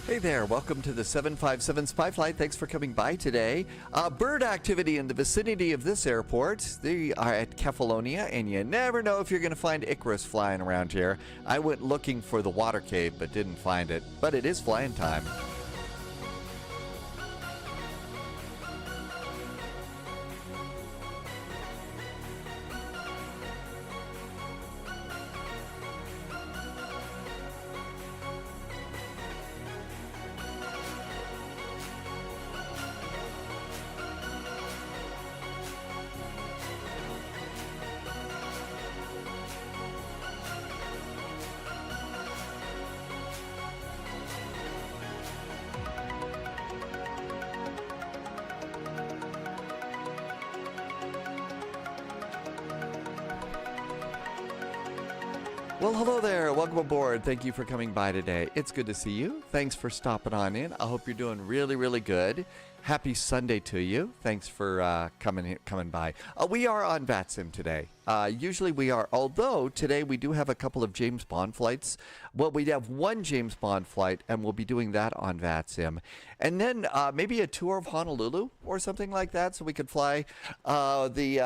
Hey there, welcome to the 757 Spy Flight. Thanks for coming by today. Bird activity in the vicinity of this airport. They are at Kefalonia, and you never know if you're going to find Icarus flying around here. I went looking for the water cave, but didn't find it. But it is flying time. Well, hello there. Welcome aboard. Thank you for coming by today. It's good to see you. Thanks for stopping on in. I hope you're doing really, really good. Happy Sunday to you. Thanks for coming by. We are on VATSIM today. Usually we are, although today we do have a couple of James Bond flights. Well, we have one James Bond flight, and we'll be doing that on VATSIM. And then maybe a tour of Honolulu or something like that, so we could fly the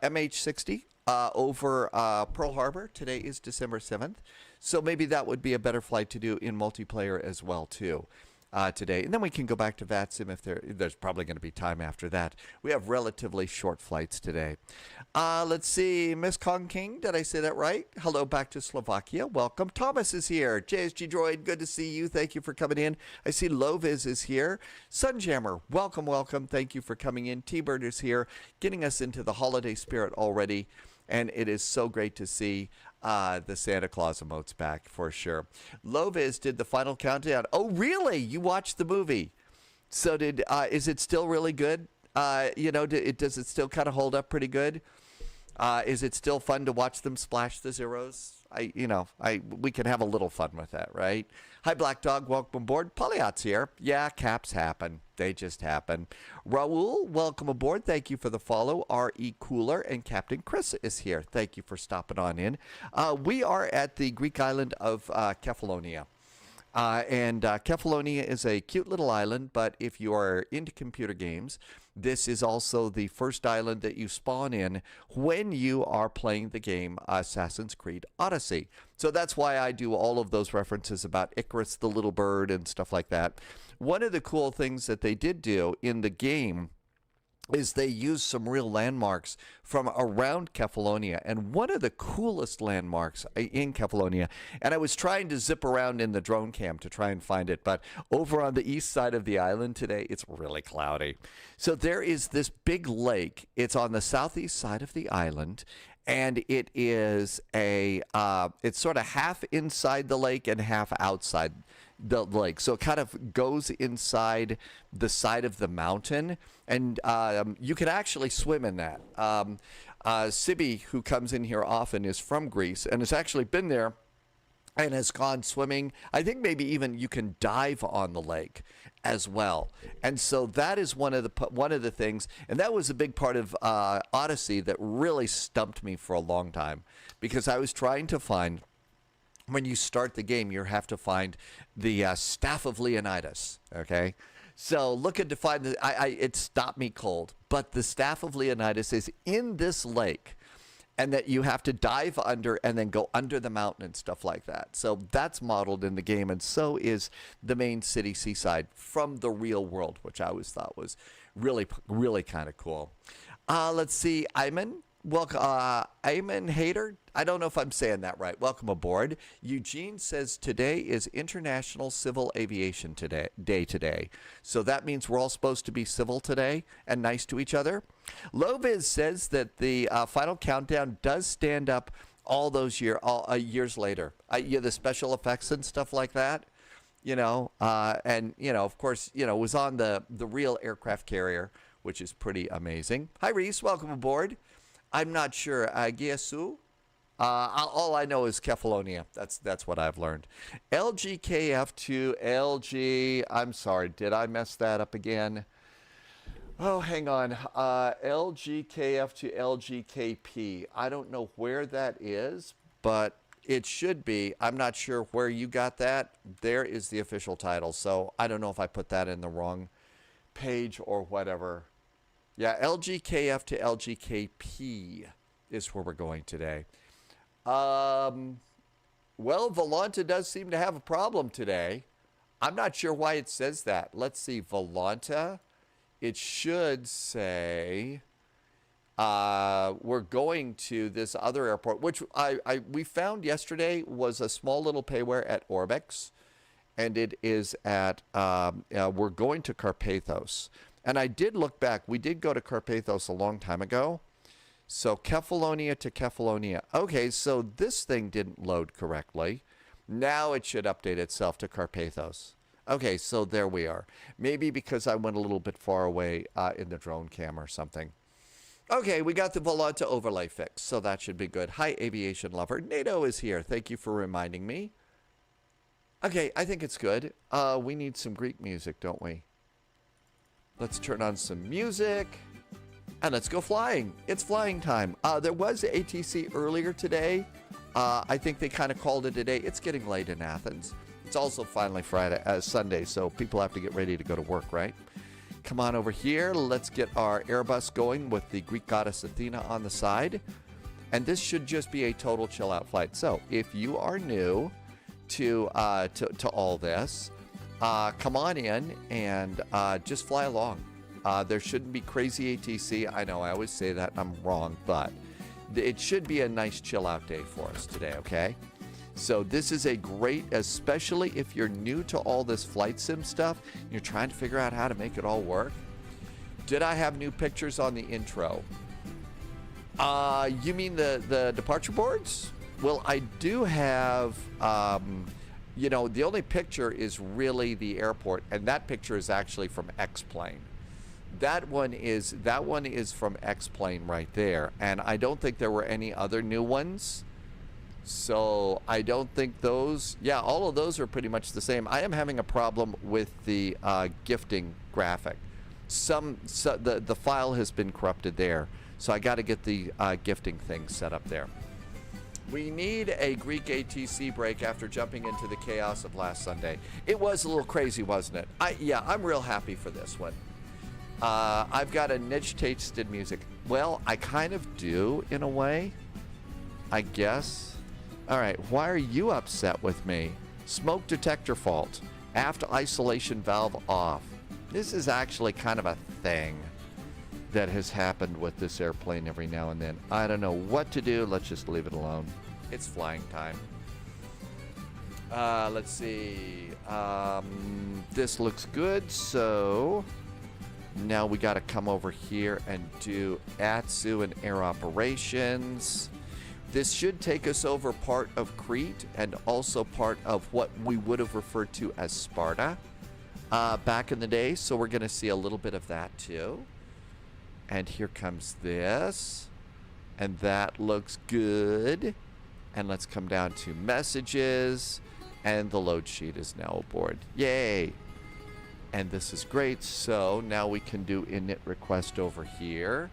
MH60. Over Pearl Harbor. Today is December 7th. So maybe that would be a better flight to do in multiplayer as well, too, today. And then we can go back to VATSIM if there's probably going to be time after that. We have relatively short flights today. Let's see. Miss Kong King, did I say that right? Hello back to Slovakia. Welcome. Thomas is here. JSG Droid, good to see you. Thank you for coming in. I see Loviz is here. Sunjammer, welcome, welcome. Thank you for coming in. T-Bird is here, getting us into the holiday spirit already. And it is so great to see the Santa Claus emotes back for sure. Loviz did the final countdown. Oh, really? You watched the movie? So is it still really good? Does it still kind of hold up pretty good? Is it still fun to watch them splash the zeros? We can have a little fun with that, right? Hi, Black Dog. Welcome aboard. Polyot's here. Yeah, caps happen. They just happen. Raul, welcome aboard. Thank you for the follow. R.E. Cooler and Captain Chris is here. Thank you for stopping on in. We are at the Greek island of Kefalonia. Kefalonia is a cute little island, but if you are into computer games, this is also the first island that you spawn in when you are playing the game Assassin's Creed Odyssey. So that's why I do all of those references about Icarus the little bird and stuff like that. One of the cool things that they did do in the game is they used some real landmarks from around Kefalonia, and one of the coolest landmarks in Kefalonia, and I was trying to zip around in the drone cam to try and find it, but over on the east side of the island today, it's really cloudy. So there is this big lake. It's on the southeast side of the island, and it is it's sort of half inside the lake and half outside the lake. So it kind of goes inside the side of the mountain, and you can actually swim in that. Sibi, who comes in here often, is from Greece and has actually been there and has gone swimming. I think maybe even you can dive on the lake as well. And so that is one of the things, and that was a big part of Odyssey that really stumped me for a long time, because I was trying to find, when you start the game, you have to find the Staff of Leonidas, okay? So looking to find it stopped me cold. But the Staff of Leonidas is in this lake, and that you have to dive under and then go under the mountain and stuff like that. So that's modeled in the game, and so is the main city seaside from the real world, which I always thought was really, really kind of cool. Let's see, Ayman. Welcome, Ayman Hader. I don't know if I'm saying that right. Welcome aboard. Eugene says today is International Civil Aviation Day today. So that means we're all supposed to be civil today and nice to each other. Loviz says that the final countdown does stand up all those years later. The special effects and stuff like that. Of course, it was on the real aircraft carrier, which is pretty amazing. Hi, Reese. Welcome aboard. I'm not sure. Giesu? All I know is Kefalonia. That's what I've learned. LGKF to LG. I'm sorry. Did I mess that up again? Oh, hang on. LGKF to LGKP. I don't know where that is, but it should be. I'm not sure where you got that. There is the official title. So I don't know if I put that in the wrong page or whatever. Yeah, LGKF to LGKP is where we're going today. Well, Volanta does seem to have a problem today. I'm not sure why it says that. Let's see, Volanta. It should say we're going to this other airport, which we found yesterday was a small little payware at Orbix, and it is at, we're going to Karpathos. And I did look back. We did go to Karpathos a long time ago. So Kefalonia to Kefalonia. Okay, so this thing didn't load correctly. Now it should update itself to Karpathos. Okay, so there we are. Maybe because I went a little bit far away in the drone cam or something. Okay, we got the Volanta overlay fixed, so that should be good. Hi, aviation lover. NATO is here. Thank you for reminding me. Okay, I think it's good. We need some Greek music, don't we? Let's turn on some music. And let's go flying. It's flying time. There was ATC earlier today. I think they kind of called it a day. It's getting late in Athens. It's also finally Sunday, so people have to get ready to go to work, right? Come on over here. Let's get our Airbus going with the Greek goddess Athena on the side. And this should just be a total chill out flight. So if you are new to all this, come on in and just fly along. There shouldn't be crazy ATC. I know I always say that and I'm wrong, but it should be a nice chill out day for us today, okay? So this is a great, especially if you're new to all this flight sim stuff, you're trying to figure out how to make it all work. Did I have new pictures on the intro? You mean the departure boards? Well, I do have, you know, the only picture is really the airport, and that picture is actually from X-Plane. That one is from X-Plane right there, and I don't think there were any other new ones. So I don't think those, yeah, all of those are pretty much the same. I am having a problem with the gifting graphic. The file has been corrupted there, so I got to get the gifting thing set up there. We need a Greek ATC break after jumping into the chaos of last Sunday. It was a little crazy, wasn't it? Yeah, I'm real happy for this one. I've got a niche taste in music. Well, I kind of do in a way, I guess. All right, why are you upset with me? Smoke detector fault. Aft isolation valve off. This is actually kind of a thing that has happened with this airplane every now and then. I don't know what to do. Let's just leave it alone. It's flying time. Let's see. This looks good, so now we got to come over here and do ASUS and air operations. This should take us over part of Crete and also part of what we would have referred to as Sparta back in the day. So we're going to see a little bit of that too. And here comes this. And that looks good. And let's come down to messages. And the load sheet is now aboard. Yay! And this is great. So now we can do init request over here.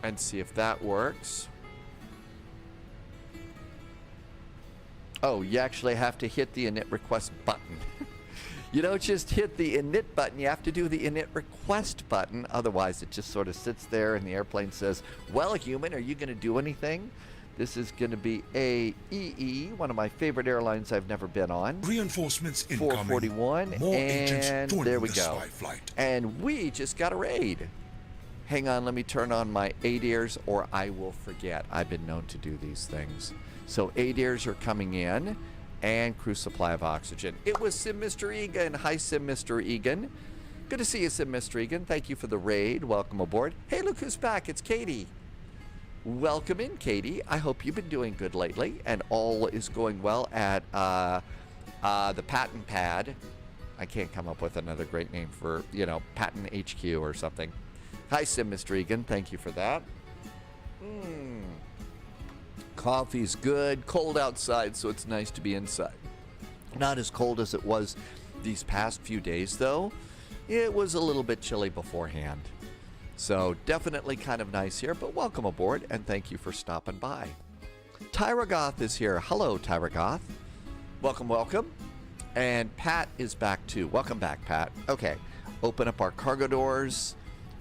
And see if that works. Oh, you actually have to hit the init request button. You don't just hit the init button, you have to do the init request button. Otherwise, it just sort of sits there and the airplane says, well, human, are you going to do anything? This is going to be AEE, one of my favorite airlines I've never been on. Reinforcements incoming. 441, More and there we go. Flight. And we just got a raid. Hang on, let me turn on my ADIRs or I will forget. I've been known to do these things. So ADIRs are coming in and crew supply of oxygen. It was Sim Mr. Egan. Hi, Sim Mr. Egan. Good to see you, Sim Mr. Egan. Thank you for the raid. Welcome aboard. Hey, look who's back. It's Katie. Welcome in, Katie. I hope you've been doing good lately and all is going well at the patent pad. I can't come up with another great name for, you know, patent HQ or something. Hi, Sim Mr. Egan. Thank you for that. Coffee's good. Cold outside, so it's nice to be inside. Not as cold as it was these past few days, though. It was a little bit chilly beforehand. So definitely kind of nice here, but welcome aboard, and thank you for stopping by. Tyragoth is here. Hello, Tyragoth. Welcome, welcome. And Pat is back too. Welcome back, Pat. Okay, open up our cargo doors.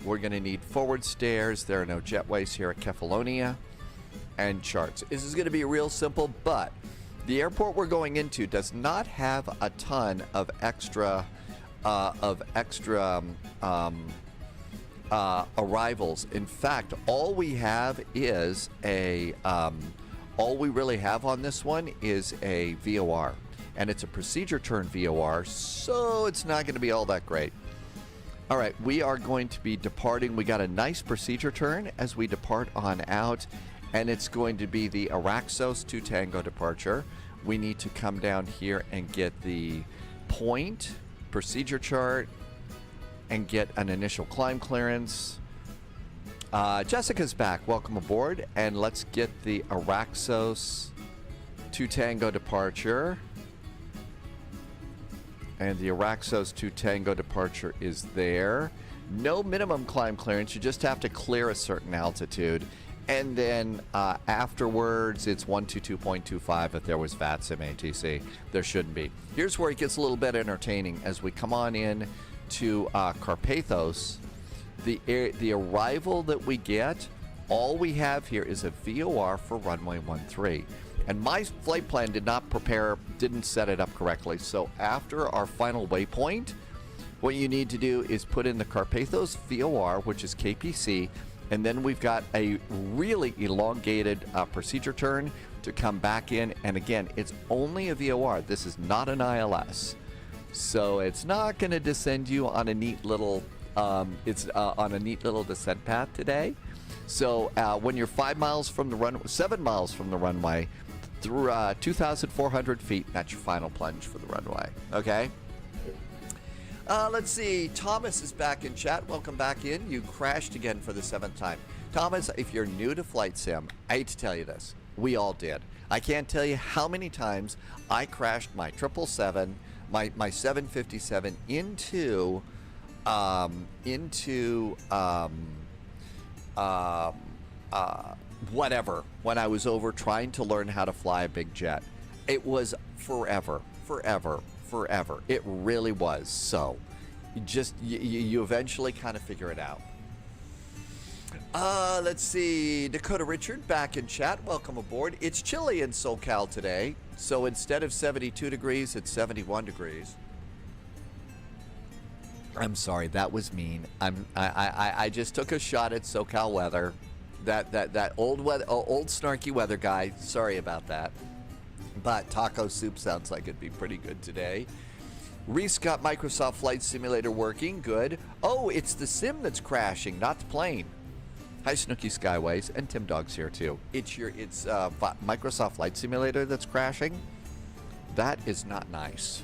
We're going to need forward stairs. There are no jetways here at Kefalonia. And charts. This is going to be real simple, but the airport we're going into does not have a ton of extra arrivals. In fact, all we have is all we really have on this one is a VOR, and it's a procedure turn VOR, so it's not going to be all that great. All right, we are going to be departing. We got a nice procedure turn as we depart on out, and it's going to be the Araxos to Tango departure. We need to come down here and get the point procedure chart and get an initial climb clearance. Jessica's back. Welcome aboard. And let's get the Araxos to Tango departure. And the Araxos to Tango departure is there. No minimum climb clearance. You just have to clear a certain altitude. And then afterwards, it's 122.25 if there was VATSIM ATC. There shouldn't be. Here's where it gets a little bit entertaining. As we come on in to Karpathos, the arrival that we get, all we have here is a VOR for runway 13. And my flight plan didn't set it up correctly. So after our final waypoint, what you need to do is put in the Karpathos VOR, which is KPC, and then we've got a really elongated procedure turn to come back in. And again, it's only a VOR. This is not an ILS. So it's not going to descend you on a neat little on a neat little descent path today. So when you're 7 miles from the runway, through 2,400 feet, that's your final plunge for the runway. Okay. Let's see. Thomas is back in chat. Welcome back in. You crashed again for the 7th time. Thomas, if you're new to Flight Sim, I hate to tell you this. We all did. I can't tell you how many times I crashed my 777, my 757 into whatever, when I was over trying to learn how to fly a big jet. It was forever. It really was. So you eventually kind of figure it out. Let's see. Dakota Richard back in chat. Welcome aboard. It's chilly in SoCal today. So instead of 72 degrees, it's 71 degrees. I'm sorry, that was mean. I just took a shot at SoCal weather. That old snarky weather guy. Sorry about that. But taco soup sounds like it'd be pretty good today. Reese got Microsoft Flight Simulator working. Good. Oh, it's the sim that's crashing, not the plane. Hi, Snooky Skyways, and Tim Dog's here too. It's Microsoft Flight Simulator that's crashing. That is not nice.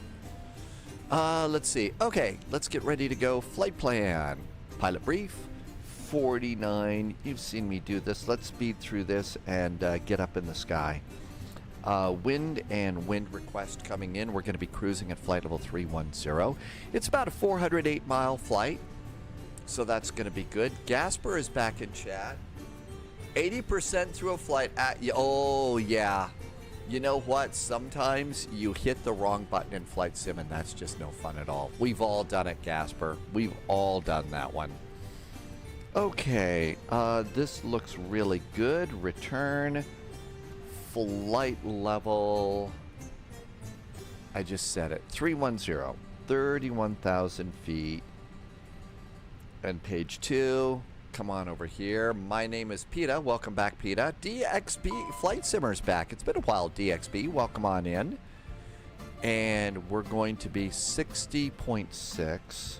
Let's see. Okay, let's get ready to go. Flight plan. Pilot brief. 49. You've seen me do this. Let's speed through this and get up in the sky. Wind and wind request coming in. We're going to be cruising at flight level 310. It's about a 408-mile flight, so that's going to be good. Gasper is back in chat. 80% through a flight. Oh, yeah. You know what? Sometimes you hit the wrong button in Flight Sim, and that's just no fun at all. We've all done it, Gasper. We've all done that one. Okay, this looks really good. Return. Flight level, I just said it, 310, 31,000 feet. And page 2, come on over here. My name is PETA. Welcome back, PETA. DXB Flight Simmer's back. It's been a while, DXB. Welcome on in. And we're going to be 60.6.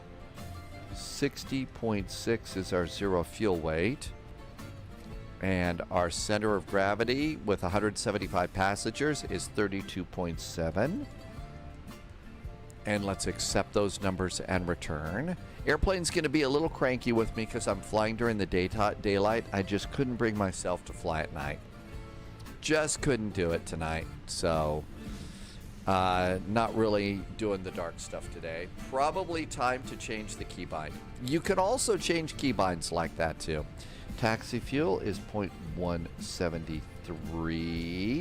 60.6 is our zero fuel weight. And our center of gravity with 175 passengers is 32.7. And let's accept those numbers and return. Airplane's going to be a little cranky with me because I'm flying during the daylight. I just couldn't bring myself to fly at night. Just couldn't do it tonight. So, not really doing the dark stuff today. Probably time to change the keybind. You can also change keybinds like that too. Taxi fuel is 0.173.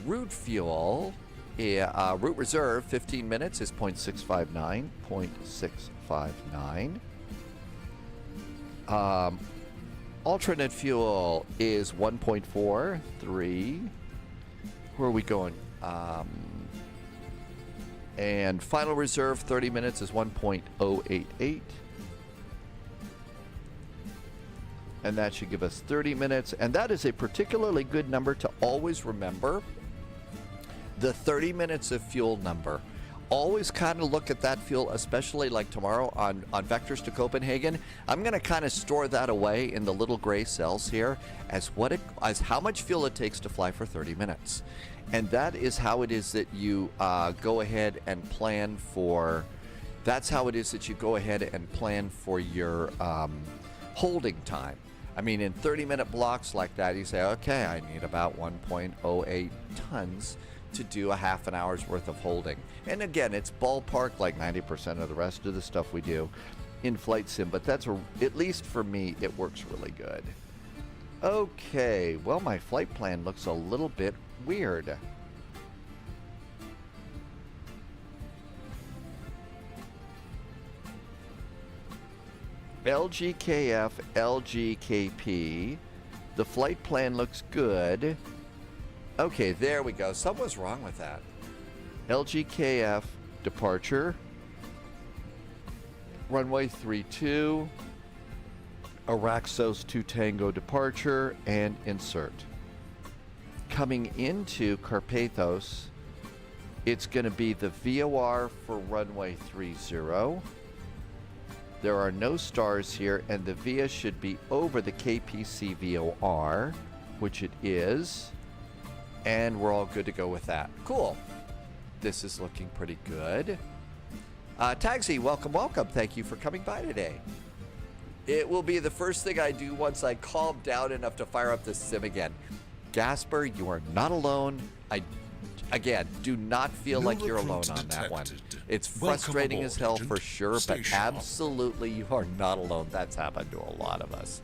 Route fuel, route reserve, 15 minutes is 0.659. 0.659. Alternate fuel is 1.43. Where are we going? And final reserve, 30 minutes is 1.088. And that should give us 30 minutes. And that is a particularly good number to always remember. The 30 minutes of fuel number. Always kind of look at that fuel, especially like tomorrow on Vectors to Copenhagen. I'm going to kind of store that away in the little gray cells here as how much fuel it takes to fly for 30 minutes. And that is how it is that you go ahead and plan for. That's how it is that you go ahead and plan for your holding time. I mean, in 30-minute blocks like that, you say, okay, I need about 1.08 tons to do a half an hour's worth of holding. And again, it's ballpark like 90% of the rest of the stuff we do in Flight Sim, but that's, at least for me, it works really good. Okay, well, my flight plan looks a little bit weird. LGKF, LGKP. The flight plan looks good. Okay, there we go. Something's wrong with that. LGKF departure. Runway 32. Araxos 2 Tango departure and insert. Coming into Karpathos, it's going to be the VOR for runway 30. There are no stars here, and the VIA should be over the KPC VOR, which it is. And we're all good to go with that. Cool. This is looking pretty good. Tagsy, welcome, welcome. Thank you for coming by today. It will be the first thing I do once I calm down enough to fire up this sim again. Gasper, you are not alone. Again, do not feel like you're alone on that one. It's frustrating as hell for sure, but absolutely you are not alone. That's happened to a lot of us.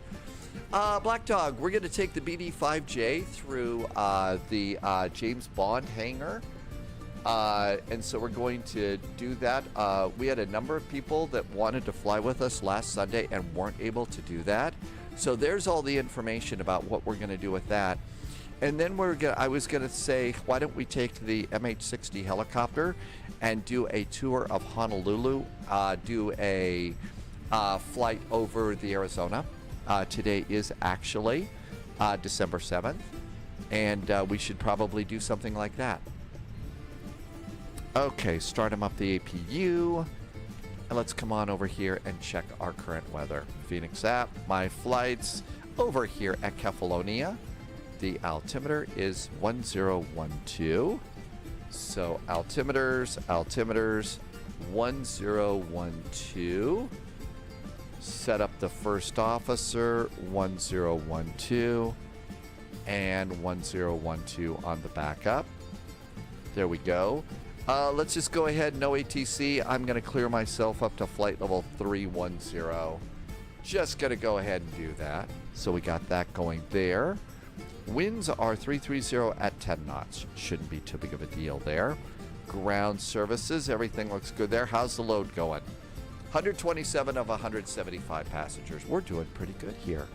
Black Dog, we're going to take the BD5J through the James Bond hangar. And so we're going to do that. We had a number of people that wanted to fly with us last Sunday and weren't able to do that. So there's all the information about what we're going to do with that. And then I was going to say, why don't we take the MH-60 helicopter and do a tour of Honolulu, do a flight over the Arizona. Today is actually December 7th, and we should probably do something like that. Okay, start him up the APU. And let's come on over here and check our current weather. Phoenix app, my flights over here at Kefalonia. The altimeter is 1012. So altimeters, 1012. Set up the first officer, 1012. And 1012 on the backup. There we go. Let's just go ahead, no ATC. I'm going to clear myself up to flight level 310. Just going to go ahead and do that. So we got that going there. Winds are 330 at 10 knots. Shouldn't be too big of a deal there. Ground services, everything looks good there. How's the load going? 127 of 175 passengers. We're doing pretty good here.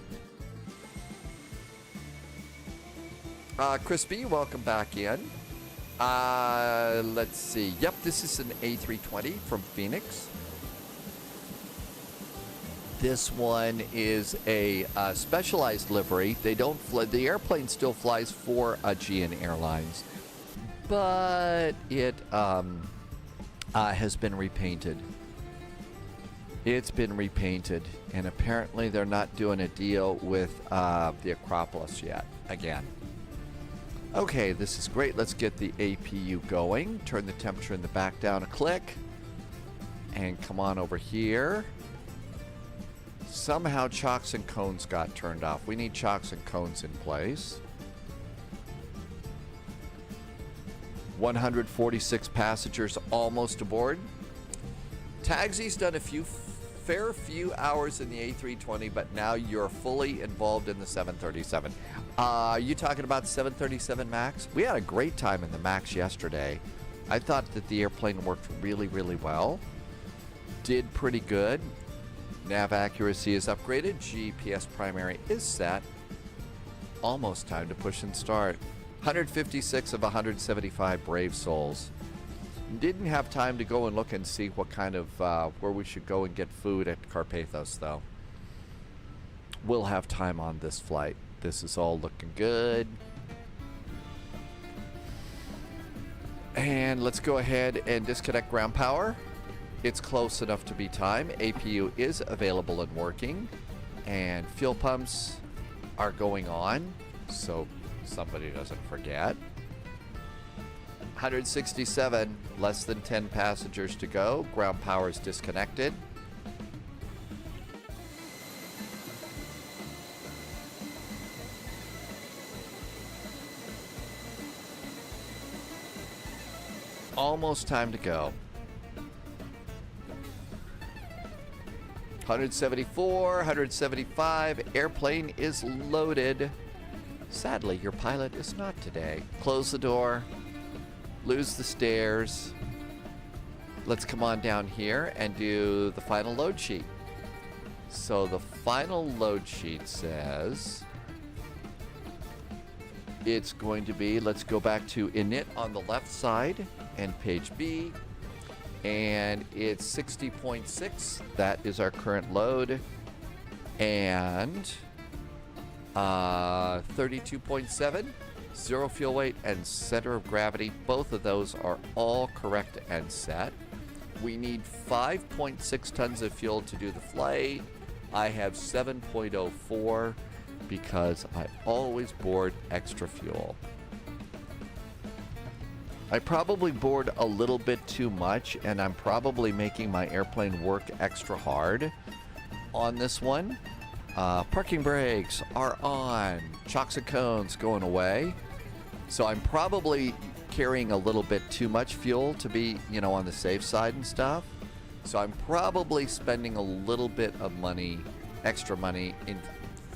Crispy, welcome back in. Let's see. Yep, this is an A320 from Phoenix. This one is a specialized livery. They don't fly. The airplane still flies for Aegean Airlines, but it has been repainted. It's been repainted, and apparently they're not doing a deal with the Acropolis yet. Again. Okay, this is great. Let's get the APU going. Turn the temperature in the back down a click. And come on over here. Somehow chocks and cones got turned off. We need chocks and cones in place. 146 passengers almost aboard. Tagsy's done a fair few hours in the A320, but now you're fully involved in the 737. Are you talking about 737 MAX? We had a great time in the MAX yesterday. I thought that the airplane worked really, really well. Did pretty good. Nav accuracy is upgraded. GPS primary is set. Almost time to push and start. 156 of 175 brave souls. Didn't have time to go and look and see what kind of where we should go and get food at Karpathos, though. We'll have time on this flight. This is all looking good. And let's go ahead and disconnect ground power. It's close enough to be time. APU is available and working. And fuel pumps are going on, so somebody doesn't forget. 167, less than 10 passengers to go. Ground power is disconnected. Almost time to go. 174, 175, airplane is loaded. Sadly, your pilot is not today. Close the door. Lose the stairs. Let's come on down here and do the final load sheet. So the final load sheet says it's going to be, let's go back to init on the left side and page B. And it's 60.6. That is our current load. And 32.7. Zero fuel weight and center of gravity, both of those are all correct and set. We need 5.6 tons of fuel to do the flight. I have 7.04 because I always board extra fuel. I probably board a little bit too much, and I'm probably making my airplane work extra hard on this one. Parking brakes are on. Chocks and cones going away. So I'm probably carrying a little bit too much fuel to be, you know, on the safe side and stuff. So I'm probably spending a little bit of money, extra money in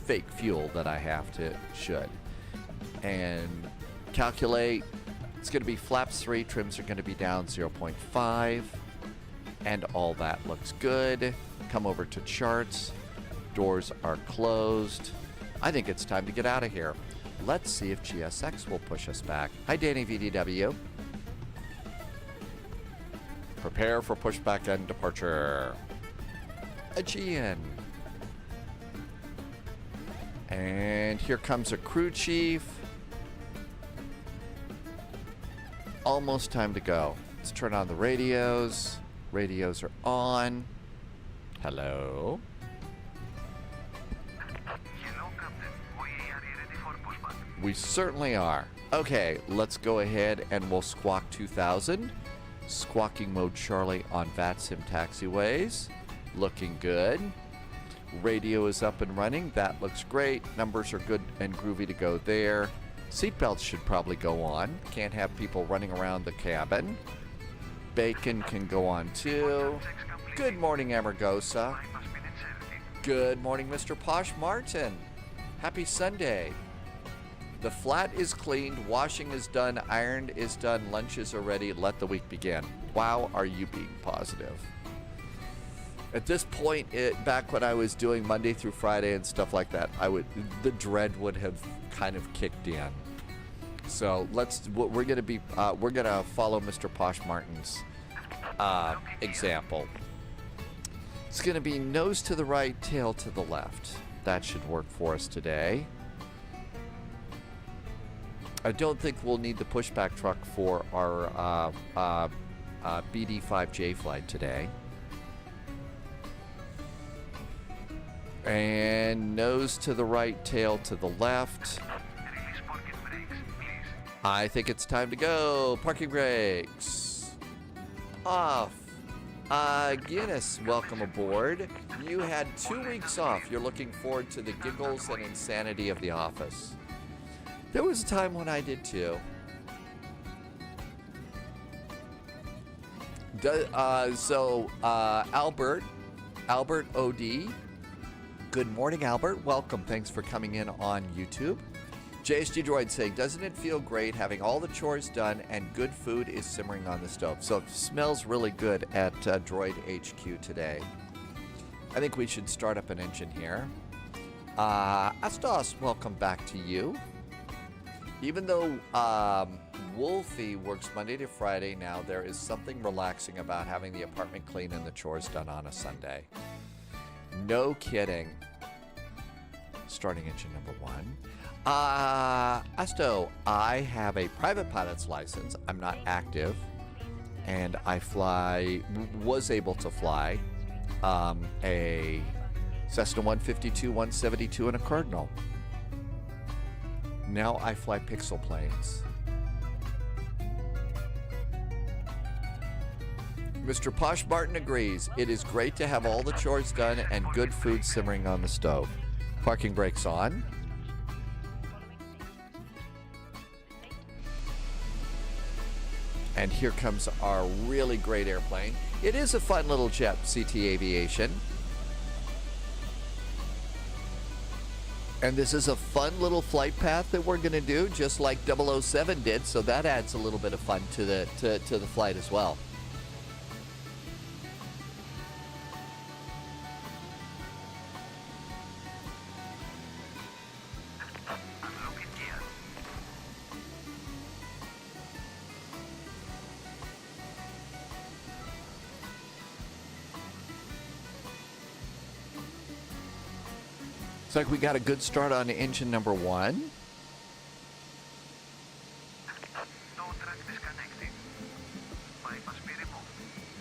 fake fuel that I should. And calculate, it's going to be flaps 3, trims are going to be down 0.5. And all that looks good. Come over to charts. Doors are closed. I think it's time to get out of here. Let's see if GSX will push us back. Hi, Danny VDW. Prepare for pushback and departure. Aegean. And here comes a crew chief. Almost time to go. Let's turn on the radios. Radios are on. Hello. We certainly are. Okay, let's go ahead and we'll squawk 2000. Squawking mode Charlie on VATSIM taxiways. Looking good. Radio is up and running. That looks great. Numbers are good and groovy to go there. Seatbelts should probably go on. Can't have people running around the cabin. Bacon can go on too. Good morning, Amargosa. Good morning, Mr. Posh Martin. Happy Sunday. The flat is cleaned, washing is done, ironed is done, lunches are ready, let the week begin. Wow, are you being positive. At this point, back when I was doing Monday through Friday and stuff like that, the dread would have kind of kicked in. So we're gonna follow Mr. Posh Martin's example. It's gonna be nose to the right, tail to the left. That should work for us today. I don't think we'll need the pushback truck for our BD5J flight today. And nose to the right, tail to the left. I think it's time to go. Parking brakes off. Guinness, welcome aboard. You had 2 weeks off. You're looking forward to the giggles and insanity of the office. There was a time when I did too. Albert OD. Good morning, Albert. Welcome. Thanks for coming in on YouTube. JSG Droid saying, doesn't it feel great having all the chores done and good food is simmering on the stove? So it smells really good at Droid HQ today. I think we should start up an engine here. Astos, welcome back to you. Even though Wolfie works Monday to Friday now, there is something relaxing about having the apartment clean and the chores done on a Sunday. No kidding. Starting engine number 1. Asto, I have a private pilot's license. I'm not active, and I was able to fly a Cessna 152, 172, and a Cardinal. Now I fly Pixel planes. Mr. Posh Martin agrees. It is great to have all the chores done and good food simmering on the stove. Parking brakes on. And here comes our really great airplane. It is a fun little jet, CT Aviation. And this is a fun little flight path that we're going to do, just like 007 did. So that adds a little bit of fun to the flight as well. Looks like we got a good start on engine number 1.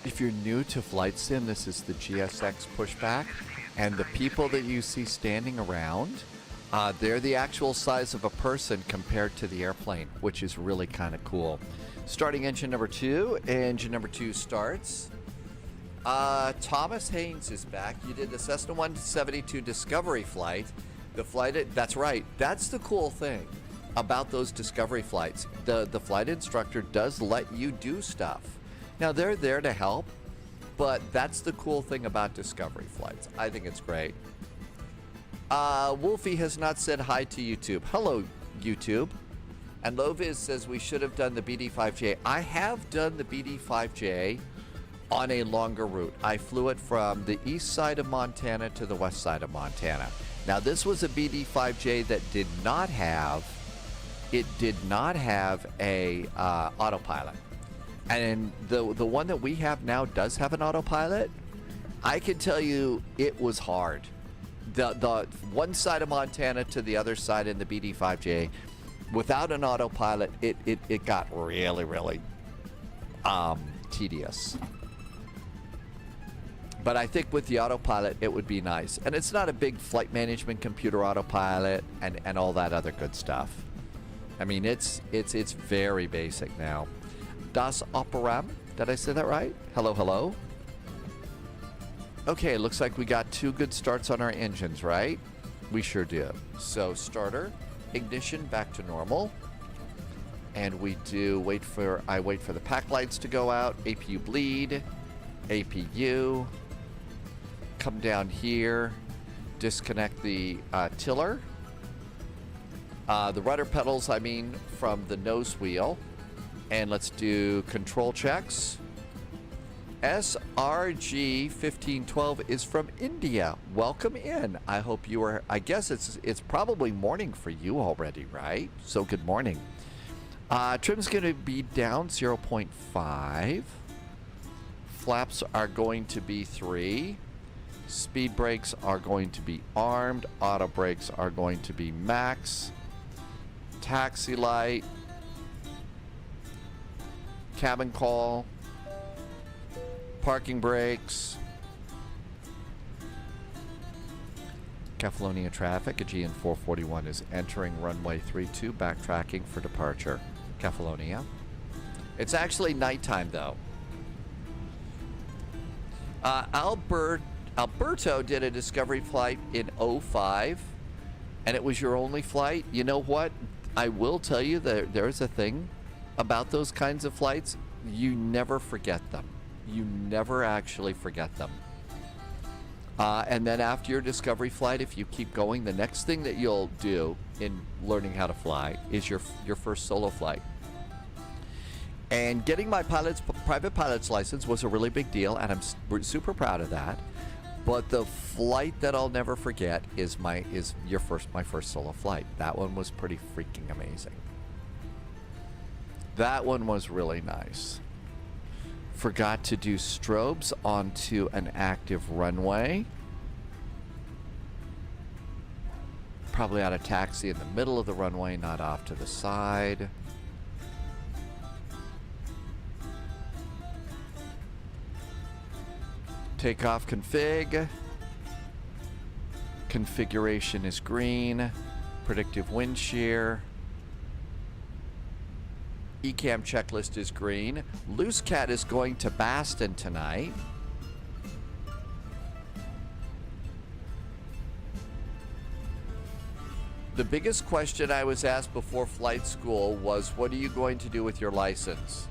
If you're new to Flight Sim, this is the GSX pushback, and the people that you see standing around, they're the actual size of a person compared to the airplane, which is really kind of cool. Starting engine number 2. Engine number 2 starts. Thomas Haynes is back. You did the Cessna 172 Discovery flight. That's right. That's the cool thing about those Discovery flights. The flight instructor does let you do stuff. Now, they're there to help, but that's the cool thing about Discovery flights. I think it's great. Wolfie has not said hi to YouTube. Hello, YouTube. And Loviz says we should have done the BD5J. I have done the BD5J on a longer route. I flew it from the east side of Montana to the west side of Montana. Now, this was a BD5J that did not have a autopilot. And the one that we have now does have an autopilot. I can tell you it was hard. The one side of Montana to the other side in the BD5J, without an autopilot, it got really, really tedious. But I think with the autopilot, it would be nice. And it's not a big flight management computer autopilot and all that other good stuff. I mean, it's very basic now. Das Operam, did I say that right? Hello, hello. Okay, looks like we got 2 good starts on our engines, right? We sure do. So starter, ignition back to normal. And we do I wait for the pack lights to go out. APU bleed, APU. Come down here, disconnect the tiller. The rudder pedals, from the nose wheel. And let's do control checks. SRG 1512 is from India. Welcome in. I hope you are, I guess it's probably morning for you already, right? So good morning. Trim's going to be down 0.5. Flaps are going to be 3. Speed brakes are going to be armed. Auto brakes are going to be max. Taxi light. Cabin call. Parking brakes. Kefalonia traffic. Aegean 441 is entering runway 32, backtracking for departure. Kefalonia. It's actually nighttime though. Alberto did a Discovery flight in 05, and it was your only flight. You know what? I will tell you that there's a thing about those kinds of flights. You never forget them. You never actually forget them. And then after your discovery flight, if you keep going, the next thing that you'll do in learning how to fly is your first solo flight. And getting my private pilot's license was a really big deal, and I'm super proud of that. But the flight that I'll never forget is my first solo flight. That one was pretty freaking amazing. That one was really nice. Forgot to do strobes onto an active runway. Probably ought to taxi in the middle of the runway, not off to the side. Takeoff config. Configuration is green. Predictive wind shear. ECAM checklist is green. Loose Cat is going to Baston tonight. The biggest question I was asked before flight school was, what are you going to do with your license?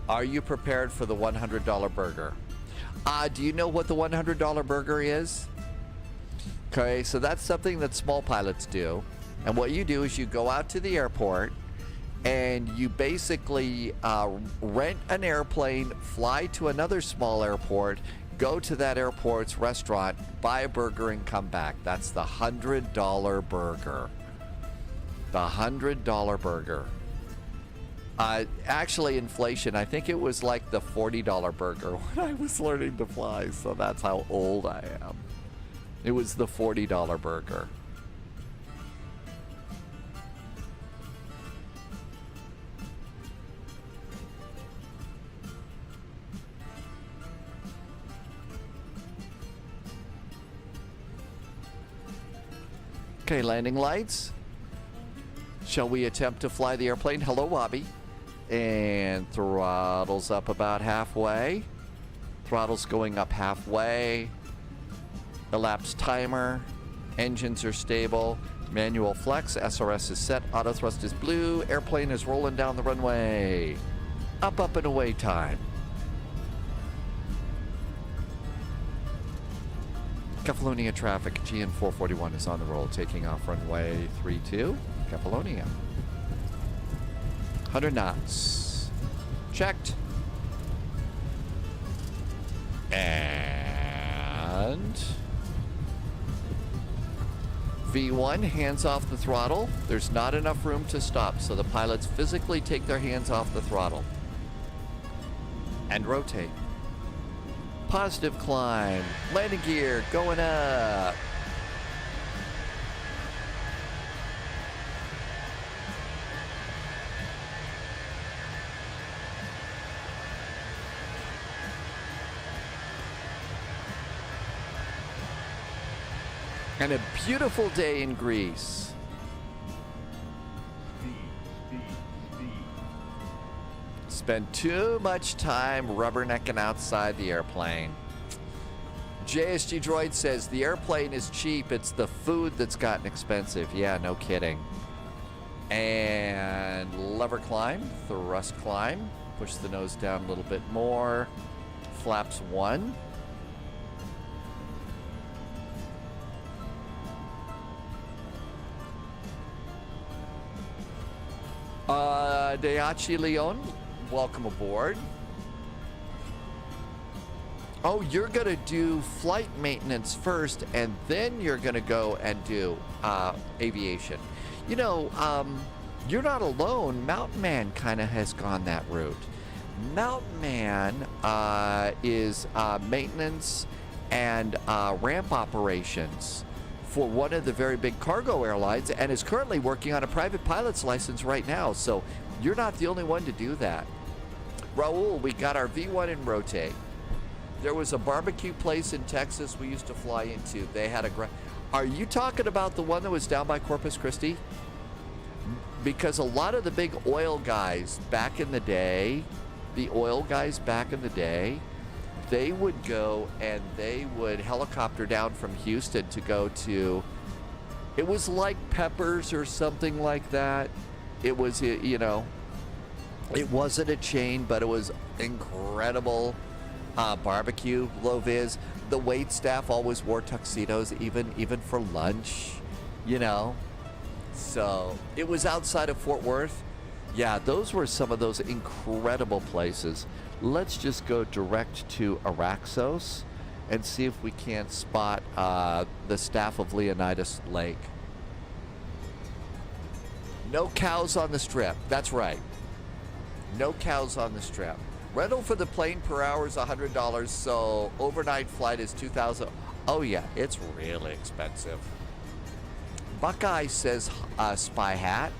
Are you prepared for the $100 burger? Do you know what the $100 burger is? Okay, so that's something that small pilots do. And what you do is you go out to the airport and you basically rent an airplane, fly to another small airport, go to that airport's restaurant, buy a burger, and come back. That's the $100 burger. The $100 burger. Actually, inflation, I think it was like the $40 burger when I was learning to fly, so that's how old I am. It was the $40 burger. Okay, landing lights. Shall we attempt to fly the airplane? Hello, Wabi. And throttle's up about halfway. Throttle's going up halfway. Elapsed timer. Engines are stable. Manual flex. SRS is set. Auto thrust is blue. Airplane is rolling down the runway. Up, and away time. Kefalonia traffic, GN 441 is on the roll, taking off runway 32, Kefalonia. 100 knots. Checked. And V1, hands off the throttle. There's not enough room to stop, so the pilots physically take their hands off the throttle. And rotate. Positive climb. Landing gear going up. And a beautiful day in Greece. Spend too much time rubbernecking outside the airplane. JSG Droid says the airplane is cheap. It's the food that's gotten expensive. Yeah, no kidding. And lever climb, thrust climb. Push the nose down a little bit more. Flaps 1. Deachi Leon, welcome aboard. Oh, you're gonna do flight maintenance first, and then you're gonna go and do aviation. You know, you're not alone. Mountain Man kind of has gone that route. Mountain Man is maintenance and ramp operations for one of the very big cargo airlines, and is currently working on a private pilot's license right now. So you're not the only one to do that. Raul, we got our V1 in rotate. There was a barbecue place in Texas we used to fly into. They had a Are you talking about the one that was down by Corpus Christi? Because a lot of the big oil guys back in the day, they would go and they would helicopter down from Houston to go to, it was like Peppers or something like that. It was, you know, it wasn't a chain, but it was incredible barbecue, low vis. the wait staff always wore tuxedos, even for lunch, you know. So it was outside of Fort Worth. Yeah, those were some of those incredible places. Let's just go direct to Araxos and see if we can't spot the staff of Leonidas Lake. No cows on the strip. That's right. No cows on the strip. Rental for the plane per hour is $100, so overnight flight is $2,000. Oh yeah, it's really expensive. Buckeye says spy hat.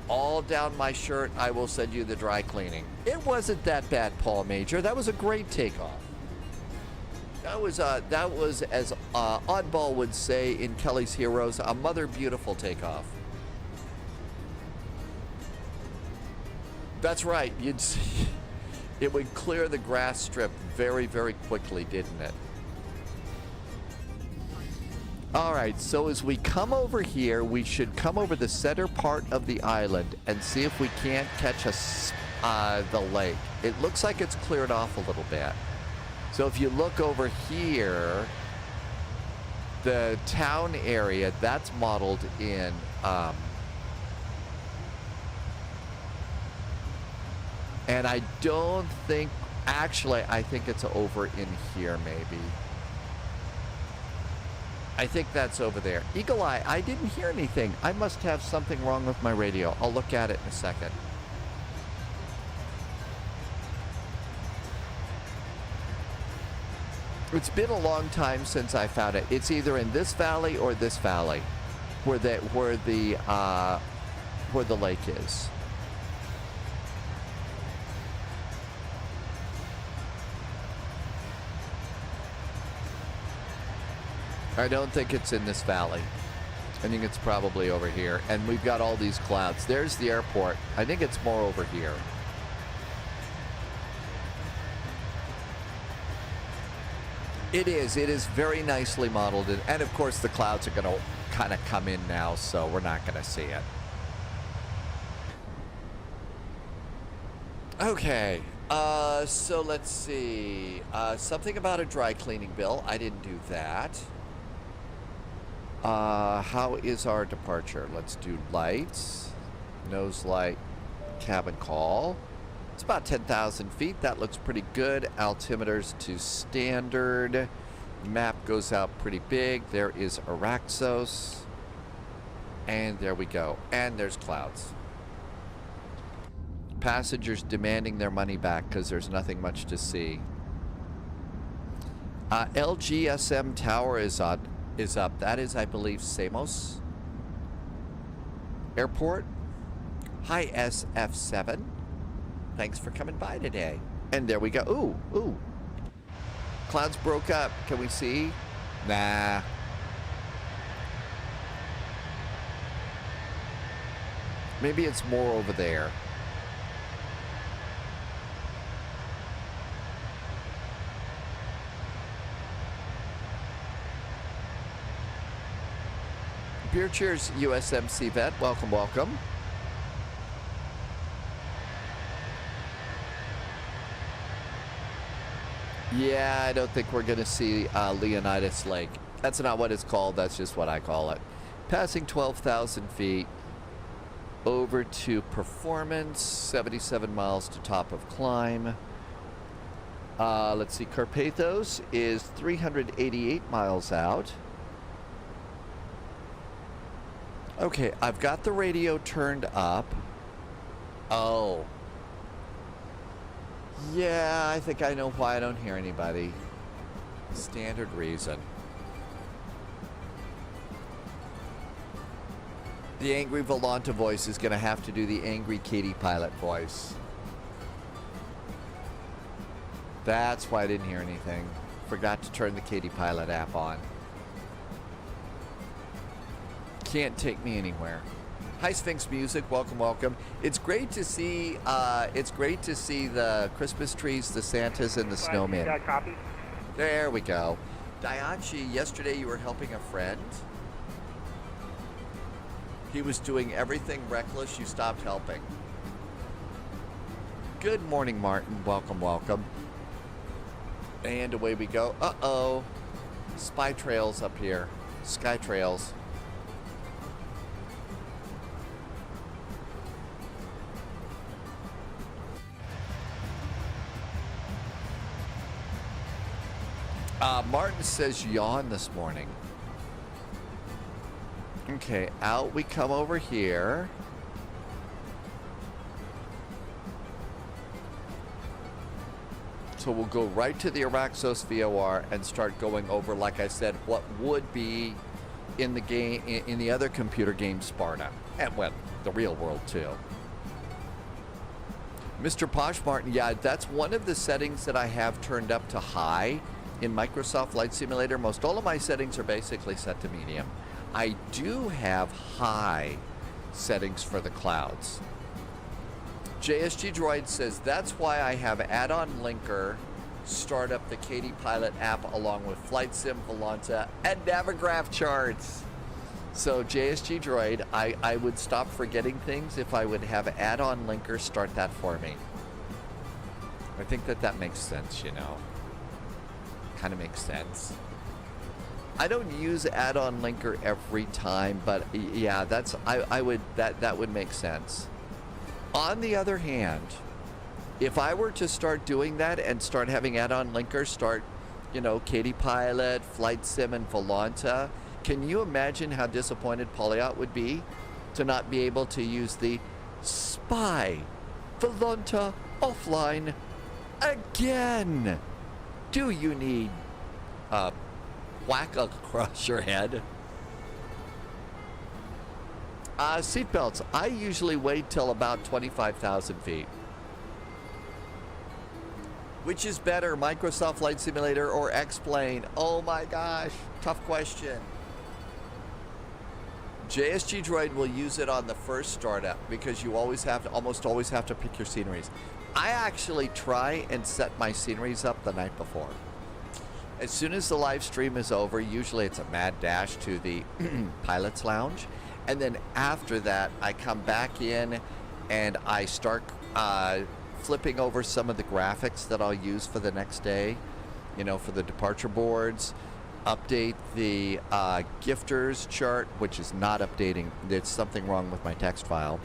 All down my shirt, I will send you the dry cleaning. It wasn't that bad, Paul Major. That was a great takeoff. That was as Oddball would say in Kelly's Heroes, a mother beautiful takeoff. That's right. You'd see, it would clear the grass strip very, very quickly, didn't it? All right, so as we come over here, we should come over the center part of the island and see if we can't catch the lake. It looks like it's cleared off a little bit. So if you look over here, the town area, that's modeled in and I don't think, actually, I think it's over in here maybe. I think that's over there. Eagle Eye, I didn't hear anything. I must have something wrong with my radio. I'll look at it in a second. It's been a long time since I found it. It's either in this valley or this valley, where the lake is. I don't think it's in this valley. I think it's probably over here. And we've got all these clouds. There's the airport. I think it's more over here. It is. It is very nicely modeled. And of course, the clouds are going to kind of come in now, so we're not going to see it. Okay. So let's see. Something about a dry cleaning bill. I didn't do that. How is our departure? Let's do lights, nose light, cabin call. It's about 10,000 feet. That looks pretty good. Altimeters to standard. Map goes out pretty big. There is Araxos. And there we go. And there's clouds. Passengers demanding their money back because there's nothing much to see. LGSM tower is up. That is, I believe, Samos Airport. Hi, SF7. Thanks for coming by today. And there we go. Ooh, ooh. Clouds broke up. Can we see? Nah. Maybe it's more over there. Beer cheers, USMC vet. Welcome, welcome. Yeah, I don't think we're going to see Leonidas Lake. That's not what it's called. That's just what I call it. Passing 12,000 feet over to Performance, 77 miles to top of climb. Let's see, Karpathos is 388 miles out. Okay, I've got the radio turned up. Oh. Yeah, I think I know why I don't hear anybody. Standard reason. The angry Volanta voice is going to have to do the angry Katie Pilot voice. That's why I didn't hear anything. Forgot to turn the Katie Pilot app on. Can't take me anywhere. Hi, Sphinx Music. Welcome, welcome. It's great to see. It's great to see the Christmas trees, the Santas, and the snowmen. There we go. Dianchi, yesterday you were helping a friend. He was doing everything reckless. You stopped helping. Good morning, Martin. Welcome, welcome. And away we go. Uh-oh. Spy trails up here. Sky trails. Martin says yawn this morning. Okay, out we come over here. So we'll go right to the Araxos VOR and start going over, like I said, what would be in the game, in the other computer game Sparta, and well, the real world too. Mr. Posh Martin, yeah, that's one of the settings that I have turned up to high in Microsoft Flight Simulator. Most all of my settings are basically set to medium. I do have high settings for the clouds. JSG Droid says, that's why I have add-on linker start up the KD Pilot app along with Flight Sim, Volanta, and Navigraph charts. So JSG Droid, I would stop forgetting things if I would have add-on linker start that for me. I think that makes sense, you know. Kind of makes sense. I don't use add-on linker every time, but yeah, that's I would that would make sense. On the other hand, if I were to start doing that and start having add-on linkers start, you know, KD Pilot, Flight Sim, and Volanta, can you imagine how disappointed Polyot would be to not be able to use the Spy Volanta offline again? Do you need a whack across your head? Seatbelts. I usually wait till about 25,000 feet. Which is better, Microsoft Flight Simulator or X-Plane? Oh my gosh, tough question. JSG Droid will use it on the first startup because you always have to, almost always have to pick your sceneries. I actually try and set my sceneries up the night before. As soon as the live stream is over, usually it's a mad dash to the pilot's lounge. And then after that, I come back in and I start flipping over some of the graphics that I'll use for the next day, you know, for the departure boards, update the gifters chart, which is not updating. There's something wrong with my text file,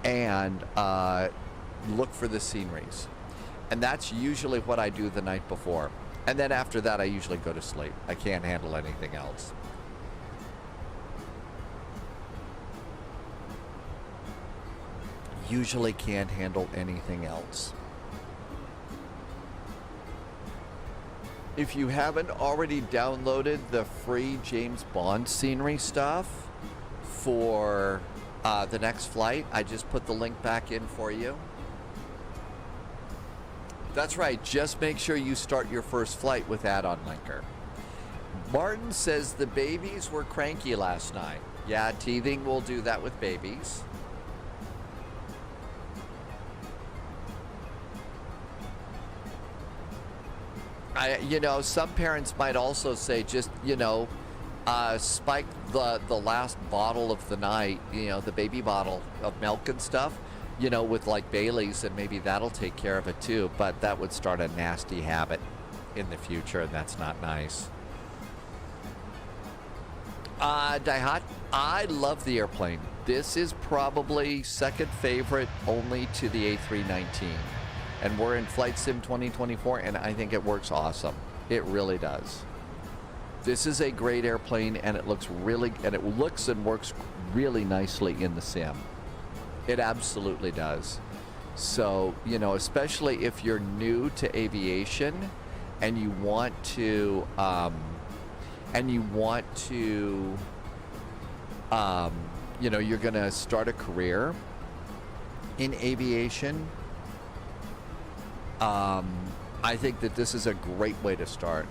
and look for the sceneries. And that's usually what I do the night before. And then after that, I usually go to sleep. I can't handle anything else. Usually can't handle anything else. If you haven't already downloaded the free James Bond scenery stuff for the next flight, I just put the link back in for you. That's right, just make sure you start your first flight with add-on linker. Martin says the babies were cranky last night. Yeah, teething will do that with babies. You know, some parents might also say just, you know, spike the last bottle of the night, you know, the baby bottle of milk and stuff, you know, with like Bailey's, and maybe that'll take care of it too. But that would start a nasty habit in the future, and that's not nice. Daihat, I love the airplane. This is probably second favorite only to the A319. And we're in Flight Sim 2024, and I think it works awesome. It really does. This is a great airplane, and it looks really, and it looks and works really nicely in the sim. It absolutely does. So, you know, especially if you're new to aviation, and you want to, you know, you're gonna start a career in aviation. I think that this is a great way to start.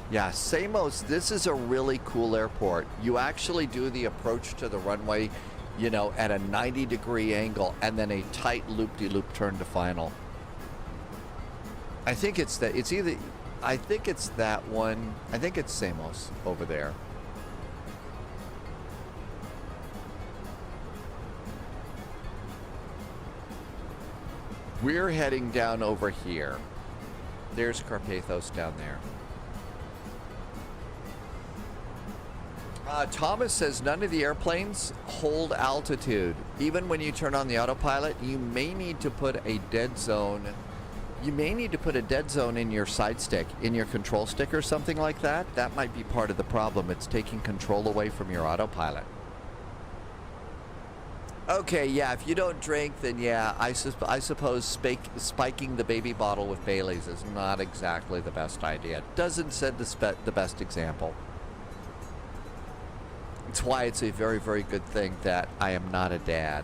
Yeah, Samos, this is a really cool airport. You actually do the approach to the runway, you know, at a 90-degree angle, and then a tight loop-de-loop turn to final. I think it's that. It's either. I think it's that one. I think it's Samos over there. We're heading down over here. There's Karpathos down there. Thomas says none of the airplanes hold altitude. Even when you turn on the autopilot, you may need to put a dead zone. You may need to put a dead zone in your side stick, in your control stick or something like that. That might be part of the problem. It's taking control away from your autopilot. Okay, yeah, if you don't drink, then yeah, I suppose spiking the baby bottle with Bailey's is not exactly the best idea. Doesn't set the best example. It's why it's a very, very good thing that I am not a dad.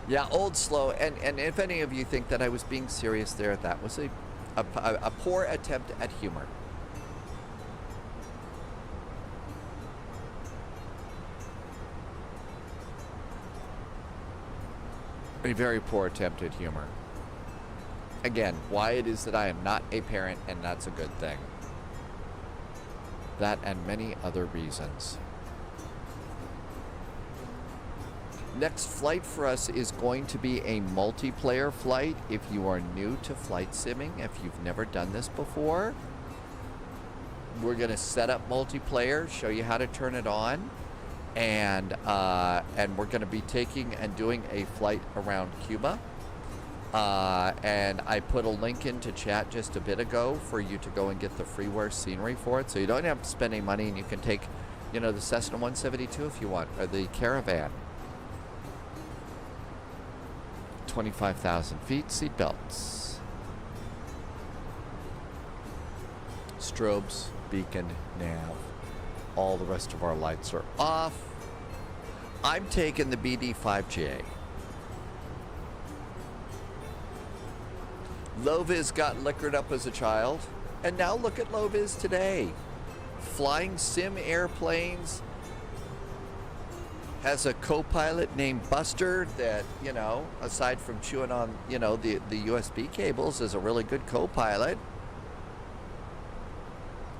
Yeah, old slow. And if any of you think that I was being serious there, that was a poor attempt at humor. A very poor attempt at humor. Again, why it is that I am not a parent, and that's a good thing. That and many other reasons. Next flight for us is going to be a multiplayer flight. If you are new to flight simming, if you've never done this before, we're going to set up multiplayer, show you how to turn it on, and we're going to be taking and doing a flight around Cuba. And I put a link into chat just a bit ago for you to go and get the freeware scenery for it, so you don't have to spend any money, and you can take, you know, the Cessna 172 if you want, or the Caravan. 25,000 feet, seatbelts. Strobes, beacon, nav. All the rest of our lights are off. I'm taking the BD5J. Loviz got liquored up as a child, and now look at Loviz today. Flying sim airplanes, has a co-pilot named Buster that, you know, aside from chewing on, you know, the USB cables, is a really good co-pilot.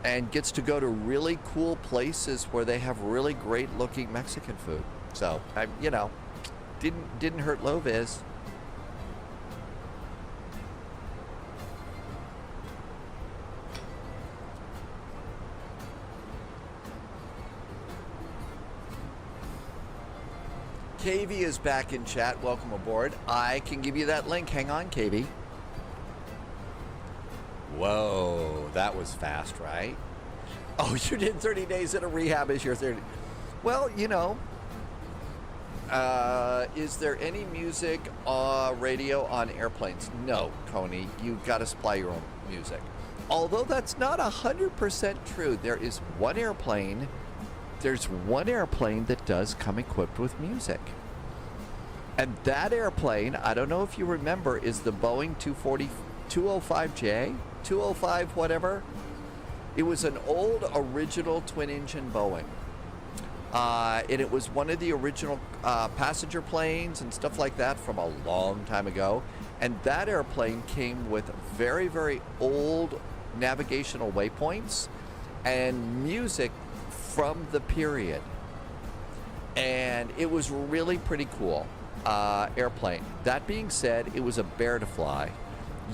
And gets to go to really cool places where they have really great looking Mexican food. So, you know, didn't hurt Loviz. KV is back in chat. Welcome aboard. I can give you that link. Hang on, KV. Whoa, that was fast, right? Oh, you did 30 days in a rehab as your 30. Well, you know, is there any music radio on airplanes? No, Coney. You've got to supply your own music. Although that's not 100% true. There is one airplane. There's one airplane that does come equipped with music. And that airplane, I don't know if you remember, is the Boeing 205J, 205 whatever. It was an old original twin-engine Boeing. And it was one of the original passenger planes and stuff like that from a long time ago. And that airplane came with very, very old navigational waypoints and music from the period. And it was really pretty cool airplane. That being said, it was a bear to fly.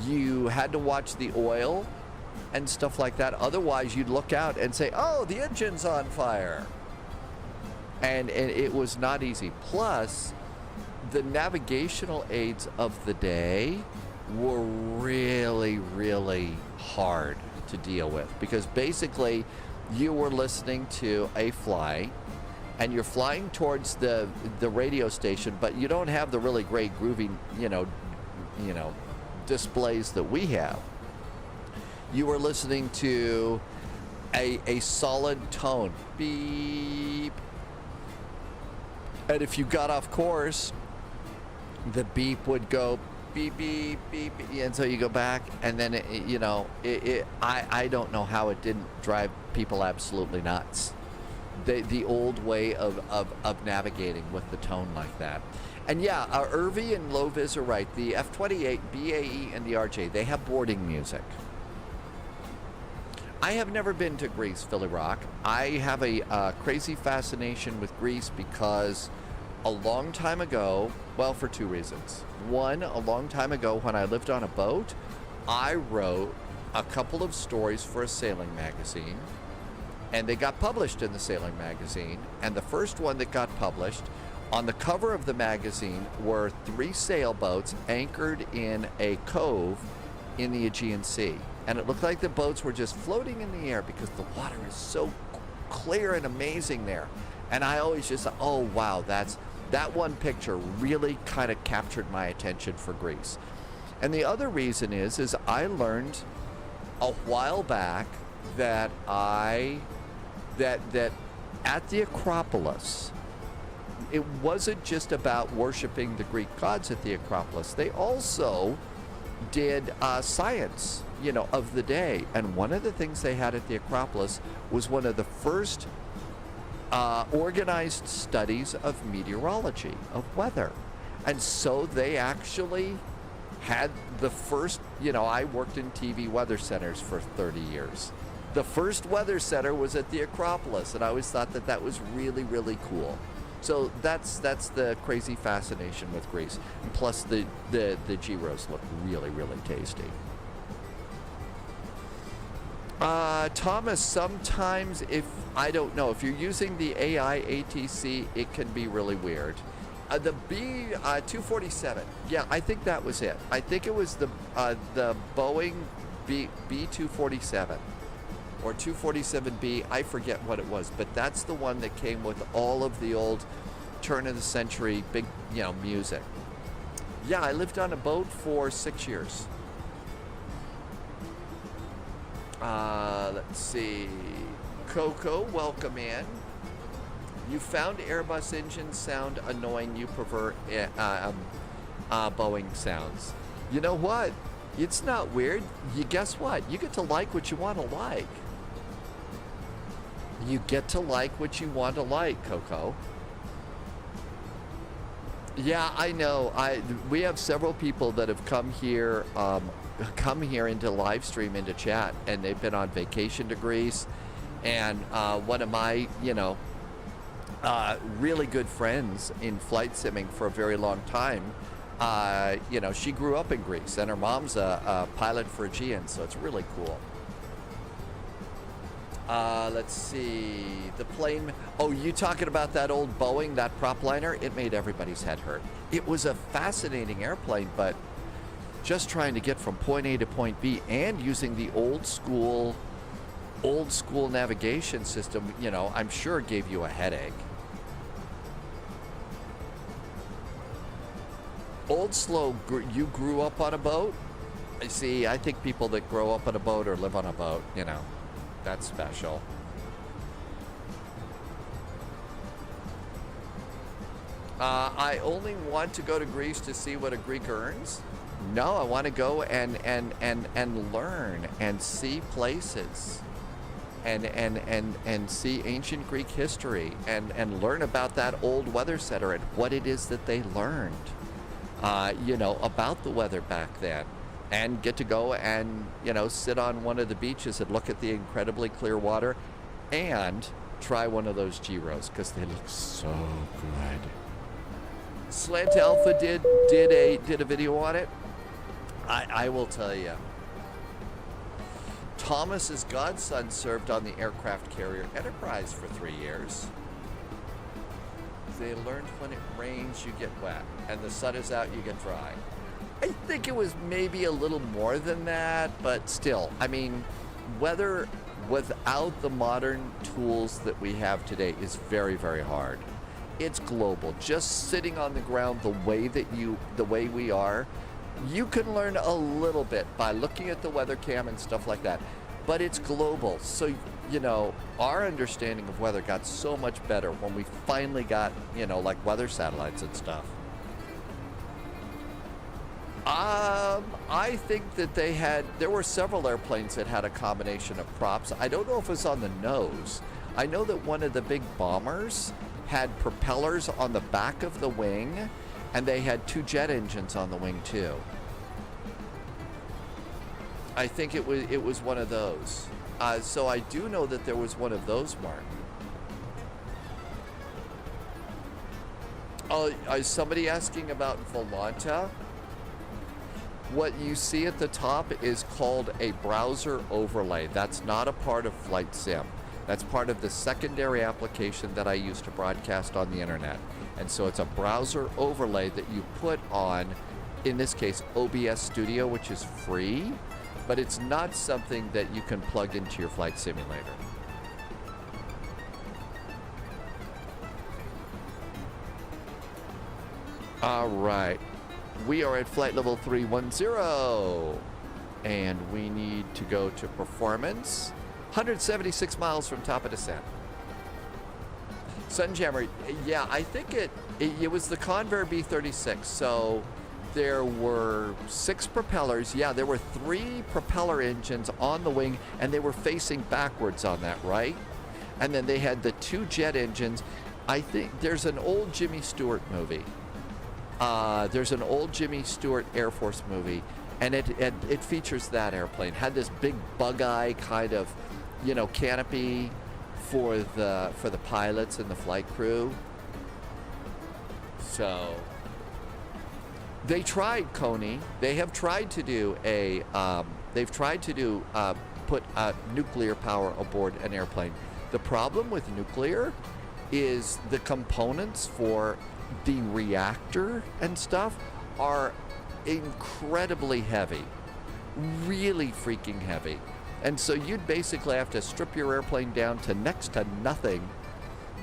You had to watch the oil and stuff like that. Otherwise, you'd look out and say, oh, the engine's on fire. And it was not easy. Plus, the navigational aids of the day were really, really hard to deal with. Because basically, you were listening to a flight, and you're flying towards the radio station, but you don't have the really great groovy, you know, displays that we have. You were listening to a solid tone, beep, and if you got off course, the beep would go beep, beep, beep, and so you go back, and then I don't know how it didn't drive people absolutely nuts. The old way of navigating with the tone like that. And yeah, Irvi and Loviz are right. The F-28, BAE, and the RJ, they have boarding music. I have never been to Greece, Philly Rock. I have a crazy fascination with Greece because a long time ago, well, for two reasons. One, a long time ago when I lived on a boat, I wrote a couple of stories for a sailing magazine, and they got published in the sailing magazine. And the first one that got published, on the cover of the magazine were 3 sailboats anchored in a cove in the Aegean Sea. And it looked like the boats were just floating in the air because the water is so clear and amazing there. And I always just thought, oh wow, that one picture really kind of captured my attention for Greece. And the other reason is I learned a while back that that at the Acropolis, it wasn't just about worshiping the Greek gods at the Acropolis. They also did science, of the day. And one of the things they had at the Acropolis was one of the first organized studies of meteorology, of weather. And so they actually had the first, I worked in TV weather centers for 30 years. The first weather center was at the Acropolis, and I always thought that was really, really cool. So that's the crazy fascination with Greece. And plus the gyros look really, really tasty. Thomas, sometimes if you're using the AI ATC, it can be really weird. The B247, yeah, I think that was it. I think it was the Boeing B247 or 247B. I forget what it was, but that's the one that came with all of the old turn of the century big, music. Yeah, I lived on a boat for 6 years. Let's see. Coco, welcome in. You found Airbus engines sound annoying. You prefer Boeing sounds. You know what? It's not weird. Guess what? You get to like what you want to like. You get to like what you want to like, Coco. Yeah, I know. We have several people that have come here into live stream, into chat, and they've been on vacation to Greece. And one of my, really good friends in flight simming for a very long time, she grew up in Greece, and her mom's a pilot for Aegean, so it's really cool. Let's see, the plane. Oh, you talking about that old Boeing, that prop liner? It made everybody's head hurt. It was a fascinating airplane, but just trying to get from point A to point B and using the old school navigation system, I'm sure gave you a headache. Old Slow, you grew up on a boat? See, I think people that grow up on a boat or live on a boat, that's special. I only want to go to Greece to see what a Greek earns. No, I want to go and learn and see places and see ancient Greek history and learn about that old weather center and what it is that they learned, about the weather back then. And get to go and, sit on one of the beaches and look at the incredibly clear water and try one of those gyros because they look so good. Slant Alpha did a video on it. I will tell you. Thomas's godson served on the aircraft carrier Enterprise for 3 years. They learned when it rains, you get wet, and the sun is out, you get dry. I think it was maybe a little more than that, but still, weather without the modern tools that we have today is very, very hard. It's global. Just sitting on the ground the way we are, you can learn a little bit by looking at the weather cam and stuff like that, but it's global. So, our understanding of weather got so much better when we finally got, like weather satellites and stuff. I think that there were several airplanes that had a combination of props. I don't know if it was on the nose. I know that one of the big bombers had propellers on the back of the wing, and they had 2 jet engines on the wing too. I think it was one of those. So I do know that there was one of those, Mark. Oh, is somebody asking about Volanta? What you see at the top is called a browser overlay. That's not a part of Flight Sim. That's part of the secondary application that I use to broadcast on the internet. And so it's a browser overlay that you put on, in this case, OBS Studio, which is free, but it's not something that you can plug into your flight simulator. All right. We are at flight level 310, and we need to go to performance. 176 miles from top of descent. Sunjammer, yeah, I think it was the Convair B36. So there were 6 propellers. Yeah, there were 3 propeller engines on the wing, and they were facing backwards on that, right? And then they had the 2 jet engines. I think there's an old Jimmy Stewart movie. There's an old Jimmy Stewart Air Force movie, and it features that airplane. Had this big bug-eye kind of, you know, canopy for the pilots and the flight crew. So they tried, Coney. They have tried to do put nuclear power aboard an airplane. The problem with nuclear is the components for the reactor and stuff are incredibly heavy, really freaking heavy. And so you'd basically have to strip your airplane down to next to nothing,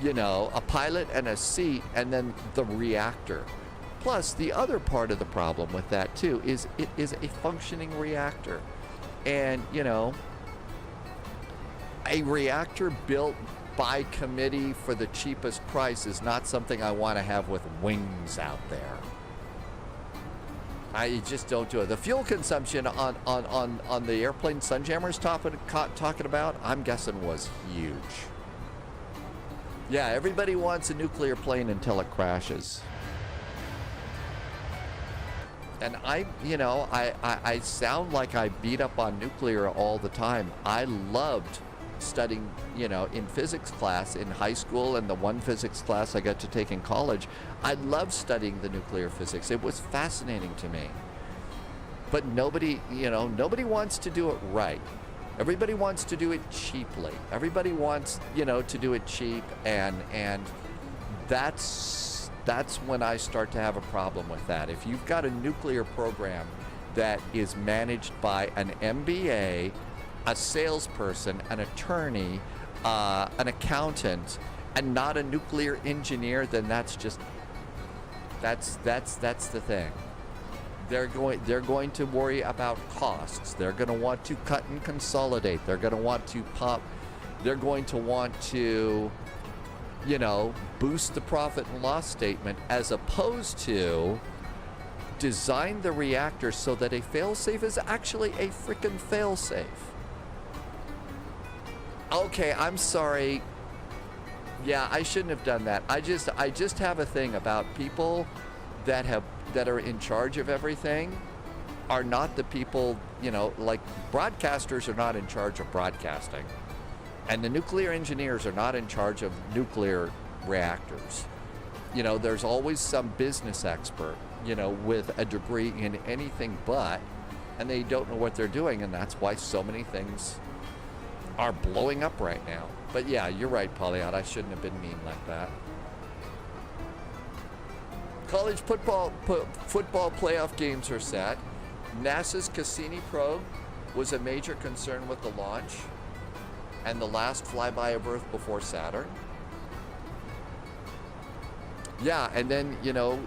you know, a pilot and a seat, and then the reactor. Plus, the other part of the problem with that too is it is a functioning reactor. And, you know, a reactor built by committee for the cheapest price is not something I want to have with wings out there. I just don't do it. The fuel consumption on the airplane Sunjammer's talking about, I'm guessing, was huge. Yeah, everybody wants a nuclear plane until it crashes. And I sound like I beat up on nuclear all the time. I loved studying, you know, in physics class in high school, and the one physics class I got to take in college. I loved studying the nuclear physics. It was fascinating to me. But nobody wants to do it right. Everybody wants to do it cheaply. Everybody wants, you know, to do it cheap, and that's when I start to have a problem with that. If you've got a nuclear program that is managed by an MBA, a salesperson, an attorney, an accountant, and not a nuclear engineer, then that's the thing. They're going to worry about costs. They're going to want to cut and consolidate. They're going to want to pop. They're going to want to, you know, boost the profit and loss statement, as opposed to design the reactor so that a failsafe is actually a frickin' failsafe. Okay, I'm sorry. Yeah, I shouldn't have done that. I just have a thing about people that are in charge of everything are not the people, you know, like broadcasters are not in charge of broadcasting. And the nuclear engineers are not in charge of nuclear reactors. You know, there's always some business expert, you know, with a degree in anything but, and they don't know what they're doing, and that's why so many things are blowing up right now. But yeah, you're right, Polyot. I shouldn't have been mean like that. College football playoff games are set. NASA's Cassini probe was a major concern with the launch and the last flyby of Earth before Saturn. Yeah, and then, you know,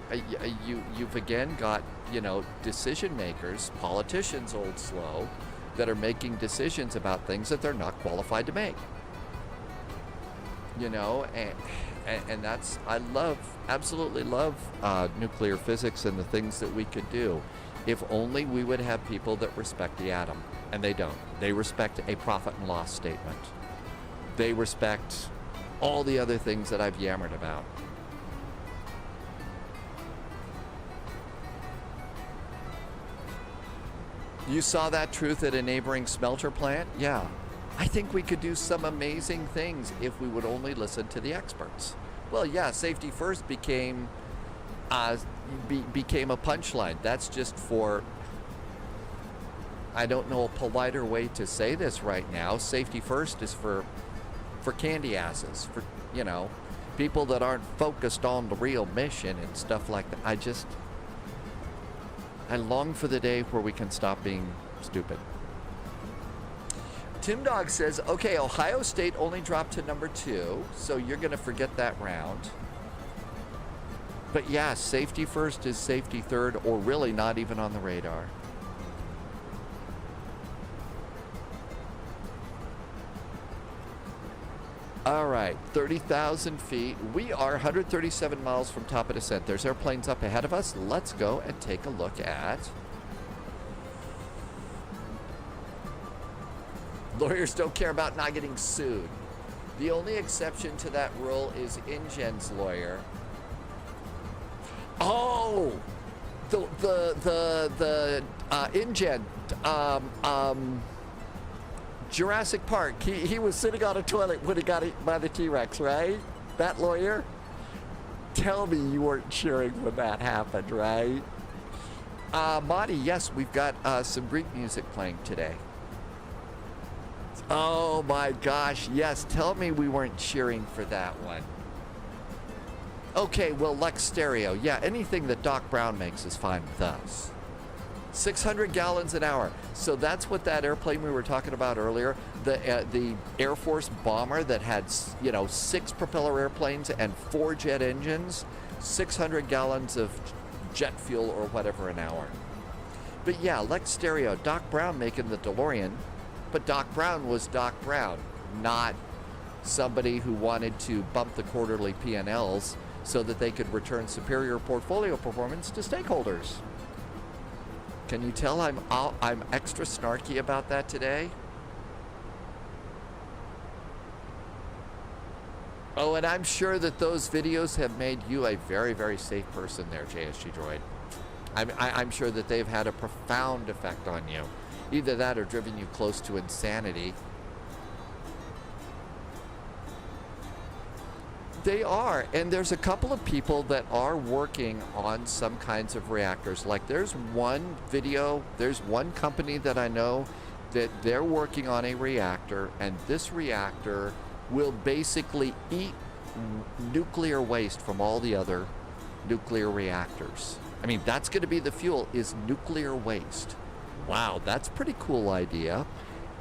you've again got, you know, decision makers, politicians, old slow, that are making decisions about things that they're not qualified to make. You know, and that's, I absolutely love nuclear physics and the things that we could do. If only we would have people that respect the atom. And they don't. They respect a profit and loss statement. They respect all the other things that I've yammered about. You saw that truth at a neighboring smelter plant? Yeah. I think we could do some amazing things if we would only listen to the experts. Well, yeah, safety first became, became a punchline. That's just for, I don't know a politer way to say this right now. Safety first is for candy asses, for, you know, people that aren't focused on the real mission and stuff like that. I long for the day where we can stop being stupid. Tim Dog says, okay, Ohio State only dropped to number 2, so you're going to forget that round. But yeah, safety first is safety third, or really not even on the radar. All right, 30,000 feet. We are 137 miles from top of descent. There's airplanes up ahead of us. Let's go and take a look at... Lawyers don't care about not getting sued. The only exception to that rule is InGen's lawyer. Oh, the InGen, Jurassic Park. He was sitting on a toilet when he got eaten by the T-Rex, right? That lawyer. Tell me you weren't cheering when that happened, right? Monty, yes, we've got some Greek music playing today. Oh my gosh, yes, tell me we weren't cheering for that one. Okay, well, Lex Stereo. Yeah, anything that Doc Brown makes is fine with us. 600 gallons an hour. So that's what that airplane we were talking about earlier, the Air Force bomber that had, you know, 6 propeller airplanes and 4 jet engines, 600 gallons of jet fuel or whatever an hour. But yeah, Lex Stereo, Doc Brown making the DeLorean. But Doc Brown was Doc Brown, not somebody who wanted to bump the quarterly P&Ls so that they could return superior portfolio performance to stakeholders. Can you tell I'm extra snarky about that today? Oh, and I'm sure that those videos have made you a very, very safe person there, JSG Droid. I'm sure that they've had a profound effect on you. Either that or driven you close to insanity. They are, and there's a couple of people that are working on some kinds of reactors. Like there's one company that I know that they're working on a reactor, and this reactor will basically eat nuclear waste from all the other nuclear reactors. I mean, that's going to be the fuel, is nuclear waste. Wow, that's a pretty cool idea.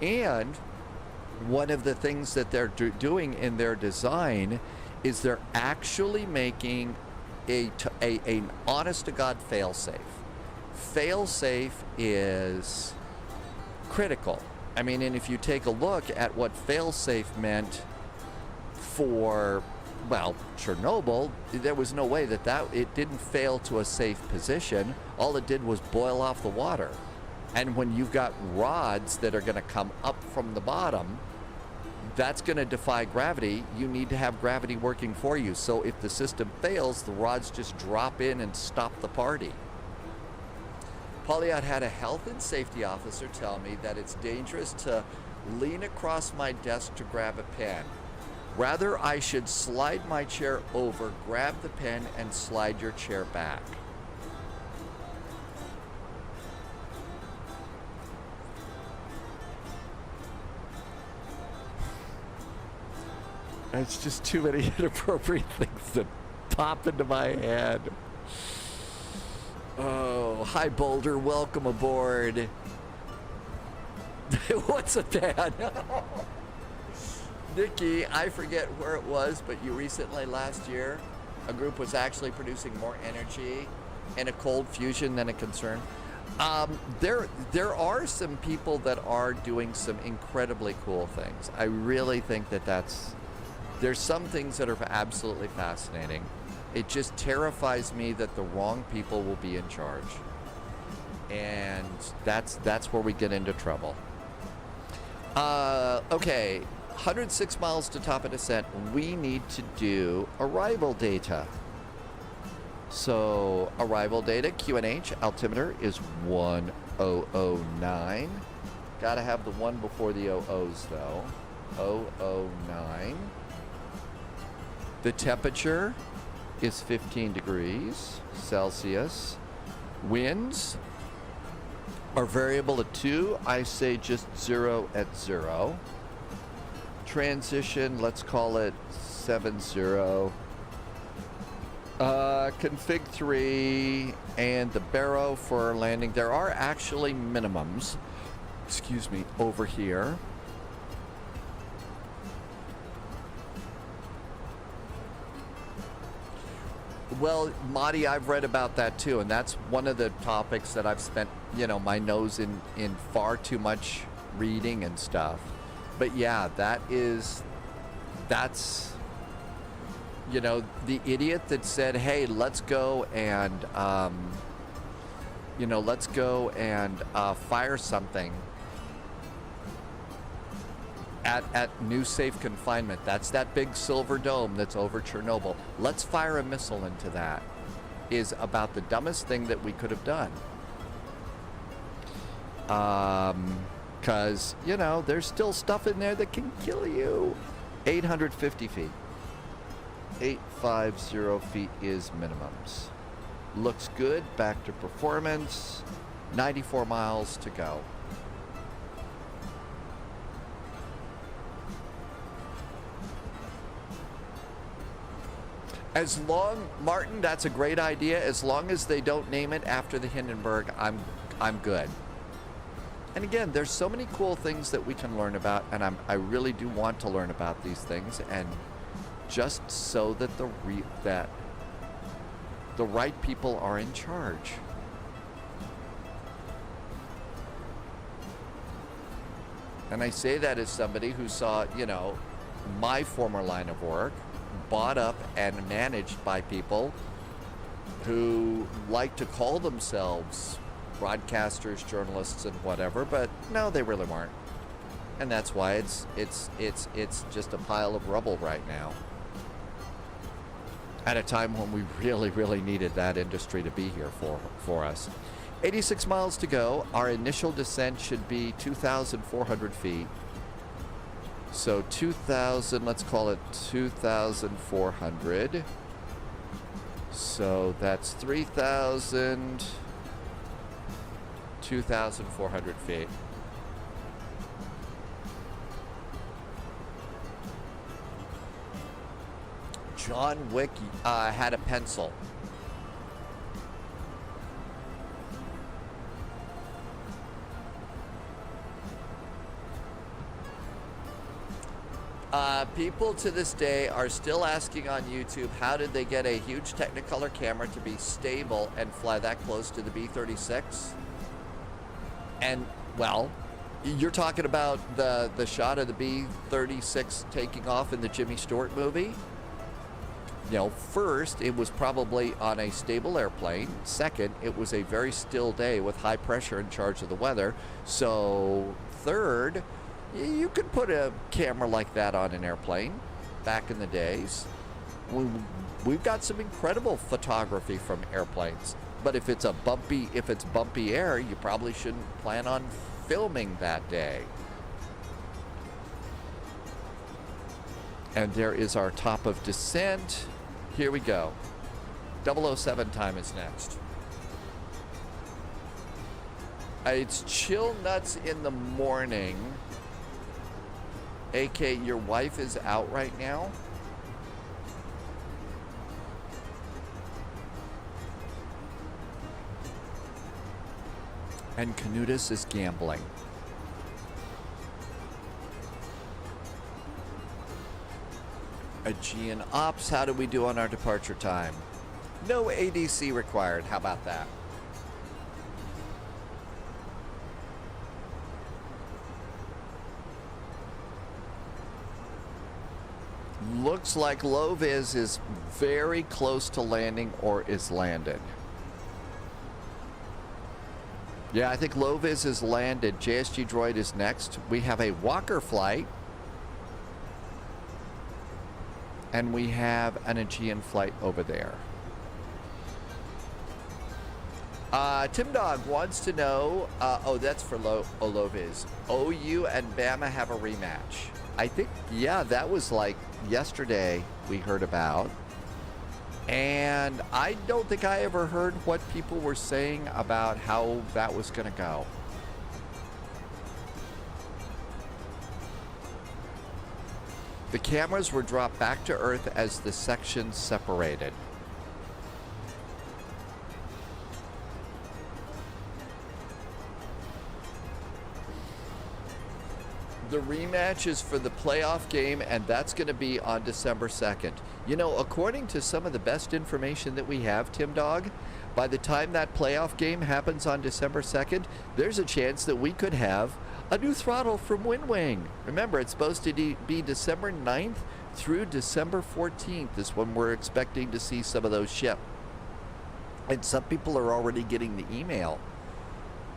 And one of the things that they're doing in their design is they're actually making an honest-to-God fail-safe. Fail-safe is critical. I mean, and if you take a look at what fail-safe meant for, well, Chernobyl, there was no way that it didn't fail to a safe position. All it did was boil off the water. And when you've got rods that are going to come up from the bottom, that's going to defy gravity. You need to have gravity working for you. So if the system fails, the rods just drop in and stop the party. Polyot had a health and safety officer tell me that it's dangerous to lean across my desk to grab a pen. Rather, I should slide my chair over, grab the pen, and slide your chair back. It's just too many inappropriate things that pop into my head. Oh, hi Boulder, welcome aboard. What's a pen? Nikki, I forget where it was, but you recently, last year, a group was actually producing more energy in a cold fusion than a concern. There are some people that are doing some incredibly cool things. I really think that there's some things that are absolutely fascinating. It just terrifies me that the wrong people will be in charge. And that's where we get into trouble. Okay, 106 miles to top of descent. We need to do arrival data. So arrival data, QNH, altimeter is 1009. Gotta have the 1 before the 00s though. 009. The temperature is 15 degrees Celsius. Winds are variable at 2. I say just 0 at 0. Transition, let's call it 7-0. Config 3 and the barrow for landing. There are actually minimums, excuse me, over here. Well, Marty, I've read about that too, and that's one of the topics that I've spent, you know, my nose in far too much reading and stuff. But yeah, that's, you know, the idiot that said, hey, let's go and, you know, let's go and fire something at new safe confinement. That's that big silver dome that's over Chernobyl. Let's fire a missile into that. Is about the dumbest thing that we could have done. Because, you know, there's still stuff in there that can kill you. 850 feet. 850 feet is minimums. Looks good. Back to performance. 94 miles to go. As long, Martin, that's a great idea. As long as they don't name it after the Hindenburg, I'm good. And again, there's so many cool things that we can learn about, and I really do want to learn about these things, and just so that the right people are in charge. And I say that as somebody who saw, you know, my former line of work bought up and managed by people who like to call themselves broadcasters, journalists, and whatever, but no, they really weren't. And that's why it's just a pile of rubble right now. At a time when we really needed that industry to be here for us. 86 miles to go. Our initial descent should be 2,400 feet. So 2,000, let's call it 2,400. So that's 3,000, 2,400 feet. John Wick had a pencil. People to this day are still asking on YouTube, how did they get a huge Technicolor camera to be stable and fly that close to the B-36? And, well, you're talking about the shot of the B-36 taking off in the Jimmy Stewart movie? You know, first, it was probably on a stable airplane. Second, it was a very still day with high pressure in charge of the weather. So, third, you could put a camera like that on an airplane back in the days. We've got some incredible photography from airplanes. But if it's bumpy air, you probably shouldn't plan on filming that day. And there is our top of descent. Here we go. 007 time is next. It's chill nuts in the morning. AK, your wife is out right now? And Canutus is gambling. Aegean Ops, how do we do on our departure time? No ADC required. How about that? Looks like Low-Vis is very close to landing or is landed. Yeah, I think Low-Vis is landed. JSG Droid is next. We have a Walker flight. And we have an Aegean flight over there. Tim Dog wants to know, oh, that's for Low-Vis. OU and Bama have a rematch. I think, yeah, that was like yesterday we heard about. And I don't think I ever heard what people were saying about how that was going to go. The cameras were dropped back to Earth as the sections separated. The rematch is for the playoff game, and that's going to be on December 2nd. You know, according to some of the best information that we have, Tim Dog, by the time that playoff game happens on December 2nd, there's a chance that we could have a new throttle from WinWing. Remember, it's supposed to be December 9th through December 14th is when we're expecting to see some of those ship. And some people are already getting the email.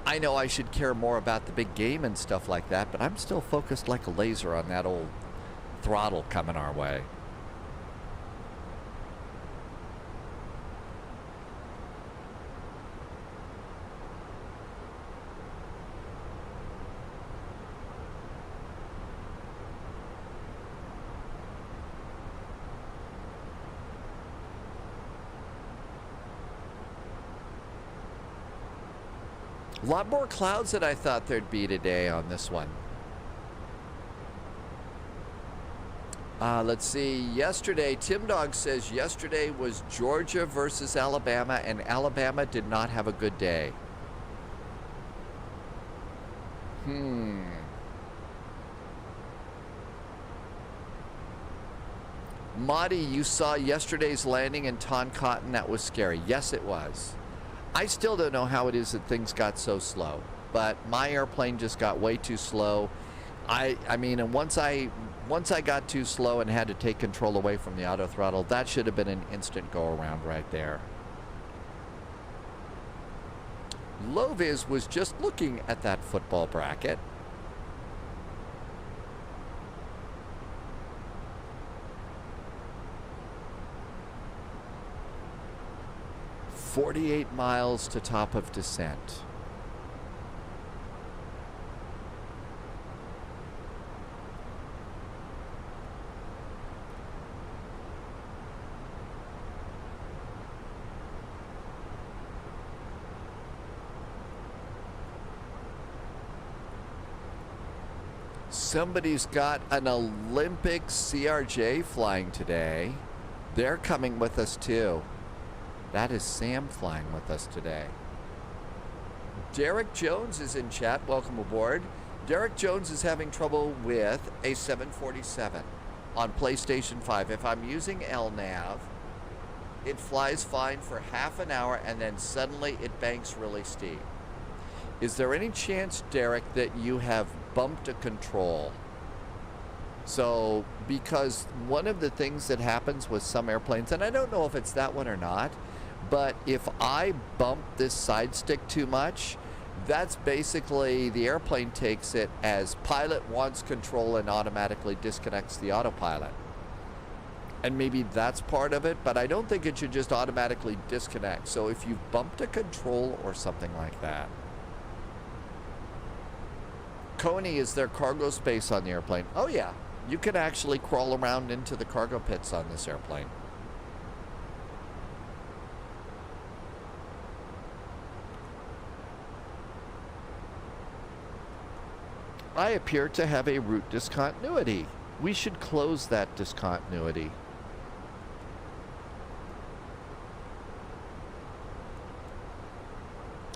I know I should care more about the big game and stuff like that, but I'm still focused like a laser on that old throttle coming our way. A lot more clouds than I thought there'd be today on this one. Let's see. Yesterday, Tim Dog says yesterday was Georgia versus Alabama, and Alabama did not have a good day. Marty, you saw yesterday's landing in Toncontin. That was scary. Yes, it was. I still don't know how it is that things got so slow, but my airplane just got way too slow. I mean, and once I got too slow and had to take control away from the auto throttle, that should have been an instant go around right there. Loviz was just looking at that football bracket. "48 miles to top of descent." Somebody's got an Olympic CRJ flying today. They're coming with us too. That is Sam flying with us today. Derek Jones is in chat. Welcome aboard. Derek Jones is having trouble with a 747 on PlayStation 5. If I'm using LNAV, it flies fine for half an hour and then suddenly it banks really steep. Is there any chance, Derek, that you have bumped a control? So, because one of the things that happens with some airplanes, and I don't know if it's that one or not, but if I bump this side stick too much, that's basically the airplane takes it as pilot wants control and automatically disconnects the autopilot. And maybe that's part of it, but I don't think it should just automatically disconnect. So if you've bumped a control or something like that. Coney, is there cargo space on the airplane? Oh yeah, you can actually crawl around into the cargo pits on this airplane. I appear to have a route discontinuity. We should close that discontinuity.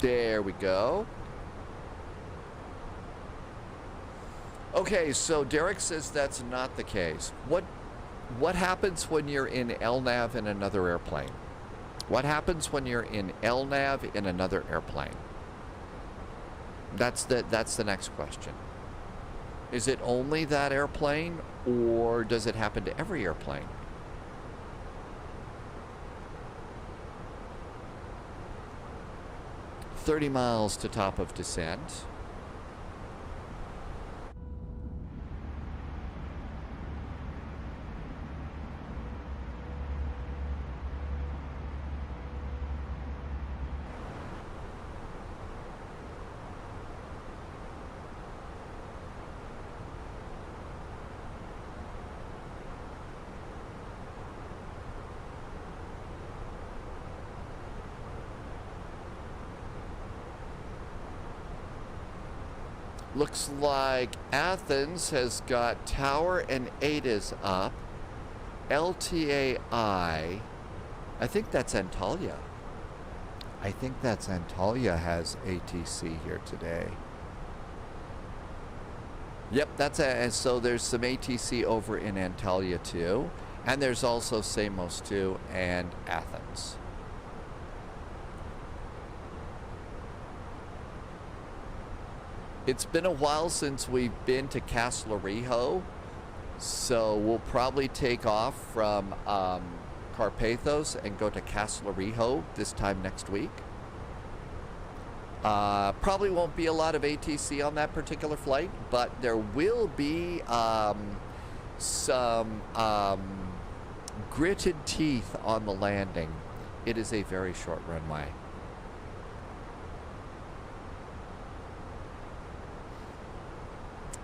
There we go. Okay, so Derek says that's not the case. What happens when you're in LNAV in another airplane? What happens when you're in LNAV in another airplane? That's the next question. Is it only that airplane, or does it happen to every airplane? "30 miles to top of descent." Looks like Athens has got Tower and Ada's up. LTAI, I think that's Antalya. I think that's Antalya has ATC here today. Yep, that's and so there's some ATC over in Antalya too. And there's also Samos too and Athens. It's been a while since we've been to Kefalonia, so we'll probably take off from Karpathos and go to Kefalonia this time next week. Probably won't be a lot of ATC on that particular flight, but there will be some gritted teeth on the landing. It is a very short runway.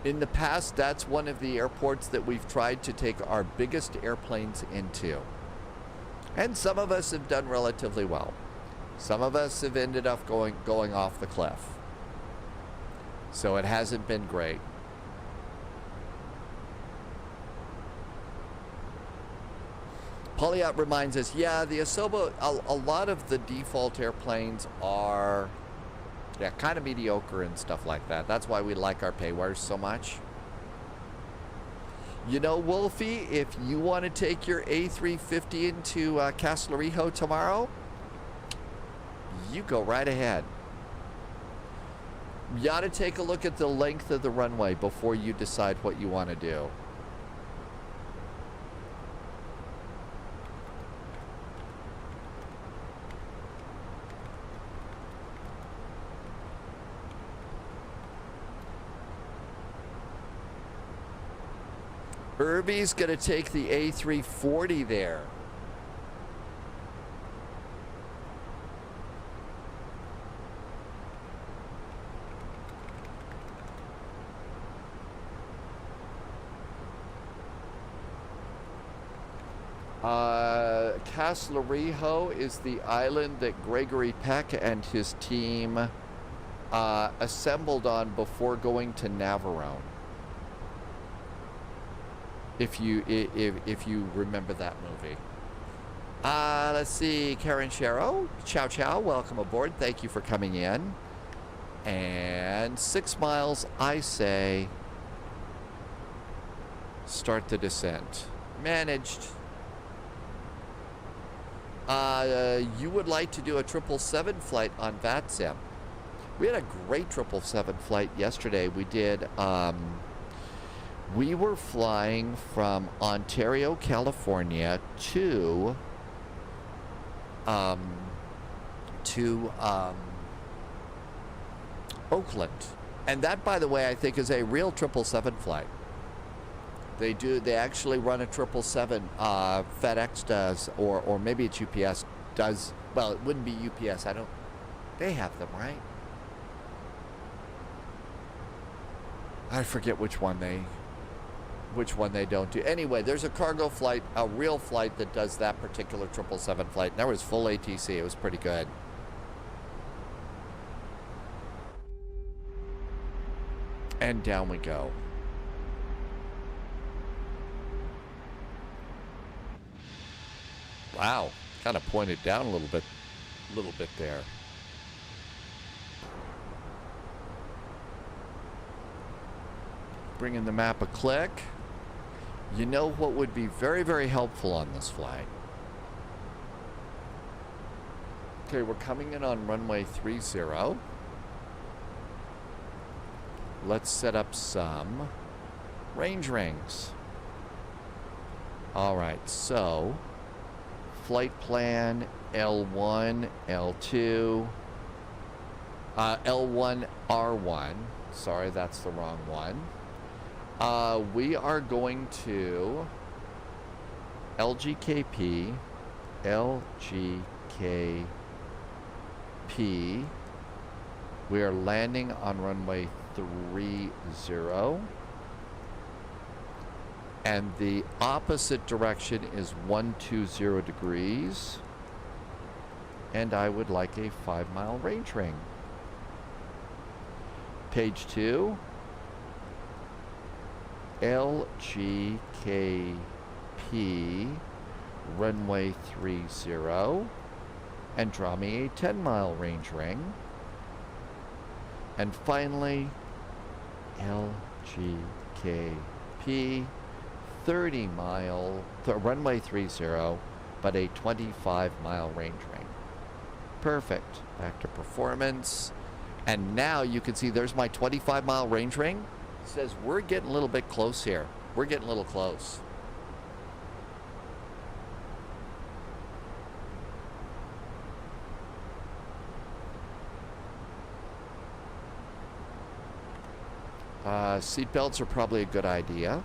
In the past, that's one of the airports that we've tried to take our biggest airplanes into. And some of us have done relatively well. Some of us have ended up going off the cliff. So it hasn't been great. Polyot reminds us, yeah, the Asobo, a lot of the default airplanes are kind of mediocre and stuff like that. That's why we like our paywars so much. You know, Wolfie, if you want to take your A350 into Kefalonia tomorrow, you go right ahead. You ought to take a look at the length of the runway before you decide what you want to do. Irby's going to take the A340 there. Kefalonia is the island that Gregory Peck and his team assembled on before going to Navarone. If you remember that movie. Let's see, Karen Sharrow, ciao ciao, welcome aboard. Thank you for coming in. And 6 miles, I say, start the descent. Managed. You would like to do a 777 flight on VATSIM. We had a great 777 flight yesterday. We did. We were flying from Ontario, California to Oakland. And that, by the way, I think is a real 777 flight. They actually run a 777, FedEx does, or maybe it's UPS does. Well, it wouldn't be UPS. They have them, right? I forget which one they don't do. Anyway, there's a cargo flight, a real flight that does that particular 777 flight. And that was full ATC. It was pretty good. And down we go. Wow, kind of pointed down a little bit there. Bringing the map a click. You know what would be very, very helpful on this flight? Okay, we're coming in on runway 30. Let's set up some range rings. All right, so flight plan L1, L2, L1, R1. Sorry, that's the wrong one. We are going to LGKP, LGKP. We are landing on runway 30. And the opposite direction is 120 degrees. And I would like a 5-mile range ring. Page 2. LGKP, runway 30, and draw me a 10-mile range ring. And finally, LGKP, 30-mile, runway 30, but a 25-mile range ring. Perfect. Back to performance. And now you can see there's my 25-mile range ring. It says we're getting a little bit close here. We're getting a little close. Seatbelts are probably a good idea.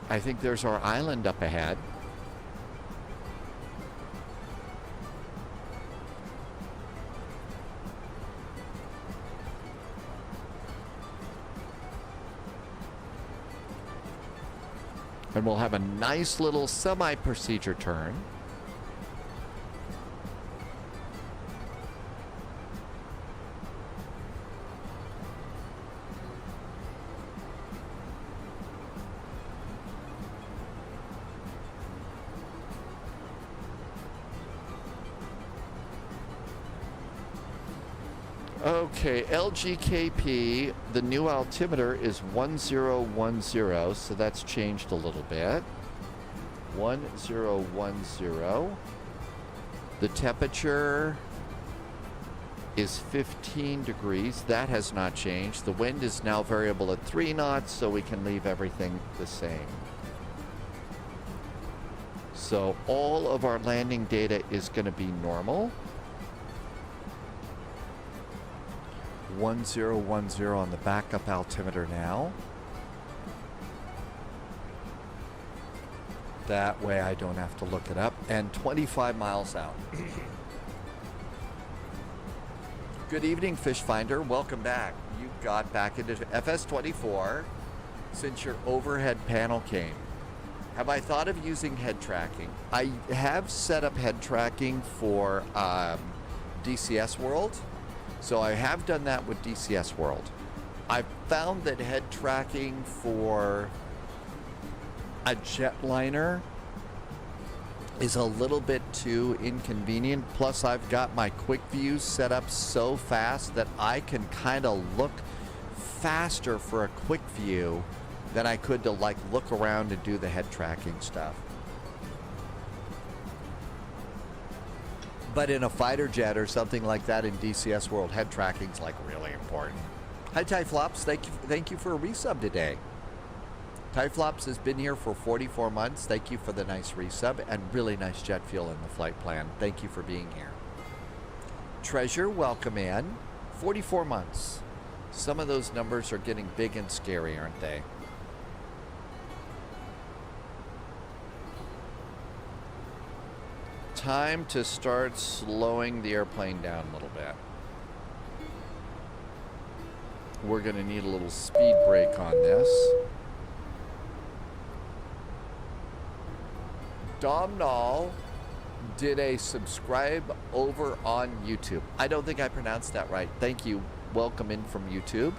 I think there's our island up ahead. And we'll have a nice little semi-procedure turn. Okay, LGKP, the new altimeter is 1010, so that's changed a little bit. 1010. The temperature is 15 degrees. That has not changed. The wind is now variable at 3 knots, so we can leave everything the same. So all of our landing data is going to be normal. 1010 on the backup altimeter now. That way I don't have to look it up. And 25 miles out. Good evening, Fish Finder. Welcome back. You got back into FS24 since your overhead panel came. Have I thought of using head tracking? I have set up head tracking for DCS World. So I have done that with DCS World. I've found that head tracking for a jetliner is a little bit too inconvenient. Plus I've got my quick views set up so fast that I can kind of look faster for a quick view than I could to like look around and do the head tracking stuff. But in a fighter jet or something like that in DCS World, head tracking is like really important. Hi Tyflops, thank you for a resub today. Tyflops has been here for 44 months. Thank you for the nice resub and really nice jet fuel in the flight plan. Thank you for being here. Treasure, welcome in. 44 months. Some of those numbers are getting big and scary, aren't they? Time to start slowing the airplane down a little bit. We're going to need a little speed brake on this. Domnall did a subscribe over on YouTube. I don't think I pronounced that right. Thank you. Welcome in from YouTube.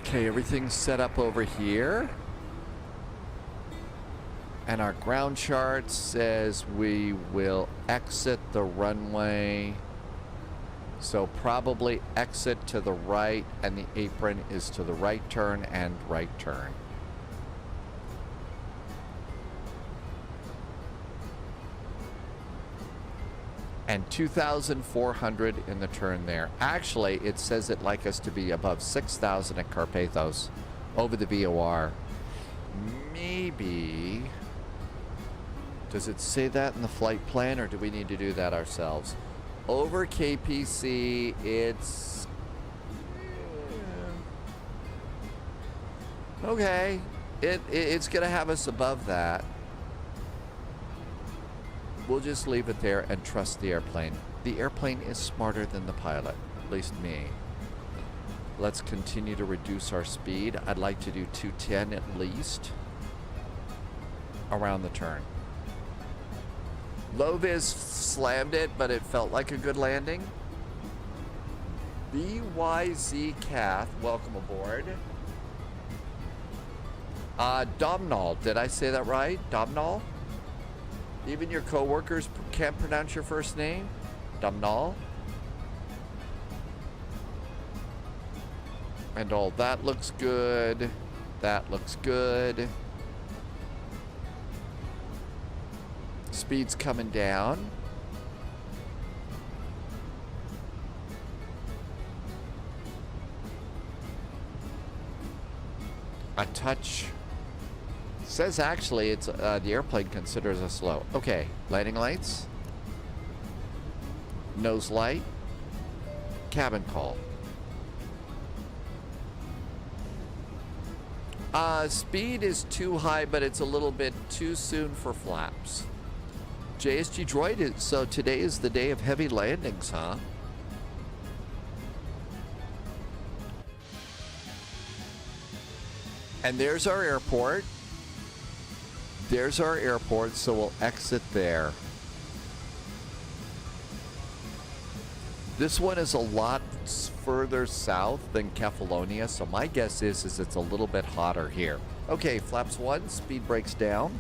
Okay, everything's set up over here. And our ground chart says we will exit the runway. So probably exit to the right, and the apron is to the right turn and right turn. And 2,400 in the turn there. Actually, it says it'd like us to be above 6,000 at Karpathos over the VOR. Maybe. Does it say that in the flight plan, or do we need to do that ourselves? Over KPC, it's... okay. It's going to have us above that. We'll just leave it there and trust the airplane. The airplane is smarter than the pilot, at least me. Let's continue to reduce our speed. I'd like to do 210 at least around the turn. Low vis slammed it, but it felt like a good landing. BYZ Cath, welcome aboard. Domnall, did I say that right? Domnall? Even your coworkers can't pronounce your first name? Domnall? And all that looks good. That looks good. Speed's coming down. A touch. Says actually it's the airplane considers us slow. Okay, landing lights. Nose light. Cabin call. Speed is too high, but it's a little bit too soon for flaps. JSG Droid, so today is the day of heavy landings, huh? And there's our airport. There's our airport, so we'll exit there. This one is a lot further south than Kefalonia, so my guess is it's a little bit hotter here. Okay, flaps 1, speed brakes down.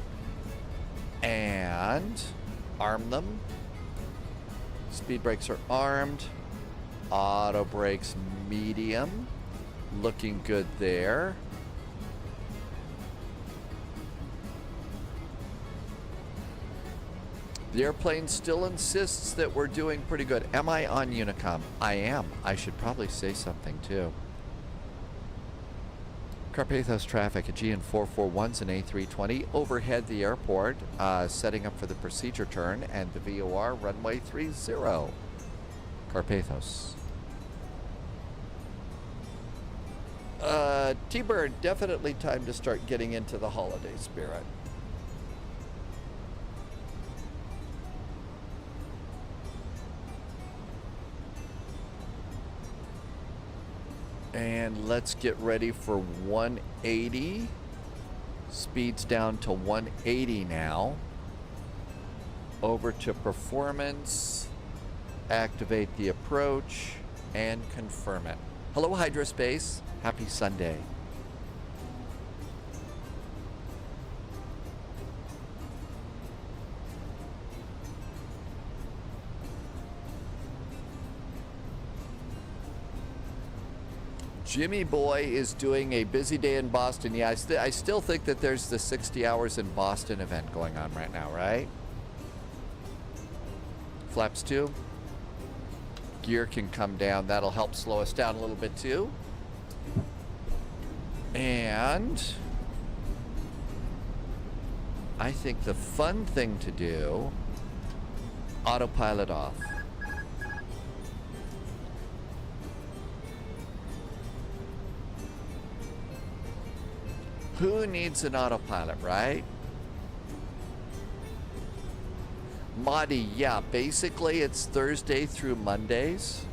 And arm them. Speed brakes are armed. Auto brakes medium. Looking good there. The airplane still insists that we're doing pretty good. Am I on Unicom? I am. I should probably say something too. Karpathos traffic, a GN441s and A320 overhead the airport, setting up for the procedure turn, and the VOR runway 30. Karpathos. T-Bird, definitely time to start getting into the holiday spirit. And let's get ready for 180. Speed's down to 180 now. Over to performance. Activate the approach and confirm it. Hello, Hydrospace. Happy Sunday. Jimmy Boy is doing a busy day in Boston. Yeah, I still think that there's the 60 hours in Boston event going on right now, right? Flaps 2. Gear can come down. That'll help slow us down a little bit too. And I think the fun thing to do, autopilot off. Who needs an autopilot, right? Madi, yeah, basically it's Thursday through Mondays.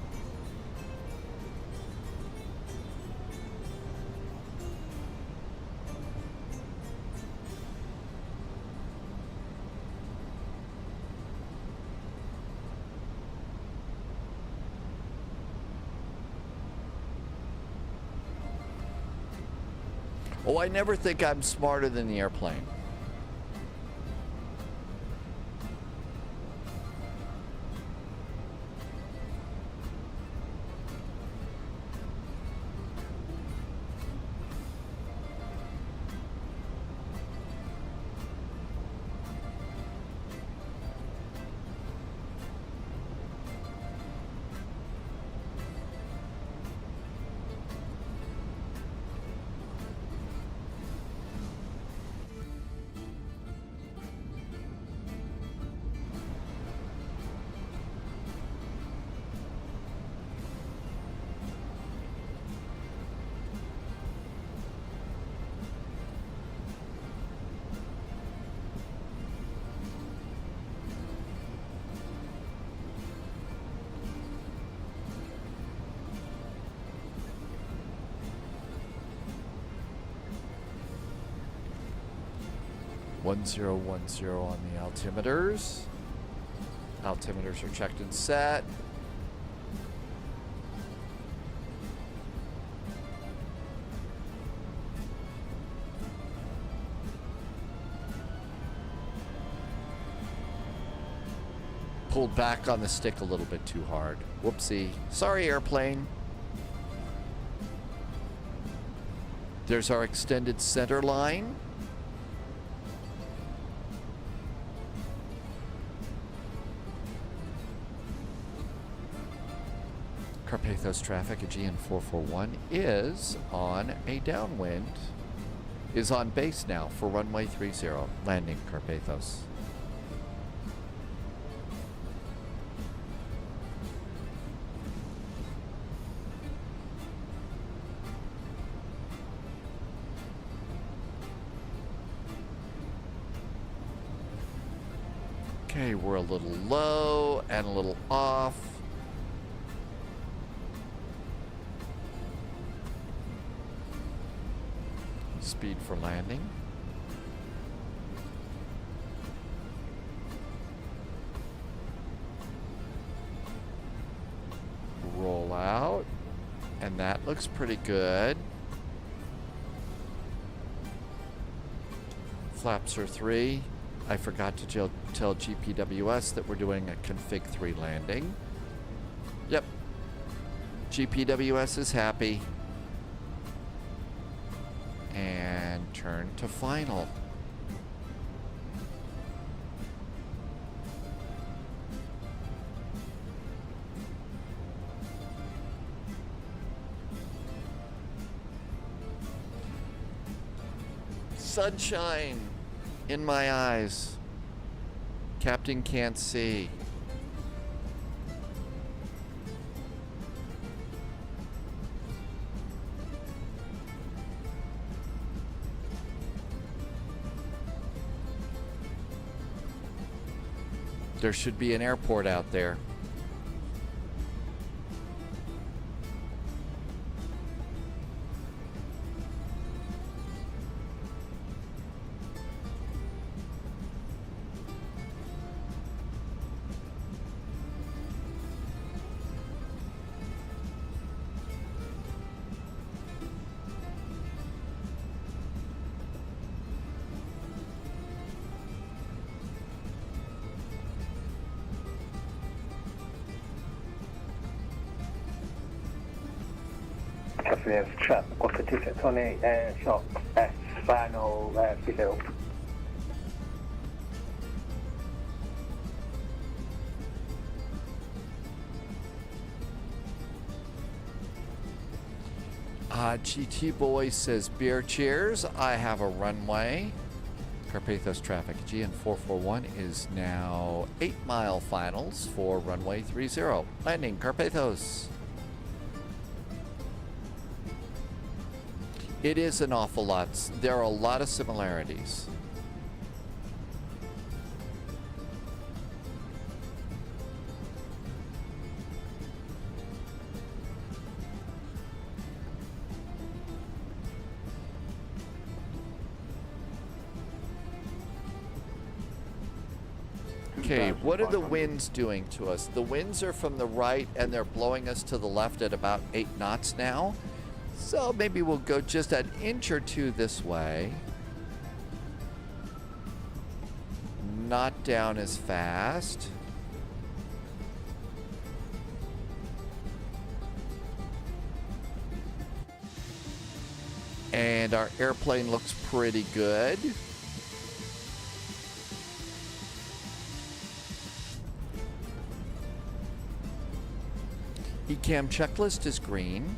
Oh, I never think I'm smarter than the airplane. 1010 on the altimeters. Altimeters are checked and set. Pulled back on the stick a little bit too hard. Whoopsie. Sorry, airplane. There's our extended center line. Karpathos traffic at GN 441 is on a downwind. Is on base now for runway 30, landing Karpathos. Okay, we're a little low and a little off. Speed for landing. Roll out. And that looks pretty good. Flaps are 3. I forgot to tell GPWS that we're doing a config 3 landing. Yep. GPWS is happy. And turn to final. Sunshine in my eyes. Captain can't see. There should be an airport out there. Trap, got the tickets on it, shop, final fill. GT Boy says beer cheers. I have a runway. Karpathos traffic GN 441 is now 8-mile finals for runway 30. Landing Karpathos. It is an awful lot. There are a lot of similarities. Okay, what are the winds doing to us? The winds are from the right and they're blowing us to the left at about 8 knots now. So maybe we'll go just an inch or two this way. Not down as fast. And our airplane looks pretty good. ECAM checklist is green.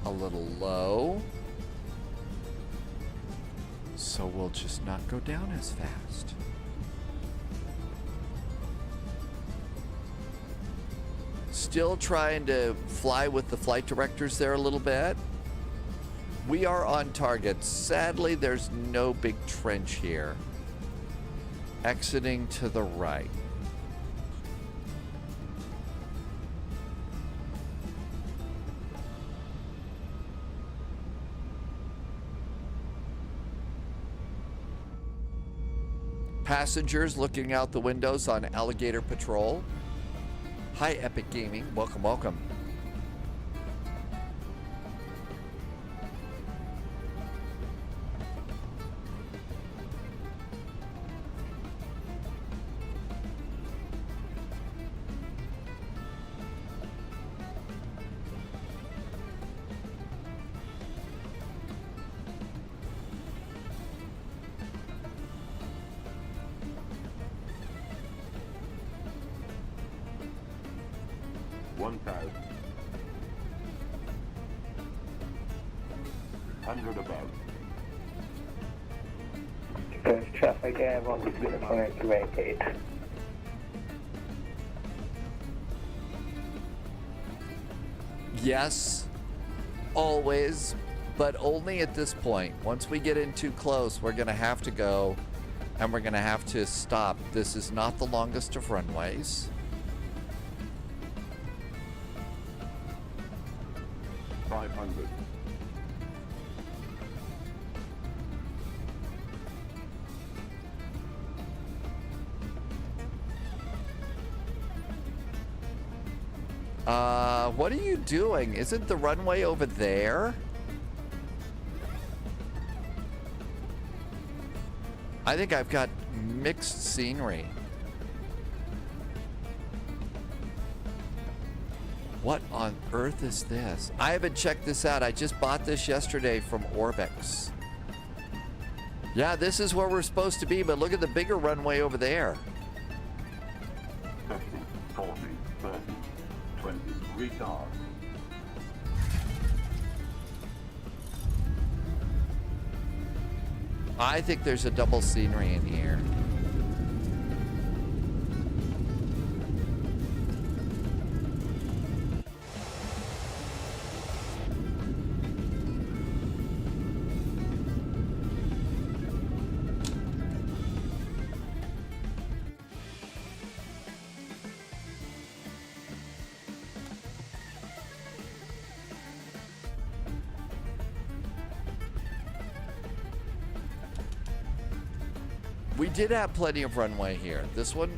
A little low. So we'll just not go down as fast. Still trying to fly with the flight directors there a little bit. We are on target. Sadly, there's no big trench here. Exiting to the right. Passengers looking out the windows on Alligator Patrol. Hi, Epic Gaming. Welcome, welcome. There's traffic air on the Kefalonia to vacate. Yes, always, but only at this point. Once we get in too close, we're going to have to go and we're going to have to stop. This is not the longest of runways. What are you doing? Isn't the runway over there? I think I've got mixed scenery. What on earth is this? I haven't checked this out. I just bought this yesterday from Orbix. Yeah, this is where we're supposed to be, but look at the bigger runway over there. 50, 40, 30, 20, retard. I think there's a double scenery in here. We did have plenty of runway here. This one,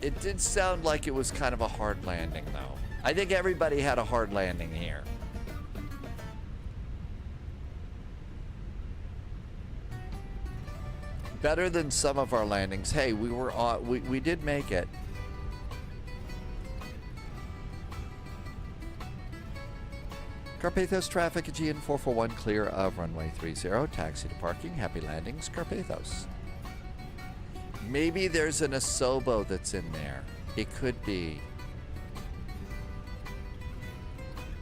it did sound like it was kind of a hard landing, though. I think everybody had a hard landing here. Better than some of our landings. Hey, we were on, we did make it. Karpathos traffic, Aegean 441 clear of runway 30. Taxi to parking. Happy landings, Karpathos. Maybe there's an Asobo that's in there. It could be.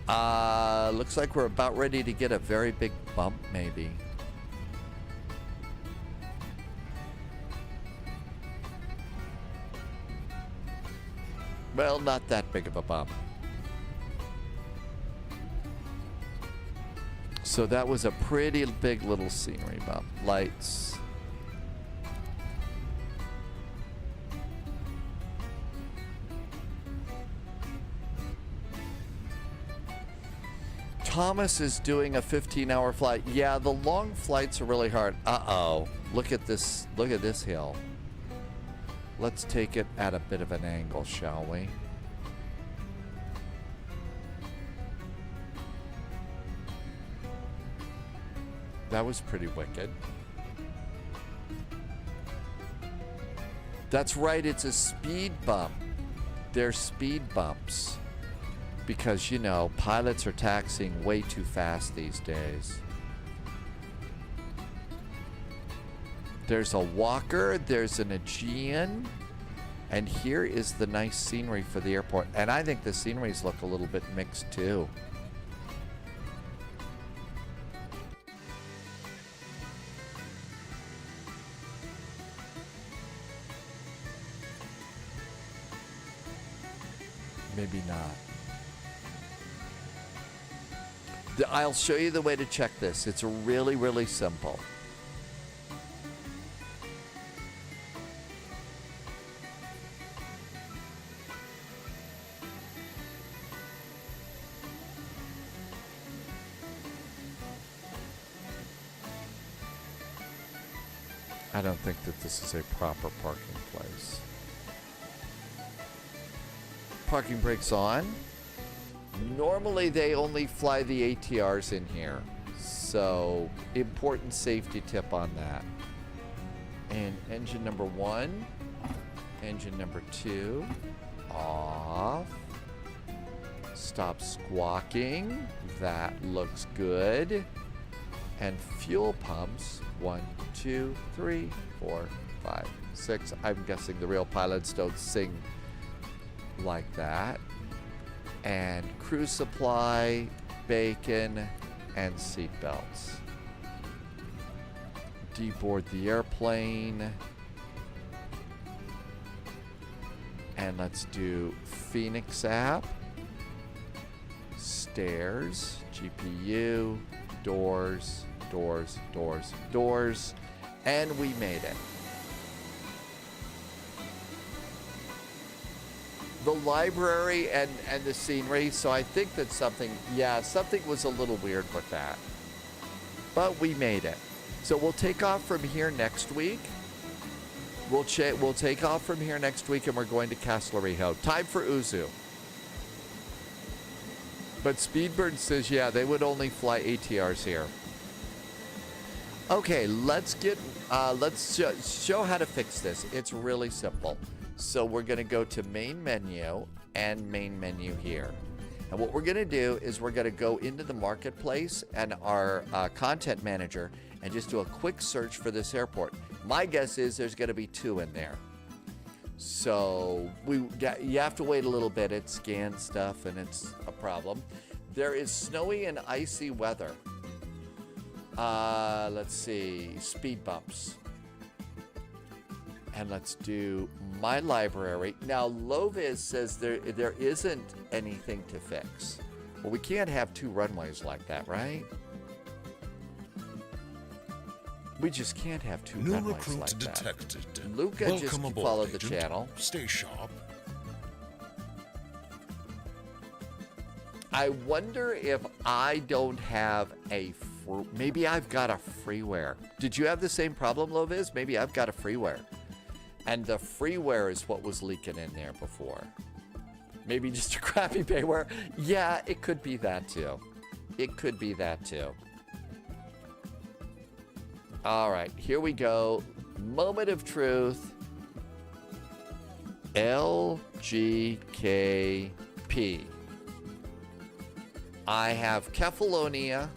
Looks like we're about ready to get a very big bump, maybe. Well, not that big of a bump. So that was a pretty big little scenery bump. Lights. Thomas is doing a 15-hour flight. Yeah, the long flights are really hard. Uh-oh. Look at this. Look at this hill. Let's take it at a bit of an angle, shall we? That was pretty wicked. That's right, it's a speed bump. They're speed bumps. Because, you know, pilots are taxiing way too fast these days. There's a Walker, there's an Aegean, and here is the nice scenery for the airport. And I think the sceneries look a little bit mixed too. Maybe not. I'll show you the way to check this. It's really, really simple. I don't think that this is a proper parking place. Parking brakes on. Normally they only fly the ATRs in here. So, important safety tip on that. And engine number 1. Engine number 2. Off. Stop squawking. That looks good. And fuel pumps. 1, 2, 3, 4, 5, 6. I'm guessing the real pilots don't sing like that. And crew supply, bacon, and seat belts. Deboard the airplane. And let's do Phoenix app. Stairs, GPU, doors, doors, doors, doors, and we made it. The library and the scenery, so I think that something was a little weird with that. But we made it. So we'll take off from here next week. We'll take off from here next week, and we're going to Castlerejo. Time for Uzu. But Speedbird says, yeah, they would only fly ATRs here. Okay, let's show how to fix this. It's really simple. So we're going to go to main menu and main menu here. And what we're going to do is we're going to go into the marketplace and our content manager and just do a quick search for this airport. My guess is there's going to be 2 in there. So you have to wait a little bit. It scans stuff and it's a problem. There is snowy and icy weather. Let's see, speed bumps. And let's do my library. Now, Loviz says there isn't anything to fix. Well, we can't have 2 runways like that, right? We just can't have 2 New runways recruit like detected. that. Luca Welcome just aboard, followed the Agent. channel. Stay sharp. I wonder if I don't have a maybe I've got a freeware. Did you have the same problem, Loviz? Maybe I've got a freeware. And the freeware is what was leaking in there before. Maybe just a crappy payware. Yeah, it could be that too. It could be that too. All right, here we go. Moment of truth. LGKP. I have Kefalonia,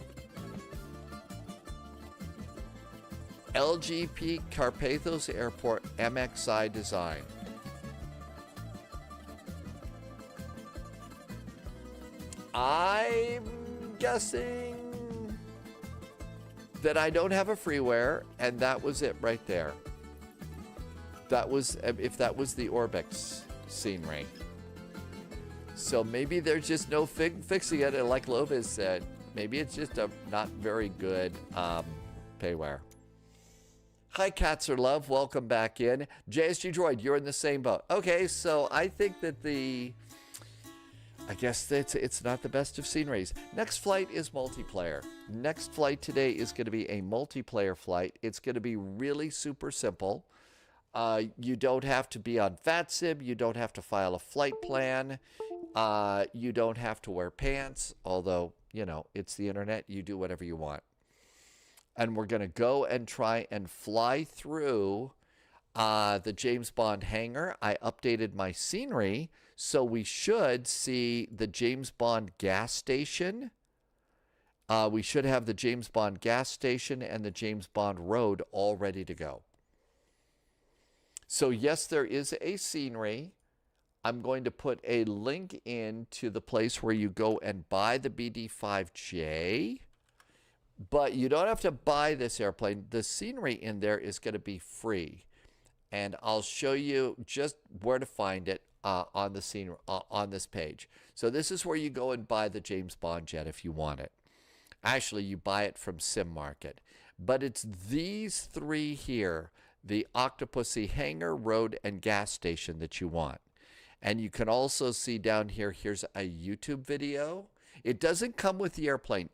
LGP Karpathos Airport MXI design. I'm guessing that I don't have a freeware, and that was it right there. That was, if that was the Orbix scenery. So maybe there's just no fixing it, and like Loviz said, maybe it's just a not very good payware. Hi, Cats Are Love. Welcome back in. JSG Droid, you're in the same boat. Okay, so I think that I guess it's not the best of sceneries. Next flight is multiplayer. Next flight today is going to be a multiplayer flight. It's going to be really super simple. You don't have to be on FATSIM. You don't have to file a flight plan. You don't have to wear pants, although, you know, it's the internet. You do whatever you want. And we're going to go and try and fly through the James Bond hangar. I updated my scenery, so we should see the James Bond gas station. We should have the James Bond gas station and the James Bond road all ready to go. So yes, there is a scenery. I'm going to put a link in to the place where you go and buy the BD5J. But you don't have to buy this airplane. The scenery in there is going to be free. And I'll show you just where to find it on the scenery, on this page. So this is where you go and buy the James Bond jet if you want it. Actually, you buy it from Sim Market. But it's these 3 here, the Octopussy hangar, road, and gas station that you want. And you can also see down here, here's a YouTube video. It doesn't come with the airplane.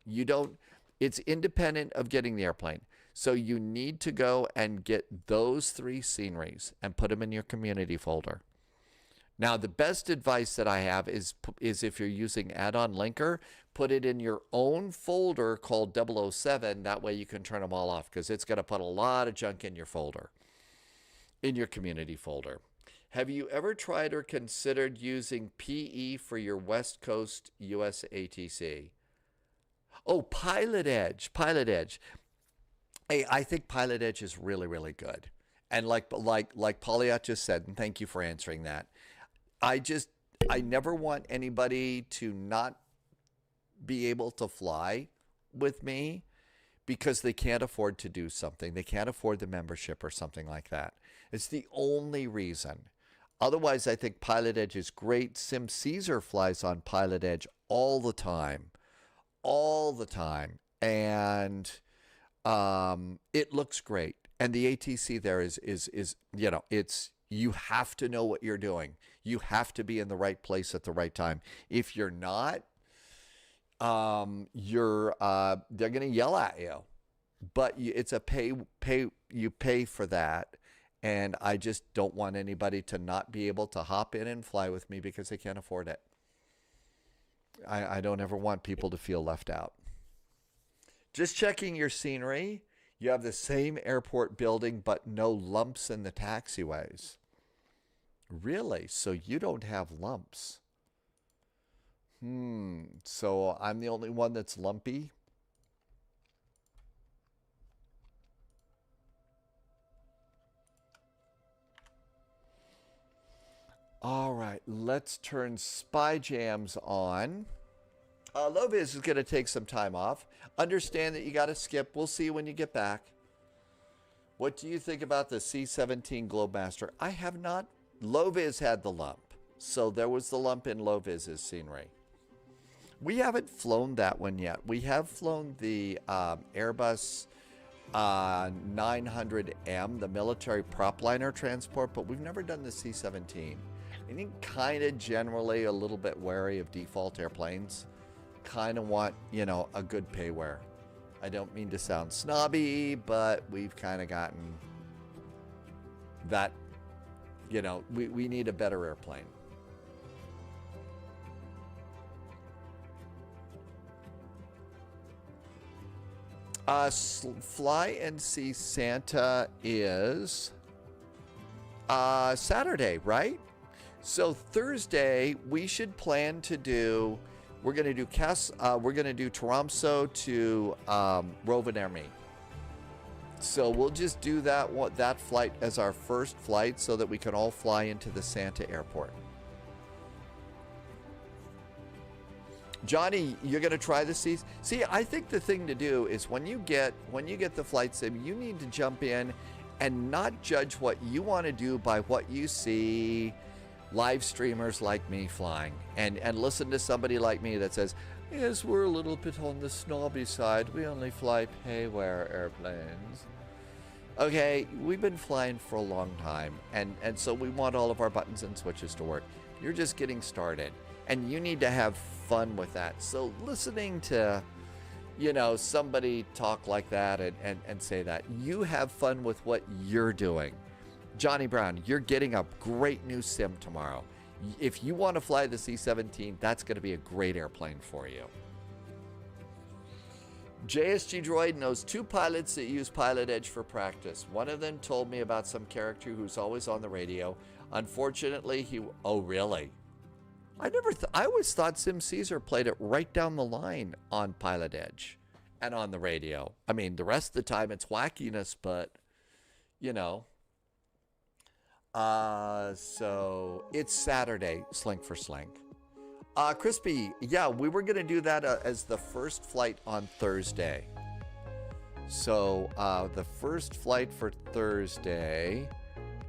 It's independent of getting the airplane. So you need to go and get those 3 sceneries and put them in your community folder. Now, the best advice that I have is if you're using add-on linker, put it in your own folder called 007. That way you can turn them all off, because it's going to put a lot of junk in your folder, in your community folder. Have you ever tried or considered using PE for your West Coast US ATC? Oh, Pilot Edge. Hey, I think Pilot Edge is really, really good. And like Pauliette just said, and thank you for answering that, I never want anybody to not be able to fly with me because they can't afford to do something. They can't afford the membership or something like that. It's the only reason. Otherwise, I think Pilot Edge is great. Sim Caesar flies on Pilot Edge all the time. And it looks great. And the ATC there is it's, you have to know what you're doing. You have to be in the right place at the right time. If you're not, they're going to yell at you. But it's a you pay for that. And I just don't want anybody to not be able to hop in and fly with me because they can't afford it. I don't ever want people to feel left out. Just checking your scenery. You have the same airport building, but no lumps in the taxiways. Really? So you don't have lumps? So I'm the only one that's lumpy? All right, let's turn Spy Jams on. Loviz is going to take some time off. Understand that you got to skip. We'll see you when you get back. What do you think about the C-17 Globemaster? I have not. Loviz had the lump. So there was the lump in Loviz's scenery. We haven't flown that one yet. We have flown the Airbus 900M, the military prop liner transport, but we've never done the C-17. I think kind of generally a little bit wary of default airplanes. Kind of want, a good payware. I don't mean to sound snobby, but we've kind of gotten that, we need a better airplane. Fly and See Santa is Saturday, right? So Thursday we should plan to do. We're gonna do Tromsø to Rovaniemi. So we'll just do that flight as our first flight, so that we can all fly into the Santa airport. Johnny, you're gonna try the seats. See, I think the thing to do is when you get the flight sim, you need to jump in and not judge what you want to do by what you see live streamers like me flying, and listen to somebody like me that says, yes, we're a little bit on the snobby side. We only fly payware airplanes. Okay, we've been flying for a long time, and so we want all of our buttons and switches to work. You're just getting started, and you need to have fun with that. So listening to, somebody talk like that and say that, you have fun with what you're doing. Johnny Brown, you're getting a great new sim tomorrow. If you want to fly the C-17, that's going to be a great airplane for you. JSG Droid knows 2 pilots that use Pilot Edge for practice. One of them told me about some character who's always on the radio. Unfortunately, oh, really? I always thought Sim Caesar played it right down the line on Pilot Edge and on the radio. I mean, the rest of the time it's wackiness, but, so it's Saturday, Slink for Slink. Crispy, yeah, we were going to do that as the first flight on Thursday. So the first flight for Thursday,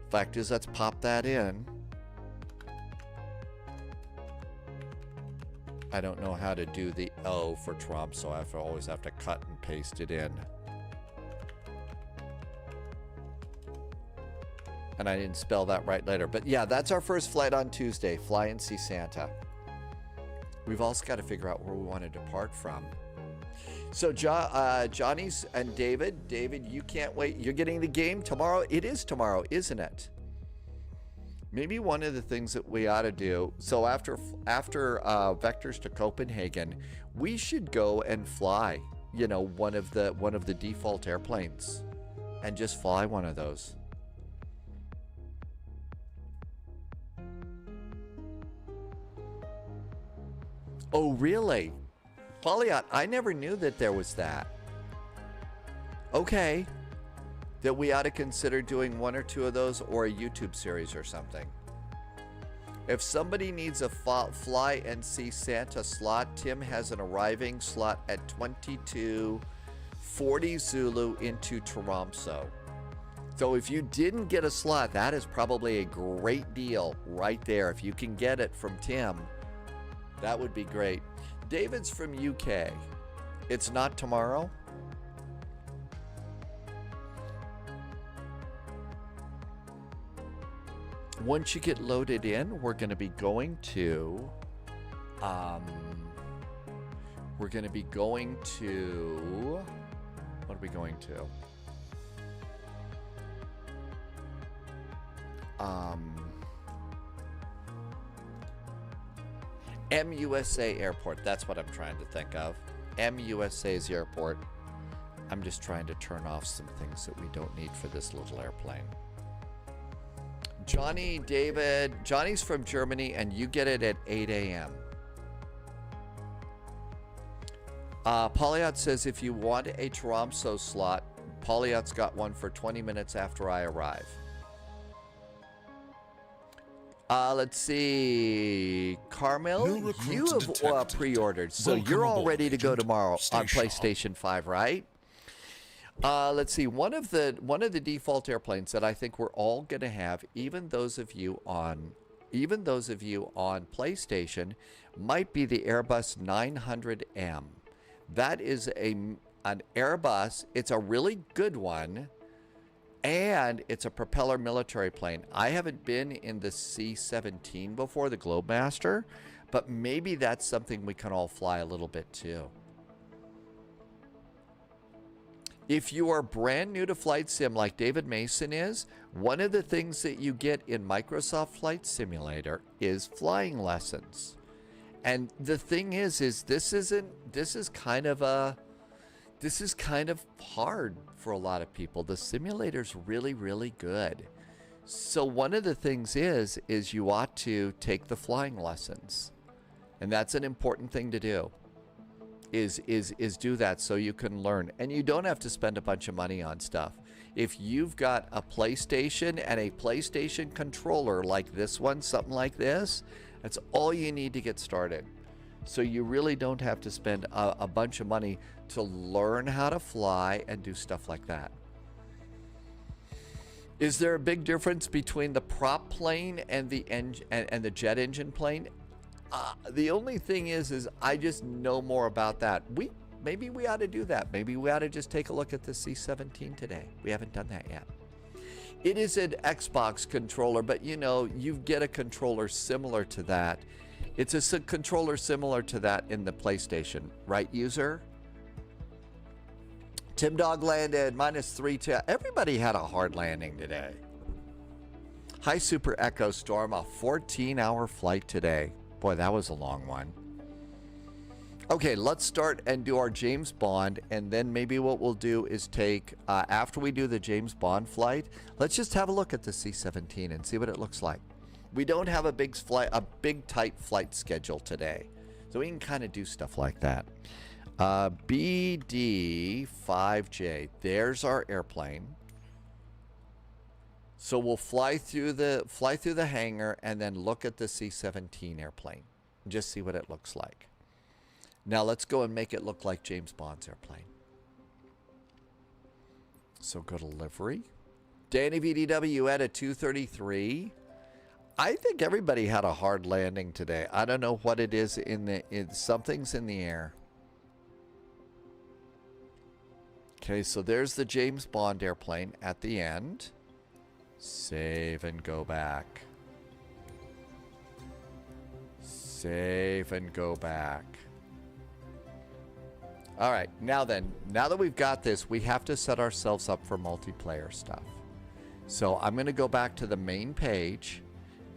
fact is, let's pop that in. I don't know how to do the O for Trump, so I always have to cut and paste it in. And I didn't spell that right later. But yeah, that's our first flight on Tuesday. Fly and See Santa. We've also got to figure out where we want to depart from. So Johnny's and David, you can't wait. You're getting the game tomorrow. It is tomorrow, isn't it? Maybe one of the things that we ought to do. So after Vectors to Copenhagen, we should go and fly. You know, one of the default airplanes, and just fly one of those. Oh, really? Polyot, I never knew that there was that. Okay. That we ought to consider doing one or two of those, or a YouTube series or something. If somebody needs a fly and see Santa slot, Tim has an arriving slot at 2240 Zulu into Toronto. So if you didn't get a slot, that is probably a great deal right there. If you can get it from Tim, that would be great. David's from UK. It's not tomorrow? Once you get loaded in, we're going to be going to what are we going to? MUSA Airport. That's what I'm trying to think of. MUSA's airport. I'm just trying to turn off some things that we don't need for this little airplane. Johnny, David, Johnny's from Germany, and you get it at 8 a.m. Polyot says if you want a Toronto slot, Polyot's got one for 20 minutes after I arrive. Let's see. Carmel, you have pre-ordered, so you're all ready to go tomorrow on PlayStation 5, right? Let's see. One of the default airplanes that I think we're all going to have, even those of you on PlayStation, might be the Airbus 900M. That is an Airbus. It's a really good one, and it's a propeller military plane. I haven't been in the C-17 before, the Globemaster, but maybe that's something we can all fly a little bit too. If you are brand new to Flight Sim like David Mason is, one of the things that you get in Microsoft Flight Simulator is flying lessons. And the thing is this is kind of hard for a lot of people. The simulator's really, really good. So one of the things is you ought to take the flying lessons. And that's an important thing to do. Is do that so you can learn, and you don't have to spend a bunch of money on stuff. If you've got a PlayStation and a PlayStation controller like this one, something like this, that's all you need to get started. So you really don't have to spend a bunch of money to learn how to fly and do stuff like that. Is there a big difference between the prop plane and the jet engine plane? The only thing is I just know more about that. Maybe we ought to do that. Maybe we ought to just take a look at the C-17 today. We haven't done that yet. It is an Xbox controller, but you know, you get a controller similar to that. It's a controller similar to that in the PlayStation, right, user? Tim Dog landed -3. Everybody had a hard landing today. Hi, Super Echo Storm. A 14-hour flight today. Boy, that was a long one. Okay, let's start and do our James Bond, and then maybe what we'll do is take, after we do the James Bond flight, let's just have a look at the C-17 and see what it looks like. We don't have a big tight flight schedule today, so we can kind of do stuff like that. BD5J, there's our airplane. So we'll fly through the hangar and then look at the C-17 airplane. Just see what it looks like. Now let's go and make it look like James Bond's airplane. So go to livery. Danny VDW at a 233. I think everybody had a hard landing today. I don't know what it is something's in the air. Okay, so there's the James Bond airplane at the end. Save and go back. Save and go back. All right, now then, now that we've got this, we have to set ourselves up for multiplayer stuff. So I'm going to go back to the main page,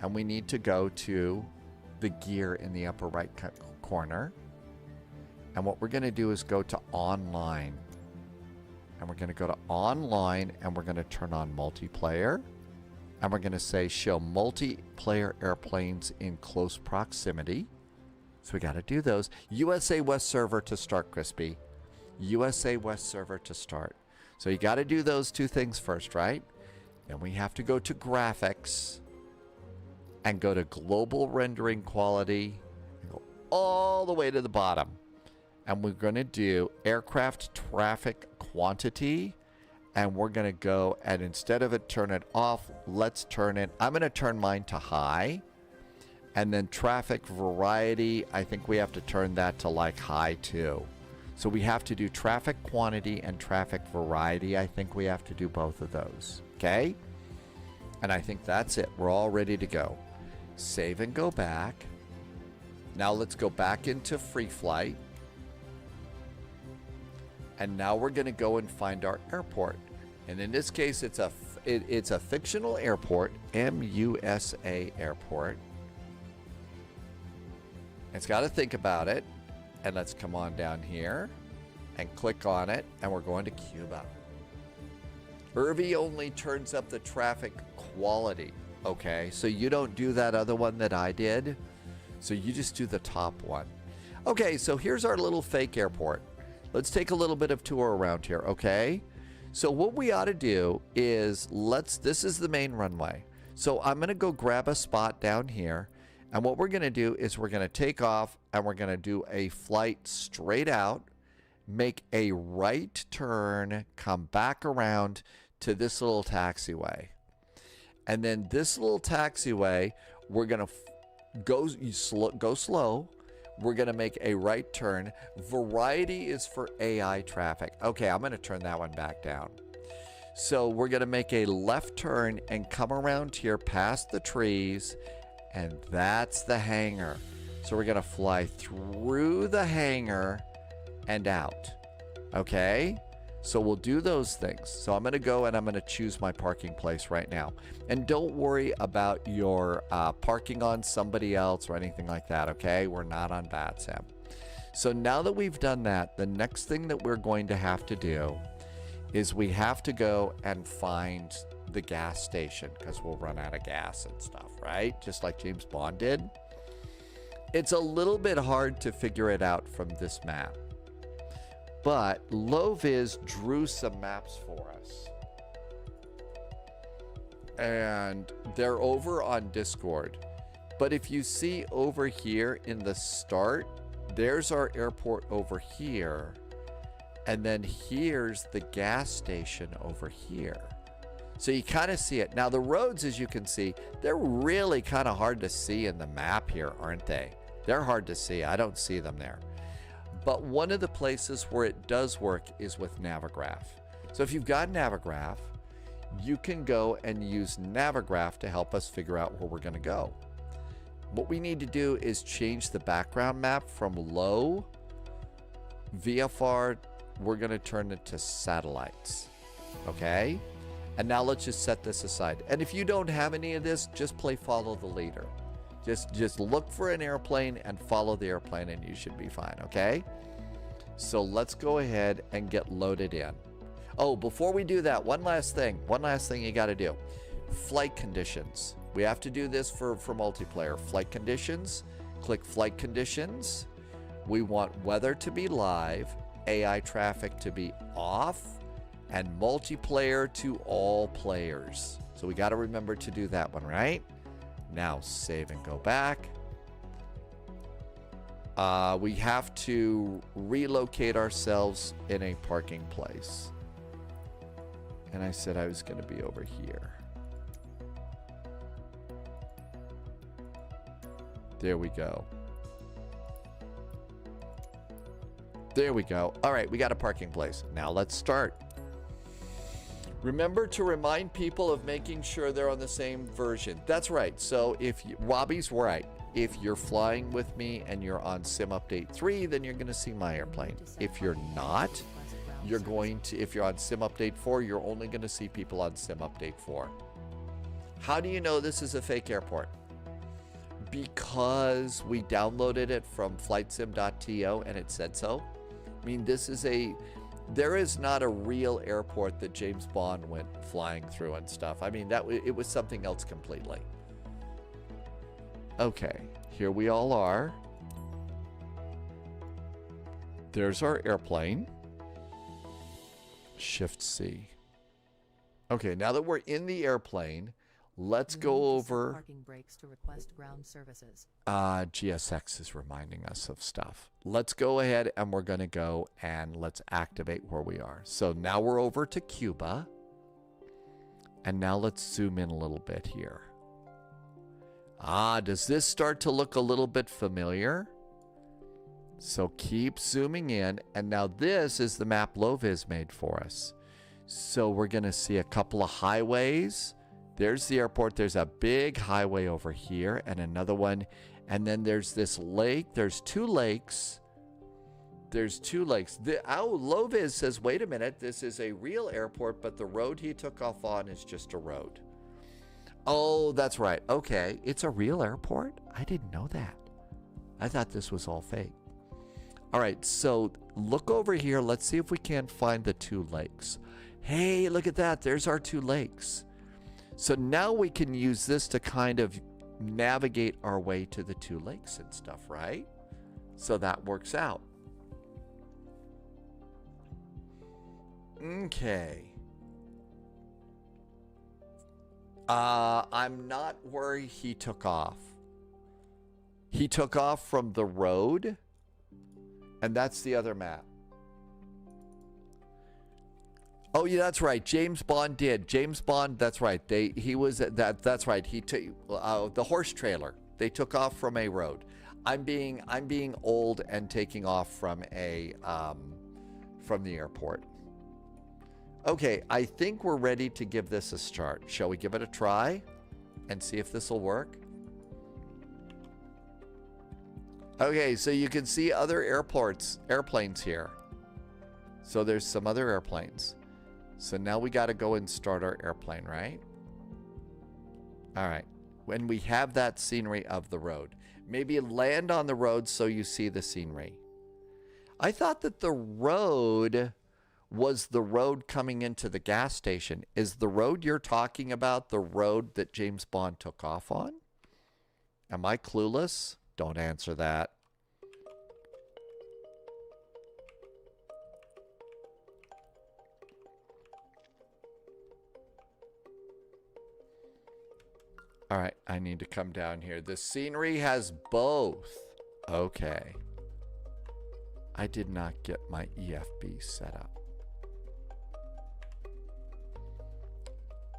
and we need to go to the gear in the upper right corner. And what we're going to do is go to online. And we're going to go to online, and we're going to turn on multiplayer. And we're going to say show multiplayer airplanes in close proximity. So we got to do those. USA West server to start, Crispy. USA West server to start. So you got to do those two things first, right? And we have to go to graphics and go to global rendering quality and go all the way to the bottom. And we're going to do aircraft traffic quantity. And we're going to go, and instead of it turn it off, let's turn it. I'm going to turn mine to high. And then traffic variety, I think we have to turn that to like high too. So we have to do traffic quantity and traffic variety. I think we have to do both of those. Okay? And I think that's it. We're all ready to go. Save and go back. Now let's go back into free flight. And now we're going to go and find our airport. And in this case, it's a fictional airport, MUSA airport. It's got to think about it. And let's come on down here and click on it. And we're going to Cuba. Irvi only turns up the traffic quality. Okay, so you don't do that other one that I did. So you just do the top one. Okay, so here's our little fake airport. Let's take a little bit of tour around here, okay? So what we ought to do is this is the main runway. So I'm going to go grab a spot down here. And what we're going to do is we're going to take off and we're going to do a flight straight out, make a right turn, come back around to this little taxiway. And then this little taxiway, we're going to go slow. We're going to make a right turn. Variety is for AI traffic. Okay, I'm going to turn that one back down. So we're going to make a left turn and come around here past the trees. And that's the hangar. So we're going to fly through the hangar and out. Okay? So we'll do those things. So I'm going to go and I'm going to choose my parking place right now. And don't worry about your parking on somebody else or anything like that, okay? We're not on VATSAM. So now that we've done that, the next thing that we're going to have to do is we have to go and find the gas station because we'll run out of gas and stuff, right? Just like James Bond did. It's a little bit hard to figure it out from this map. But Loviz drew some maps for us. And they're over on Discord. But if you see over here in the start, there's our airport over here. And then here's the gas station over here. So you kind of see it. Now the roads, as you can see, they're really kind of hard to see in the map here, aren't they? They're hard to see. I don't see them there. But one of the places where it does work is with Navigraph. So if you've got Navigraph, you can go and use Navigraph to help us figure out where we're going to go. What we need to do is change the background map from low VFR. We're going to turn it to satellites. Okay? And now let's just set this aside. And if you don't have any of this, just play follow the leader. Just look for an airplane and follow the airplane and you should be fine, okay? So let's go ahead and get loaded in. Oh, before we do that, one last thing you got to do. Flight conditions. We have to do this for multiplayer. Flight conditions, click flight conditions. We want weather to be live, AI traffic to be off, and multiplayer to all players. So we got to remember to do that one, right? Now save and go back. We have to relocate ourselves in a parking place. And I said I was going to be over here. There we go. There we go. All right, we got a parking place. Now let's start. Remember to remind people of making sure they're on the same version. That's right. So if Wabi's right, if you're flying with me and you're on Sim Update 3, then you're going to see my airplane. If you're not, you're going to, if you're on Sim Update 4, you're only going to see people on Sim Update 4. How do you know this is a fake airport? Because we downloaded it from flightsim.to and it said so. I mean, there is not a real airport that James Bond went flying through and stuff. I mean, it was something else completely. Okay, here we all are. There's our airplane. Shift C. Okay, now that we're in the airplane, let's go over. Parking brakes to request ground services. GSX is reminding us of stuff. Let's go ahead and we're going to go and let's activate where we are. So now we're over to Cuba. And now let's zoom in a little bit here. Does this start to look a little bit familiar? So keep zooming in. And now this is the map Loviz made for us. So we're going to see a couple of highways. There's the airport. There's a big highway over here and another one. And then there's this lake. There's two lakes. There's two lakes. Loviz says, wait a minute. This is a real airport, but the road he took off on is just a road. Oh, that's right. Okay. It's a real airport? I didn't know that. I thought this was all fake. All right. So look over here. Let's see if we can't find the two lakes. Hey, look at that. There's our two lakes. So now we can use this to kind of navigate our way to the two lakes and stuff, right? So that works out. Okay. I'm not where he took off. He took off from the road, and that's the other map. Oh yeah, that's right. James Bond did. James Bond. That's right. He was That's right. He took the horse trailer. They took off from a road. I'm being old and taking off from the airport. Okay, I think we're ready to give this a start. Shall we give it a try and see if this will work? Okay, so you can see other airplanes here. So there's some other airplanes. So now we got to go and start our airplane, right? All right. When we have that scenery of the road, maybe land on the road so you see the scenery. I thought that the road was the road coming into the gas station. Is the road you're talking about the road that James Bond took off on? Am I clueless? Don't answer that. All right, I need to come down here. The scenery has both. Okay. I did not get my EFB set up.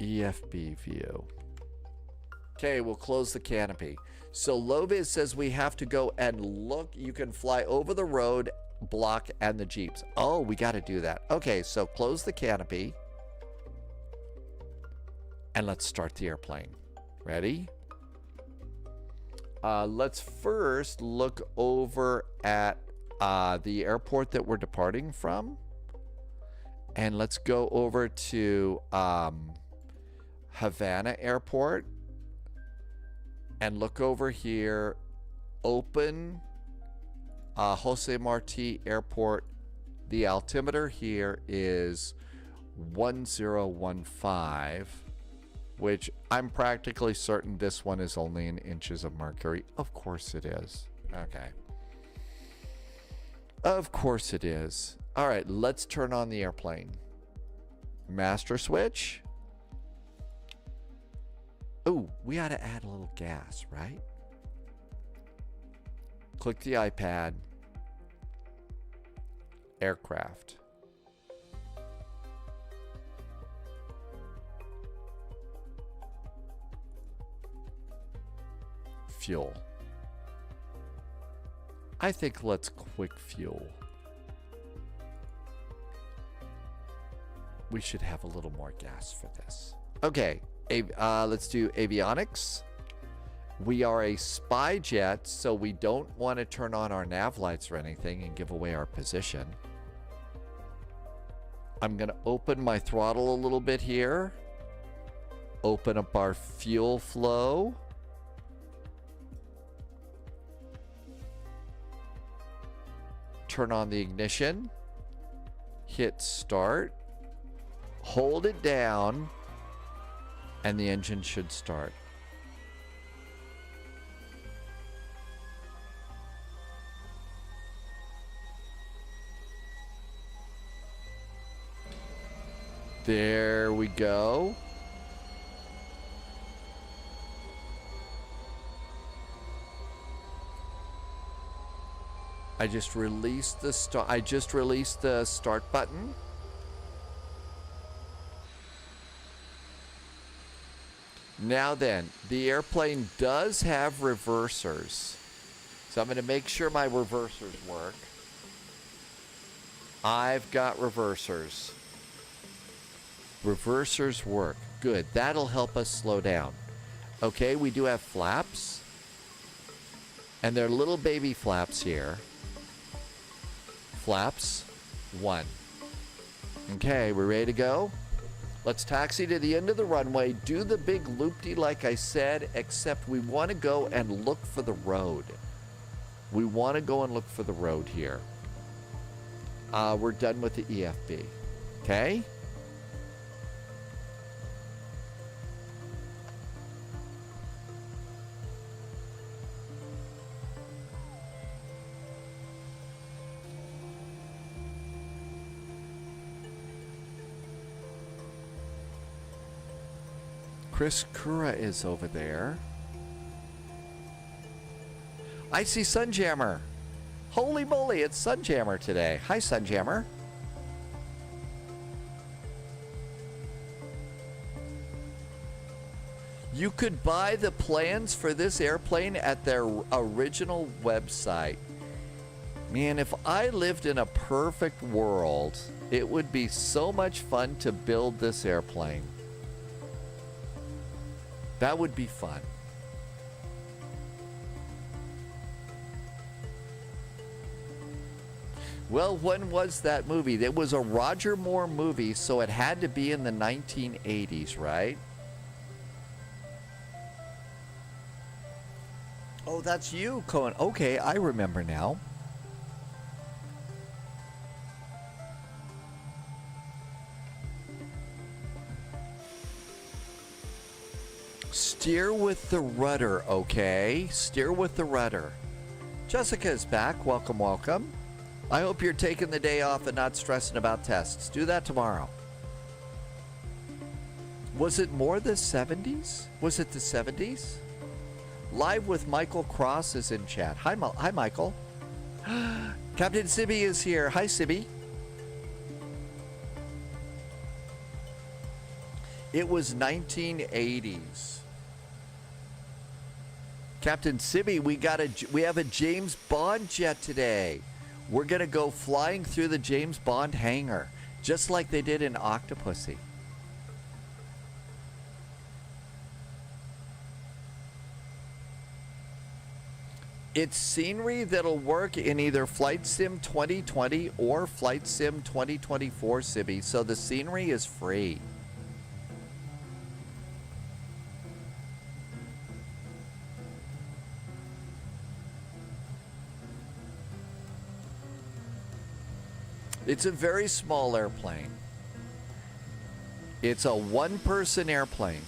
EFB view. Okay, we'll close the canopy. So Loviz says we have to go and look. You can fly over the road, block, and the Jeeps. Oh, we got to do that. Okay, so close the canopy. And let's start the airplane. Ready? Let's first look over at the airport that we're departing from. And let's go over to Havana Airport. And look over here. Open Jose Marti Airport. The altimeter here is 1015. Which I'm practically certain this one is only in inches of mercury. Of course it is. Okay. Of course it is. All right, let's turn on the airplane. Master switch. Oh, we ought to add a little gas, right? Click the iPad. Aircraft. Fuel. I think let's quick fuel. We should have a little more gas for this. Okay, let's do avionics. We are a spy jet, so we don't want to turn on our nav lights or anything and give away our position. I'm going to open my throttle a little bit here. Open up our fuel flow. Turn on the ignition. Hit start. Hold it down. And the engine should start. There we go. I just released the start button. Now then, the airplane does have reversers. So I'm going to make sure my reversers work. I've got reversers. Reversers work. Good. That'll help us slow down. Okay, we do have flaps. And they're little baby flaps here. Flaps 1. Okay, we're ready to go? Let's taxi to the end of the runway, do the big loop-de like I said, except we want to go and look for the road. We want to go and look for the road here. We're done with the EFB. Okay? Chris Kura is over there. I see Sunjammer. Holy moly, it's Sunjammer today. Hi, Sunjammer. You could buy the plans for this airplane at their original website. Man, if I lived in a perfect world, it would be so much fun to build this airplane. That would be fun. Well, when was that movie? It was a Roger Moore movie, so it had to be in the 1980s, right? Oh, that's you, Cohen. Okay, I remember now. Steer with the rudder, okay? Steer with the rudder. Jessica is back. Welcome, welcome. I hope you're taking the day off and not stressing about tests. Do that tomorrow. Was it more the 70s? Was it the 70s? Live with Michael Cross is in chat. Hi, hi Michael. Captain Sibby is here. Hi, Sibby. It was 1980s. Captain Sibby, we have a James Bond jet today. We're gonna go flying through the James Bond hangar, just like they did in Octopussy. It's scenery that'll work in either Flight Sim 2020 or Flight Sim 2024, Sibby, so the scenery is free. It's a very small airplane. It's a one-person airplane.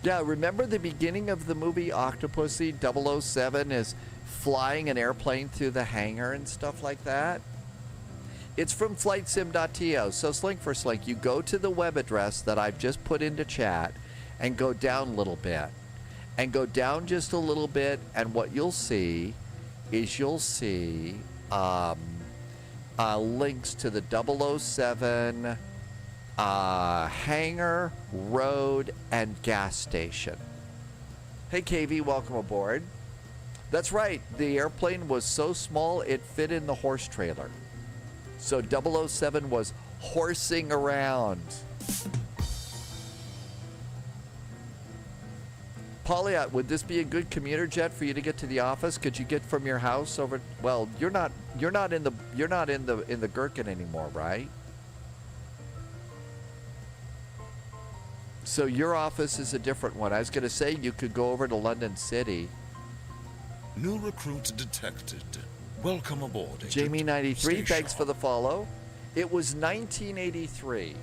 Yeah, remember the beginning of the movie Octopussy? 007 is flying an airplane through the hangar and stuff like that? It's from flightsim.to. So Slink for Slink, you go to the web address that I've just put into chat and go down a little bit. And go down just a little bit, and what you'll see is links to the 007 hangar, road, and gas station. Hey KV, welcome aboard. That's right, the airplane was so small it fit in the horse trailer. So 007 was horsing around. Polyat, would this be a good commuter jet for you to get to the office? Could you get from your house over? Well, you're not in the Gherkin anymore, right? So your office is a different one. I was going to say you could go over to London City. New recruits detected. Welcome aboard. Jamie 93, Stay thanks sharp. for the follow. It was 1983.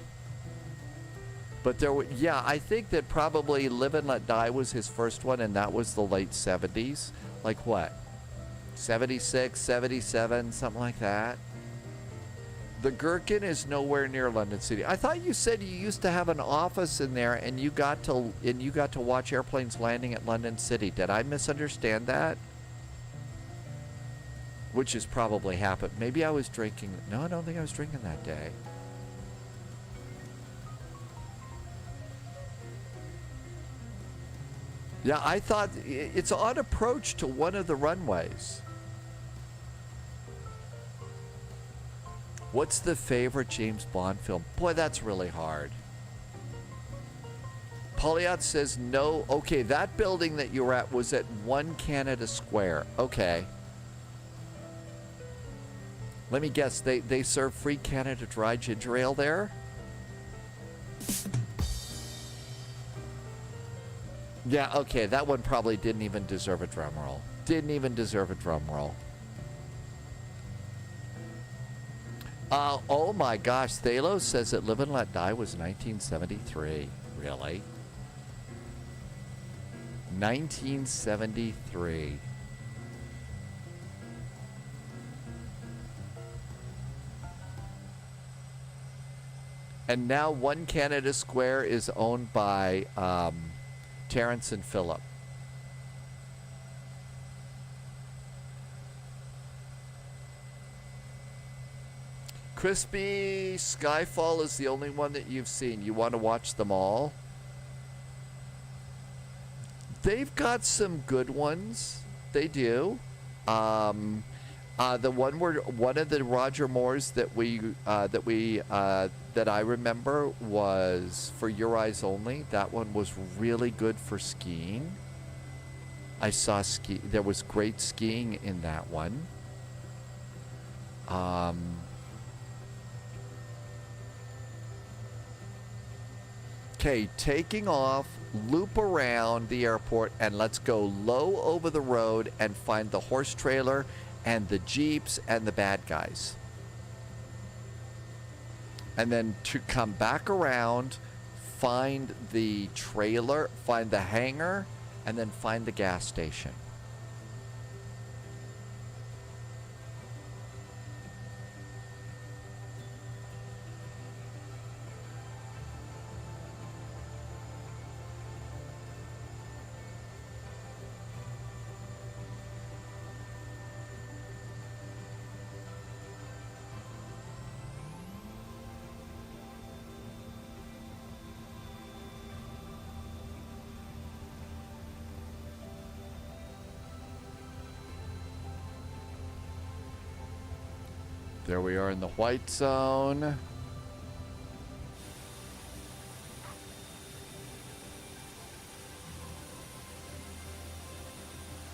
But there were, yeah, I think that probably Live and Let Die was his first one, and that was the late 70s. Like what? 76, 77, something like that. The Gherkin is nowhere near London City. I thought you said you used to have an office in there, and you got to watch airplanes landing at London City. Did I misunderstand that? Which has probably happened. Maybe I was drinking. No, I don't think I was drinking that day. Yeah, I thought it's on approach to one of the runways. What's the favorite James Bond film? Boy, that's really hard. Polyot says no. Okay, that building that you were at was at 1 Canada Square. Okay. Let me guess, they serve free Canada Dry ginger ale there? Yeah, okay, that one probably didn't even deserve a drum roll. Didn't even deserve a drum roll. Oh my gosh, Thalos says that Live and Let Die was 1973. Really? 1973. And now 1 Canada Square is owned by Terrence and Phillip. Crispy Skyfall is the only one that you've seen. You want to watch them all? They've got some good ones. They do. The one of the Roger Moores that I remember was For Your Eyes Only. That one was really good for skiing. I saw there was great skiing in that one. Okay, taking off, loop around the airport, and let's go low over the road and find the horse trailer and the jeeps and the bad guys. And then to come back around, find the trailer, find the hangar, and then find the gas station. There we are in the white zone.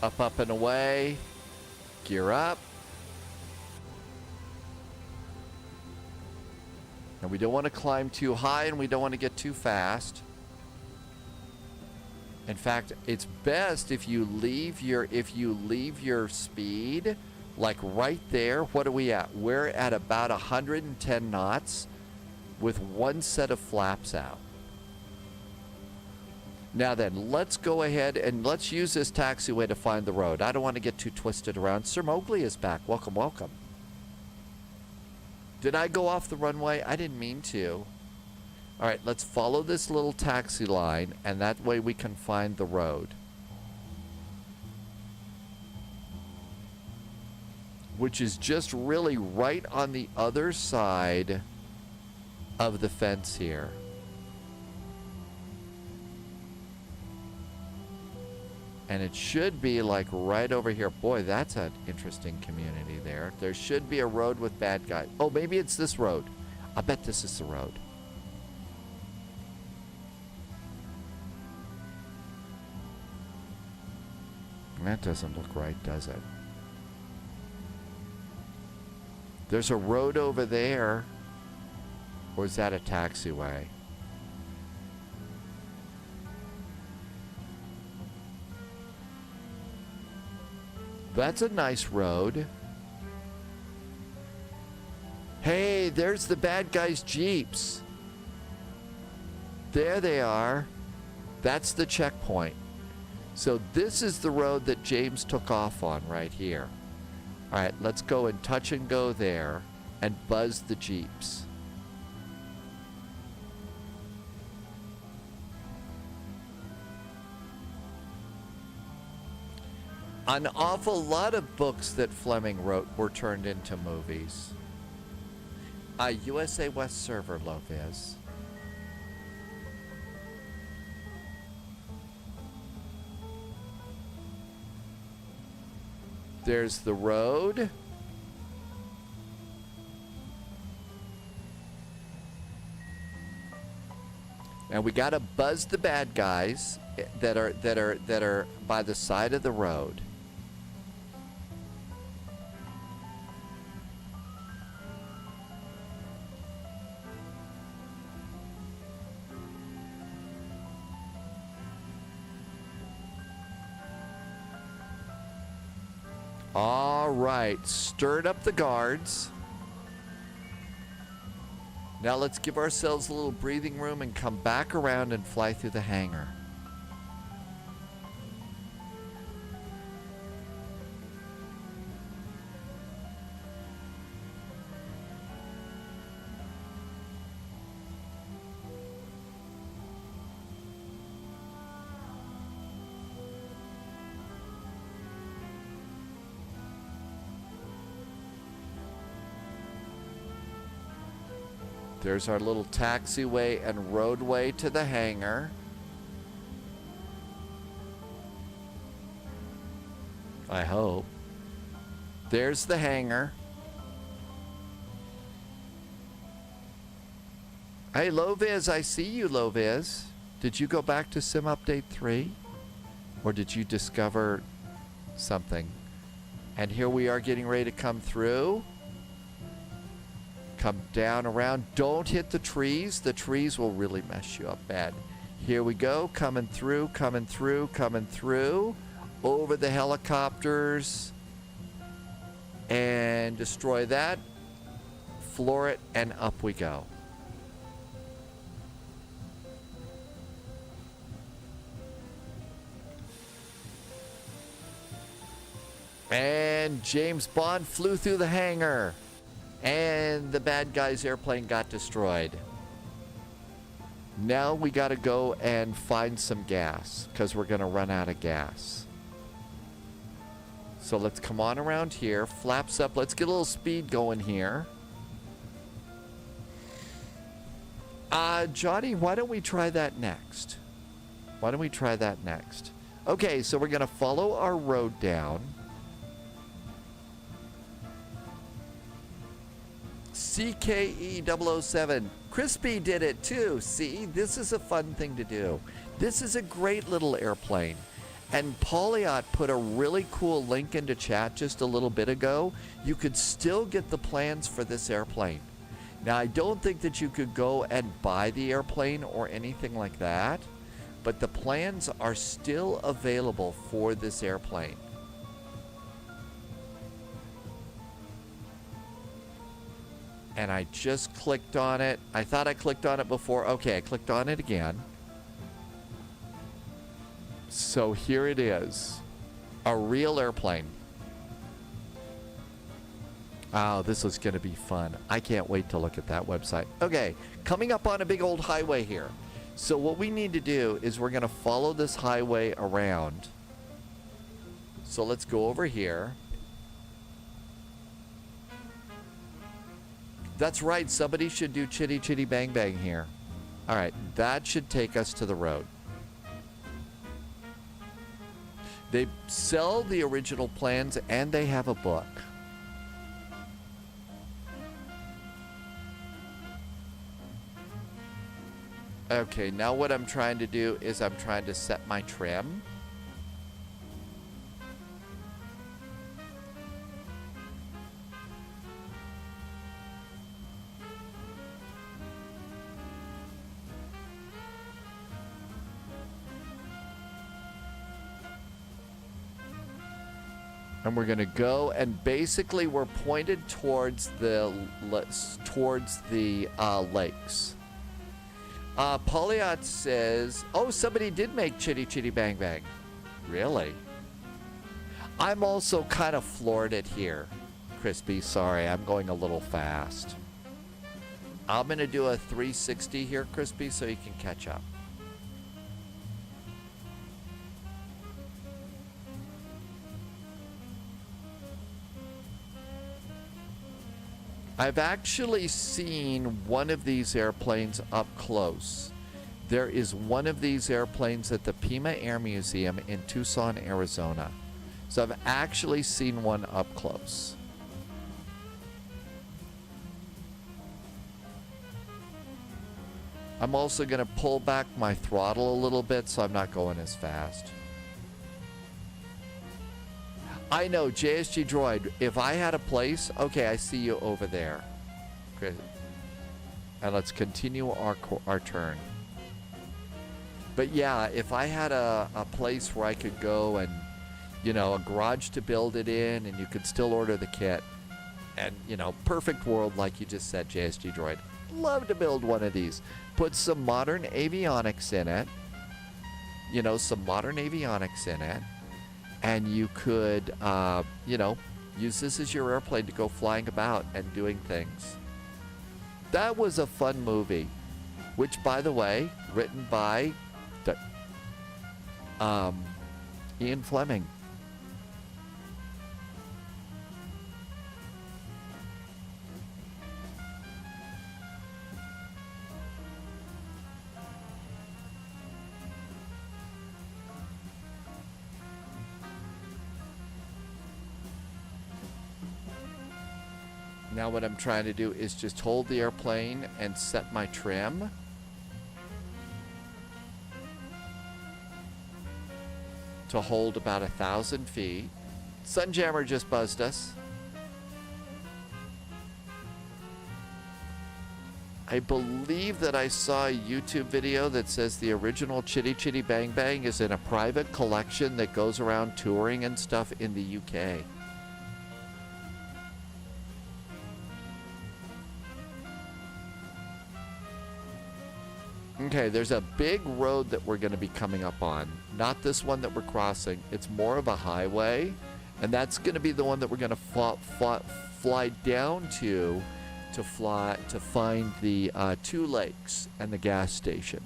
Up, up, and away. Gear up. And we don't want to climb too high, and we don't want to get too fast. In fact, it's best if you leave your speed like right there. What are we at? We're at about 110 knots with one set of flaps out. Now then, let's go ahead and let's use this taxiway to find the road. I don't want to get too twisted around. Sir Mowgli is back. Welcome, welcome. Did I go off the runway? I didn't mean to. All right, let's follow this little taxi line, and that way we can find the road. Which is just really right on the other side of the fence here. And it should be like right over here. Boy, that's an interesting community there. There should be a road with bad guys. Oh, maybe it's this road. I bet this is the road. That doesn't look right, does it? There's a road over there. Or is that a taxiway? That's a nice road. Hey, there's the bad guys' Jeeps. There they are. That's the checkpoint. So this is the road that James took off on right here. All right, let's go and touch and go there and buzz the Jeeps. An awful lot of books that Fleming wrote were turned into movies. USA West server, Loviz. There's the road. And we gotta buzz the bad guys that are by the side of the road. All right, stirred up the guards. Now let's give ourselves a little breathing room and come back around and fly through the hangar. There's our little taxiway and roadway to the hangar. I hope. There's the hangar. Hey, Loviz, I see you, Loviz. Did you go back to Sim Update 3? Or did you discover something? And here we are getting ready to come through. Come down around. Don't hit the trees. The trees will really mess you up bad. Here we go. Coming through, coming through, coming through. Over the helicopters. And destroy that. Floor it, and up we go. And James Bond flew through the hangar. And the bad guy's airplane got destroyed. Now we got to go and find some gas because we're going to run out of gas. So let's come on around here. Flaps up. Let's get a little speed going here. Johnny, why don't we try that next? Why don't we try that next? Okay, so we're going to follow our road down. CKE007. Crispy did it too. See, this is a fun thing to do. This is a great little airplane. And Pauliot put a really cool link into chat just a little bit ago. You could still get the plans for this airplane. Now, I don't think that you could go and buy the airplane or anything like that, but the plans are still available for this airplane. And I just clicked on it. I thought I clicked on it before. Okay, I clicked on it again. So here it is. A real airplane. Oh, this is going to be fun. I can't wait to look at that website. Okay, coming up on a big old highway here. So what we need to do is we're going to follow this highway around. So let's go over here. That's right, somebody should do chitty chitty bang bang here. All right, that should take us to the road. They sell the original plans and they have a book. Okay, now what I'm trying to do is I'm trying to set my trim. And we're gonna go, and basically we're pointed towards the lakes. Polyot says, oh, somebody did make Chitty Chitty Bang Bang. Really? I'm also kind of floored it here, Crispy. Sorry, I'm going a little fast. I'm gonna do a 360 here, Crispy, so you can catch up. I've actually seen one of these airplanes up close. There is one of these airplanes at the Pima Air Museum in Tucson, Arizona. So I've actually seen one up close. I'm also going to pull back my throttle a little bit so I'm not going as fast. I know, JSG Droid, if I had a place, okay, I see you over there. And let's continue our turn. But yeah, if I had a place where I could go and, you know, a garage to build it in, and you could still order the kit, and, you know, perfect world like you just said, JSG Droid. Love to build one of these. Put some modern avionics in it. You know, some modern avionics in it. And you could, you know, use this as your airplane to go flying about and doing things. That was a fun movie, which, by the way, written by Ian Fleming. Now what I'm trying to do is just hold the airplane and set my trim. To hold about 1,000 feet. Sunjammer just buzzed us. I believe that I saw a YouTube video that says the original Chitty Chitty Bang Bang is in a private collection that goes around touring and stuff in the UK. Okay, there's a big road that we're going to be coming up on. Not this one that we're crossing. It's more of a highway. And that's going to be the one that we're going to fly down to find the 2 lakes and the gas station.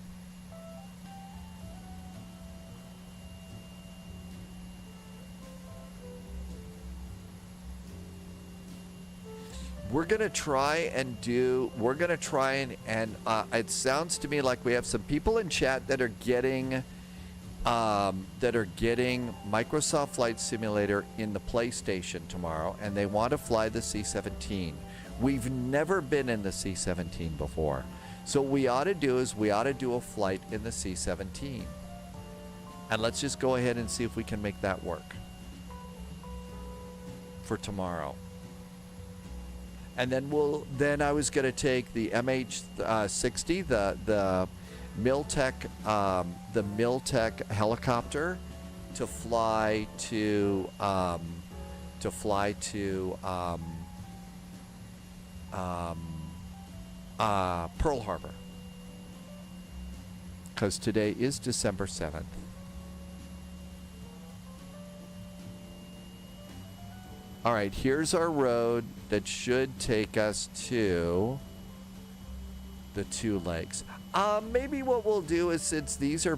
We're going to try and it sounds to me like we have some people in chat that are getting Microsoft Flight Simulator in the PlayStation tomorrow, and they want to fly the C-17. We've never been in the C-17 before. So what we ought to do is we ought to do a flight in the C-17. And let's just go ahead and see if we can make that work for tomorrow. And then I was going to take the MH60, the Miltech helicopter to fly to Pearl Harbor, because today is December 7th. All right, here's our road that should take us to the 2 lakes. Maybe what we'll do is, since these are,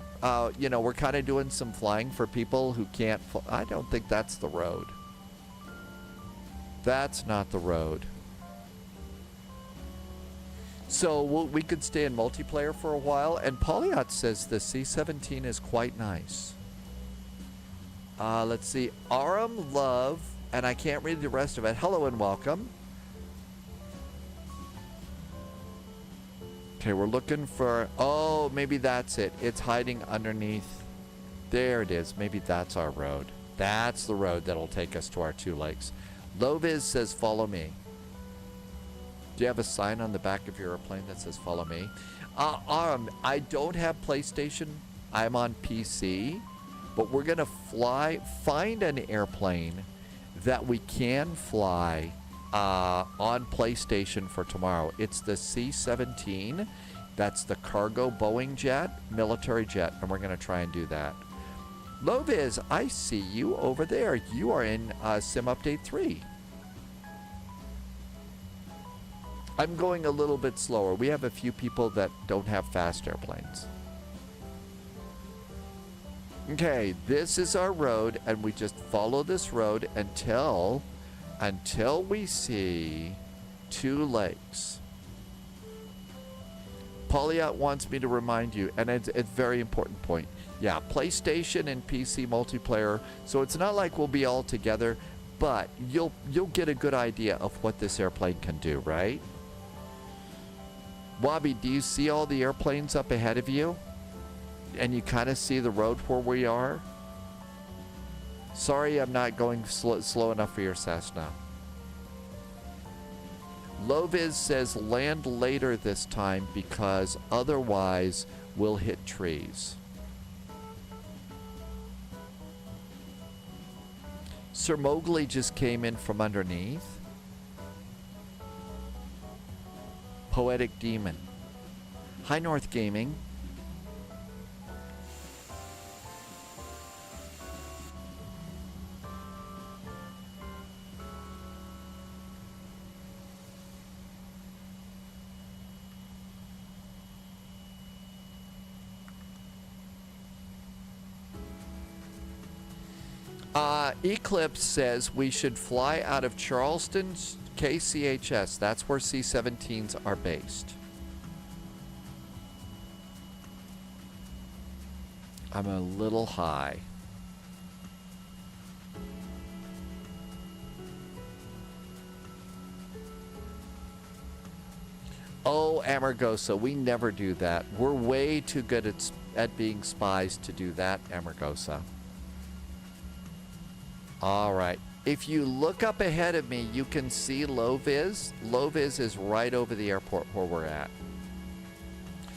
you know, we're kind of doing some flying for people who can't I don't think that's the road. That's not the road. So we could stay in multiplayer for a while. And Polyot says the C-17 is quite nice. Let's see. Aram Love, and I can't read the rest of it. Hello and welcome. Okay, we're looking for, oh, maybe that's it. It's hiding underneath. There it is. Maybe that's our road. That's the road that'll take us to our 2 lakes. Loviz says, follow me. Do you have a sign on the back of your airplane that says, follow me? I don't have PlayStation. I'm on PC. But we're going to find an airplane that we can fly on PlayStation for tomorrow. It's the C-17. That's the cargo Boeing jet, military jet, and we're going to try and do that. Loviz, I see you over there. You are in Sim Update 3. I'm going a little bit slower. We have a few people that don't have fast airplanes. Okay, this is our road, and we just follow this road until we see 2 lakes. Polyat wants me to remind you, and it's a very important point. Yeah, PlayStation and PC multiplayer, so it's not like we'll be all together, but you'll get a good idea of what this airplane can do, right? Wabi, do you see all the airplanes up ahead of you? And you kind of see the road where we are? Sorry, I'm not going slow enough for your Cessna. Loviz says land later this time because otherwise we'll hit trees. Sir Mowgli just came in from underneath. Poetic Demon. Hi, North Gaming. Eclipse says we should fly out of Charleston's KCHS. That's where C-17s are based. I'm a little high. Oh, Amargosa, we never do that. We're way too good at being spies to do that, Amargosa. All right. If you look up ahead of me, you can see Loviz. Loviz is right over the airport where we're at.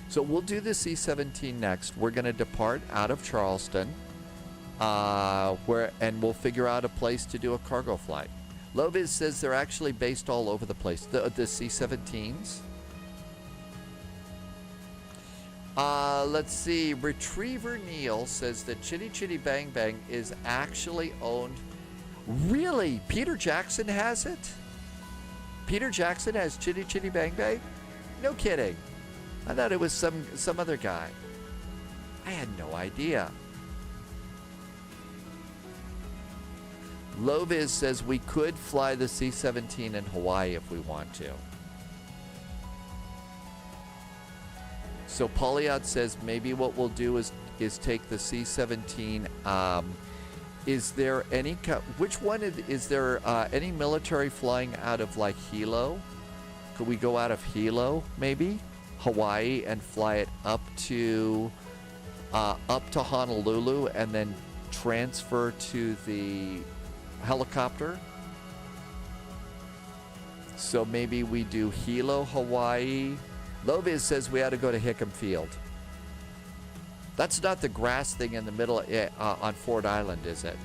So we'll do the C-17 next. We're going to depart out of Charleston, and we'll figure out a place to do a cargo flight. Loviz says they're actually based all over the place. The C-17s. Let's see. Retriever Neil says that Chitty Chitty Bang Bang is actually owned. Really? Peter Jackson has it? Peter Jackson has Chitty Chitty Bang Bang? No kidding. I thought it was some other guy. I had no idea. Loviz says we could fly the C-17 in Hawaii if we want to. So Polyot says maybe what we'll do is take the C-17. Is there any which one is there any military flying out of like Hilo? Could we go out of Hilo maybe Hawaii and fly it up to Honolulu and then transfer to the helicopter? So maybe we do Hilo, Hawaii. Loviz says we ought to go to Hickam Field. That's not the grass thing in the middle on Ford Island, is it?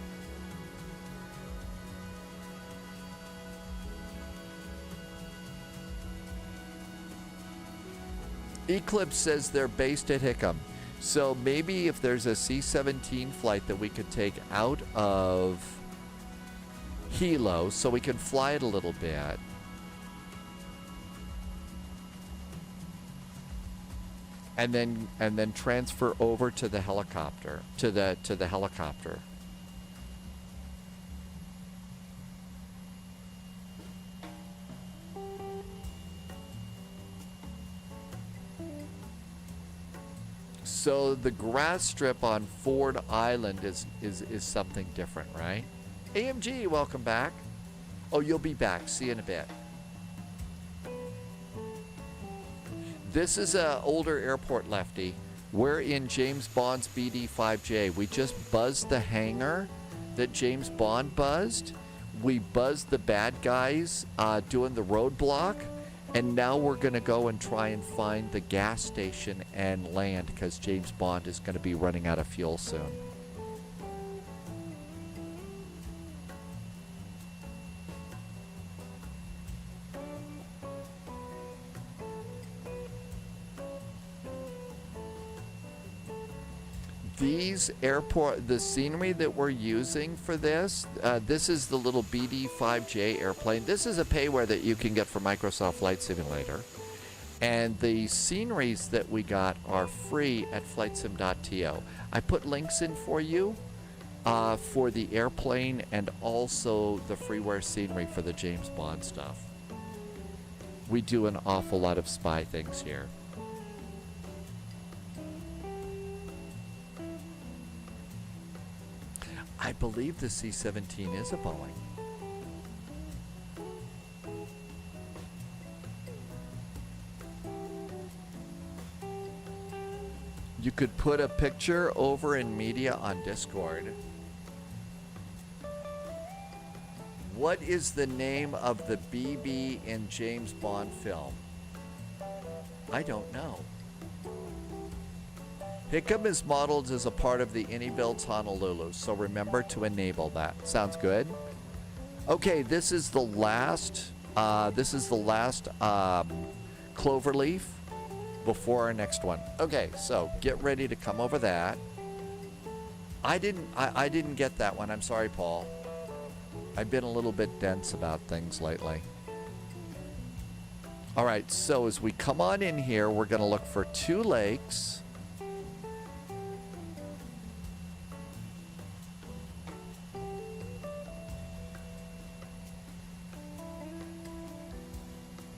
Eclipse says they're based at Hickam. So maybe if there's a C-17 flight that we could take out of Hilo so we can fly it a little bit. And then transfer over to the helicopter, to the helicopter. So the grass strip on Ford Island is something different, right? AMG, welcome back. Oh, you'll be back. See you in a bit. This is a older airport, Lefty. We're in James Bond's BD-5J. We just buzzed the hangar that James Bond buzzed. We buzzed the bad guys doing the roadblock. And now we're going to go and try and find the gas station and land because James Bond is going to be running out of fuel soon. The scenery that we're using for this, this is the little BD-5J airplane. This is a payware that you can get for Microsoft Flight Simulator. And the sceneries that we got are free at flightsim.to. I put links in for you for the airplane and also the freeware scenery for the James Bond stuff. We do an awful lot of spy things here. I believe the C-17 is a Boeing. You could put a picture over in media on Discord. What is the name of the BB in James Bond film? I don't know. Hickam is modeled as a part of the Builds Honolulu, so remember to enable that. Sounds good? Okay, this is the last cloverleaf before our next one. Okay, so get ready to come over that. I didn't get that one. I'm sorry, Paul. I've been a little bit dense about things lately. All right, so as we come on in here, we're going to look for 2 lakes.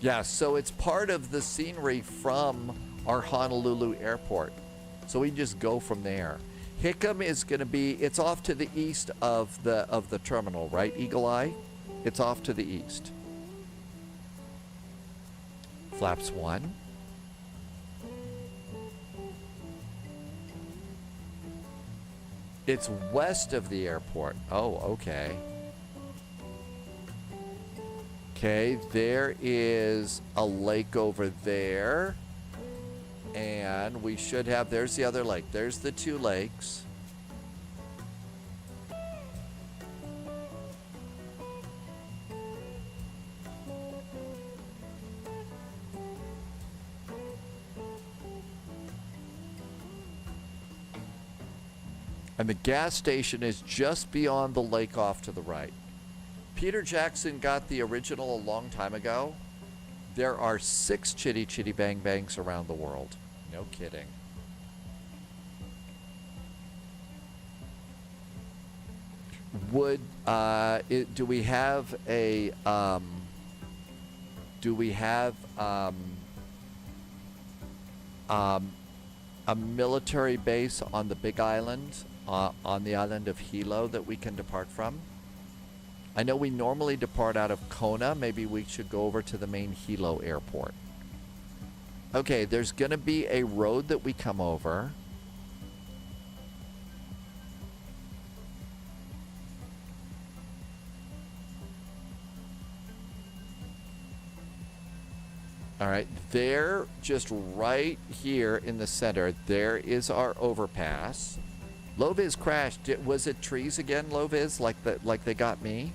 Yeah, so it's part of the scenery from our Honolulu airport. So we just go from there. Hickam is going to be, it's off to the east of the terminal, right, Eagle Eye? It's off to the east. Flaps 1. It's west of the airport. Oh, okay. Okay, there is a lake over there. And we should have, there's the other lake. There's the 2 lakes. And the gas station is just beyond the lake off to the right. Peter Jackson got the original a long time ago. There are 6 Chitty Chitty Bang Bangs around the world. No kidding. Do we have a military base on the Big Island, on the island of Hilo that we can depart from? I know we normally depart out of Kona. Maybe we should go over to the main Hilo airport. Okay, there's going to be a road that we come over. All right, there, just right here in the center, there is our overpass. Loviz crashed. Was it trees again, Loviz, like they got me?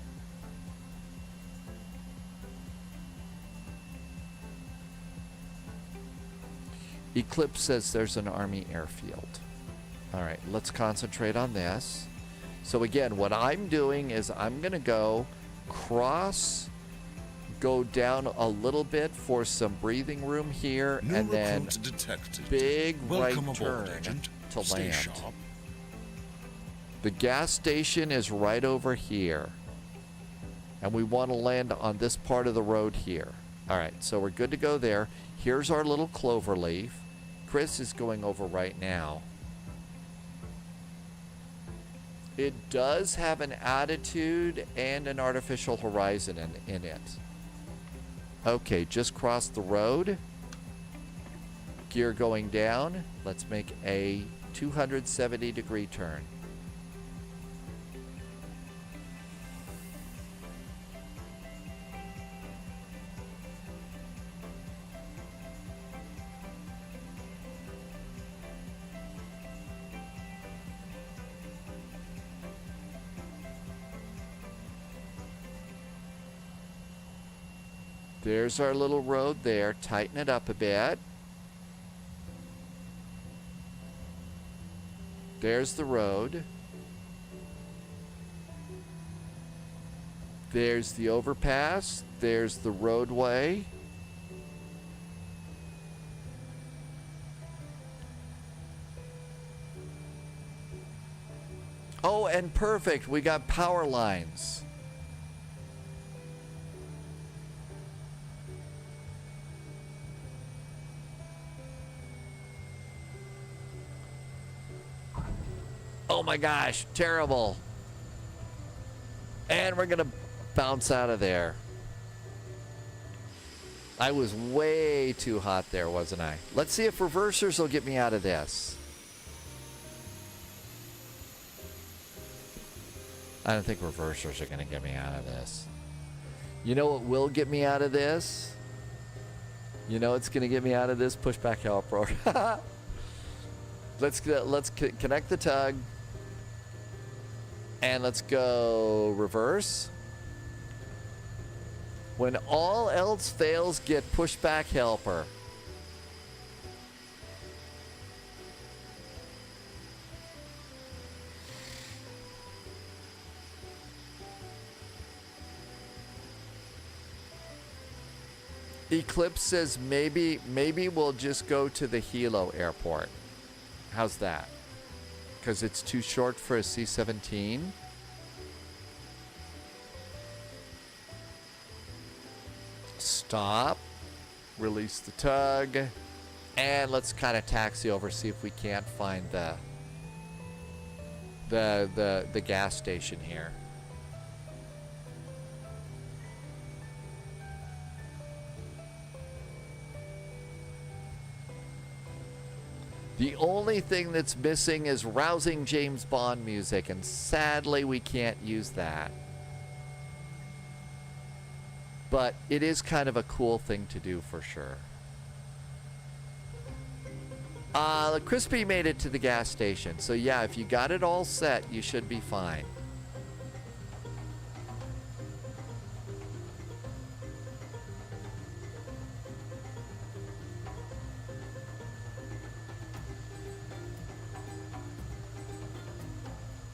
Eclipse says there's an Army airfield. All right, let's concentrate on this. So again, what I'm doing is I'm going to go down a little bit for some breathing room here, and then big right turn to land. The gas station is right over here, and we want to land on this part of the road here. All right, so we're good to go there. Here's our little clover leaf. Chris is going over right now. It does have an attitude and an artificial horizon in it. Okay, just crossed the road. gear going down. Let's make a 270-degree turn. There's our little road there. Tighten it up a bit. There's the road. There's the overpass. There's the roadway. Oh, and perfect. We got power lines. Oh my gosh, terrible. And we're going to bounce out of there. I was way too hot there, wasn't I? Let's see if reversers will get me out of this. I don't think reversers are going to get me out of this. You know what will get me out of this? You know what's going to get me out of this? Pushback helper. Let's connect the tug. And let's go reverse. When all else fails, get pushback helper. Eclipse says maybe we'll just go to the Hilo airport. How's that? Because it's too short for a C-17. Stop. Release the tug. And let's kind of taxi over, see if we can't find the gas station here. The only thing that's missing is rousing James Bond music, and sadly we can't use that. But it is kind of a cool thing to do for sure. Crispy made it to the gas station, so yeah, if you got it all set, you should be fine.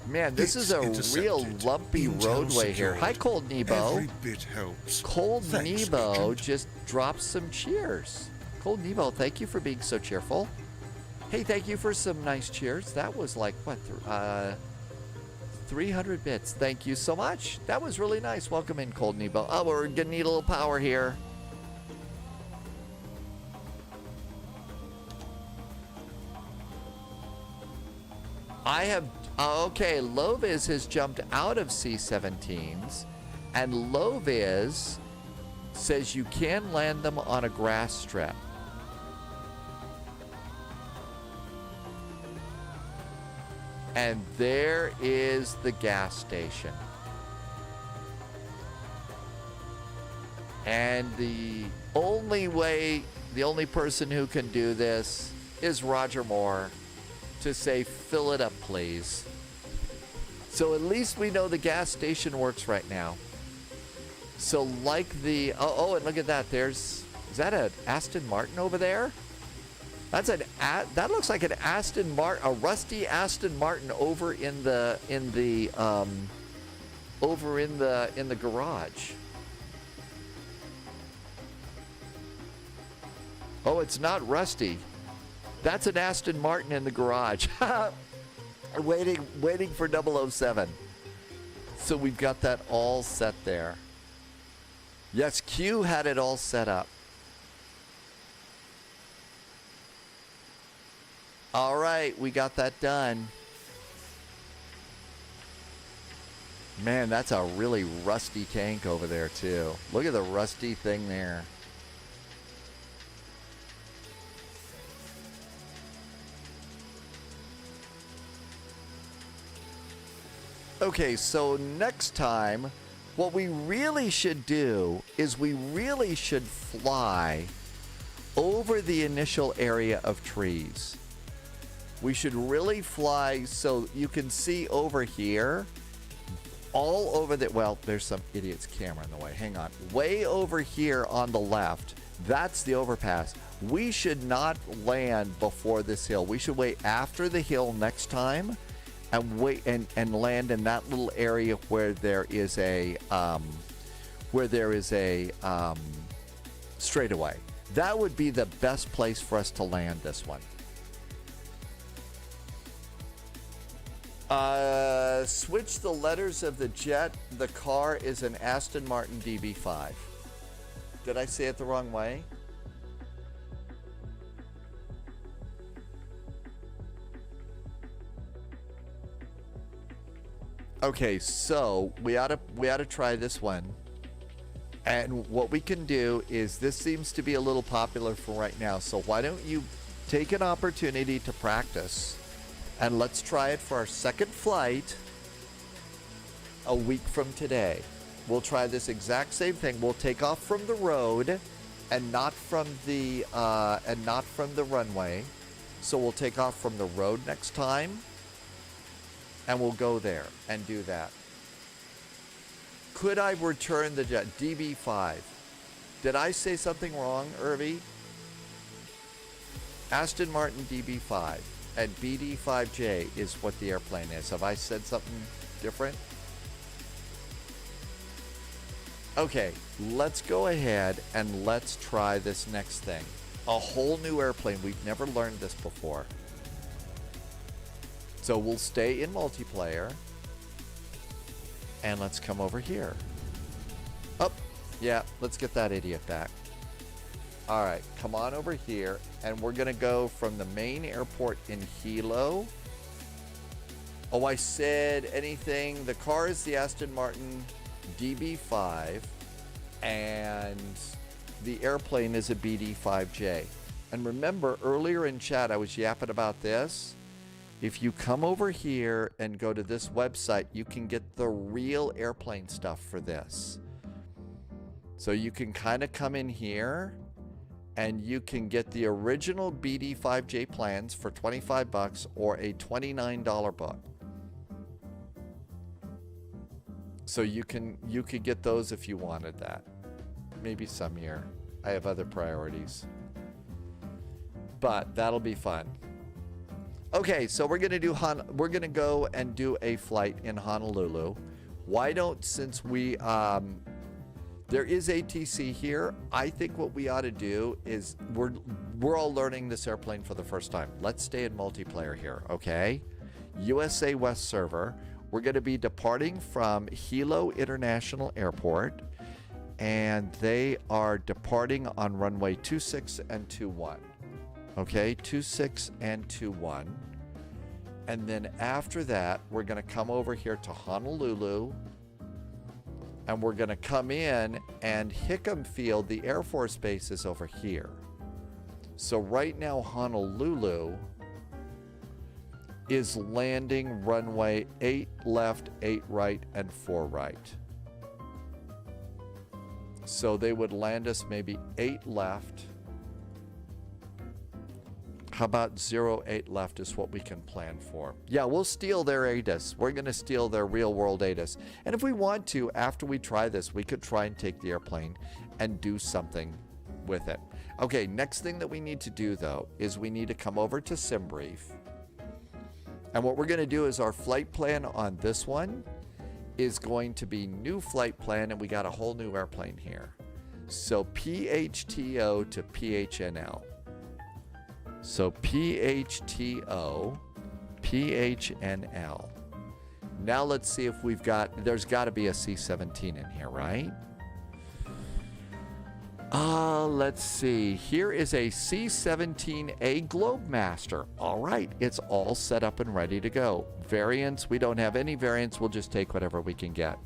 Man, this is a real lumpy roadway here. Hi, Cold Nebo. Every bit helps. Cold Thanks, Nebo Agent. just dropped some cheers. Cold Nebo, thank you for being so cheerful. Hey, thank you for some nice cheers. That was like, what, 300 bits. Thank you so much. That was really nice. Welcome in, Cold Nebo. Oh, we're going to need a little power here. I have... Okay, Loviz has jumped out of C-17s, and Loviz says you can land them on a grass strip. And there is the gas station. And the only person who can do this is Roger Moore, to say, fill it up, please. So at least we know the gas station works right now. So like the... Oh, and look at that. Is that an Aston Martin over there? That looks like an Aston Martin, a rusty Aston Martin over in the garage. Oh, it's not rusty. That's an Aston Martin in the garage. waiting for 007. So we've got that all set there. Yes, Q had it all set up. All right, we got that done. Man, that's a really rusty tank over there, too. Look at the rusty thing there. Okay, so next time, what we really should do is we really should fly over the initial area of trees. We should really fly so you can see over here, all over the, well, there's some idiot's camera in the way. Hang on. Way over here on the left, that's the overpass. We should not land before this hill. We should wait after the hill next time and wait and land in that little area where there is a straightaway. That would be the best place for us to land this one. Switch the letters of the jet. The car is an Aston Martin DB5. Did I say it the wrong way? Okay, so we ought to try this one. And what we can do is, this seems to be a little popular for right now, so why don't you take an opportunity to practice, and let's try it for our second flight a week from today. We'll try this exact same thing. We'll take off from the road and not from the runway. So we'll take off from the road next time, and we'll go there and do that. Could I return the jet? DB5. Did I say something wrong, Irvi? Aston Martin DB5 and BD5J is what the airplane is. Have I said something different? Okay, let's go ahead and let's try this next thing. A whole new airplane. We've never learned this before. So we'll stay in multiplayer. And let's come over here. Oh, yeah, let's get that idiot back. All right, come on over here. And we're going to go from the main airport in Hilo. Oh, I said anything. The car is the Aston Martin DB5. And the airplane is a BD5J. And remember, earlier in chat, I was yapping about this. If you come over here and go to this website, you can get the real airplane stuff for this. So you can kind of come in here and you can get the original BD5J plans for 25 bucks or a $29 book. So you could get those if you wanted that. Maybe some year. I have other priorities. But that'll be fun. Okay, so we're gonna go and do a flight in Honolulu. Why don't, since we there is ATC here, I think what we ought to do is we're all learning this airplane for the first time. Let's stay in multiplayer here, okay? USA West server. We're gonna be departing from Hilo International Airport, and they are departing on runway 26 and 21. Okay, 26 and 21. And then after that, we're going to come over here to Honolulu. And we're going to come in, and Hickam Field, the Air Force Base, is over here. So right now, Honolulu is landing runway 8 left, 8 right, and 4 right. So they would land us maybe 8 left. How about 08 left is what we can plan for. Yeah, we'll steal their ATIS. We're going to steal their real-world ATIS. And if we want to, after we try this, we could try and take the airplane and do something with it. Okay, next thing that we need to do, though, is we need to come over to SimBrief. And what we're going to do is our flight plan on this one is going to be new flight plan, and we got a whole new airplane here. So PHTO to PHNL. So PHTO, PHNL. Now let's see if we've got, there's got to be a C-17 in here, right? Let's see. Here is a C-17A Globemaster. All right, it's all set up and ready to go. Variants, we don't have any variants. We'll just take whatever we can get.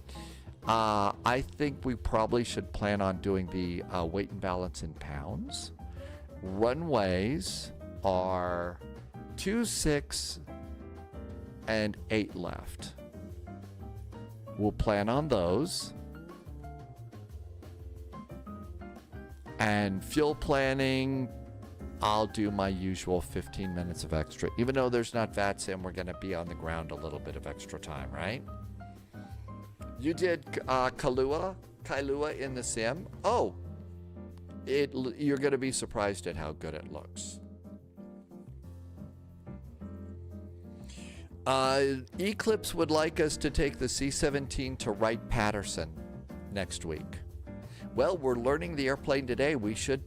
I think we probably should plan on doing the weight and balance in pounds. Runways are 2, 6, and 8 left. We'll plan on those. And fuel planning, I'll do my usual 15 minutes of extra. Even though there's not VATSIM, we're going to be on the ground a little bit of extra time, right? You did Kailua in the sim. Oh, you're going to be surprised at how good it looks. Eclipse would like us to take the C-17 to Wright-Patterson next week. Well, we're learning the airplane today. We should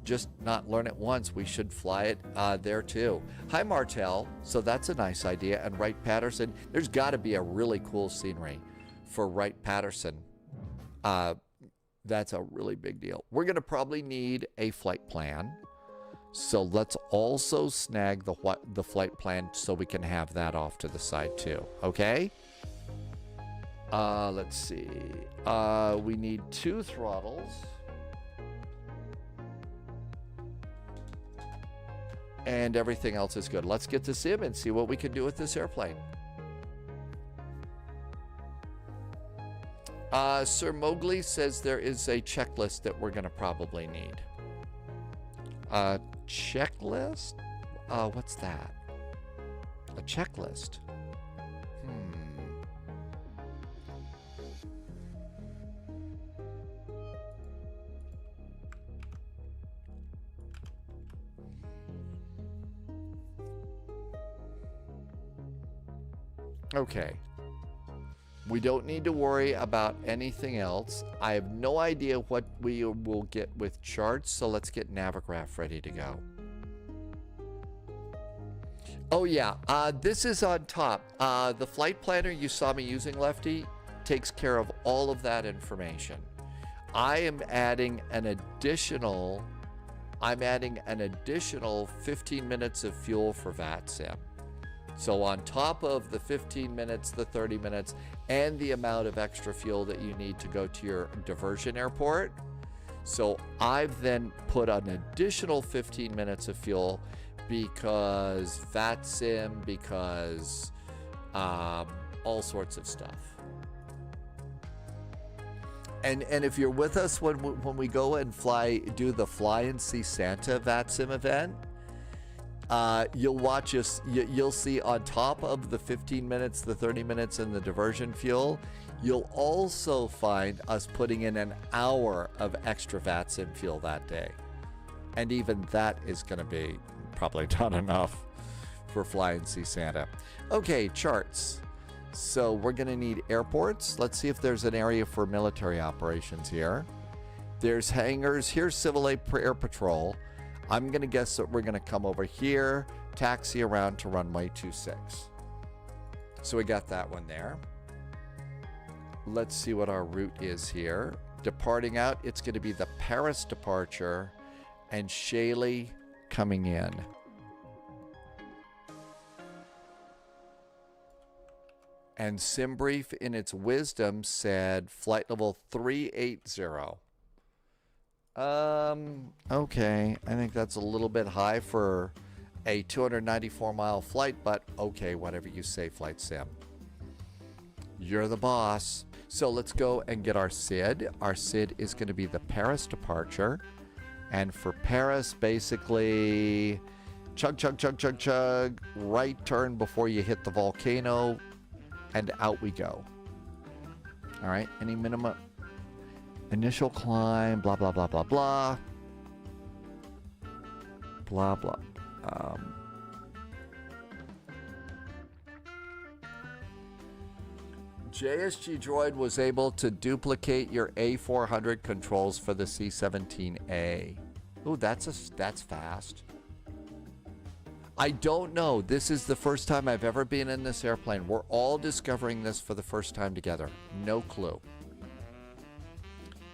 just not learn it once. We should fly it there too. Hi, Martel. So that's a nice idea. And Wright-Patterson, there's got to be a really cool scenery for Wright-Patterson. That's a really big deal. We're going to probably need a flight plan. So let's also snag the flight plan so we can have that off to the side too. Okay? Let's see. We need 2 throttles. And everything else is good. Let's get to sim and see what we can do with this airplane. Sir Mowgli says there is a checklist that we're going to probably need. Checklist? What's that? A checklist. Okay. We don't need to worry about anything else. I have no idea what we will get with charts, so let's get Navigraph ready to go. Oh yeah, this is on top. The flight planner you saw me using, Lefty, takes care of all of that information. I am adding an additional 15 minutes of fuel for VATSIM. So on top of the 15 minutes, the 30 minutes, and the amount of extra fuel that you need to go to your diversion airport. So I've then put an additional 15 minutes of fuel because VATSIM, because all sorts of stuff. And if you're with us when we go and do the Fly and See Santa VATSIM event, you'll watch us. You'll see on top of the 15 minutes, the 30 minutes, and the diversion fuel, you'll also find us putting in an hour of extra VATSIM fuel that day. And even that is going to be probably not enough for Fly and See Santa. Okay, charts. So we're going to need airports. Let's see if there's an area for military operations here. There's hangars. Here's Civil Air Patrol. I'm going to guess that we're going to come over here, taxi around to runway 26. So we got that one there. Let's see what our route is here. Departing out, it's going to be the Paris departure and Shaley coming in. And SimBrief in its wisdom said flight level 380. Okay, I think that's a little bit high for a 294-mile flight, but okay, whatever you say, Flight Sim. You're the boss. So let's go and get our SID. Our SID is going to be the Paris departure. And for Paris, basically, chug, chug, chug, chug, chug, right turn before you hit the volcano, and out we go. All right, any minimum... Initial climb, blah, blah, blah, blah, blah. Blah, blah. JSG Droid was able to duplicate your A400 controls for the C-17A. Ooh, that's fast. I don't know. This is the first time I've ever been in this airplane. We're all discovering this for the first time together. No clue.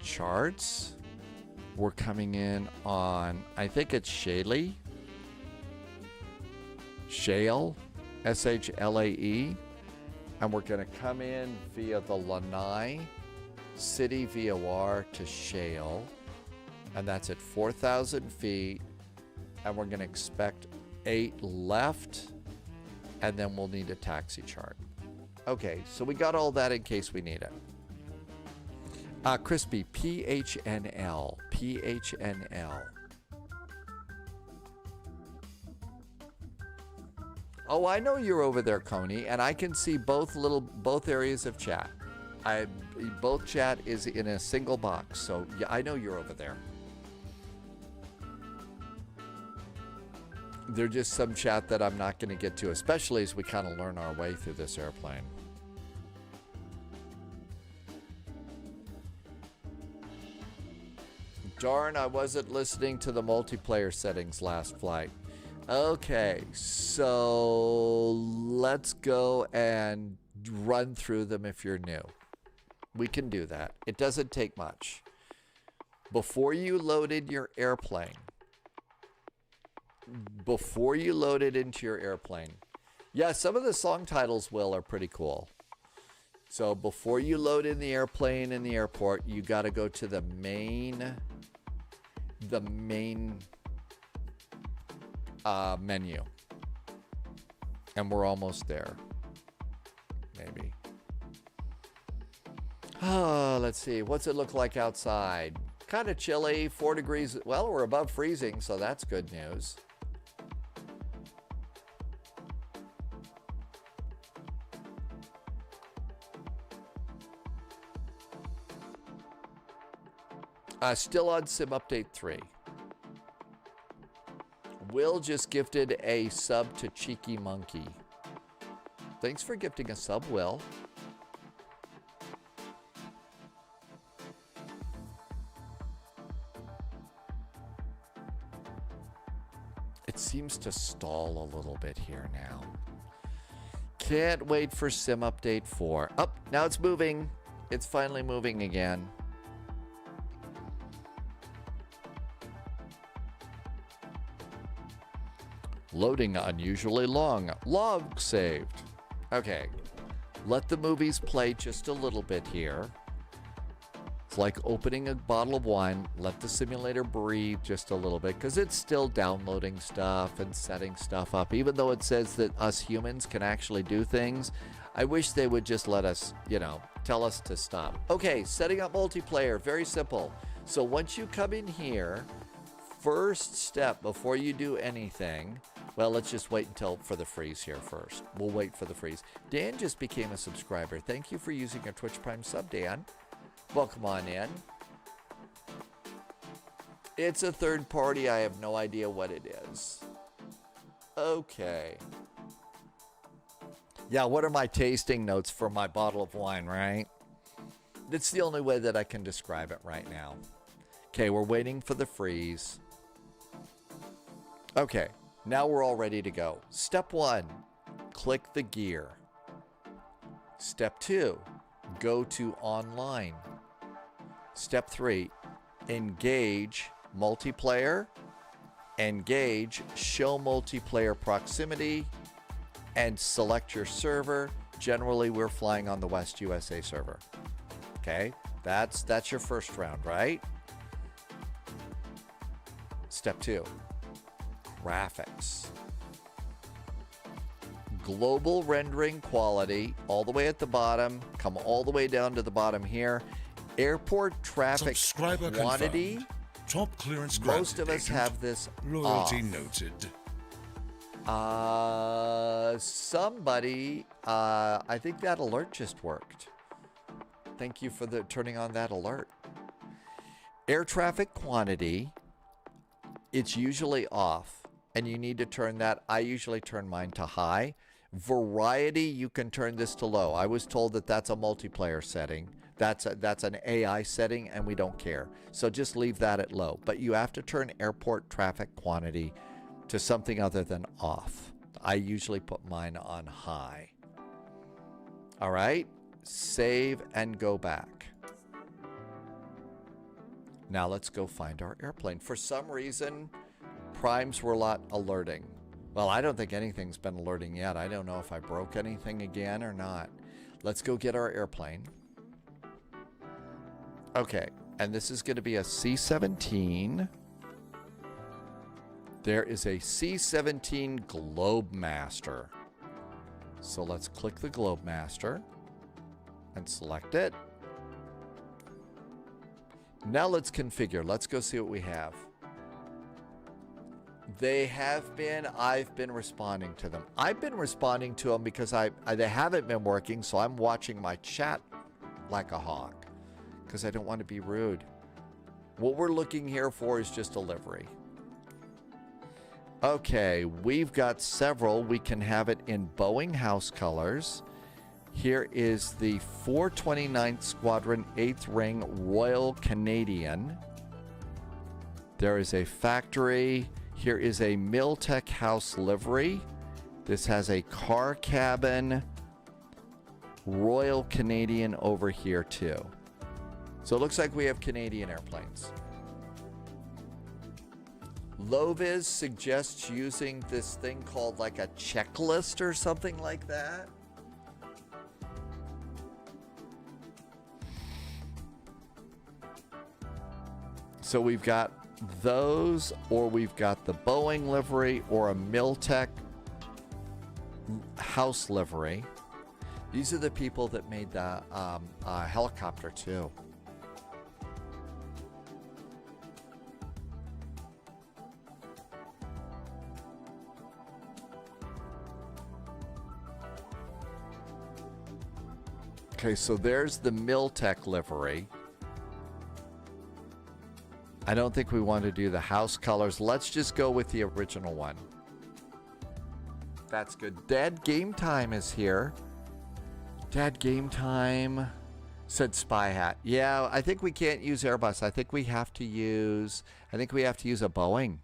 Charts. We're coming in on, I think it's Shaley. Shale. S-H-L-A-E. And we're going to come in via the Lanai City VOR to Shale. And that's at 4,000 feet. And we're going to expect 8 left. And then we'll need a taxi chart. Okay, so we got all that in case we need it. Crispy, PHNL. PHNL. Oh, I know you're over there, Coney, and I can see both areas of chat. Both chat is in a single box, so yeah, I know you're over there. There's just some chat that I'm not going to get to, especially as we kind of learn our way through this airplane. Darn, I wasn't listening to the multiplayer settings last flight. Okay, so let's go and run through them if you're new. We can do that. It doesn't take much. Before you loaded your airplane, into your airplane, yeah, some of the song titles, Will, are pretty cool. So before you load in the airplane in the airport, you got to go to the main menu. And we're almost there. Maybe. Oh, let's see. What's it look like outside? Kind of chilly, 4 degrees. Well, we're above freezing, so that's good news. Still on Sim Update 3. Will just gifted a sub to Cheeky Monkey. Thanks for gifting a sub, Will. It seems to stall a little bit here now. Can't wait for Sim Update 4. Oh, now it's moving. It's finally moving again. Loading unusually long. Log saved. Okay. Let the movies play just a little bit here. It's like opening a bottle of wine. Let the simulator breathe just a little bit because it's still downloading stuff and setting stuff up. Even though it says that us humans can actually do things, I wish they would just let us, tell us to stop. Okay, setting up multiplayer. Very simple. So once you come in here, first step before you do anything, well, let's just wait for the freeze here first. We'll wait for the freeze. Dan just became a subscriber. Thank you for using your Twitch Prime sub, Dan. Welcome on in. It's a third party. I have no idea what it is. Okay. Yeah, what are my tasting notes for my bottle of wine, right? That's the only way that I can describe it right now. Okay, we're waiting for the freeze. Okay, now we're all ready to go. Step 1, click the gear. Step 2, go to online. Step 3, engage multiplayer, engage show multiplayer proximity, and select your server. Generally, we're flying on the West USA server. Okay, that's your first round, right? Step 2, graphics. Global rendering quality, all the way at the bottom. Come all the way down to the bottom here. Airport traffic Subscriber quantity. confirmed. Top clearance Most granted, of us agent. have this Loyalty off. noted. Somebody, I think that alert just worked. Thank you for turning on that alert. Air traffic quantity, it's usually off, and you need to turn that. I usually turn mine to high. Variety, you can turn this to low. I was told that that's a multiplayer setting. That's an AI setting, and we don't care. So just leave that at low. But you have to turn airport traffic quantity to something other than off. I usually put mine on high. All right, save and go back. Now let's go find our airplane. For some reason, primes were not alerting. Well, I don't think anything's been alerting yet. I don't know if I broke anything again or not. Let's go get our airplane. Okay, and this is going to be a C-17. There is a C-17 Globemaster. So let's click the Globe Master and select it. Now let's configure. Let's go see what we have. They have been, I've been responding to them. I've been responding to them because they haven't been working, so I'm watching my chat like a hawk because I don't want to be rude. What we're looking here for is just a livery. Okay, we've got several. We can have it in Boeing house colors. Here is the 429th Squadron 8th Ring Royal Canadian. There is a factory. Here is a Miltech house livery. This has a car cabin Royal Canadian over here too. So it looks like we have Canadian airplanes. Loviz suggests using this thing called like a checklist or something like that. So we've got those, or we've got the Boeing livery, or a Miltech house livery. These are the people that made the helicopter too. Okay, so there's the Miltech livery. I don't think we want to do the house colors. Let's just go with the original one. That's good. Dad Game Time is here. Dad Game Time said Spy Hat. Yeah, I think we can't use Airbus. I think we have to use a Boeing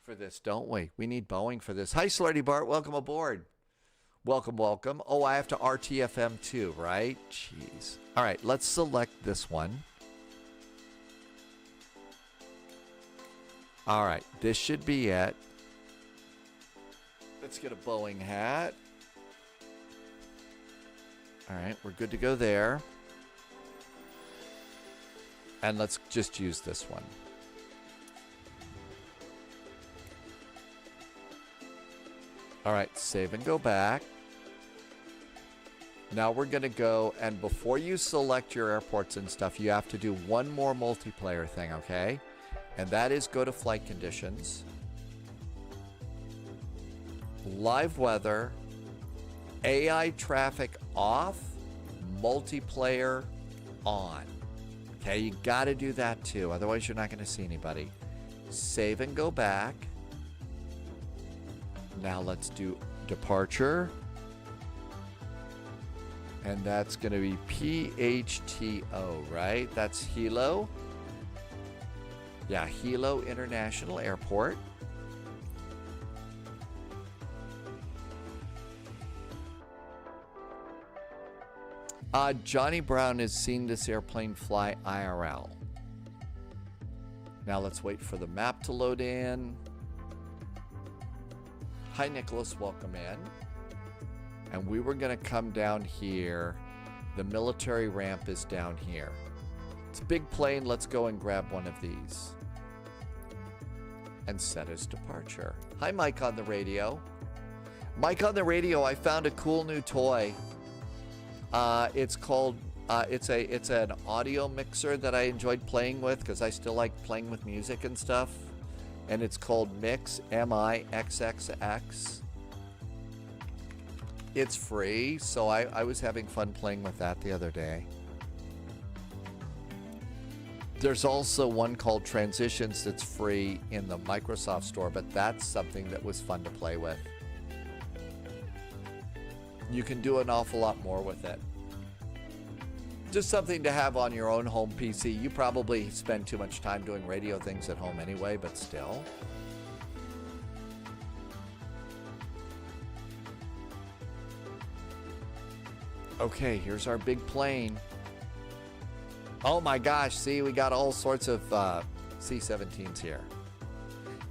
for this, don't we? We need Boeing for this. Hi, Slurdy Bart. Welcome aboard. Welcome, welcome. Oh, I have to RTFM too, right? Jeez. All right, let's select this one. All right, this should be it. Let's get a Boeing hat. All right, we're good to go there. And let's just use this one. All right, save and go back. Now we're going to go, and before you select your airports and stuff, you have to do one more multiplayer thing, okay? And that is go to flight conditions, live weather, AI traffic off, multiplayer on. Okay, you got to do that too, otherwise you're not going to see anybody. Save and go back. Now let's do departure. And that's going to be PHTO, right? That's Hilo. Yeah, Hilo International Airport. Johnny Brown has seen this airplane fly IRL. Now let's wait for the map to load in. Hi, Nicholas. Welcome in. And we were going to come down here. The military ramp is down here. It's a big plane. Let's go and grab one of these. And set as departure. Hi, Mike on the radio. Mike on the radio, I found a cool new toy. It's called, it's an audio mixer that I enjoyed playing with because I still like playing with music and stuff. And it's called Mix, M-I-X-X-X. It's free, so I was having fun playing with that the other day. There's also one called Transitions that's free in the Microsoft Store, but that's something that was fun to play with. You can do an awful lot more with it. Just something to have on your own home PC. You probably spend too much time doing radio things at home anyway, but still. Okay, here's our big plane. Oh my gosh, see, we got all sorts of C-17s here.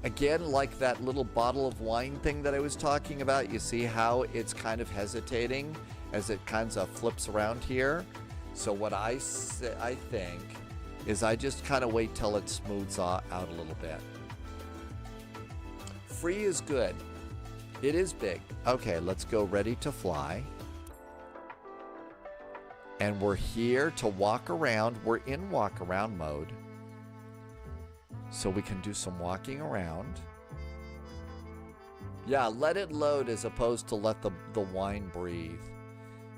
Again, like that little bottle of wine thing that I was talking about, you see how it's kind of hesitating as it kind of flips around here? So what I think is I just kind of wait till it smooths out a little bit. Free is good. It is big. Okay, let's go ready to fly. And we're here to walk around. We're in walk around mode. So we can do some walking around. Yeah, let it load as opposed to let the wine breathe.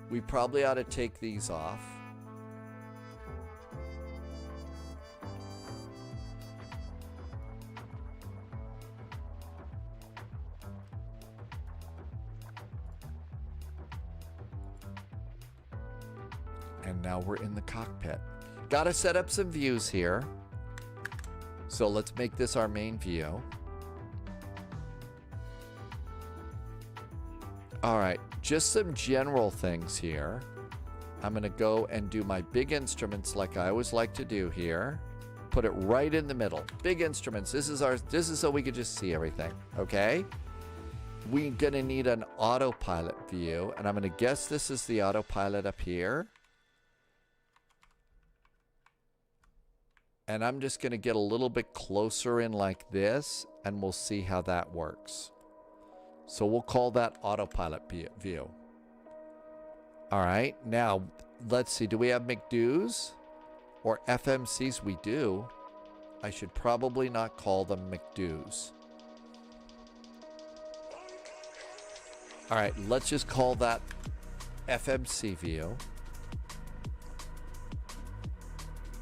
We probably ought to take these off. And now we're in the cockpit. Gotta set up some views here. So let's make this our main view. All right, just some general things here. I'm gonna go and do my big instruments like I always like to do here. Put it right in the middle. Big instruments. This is so we could just see everything. Okay. We're gonna need an autopilot view, and I'm gonna guess this is the autopilot up here. And I'm just gonna get a little bit closer in like this, and we'll see how that works. So we'll call that autopilot view. All right, now let's see. Do we have McDo's or FMCs? We do. I should probably not call them McDo's. All right, let's just call that FMC view.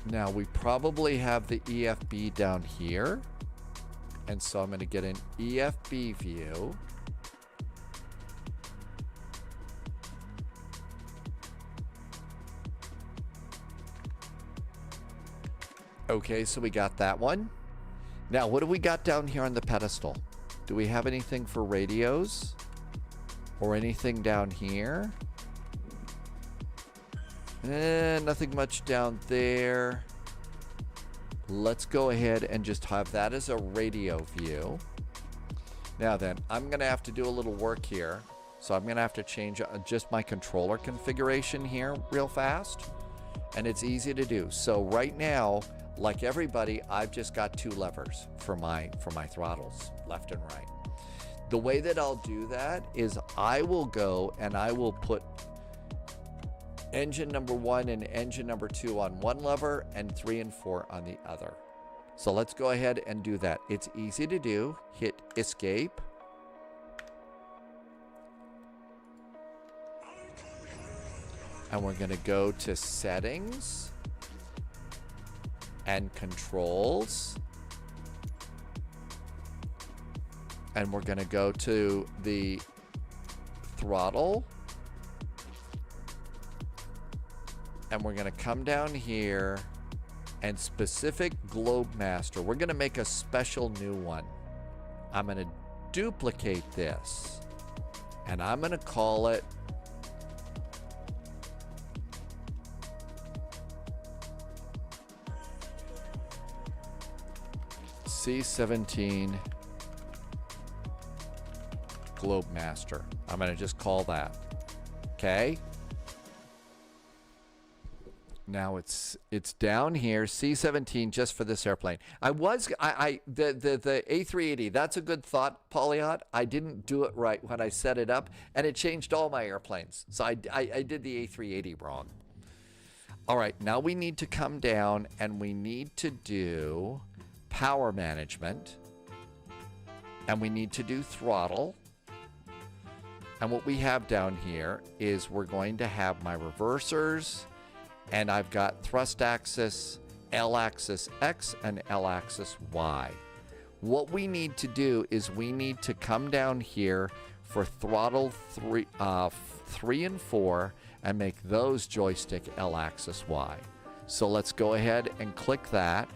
Now we probably have the EFB down here. And so I'm going to get an EFB view. Okay, so we got that one. Now, what do we got down here on the pedestal? Do we have anything for radios? Or anything down here? Nothing much down there. Let's go ahead and just have that as a radio view. Now then, I'm going to have to do a little work here. So I'm going to have to change just my controller configuration here real fast. And it's easy to do. So right now, like everybody, I've just got two levers for my throttles, left and right. The way that I'll do that is I will go and I will put engine number 1 and engine number 2 on one lever and 3 and 4 on the other. So let's go ahead and do that. It's easy to do. Hit escape. And we're going to go to settings and controls. And we're going to go to the throttle. And we're going to come down here and specific globe master. We're going to make a special new one. I'm going to duplicate this. And I'm going to call it C17 Globe Master. I'm going to just call that. Okay. Now it's down here, C17, just for this airplane. The A380, that's a good thought, Polyot. I didn't do it right when I set it up, and it changed all my airplanes. So I did the A380 wrong. All right, now we need to come down and we need to do power management, and we need to do throttle. And what we have down here is we're going to have my reversers, and I've got thrust axis, L axis X, and L axis Y. What we need to do is we need to come down here for throttle 3 and 4 and make those joystick L axis Y. So let's go ahead and click that.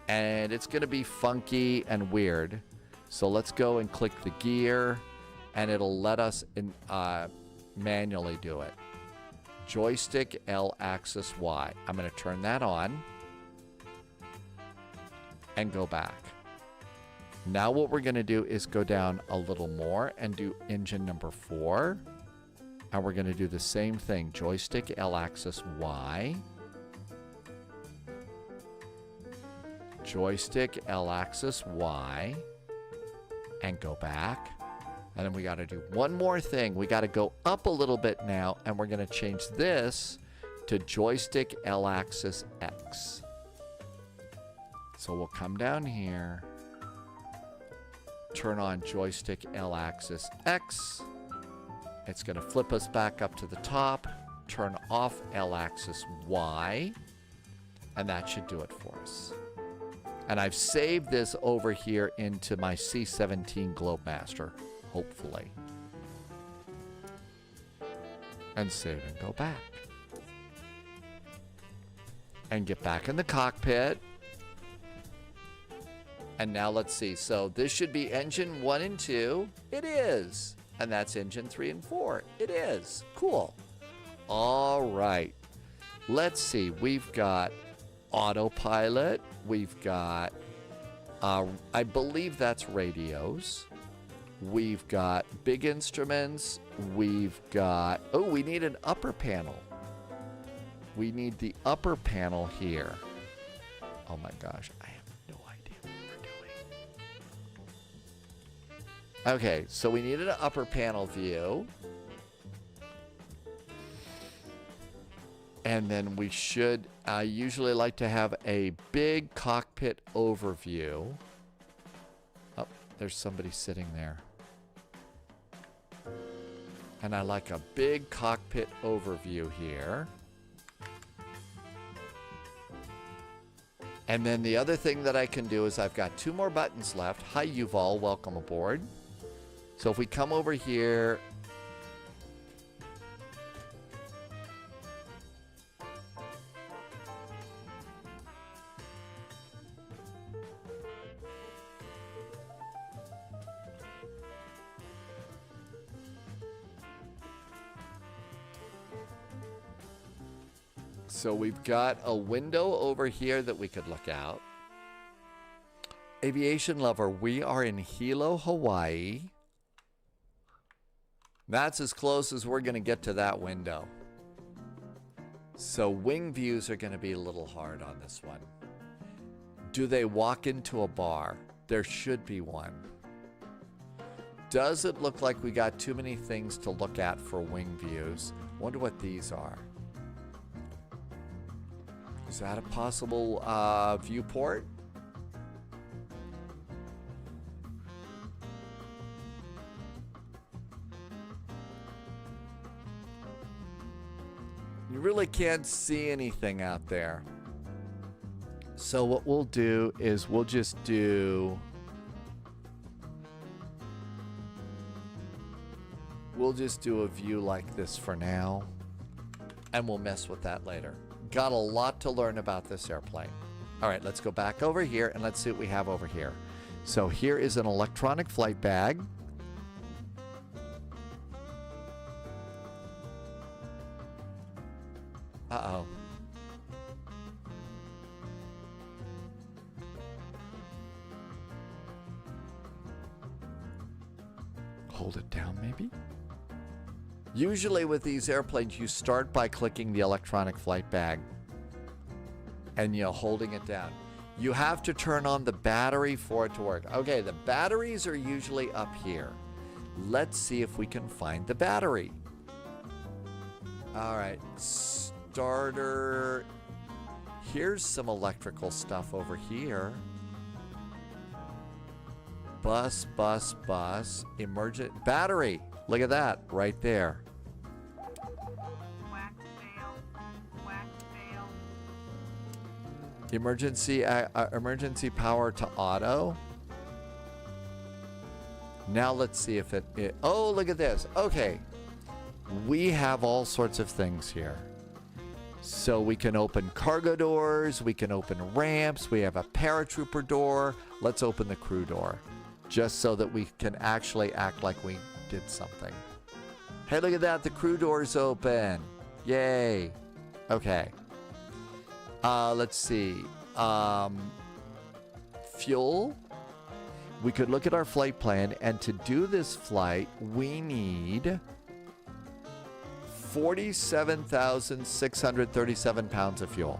And it's going to be funky and weird. So let's go and click the gear, and it'll let us manually do it. Joystick L axis Y. I'm going to turn that on and go back. Now what we're going to do is go down a little more and do engine number 4. And we're going to do the same thing. Joystick L axis Y. Joystick L axis Y. And go back. And then we got to do one more thing. We got to go up a little bit now, and we're going to change this to joystick L-axis X. So we'll come down here, turn on joystick L-axis X. It's going to flip us back up to the top, turn off L-axis Y, and that should do it for us. And I've saved this over here into my C17 Globemaster, hopefully. And save and go back. And get back in the cockpit. And now let's see. So this should be engine 1 and 2. It is. And that's engine 3 and 4. It is. Cool. All right. Let's see. We've got autopilot. We've got, I believe that's radios. We've got big instruments. We've got, oh, we need an upper panel. We need the upper panel here. Oh my gosh, I have no idea what we're doing. Okay, so we needed an upper panel view. And then we should, I usually like to have a big cockpit overview. Oh, there's somebody sitting there. And I like a big cockpit overview here. And then the other thing that I can do is I've got 2 more buttons left. Hi, Yuval, welcome aboard. So if we come over here, so we've got a window over here that we could look out. Aviation lover, we are in Hilo, Hawaii. That's as close as we're going to get to that window. So wing views are going to be a little hard on this one. Do they walk into a bar? There should be one. Does it look like we got too many things to look at for wing views? Wonder what these are. Is that a possible viewport? You really can't see anything out there. So what we'll do is we'll just do... We'll just do a view like this for now. And we'll mess with that later. Got a lot to learn about this airplane. All right, let's go back over here and let's see what we have over here. So here is an electronic flight bag. Uh-oh. Hold it down, maybe? Usually with these airplanes, you start by clicking the electronic flight bag and, holding it down. You have to turn on the battery for it to work. Okay, the batteries are usually up here. Let's see if we can find the battery. All right, starter. Here's some electrical stuff over here. Bus, emergent battery. Look at that right there. Emergency power to auto. Now let's see if it oh, look at this. Okay. We have all sorts of things here. So we can open cargo doors, we can open ramps, we have a paratrooper door. Let's open the crew door just so that we can actually act like we did something. Hey, look at that. The crew door's open. Yay. Okay. Let's see. Fuel. We could look at our flight plan, and to do this flight, we need 47,637 pounds of fuel.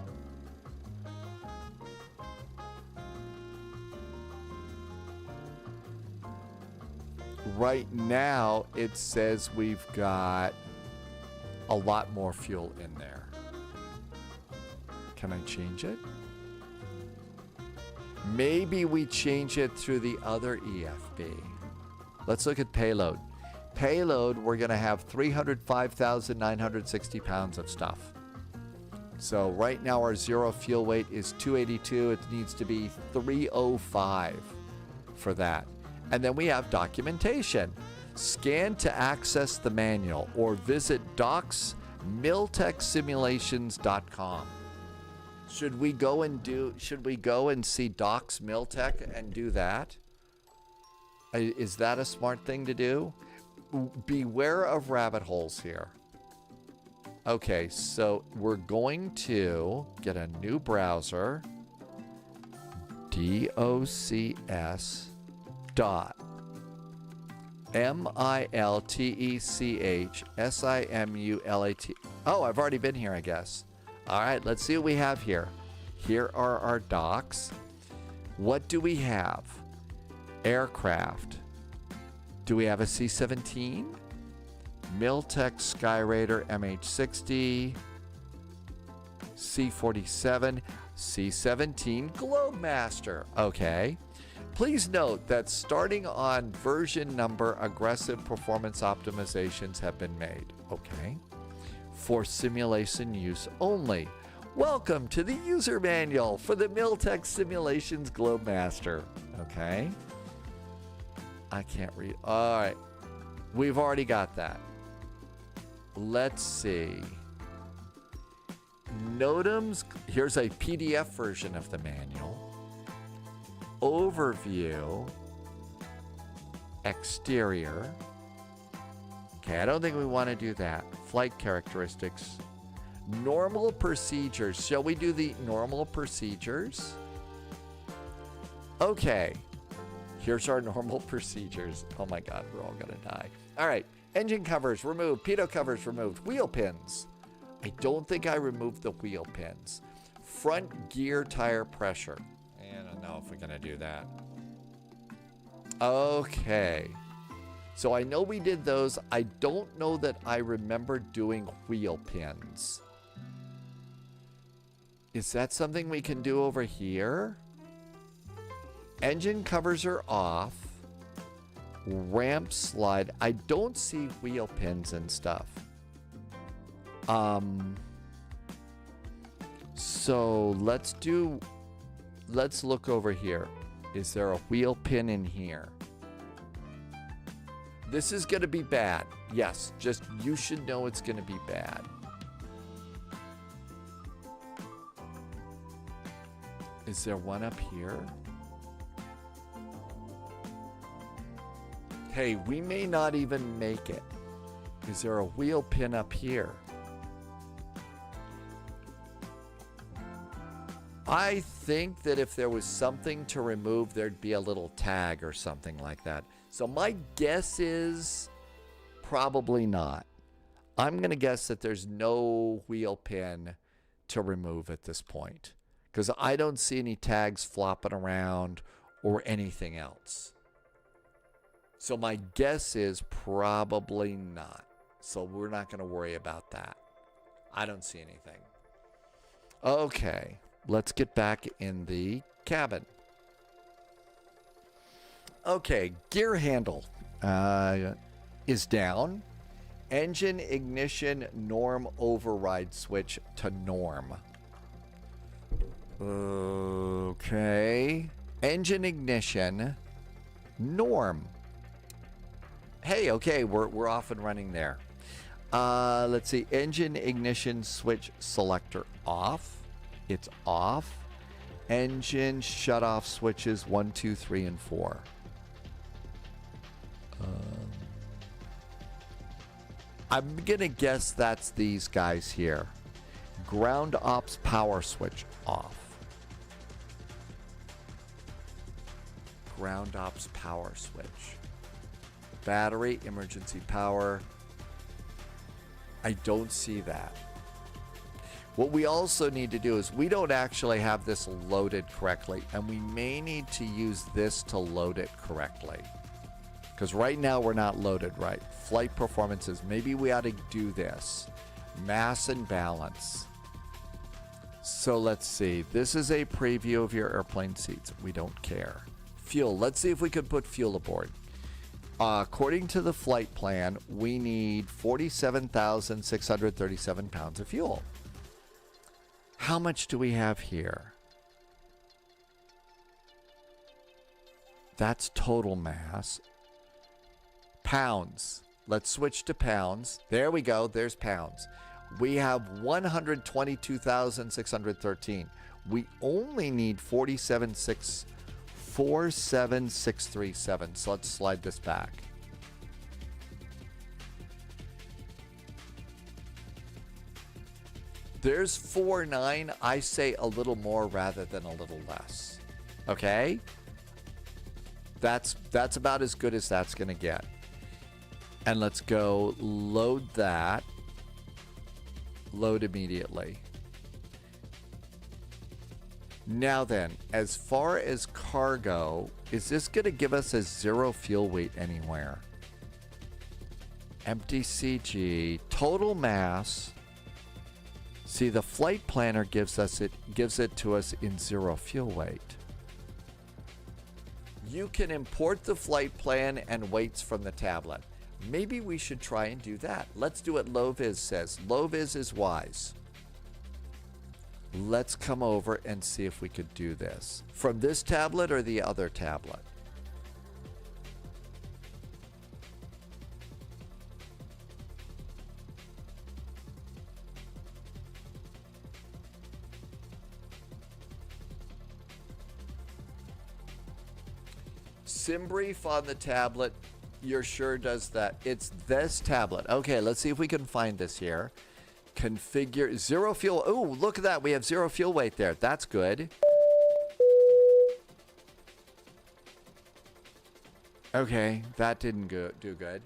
right now it says we've got a lot more fuel in there. Can I change it? Maybe we change it through the other EFB. Let's look at payload. Payload, we're going to have 305,960 pounds of stuff. So right now our zero fuel weight is 282. It needs to be 305 for that. And then we have documentation. Scan to access the manual or visit docs.miltechsimulations.com. Should we go and see Docs Miltech and do that? Is that a smart thing to do? Beware of rabbit holes here. Okay, so we're going to get a new browser. DOCS.MILTECHSIMULAT. Oh, I've already been here, I guess. All right, let's see what we have here. Here are our docs. What do we have? Aircraft. Do we have a C-17? Miltech Skyraider MH-60. C-47. C-17 Globemaster. Okay. Please note that starting on version number, aggressive performance optimizations have been made. Okay. For simulation use only. Welcome to the user manual for the Miltech Simulations Globemaster. Okay. I can't read. All right. We've already got that. Let's see. NOTAMs. Here's a PDF version of the manual. Overview. Exterior. Okay, I don't think we want to do that. Flight characteristics. Normal procedures. Shall we do the normal procedures? Okay. Here's our normal procedures. Oh my God, we're all gonna die. All right, engine covers removed, pitot covers removed, wheel pins. I don't think I removed the wheel pins. Front gear tire pressure. I don't know if we're gonna do that. Okay. So I know we did those. I don't know that I remember doing wheel pins. Is that something we can do over here? Engine covers are off. Ramp slide. I don't see wheel pins and stuff. So let's look over here. Is there a wheel pin in here? This is going to be bad. Yes, just you should know it's going to be bad. Is there one up here? Hey, we may not even make it. Is there a wheel pin up here? I think that if there was something to remove, there'd be a little tag or something like that. So my guess is probably not. I'm going to guess that there's no wheel pin to remove at this point, because I don't see any tags flopping around or anything else. So my guess is probably not. So we're not going to worry about that. I don't see anything. Okay, let's get back in the cabin. Okay, gear handle is down. Engine ignition norm override switch to norm. Okay. Engine ignition norm. Hey, okay, we're off and running there. Let's see. Engine ignition switch selector off. It's off. Engine shut off switches 1, 2, 3, and 4. I'm gonna guess that's these guys here. Ground ops power switch off. Ground ops power switch. Battery, emergency power. I don't see that. What we also need to do is we don't actually have this loaded correctly, and we may need to use this to load it correctly. Because right now we're not loaded right. Flight performances. Maybe we ought to do this. Mass and balance. So let's see. This is a preview of your airplane seats. We don't care. Fuel. Let's see if we could put fuel aboard. According to the flight plan, we need 47,637 pounds of fuel. How much do we have here? That's total mass. Pounds. Let's switch to pounds. There we go. There's pounds. We have 122,613. We only need 47637. So let's slide this back. There's 49. I say a little more rather than a little less. Okay? That's about as good as that's going to get. And let's go load that. Load immediately. Now then, as far as cargo, is this going to give us a 0 fuel weight anywhere? Empty CG, total mass. See, the flight planner gives it to us in 0 fuel weight. You can import the flight plan and weights from the tablet. Maybe we should try and do that. Let's do what Loviz says. Loviz is wise. Let's come over and see if we could do this. From this tablet or the other tablet? SimBrief on the tablet, you're sure does that. It's this tablet. Okay, let's see if we can find this here. Configure 0 fuel. Oh, look at that. We have 0 fuel weight there. That's good. Okay, that didn't do good.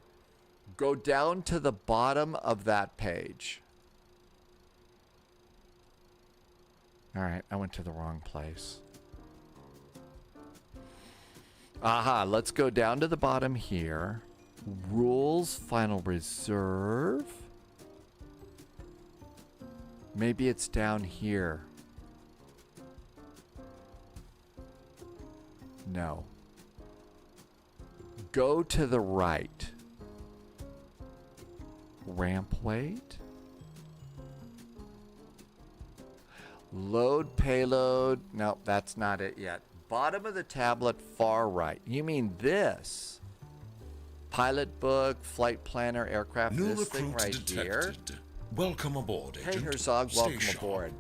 Go down to the bottom of that page. All right, I went to the wrong place. Aha, let's go down to the bottom here. Rules, final reserve. Maybe it's down here. No. Go to the right. Ramp weight. Load payload. No, that's not it yet. Bottom of the tablet, far right. You mean this? Pilot book, flight planner, aircraft. New this thing recruit right detected. here. Welcome aboard, Hey Agent. Herzog, Stay welcome sharp. aboard.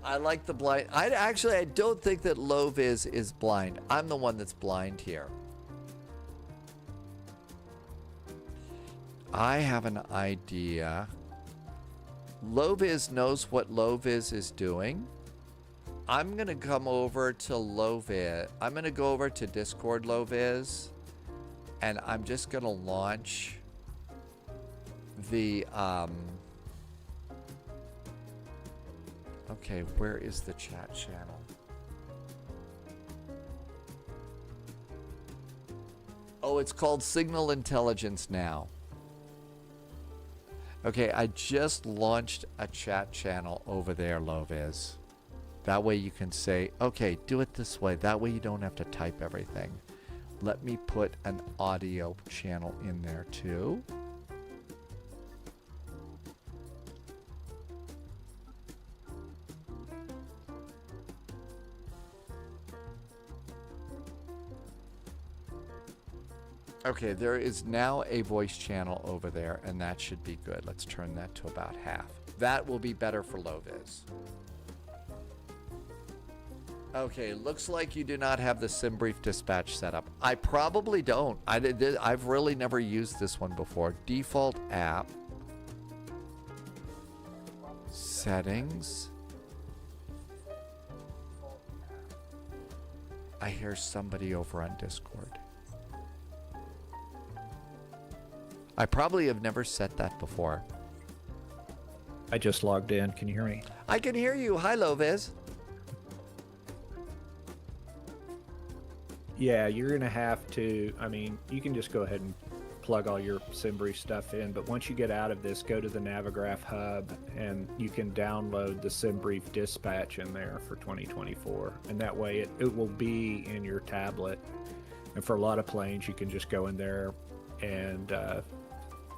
I like the blind. I don't think that Loviz is blind. I'm the one that's blind here. I have an idea. Loviz knows what Loviz is doing. I'm going to come over to Loviz. I'm going to go over to Discord Loviz. And I'm just going to launch the... Okay, where is the chat channel? Oh, it's called Signal Intelligence now. Okay, I just launched a chat channel over there, Loviz. That way you can say, okay, do it this way. That way you don't have to type everything. Let me put an audio channel in there too. Okay, there is now a voice channel over there, and that should be good. Let's turn that to about half. That will be better for Loviz. Okay, looks like you do not have the SimBrief dispatch set up. I probably don't. I've really never used this one before. Default app. Settings. I hear somebody over on Discord. I probably have never set that before. I just logged in. Can you hear me? I can hear you. Hi, Loviz. Yeah, you're going to have to, I mean, you can just go ahead and plug all your SimBrief stuff in, but once you get out of this, go to the Navigraph hub and you can download the SimBrief dispatch in there for 2024. And that way it will be in your tablet. And for a lot of planes, you can just go in there and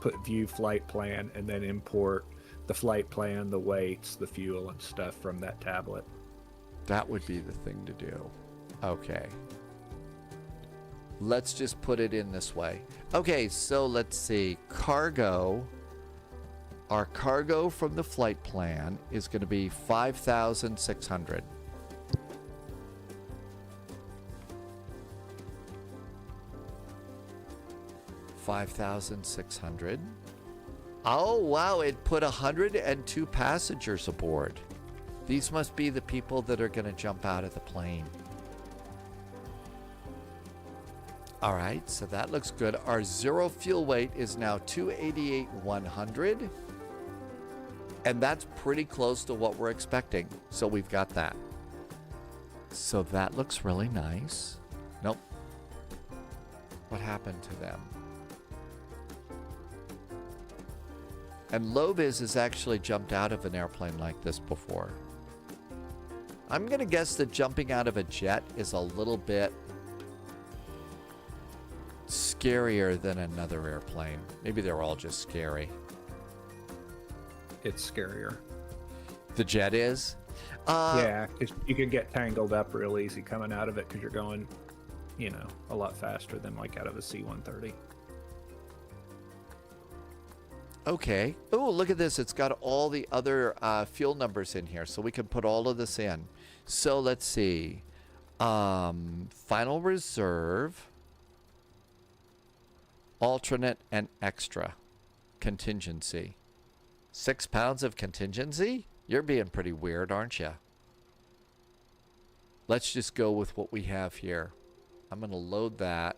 put view flight plan and then import the flight plan, the weights, the fuel and stuff from that tablet. That would be the thing to do. Okay. Let's just put it in this way. Okay, so let's see. Cargo. Our cargo from the flight plan is going to be 5,600. $5,600. Oh, wow. It put 102 passengers aboard. These must be the people that are going to jump out of the plane. All right, so that looks good. Our zero fuel weight is now 288,100. And that's pretty close to what we're expecting. So we've got that. So that looks really nice. Nope. What happened to them? And Loviz has actually jumped out of an airplane like this before. I'm going to guess that jumping out of a jet is a little bit scarier than another airplane. Maybe they're all just scary. It's scarier. The jet is? Yeah, you can get tangled up real easy coming out of it because you're going, you know, a lot faster than like out of a C-130. Okay. Oh, look at this. It's got all the other fuel numbers in here, so we can put all of this in. So let's see. Final reserve, alternate, and extra contingency. 6 pounds of contingency? You're being pretty weird, aren't you? Let's just go with what we have here. I'm going to load that.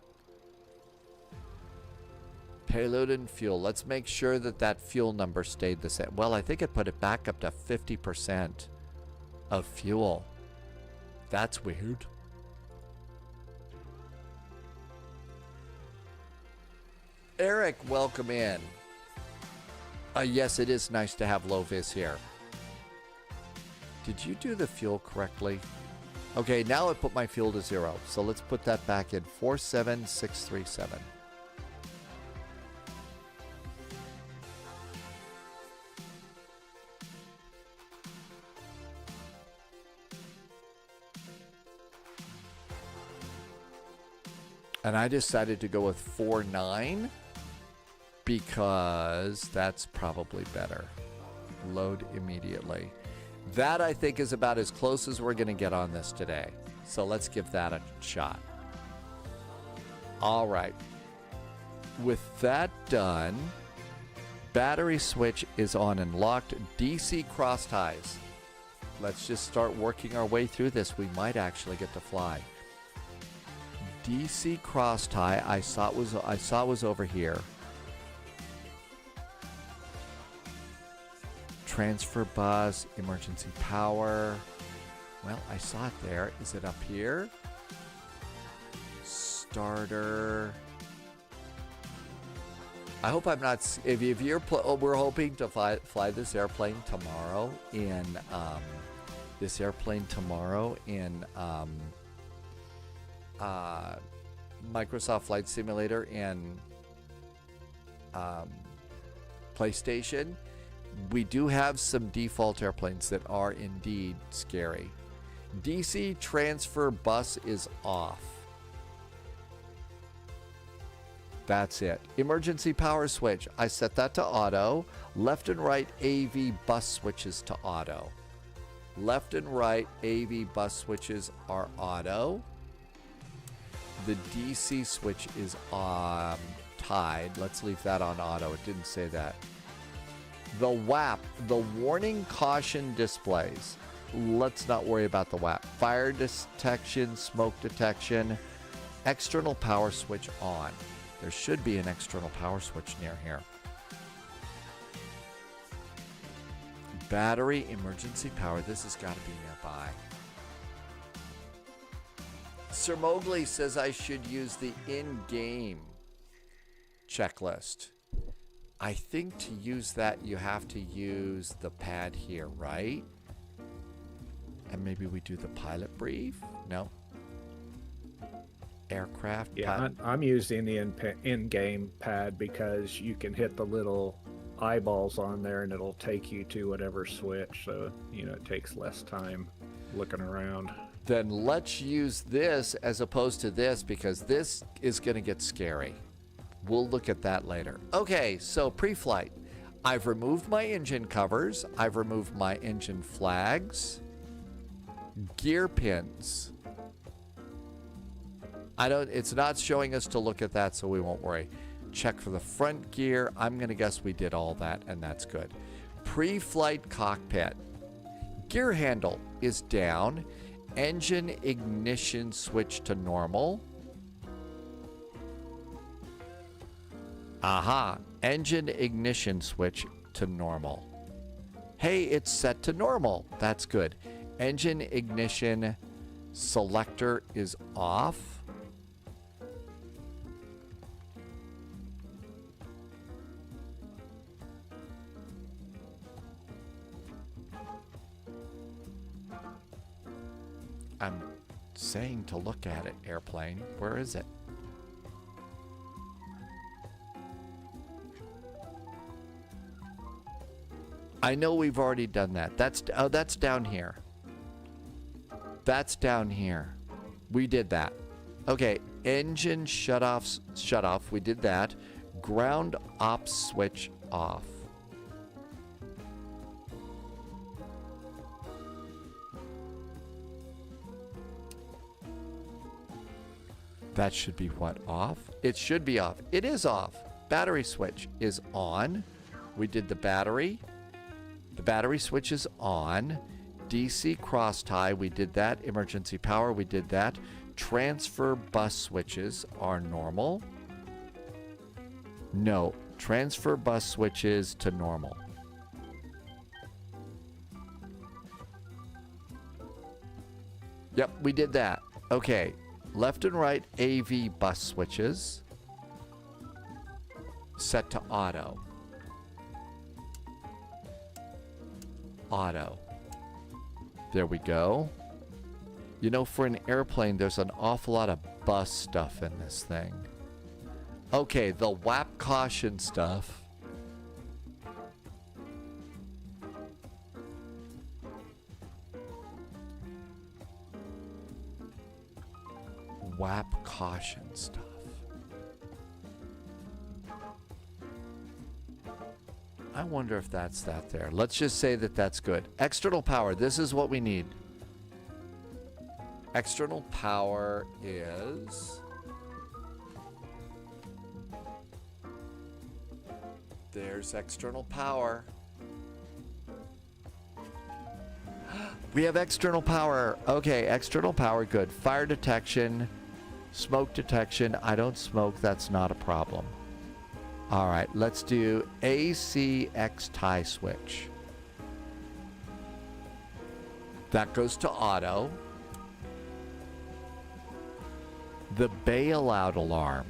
Payload and fuel. Let's make sure that that fuel number stayed the same. Well, I think it put it back up to 50% of fuel. That's weird. Eric, welcome in. Yes, it is nice to have low vis here. Did you do the fuel correctly? Okay, now I put my fuel to 0. So let's put that back in. 47637. And I decided to go with 49 because that's probably better. Load immediately. That, I think, is about as close as we're going to get on this today. So let's give that a shot. All right. With that done, battery switch is on and locked. DC cross ties. Let's just start working our way through this. We might actually get to fly. DC cross tie. I saw it was over here. Transfer bus, emergency power. Well, I saw it there. Is it up here? Starter. I hope I'm not. If you're, we're hoping to fly this airplane tomorrow in Microsoft Flight Simulator and PlayStation. We do have some default airplanes that are indeed scary. DC transfer bus is off. That's it. Emergency power switch. I set that to auto. Left and right AV bus switches to auto. Left and right AV bus switches are auto. The DC switch is tied. Let's leave that on auto. It didn't say that. The WAP, the warning caution displays. Let's not worry about the WAP. Fire detection, smoke detection, external power switch on. There should be an external power switch near here. Battery, emergency power. This has got to be nearby. Sir Mowgli says I should use the in-game checklist. I think to use that, you have to use the pad here, right? And maybe we do the pilot brief? No. Aircraft. Yeah, I'm using the in-game pad because you can hit the little eyeballs on there and it'll take you to whatever switch. So, you know, it takes less time looking around. Then let's use this as opposed to this because this is going to get scary. We'll look at that later. Okay, so pre-flight. I've removed my engine covers. I've removed my engine flags. Gear pins. It's not showing us to look at that, so we won't worry. Check for the front gear. I'm going to guess we did all that, and that's good. Pre-flight cockpit. Gear handle is down. Engine ignition switch to normal. Aha. Engine ignition switch to normal. Hey, it's set to normal. That's good. Engine ignition selector is off. I'm saying to look at it, airplane. Where is it? I know we've already done that. That's down here. That's down here. We did that. Okay, engine shut off. We did that. Ground ops switch off. That should be what, off? It should be off. It is off. Battery switch is on. We did the battery. The battery switch is on. DC cross tie, we did that. Emergency power, we did that. Transfer bus switches are normal. No, transfer bus switches to normal. Yep, we did that. Okay. Left and right AV bus switches. Set to auto. Auto. There we go. You know, for an airplane, there's an awful lot of bus stuff in this thing. Okay, the WAP caution stuff. WAP caution stuff. I wonder if that's that there. Let's just say that that's good. External power. This is what we need. External power is... There's external power. We have external power. Okay, external power, good. Fire detection. Smoke detection. I don't smoke. That's not a problem. All right, let's do ACX tie switch. That goes to auto. The bailout alarm.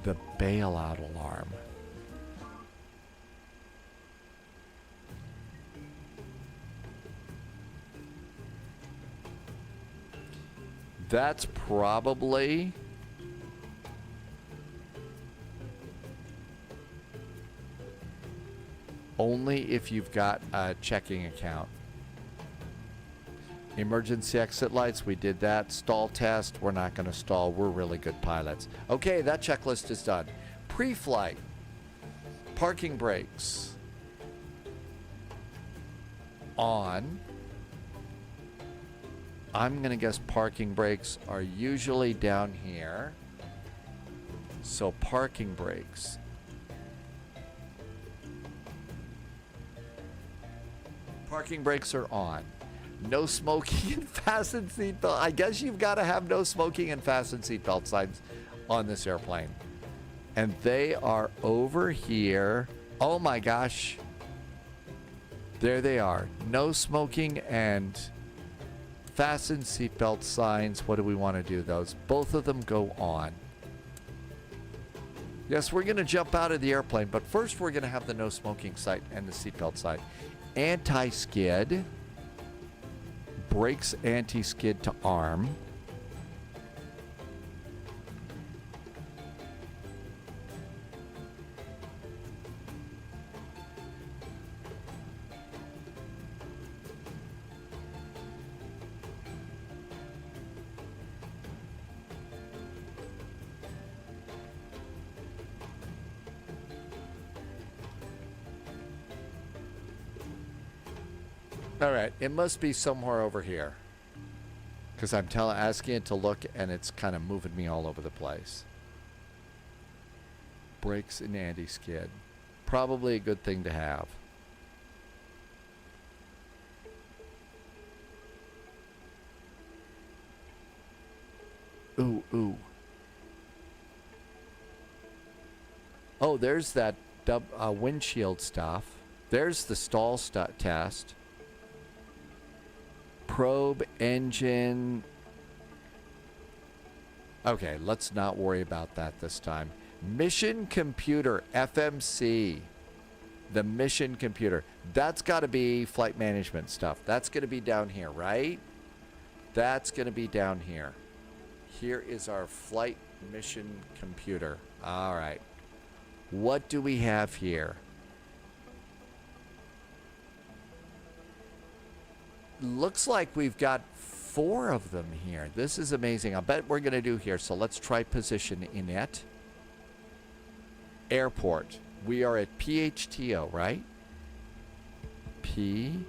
The bailout alarm. That's probably... only if you've got a checking account. Emergency exit lights, we did that. Stall test, we're not going to stall. We're really good pilots. Okay, that checklist is done. Pre-flight. Parking brakes. On. I'm going to guess parking brakes are usually down here. So parking brakes. Parking brakes are on. No smoking and fasten seatbelt. I guess you've got to have no smoking and fasten seatbelt signs on this airplane. And they are over here. Oh my gosh. There they are. No smoking and Fasten seatbelt signs. What do we want to do? Those. Both of them go on. Yes, we're going to jump out of the airplane, but first we're going to have the no smoking sight and the seatbelt sign. Anti-skid. Brakes anti-skid to arm. All right, it must be somewhere over here. Because I'm asking it to look, and it's kind of moving me all over the place. Brakes and anti-skid. Probably a good thing to have. Ooh, ooh. Oh, there's that windshield stuff. There's the stall test. Probe engine. Okay, let's not worry about that this time. Mission computer, FMC. The mission computer. That's got to be flight management stuff. That's going to be down here, right? That's going to be down here. Here is our flight mission computer. All right. What do we have here? Looks like we've got 4 of them here. This is amazing. I bet we're going to do here. So let's try position in it. Airport. We are at PHTO, right? PHTO.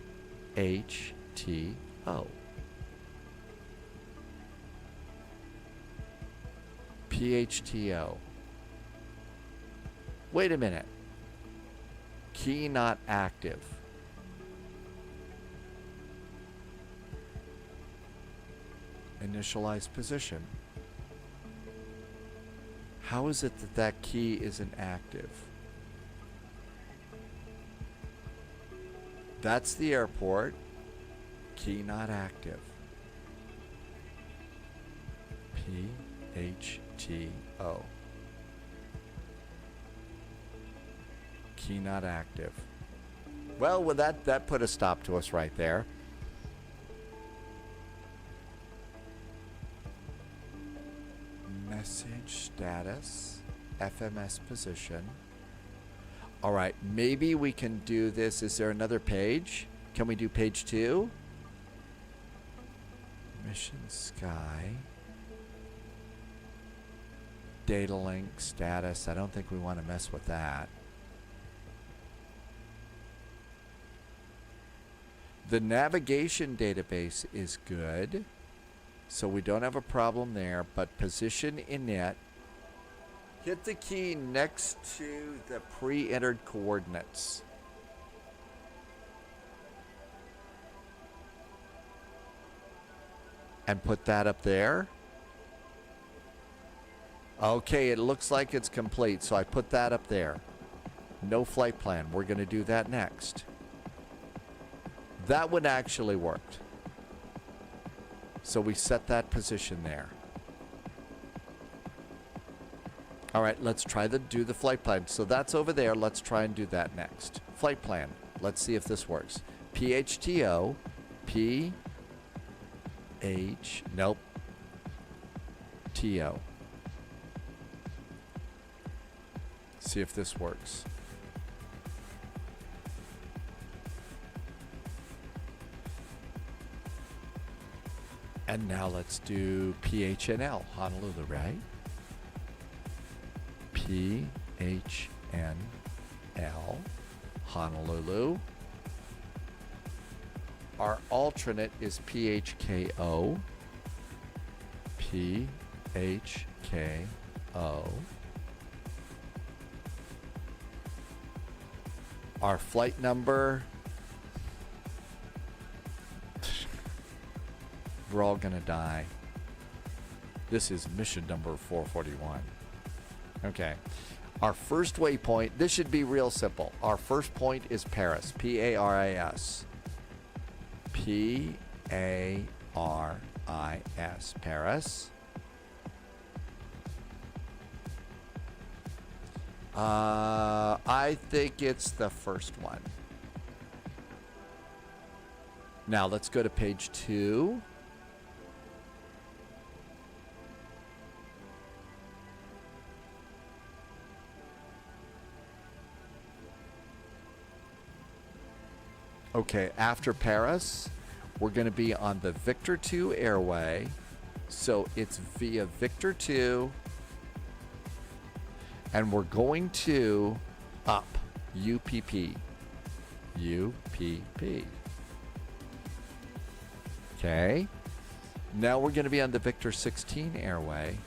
PHTO. Wait a minute. Key not active. Initialize position. How is it that that key isn't active? That's the airport. Key not active. PHTO. Key not active. Well, with that put a stop to us right there. Message status, FMS position. All right, maybe we can do this. Is there another page? Can we do page 2? Mission sky. Data link status. I don't think we want to mess with that. The navigation database is good. So we don't have a problem there, but position init. Hit the key next to the pre-entered coordinates. And put that up there. Okay, it looks like it's complete, so I put that up there. No flight plan. We're going to do that next. That one actually worked. So we set that position there. All right, let's try to do the flight plan. So that's over there. Let's try and do that next. Flight plan. Let's see if this works. PHTO. Nope. TO. See if this works. And now let's do PHNL, Honolulu, right? PHNL, Honolulu. Our alternate is PHKO. PHKO. Our flight number. We're all gonna die. This is mission number 441. Okay. Our first waypoint, this should be real simple. Our first point is Paris. P-A-R-I-S. P-A-R-I-S. P-A-R-I-S, Paris. I think it's the first one. Now let's go to page 2. Okay, after Paris, we're going to be on the Victor 2 airway. So it's via Victor 2. And we're going to up, UPP. UPP. Okay. Now we're going to be on the Victor 16 airway.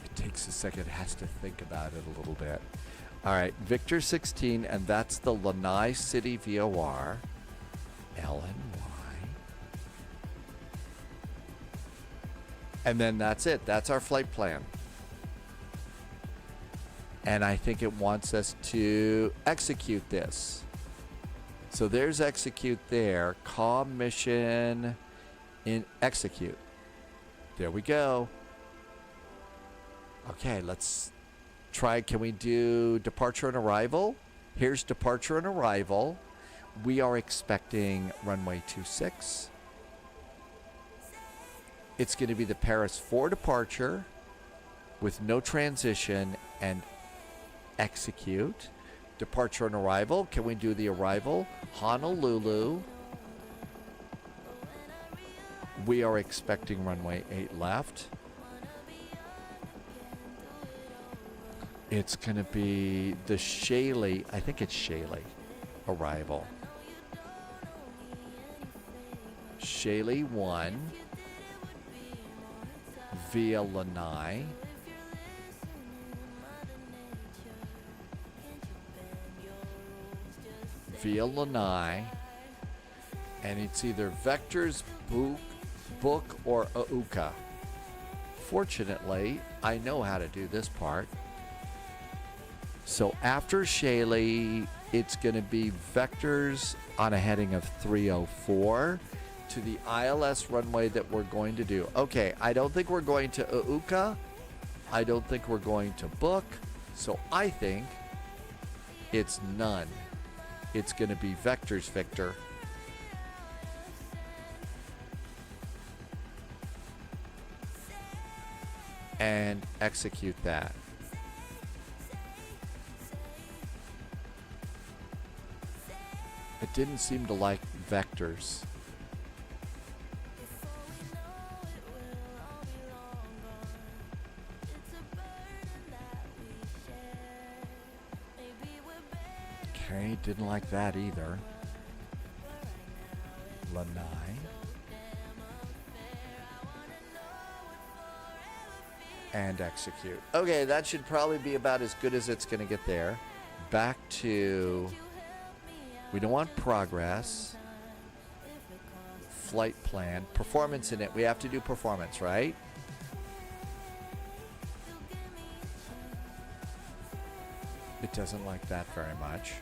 It takes a second. It has to think about it a little bit. All right, Victor 16, and that's the Lanai City VOR. LNY. And then that's it. That's our flight plan. And I think it wants us to execute this. So there's execute there. Comm mission in execute. There we go. Okay, let's try. Can we do departure and arrival? Here's departure and arrival. We are expecting runway 26. It's going to be the Paris 4 departure with no transition and execute. Departure and arrival. Can we do the arrival? Honolulu. We are expecting runway 8 left. It's going to be the Shaley. I think it's Shaley arrival. Shaley 1 via Lanai. Via Lanai. And it's either Vectors, Book, or Auka. Fortunately, I know how to do this part. So after Shaley, it's going to be Vectors on a heading of 304 to the ILS runway that we're going to do. Okay, I don't think we're going to Auka. I don't think we're going to Book. So I think it's none. It's going to be Vectors, Victor. And execute that. It didn't seem to like Vectors. Okay, didn't like that either. Lanai. And execute. Okay, that should probably be about as good as it's going to get there. Back to... We don't want progress. Flight plan. Performance in it. We have to do performance, right? It doesn't like that very much.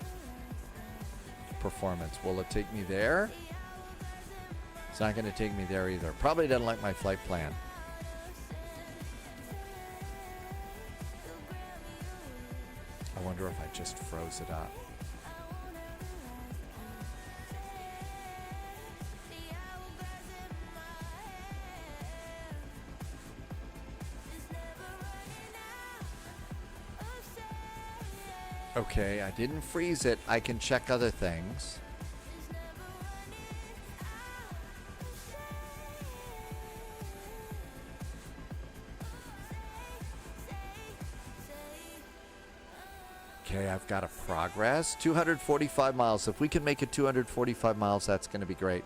Performance. Will it take me there? It's not going to take me there either. Probably doesn't like my flight plan. I wonder if I just froze it up. Okay, I didn't freeze it. I can check other things. Okay, I've got a progress. 245 miles. If we can make it 245 miles, that's going to be great.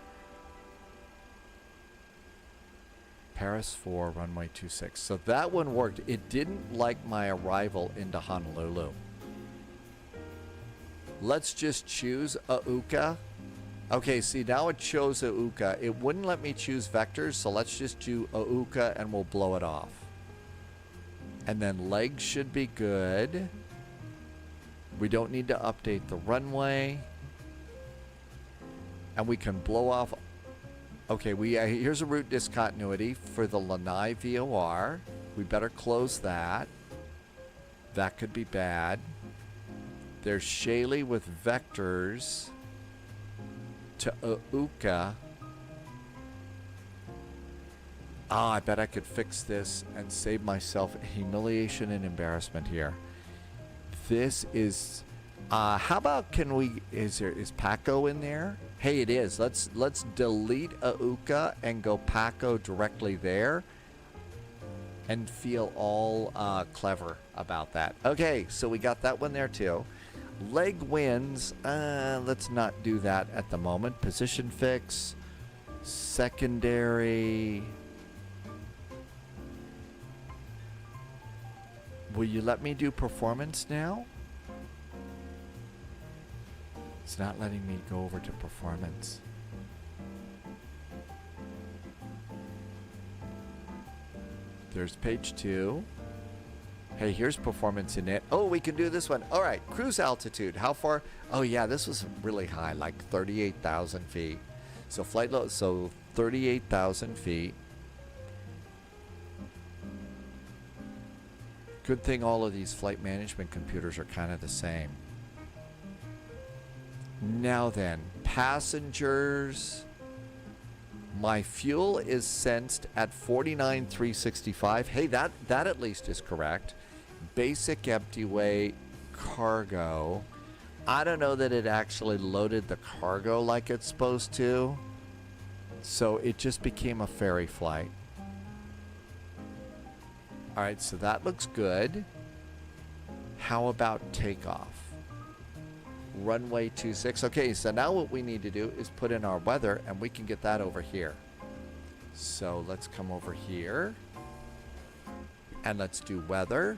Paris 4, runway 26. So that one worked. It didn't like my arrival into Honolulu. Let's just choose Auka. Okay, see, now it chose Auka. It wouldn't let me choose Vectors, so let's just do Auka and we'll blow it off. And then legs should be good. We don't need to update the runway. And we can blow off. Okay, here's a route discontinuity for the Lanai VOR. We better close that. That could be bad. There's Shaley with vectors to Auka. I bet I could fix this and save myself humiliation and embarrassment here. This is how about is Paco in there? Hey, it is. Let's delete Auka and go Paco directly there and feel all clever about that. Okay, so we got that one there too. Leg wins. Let's not do that at the moment. Position fix. Secondary. Will you let me do performance now? It's not letting me go over to performance. There's page 2. Hey, here's performance in it. Oh, we can do this one. All right, cruise altitude. How far? Oh, yeah, this was really high, like 38,000 feet. So flight load, so 38,000 feet. Good thing all of these flight management computers are kind of the same. Now then, passengers. My fuel is sensed at 49,365. Hey, that at least is correct. Basic empty weight cargo. I don't know that it actually loaded the cargo like it's supposed to. So it just became a ferry flight. All right, so that looks good. How about takeoff? Runway 26. Okay, so now what we need to do is put in our weather, and we can get that over here. So let's come over here, and let's do weather.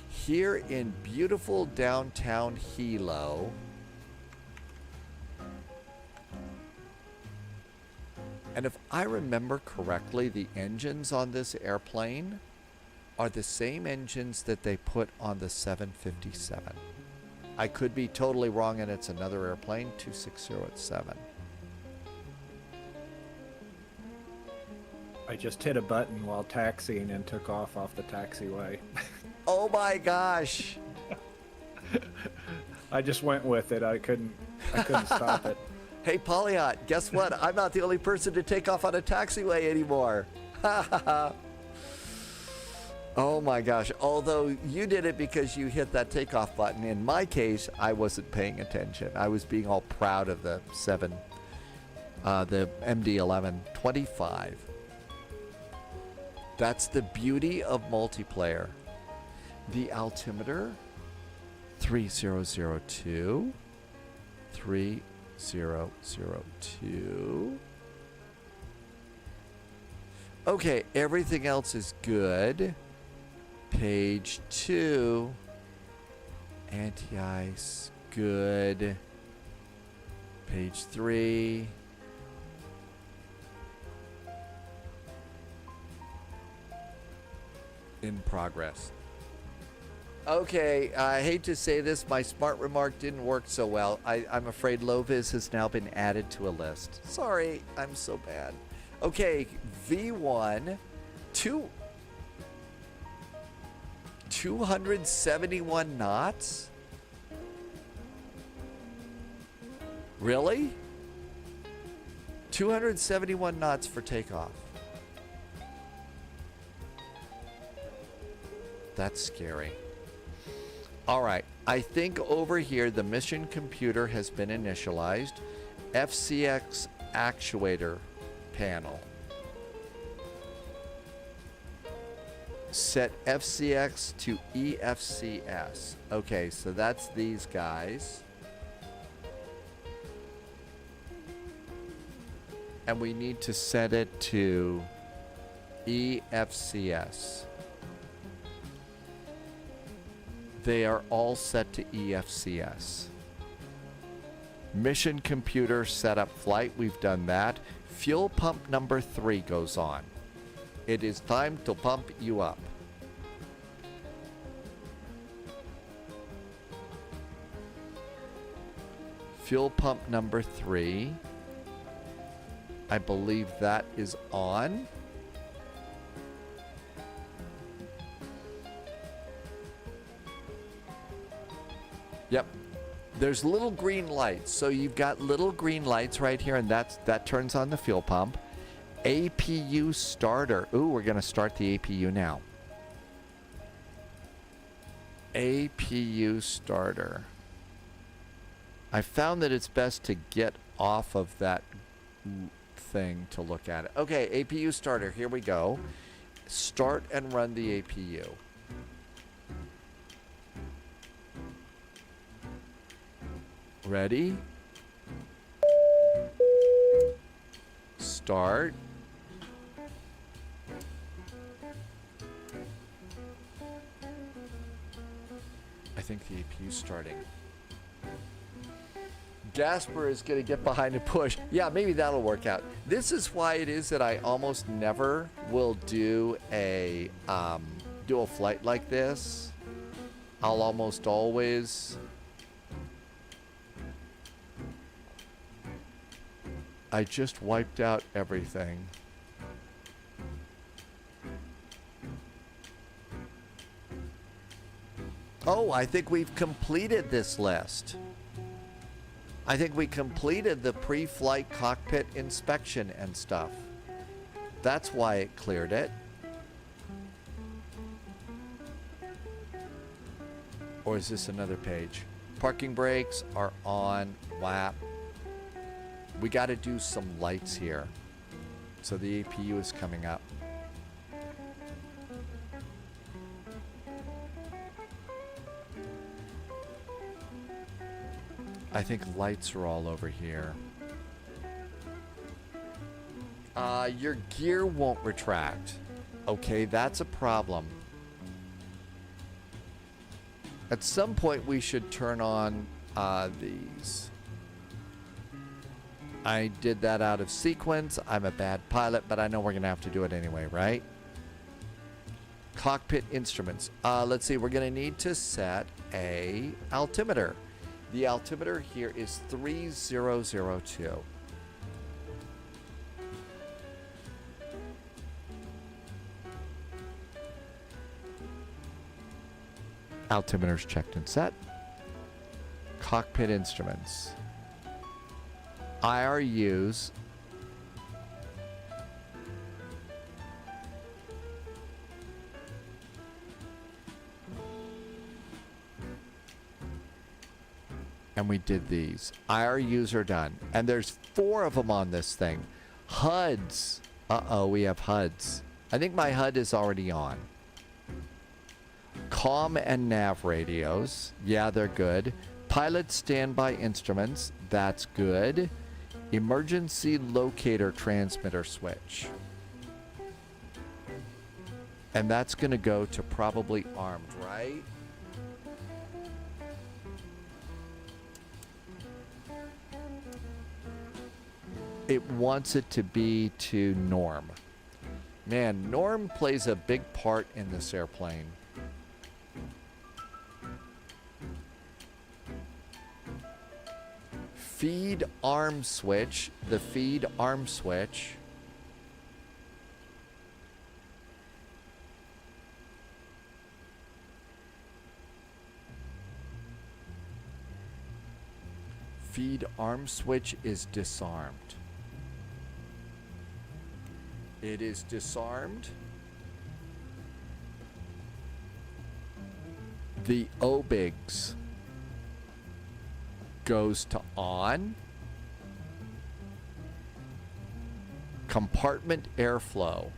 Here in beautiful downtown Hilo. And if I remember correctly, the engines on this airplane are the same engines that they put on the 757. I could be totally wrong, and it's another airplane, 26087. I just hit a button while taxiing and took off the taxiway. Oh my gosh. I just went with it. I couldn't stop it. Hey, Polyot, guess what? I'm not the only person to take off on a taxiway anymore. Ha ha ha. Oh my gosh. Although you did it because you hit that takeoff button. In my case, I wasn't paying attention. I was being all proud of the MD-11 25. That's the beauty of multiplayer. The altimeter, 3002. 3002. Okay, everything else is good. Page 2. Anti-ice, good. Page 3. In progress. Okay, I hate to say this, my smart remark didn't work so well. I'm afraid Lovis has now been added to a list. Sorry, I'm so bad. Okay, V1, 271 knots? Really? 271 knots for takeoff. That's scary. All right, I think over here the mission computer has been initialized. FCX actuator panel. Set FCX to EFCS. Okay, so that's these guys. And we need to set it to EFCS. They are all set to EFCS. Mission computer setup flight, we've done that. Fuel pump number 3 goes on. It is time to pump you up. Fuel pump number 3. I believe that is on. Yep. There's little green lights. So you've got little green lights right here, and that turns on the fuel pump. APU starter. Ooh, we're going to start the APU now. APU starter. I found that it's best to get off of that thing to look at it. Okay, APU starter. Here we go. Start and run the APU. Ready? Start. I think the APU's starting. Gasper is going to get behind and push. Yeah, maybe that'll work out. This is why it is that I almost never will do a flight like this. I'll almost always... I just wiped out everything. Oh, I think we've completed this list. I think we completed the pre-flight cockpit inspection and stuff. That's why it cleared it. Or is this another page? Parking brakes are on. WAP. We got to do some lights here. So the APU is coming up. I think lights are all over here. Your gear won't retract. Okay, that's a problem. At some point we should turn on these. I did that out of sequence. I'm a bad pilot, but I know we're going to have to do it anyway, right? Cockpit instruments. Let's see. We're going to need to set a altimeter. The altimeter here is 3002. Altimeter's checked and set. Cockpit instruments. IRUs. And we did these. IRUs are done. And there's 4 of them on this thing. HUDs. Uh-oh, we have HUDs. I think my HUD is already on. COM and nav radios. Yeah, they're good. Pilot standby instruments. That's good. Emergency locator transmitter switch. And that's going to go to probably armed, right? It wants it to be to norm. Man, norm plays a big part in this airplane. Feed arm switch. The feed arm switch. Feed arm switch is disarmed. It is disarmed. The OBIGS goes to on. Compartment airflow.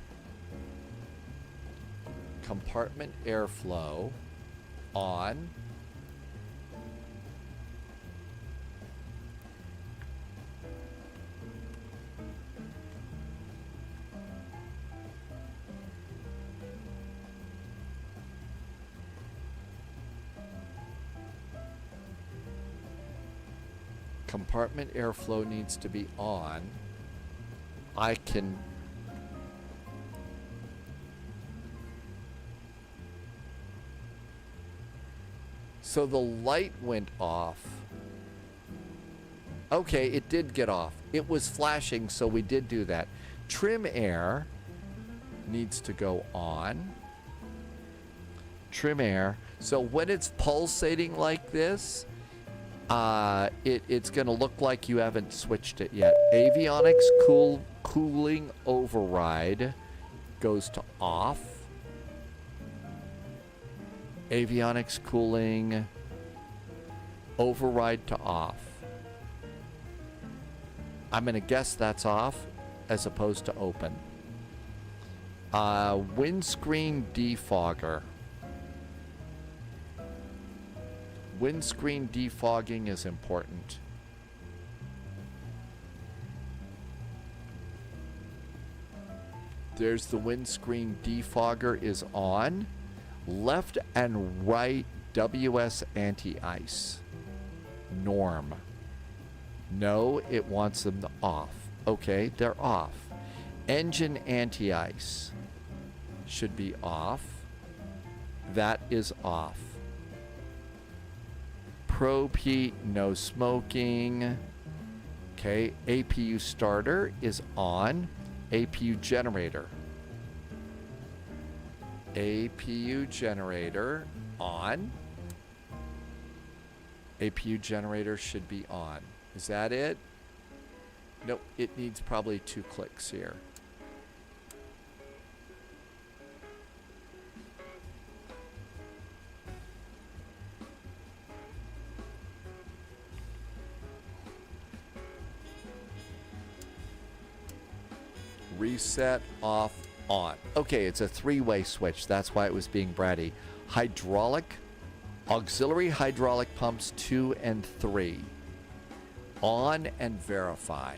Compartment airflow on. Compartment airflow needs to be on. I can... So the light went off. Okay, it did get off. It was flashing, so we did do that. Trim air needs to go on. Trim air. So when it's pulsating like this, it's going to look like you haven't switched it yet. Avionics cooling override goes to off. Avionics cooling override to off. I'm going to guess that's off as opposed to open. Windscreen defogger. Windscreen defogging is important. There's the windscreen defogger is on. Left and right WS anti-ice. Norm. No, it wants them off. Okay, they're off. Engine anti-ice should be off. That is off. Probe heat, no smoking. Okay, APU starter is on. APU generator. APU generator on. APU generator should be on. Is that it? Nope, it needs probably 2 clicks here. Reset, off, on. Okay, it's a 3-way switch. That's why it was being bratty. Hydraulic, auxiliary hydraulic pumps 2 and 3. On and verify.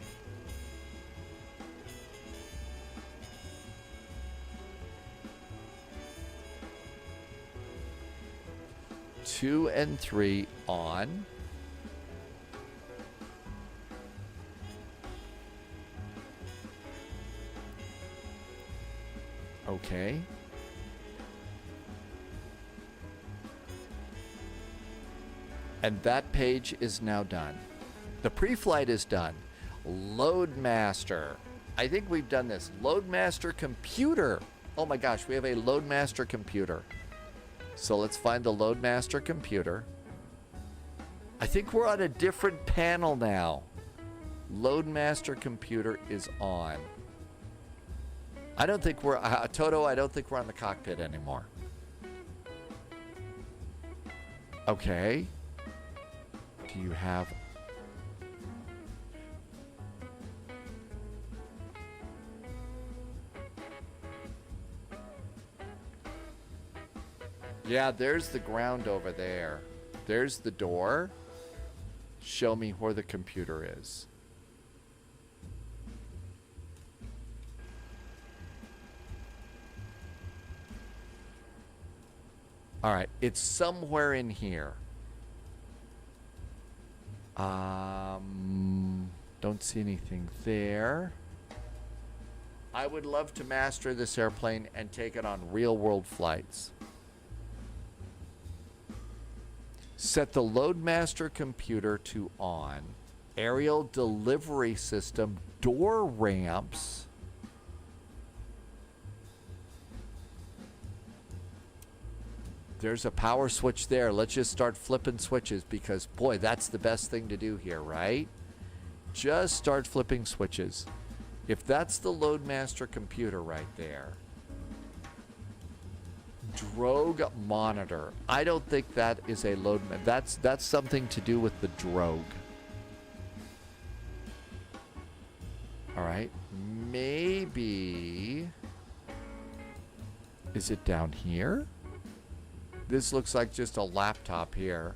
Two and 3 on. Okay. And that page is now done. The pre-flight is done. Loadmaster. I think we've done this. Loadmaster computer. Oh my gosh, we have a Loadmaster computer. So let's find the Loadmaster computer. I think we're on a different panel now. Loadmaster computer is on. I don't think we're, Toto, I don't think we're on the cockpit anymore. Okay. Do you have... Yeah, there's the ground over there. There's the door. Show me where the computer is. All right, it's somewhere in here. Don't see anything there. I would love to master this airplane and take it on real-world flights. Set the Loadmaster computer to on. Aerial delivery system, door ramps. There's a power switch there. Let's just start flipping switches because, boy, that's the best thing to do here, right? Just start flipping switches. If that's the Loadmaster computer right there. Drogue monitor. I don't think that is a load. That's something to do with the drogue. All right. Maybe. Is it down here? This looks like just a laptop here.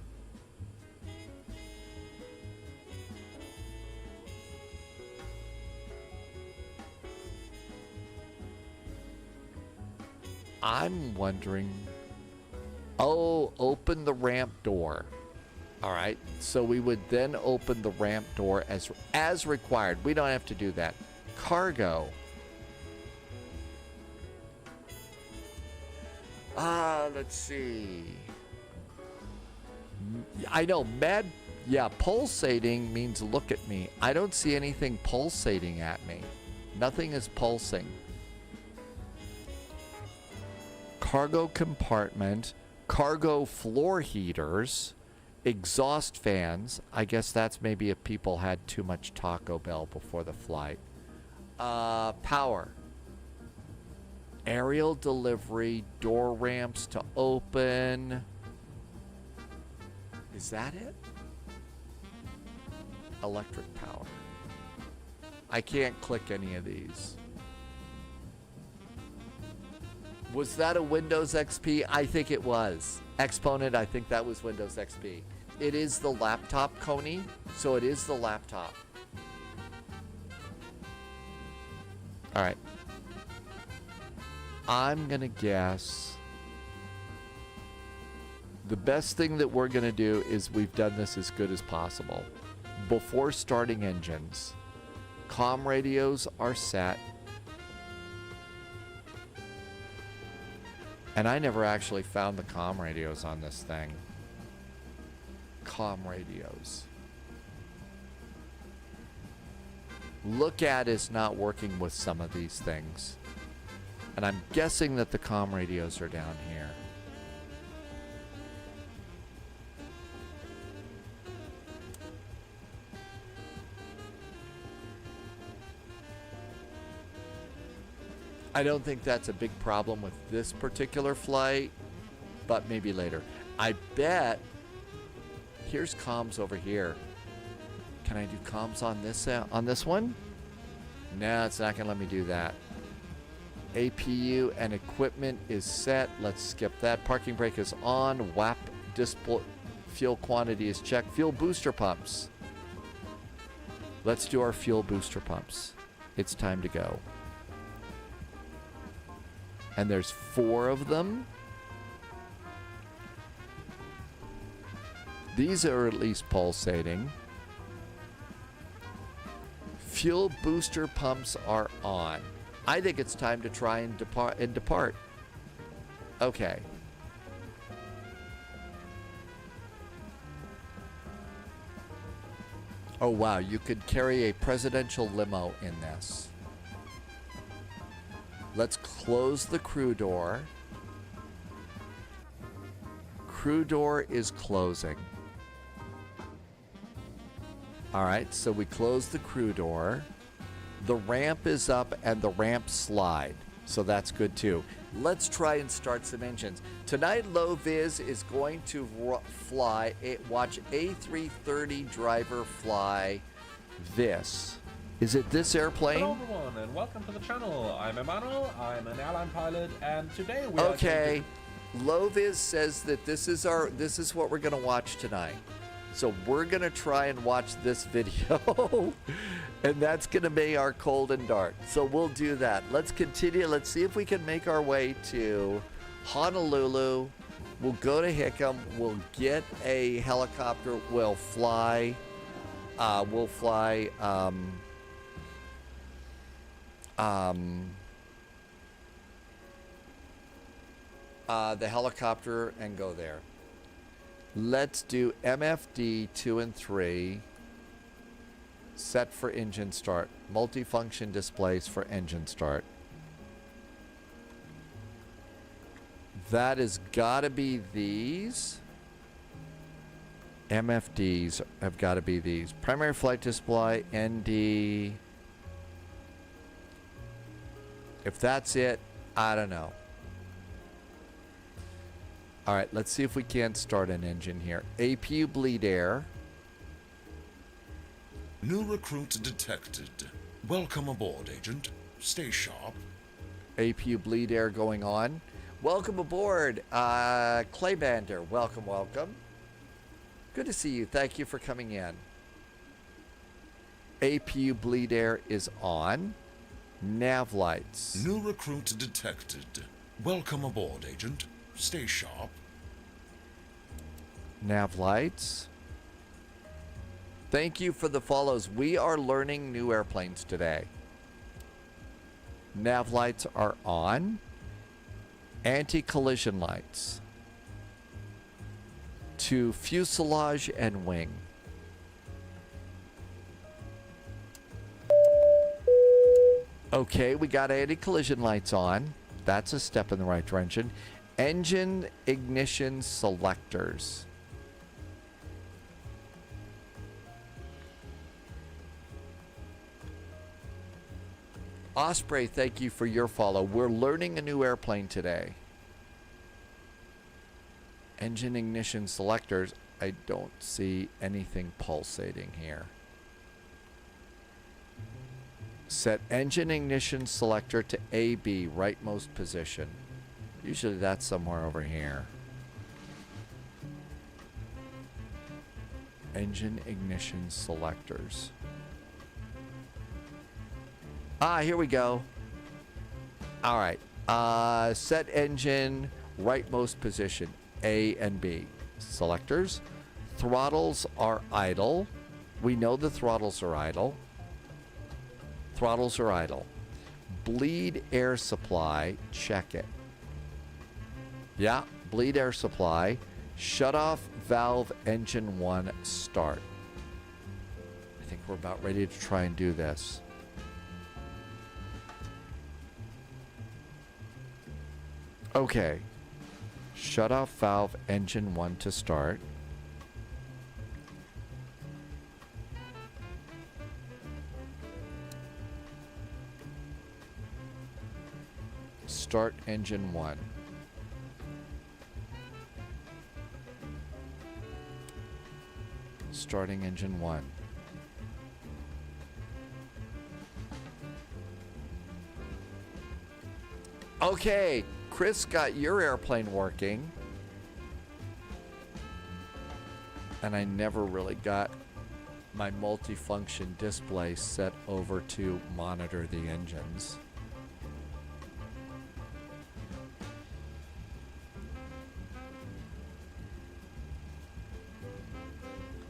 I'm wondering. Oh, open the ramp door. All right. So we would then open the ramp door as required. We don't have to do that. Cargo. Let's see. I know, Yeah, pulsating means look at me. I don't see anything pulsating at me. Nothing is pulsing. Cargo compartment, cargo floor heaters, exhaust fans. I guess that's maybe if people had too much Taco Bell before the flight. Power. Aerial delivery, door ramps to open. Is that it? Electric power. I can't click any of these. Was that a Windows XP? I think it was. Exponent, I think that was Windows XP. It is the laptop, Coney, so it is the laptop. All right. I'm going to guess the best thing that we're going to do is we've done this as good as possible. Before starting engines, comm radios are set. And I never actually found the comm radios on this thing. Comm radios. Look at is not working with some of these things. And I'm guessing that the comm radios are down here. I don't think that's a big problem with this particular flight, but maybe later. I bet, here's comms over here. Can I do comms on this one? No, it's not gonna let me do that. APU and equipment is set. Let's skip that. Parking brake is on. WAP display fuel quantity is checked. Fuel booster pumps. Let's do our fuel booster pumps. It's time to go. And there's 4 of them. These are at least pulsating. Fuel booster pumps are on. I think it's time to try and depart. Okay. Oh wow, you could carry a presidential limo in this. Let's close the crew door. Crew door is closing. All right, so we close the crew door. The ramp is up and the ramp slide, so that's good too. Let's try and start some engines. Tonight, Low Viz is going to watch A330 driver fly this. Is it this airplane? Hello everyone and welcome to the channel. I'm Emmanuel, I'm an airline pilot, and today we are Okay. Low Viz says that this is what we're gonna watch tonight. So we're gonna try and watch this video. And that's gonna be our cold and dark. So we'll do that. Let's continue. Let's see if we can make our way to Honolulu. We'll go to Hickam. We'll get a helicopter. We'll fly. The helicopter and go there. Let's do MFD 2 and 3. Set for engine start. Multifunction displays for engine start. That has got to be these. MFDs have got to be these. Primary flight display, ND. If that's it, I don't know. All right, let's see if we can start an engine here. APU bleed air. New recruit detected. Welcome aboard, Agent. Stay sharp. APU bleed air going on. Welcome aboard, Claybander. Welcome, welcome. Good to see you. Thank you for coming in. APU bleed air is on. Nav lights. New recruit detected. Welcome aboard, Agent. Stay sharp. Nav lights. Thank you for the follows. We are learning new airplanes today. Nav lights are on. Anti-collision lights. To fuselage and wing. Okay, we got anti-collision lights on. That's a step in the right direction. Engine ignition selectors. Osprey, thank you for your follow. We're learning a new airplane today. Engine ignition selectors. I don't see anything pulsating here. Set engine ignition selector to AB, rightmost position. Usually that's somewhere over here. Engine ignition selectors. Ah, here we go. All right. Set engine rightmost position, A and B. Selectors. Throttles are idle. We know the throttles are idle. Throttles are idle. Bleed air supply, check it. Yeah, bleed air supply. Shut off valve engine 1, start. I think we're about ready to try and do this. Okay. Shut off valve engine 1 to start. Start engine 1. Starting engine 1. Okay, Chris got your airplane working. And I never really got my multifunction display set over to monitor the engines.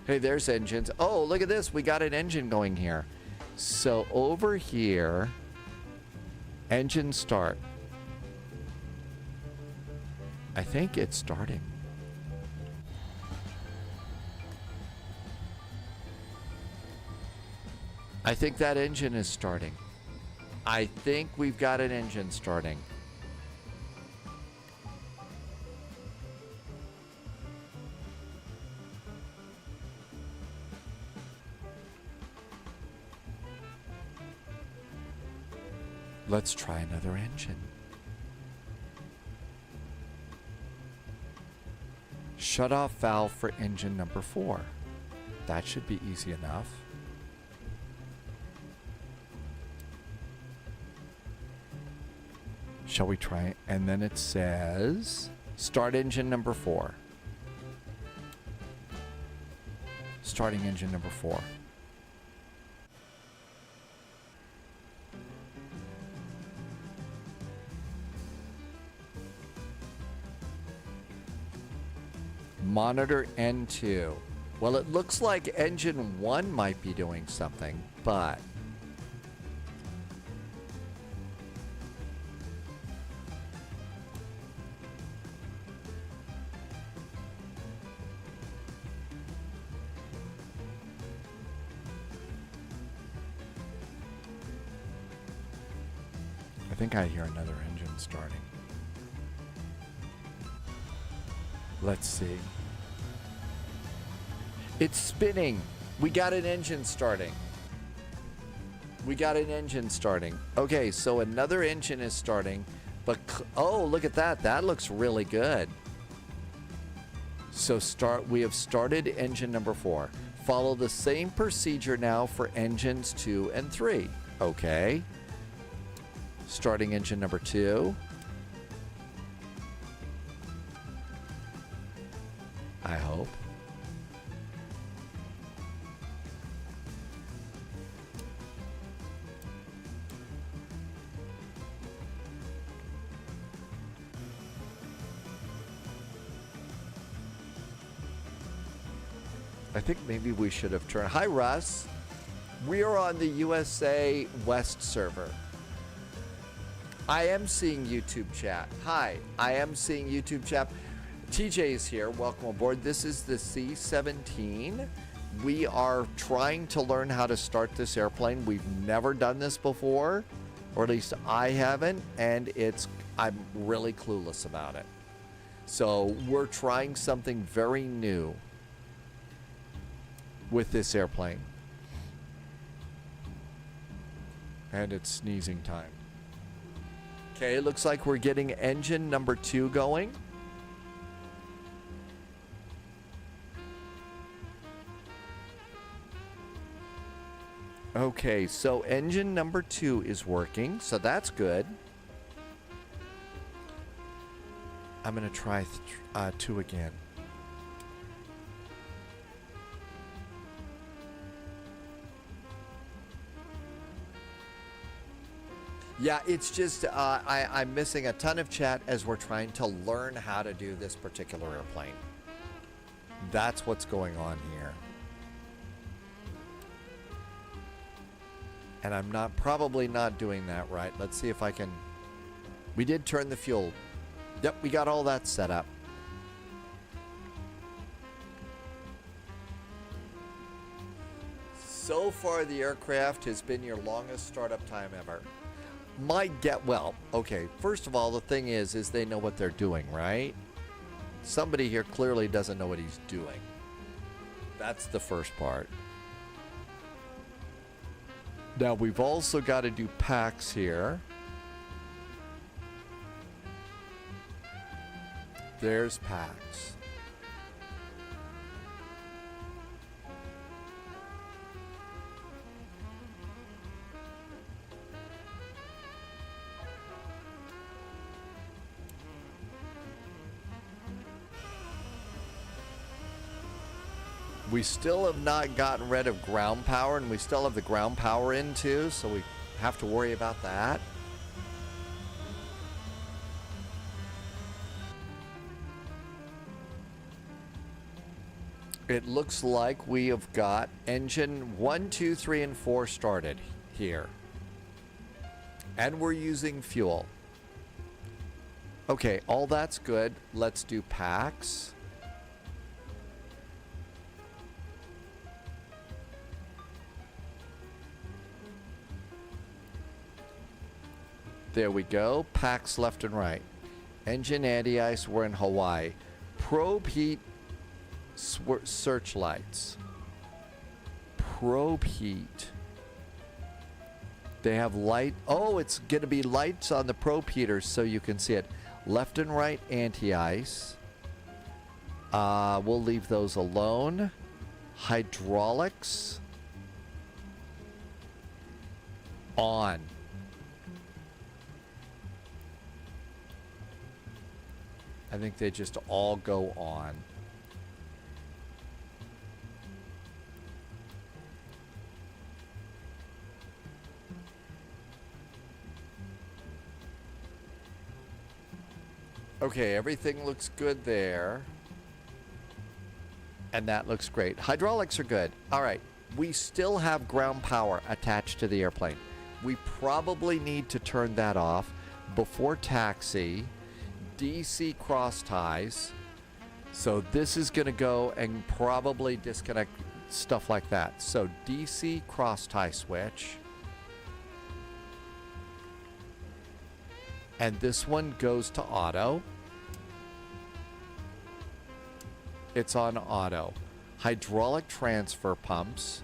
Hey, there's engines. Oh, look at this. We got an engine going here. So over here, engine start. I think it's starting. I think that engine is starting. I think we've got an engine starting. Let's try another engine. Shut off valve for engine number 4. That should be easy enough. Shall we try it? And then it says start engine number 4. Starting engine number 4. Monitor N2. Well, it looks like engine 1 might be doing something, but I think I hear another engine starting. Let's see. It's spinning. We got an engine starting. We got an engine starting. Okay, so another engine is starting. But, oh, look at that. That looks really good. So we have started engine number 4. Follow the same procedure now for engines 2 and 3. Okay. Starting engine number 2. I hope. I think maybe we should have turned. Hi, Russ. We are on the USA West server. I am seeing YouTube chat. Hi, I am seeing YouTube chat. TJ is here. Welcome aboard. This is the C-17. We are trying to learn how to start this airplane. We've never done this before. Or at least I haven't, and I'm really clueless about it. So we're trying something very new with this airplane. And it's sneezing time. Okay, looks like we're getting engine number 2 going. Okay, so engine number 2 is working, so that's good. I'm going to try 2 again. Yeah, it's just I'm missing a ton of chat as we're trying to learn how to do this particular airplane. That's what's going on here. And I'm probably not doing that right. Let's see if I can. We did turn the fuel. Yep, we got all that set up. So far, the aircraft has been your longest startup time ever. Well, okay. First of all, the thing is they know what they're doing, right? Somebody here clearly doesn't know what he's doing. That's the first part. Now, we've also got to do packs here. There's packs. We still have not gotten rid of ground power, and we still have the ground power in too, so we have to worry about that. It looks like we have got engine 1, 2, 3, and 4 started here. And we're using fuel. Okay, all that's good. Let's do packs. There we go. Packs left and right. Engine anti-ice, we're in Hawaii. Probe heat searchlights. Probe heat. They have light. Oh, it's going to be lights on the probe heaters so you can see it. Left and right anti-ice. We'll leave those alone. Hydraulics. On. I think they just all go on. Okay, everything looks good there. And that looks great. Hydraulics are good. All right, we still have ground power attached to the airplane. We probably need to turn that off before taxi. DC cross ties. So this is going to go and probably disconnect stuff like that. So DC cross tie switch. And this one goes to auto. It's on auto. Hydraulic transfer pumps.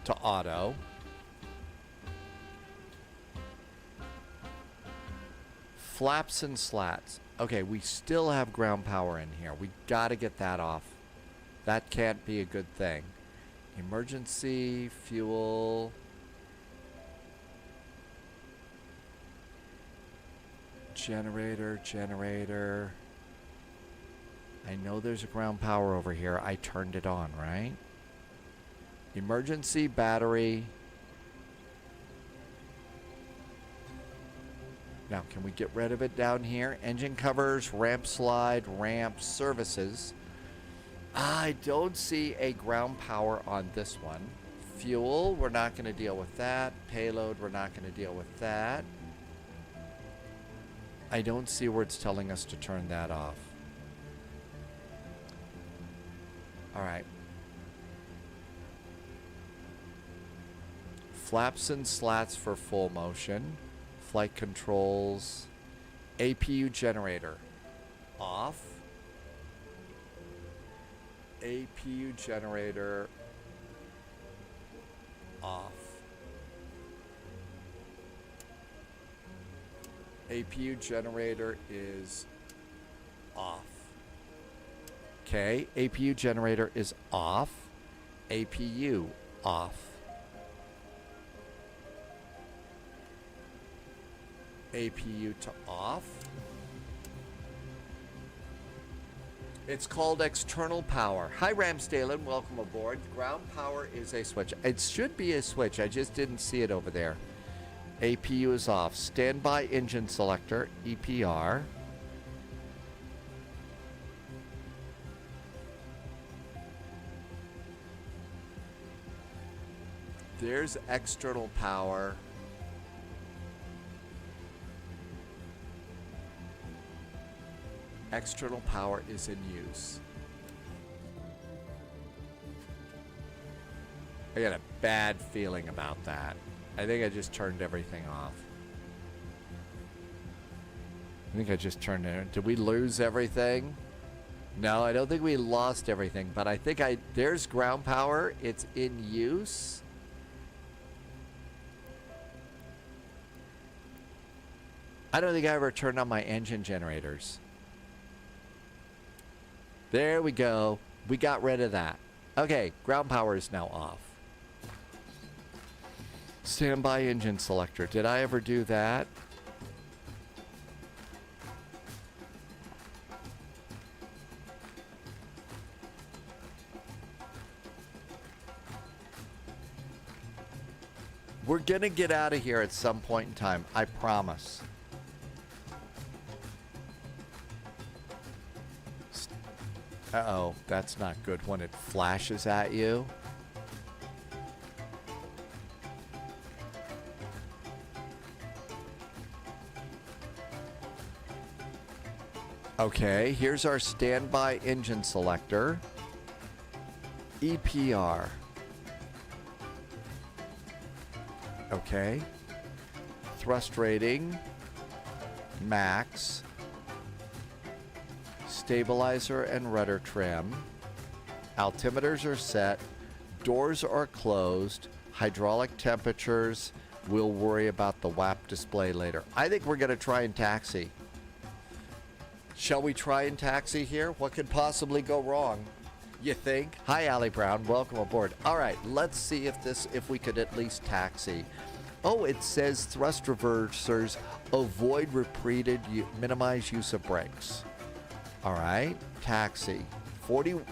To auto. Flaps and slats. Okay, we still have ground power in here. We got to get that off. That can't be a good thing. Emergency, fuel. Generator. I know there's a ground power over here. I turned it on, right? Emergency, battery. Now, can we get rid of it down here? Engine covers, ramp slide, ramp services. I don't see a ground power on this one. Fuel, we're not going to deal with that. Payload, we're not going to deal with that. I don't see where it's telling us to turn that off. All right. Flaps and slats for full motion. Flight controls. APU generator. Off. APU generator. Off. APU generator is off. Okay, APU generator is off. APU off. APU to off. It's called external power. Hi, Ramsdalen. Welcome aboard. Ground power is a switch. It should be a switch. I just didn't see it over there. APU is off. Standby engine selector, EPR. There's external power. External power is in use. I got a bad feeling about that. I think I just turned everything off. I think I just turned it. Did we lose everything? No, I don't think we lost everything, but I think there's ground power. It's in use. I don't think I ever turned on my engine generators. There we go. We got rid of that. Okay, ground power is now off. Standby engine selector. Did I ever do that? We're gonna get out of here at some point in time. I promise. Uh-oh, that's not good when it flashes at you. Okay, here's our standby engine selector. EPR. Okay. Thrust rating. Max. Stabilizer and rudder trim. Altimeters are set. Doors are closed. Hydraulic temperatures. We'll worry about the WAP display later. I think we're going to try and taxi. Shall we try and taxi here? What could possibly go wrong? You think? Hi, Allie Brown. Welcome aboard. All right, let's see if we could at least taxi. Oh, it says thrust reversers avoid repeated minimize use of brakes. All right, taxi. 40%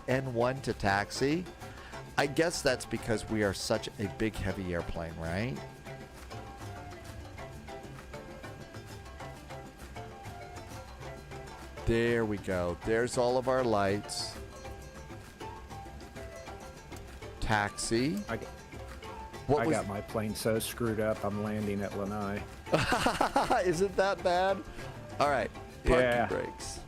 N1 to taxi. I guess that's because we are such a big, heavy airplane, right? There we go. There's all of our lights. Taxi. I got my plane so screwed up, I'm landing at Lanai. Isn't that bad? All right. Parking Yeah. brakes.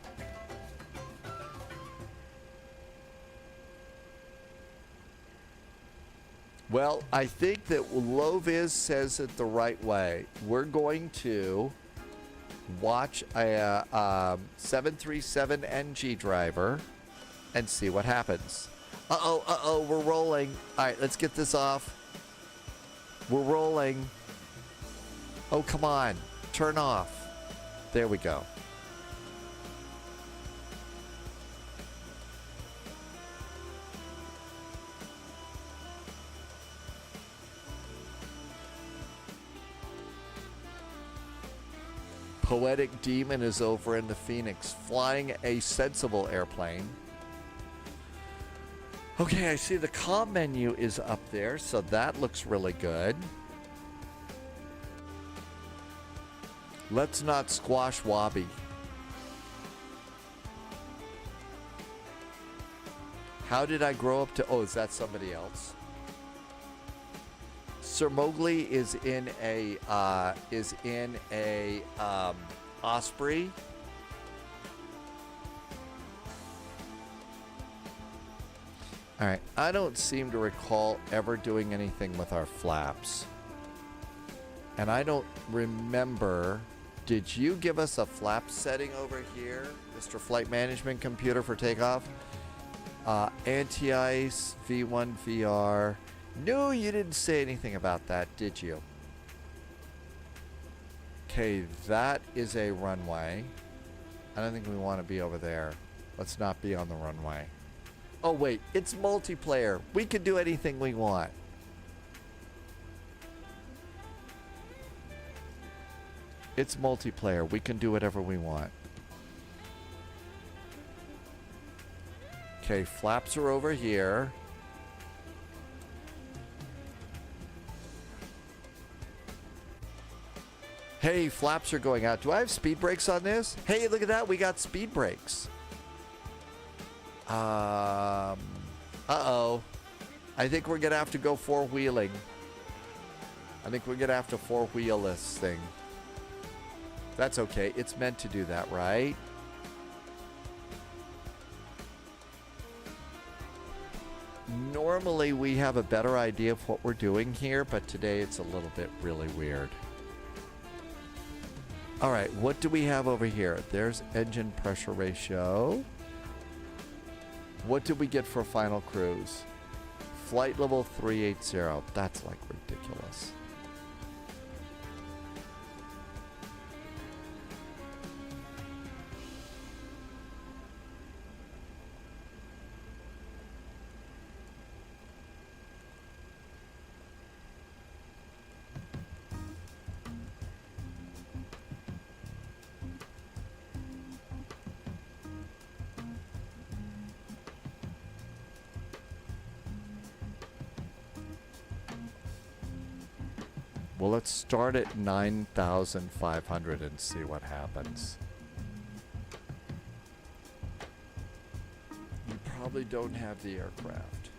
Well, I think that Loviz says it the right way. We're going to watch a 737NG driver and see what happens. Uh-oh, we're rolling. All right, let's get this off. We're rolling. Oh, come on. Turn off. There we go. Poetic Demon is over in the Phoenix, flying a sensible airplane. Okay, I see the comm menu is up there, so that looks really good. Let's not squash Wabi. How did I grow up to... Oh, is that somebody else? Sir Mowgli is in a Osprey. All right, I don't seem to recall ever doing anything with our flaps. And I don't remember, did you give us a flap setting over here, Mr. Flight Management Computer for takeoff? Anti-ice, V1, VR. No, you didn't say anything about that, did you? Okay, that is a runway. I don't think we want to be over there. Let's not be on the runway. Oh wait, it's multiplayer. We can do anything we want. It's multiplayer. We can do whatever we want. Okay, flaps are over here. Hey, flaps are going out. Do I have speed brakes on this? Hey, look at that. We got speed brakes. Uh-oh. I think we're going to have to go four-wheeling. I think we're going to have to four-wheel this thing. That's okay. It's meant to do that, right? Normally, we have a better idea of what we're doing here, but today it's a little bit really weird. All right, what do we have over here? There's engine pressure ratio. What did we get for final cruise? Flight level 380. That's like ridiculous. Well, let's start at 9,500 and see what happens. You probably don't have the aircraft.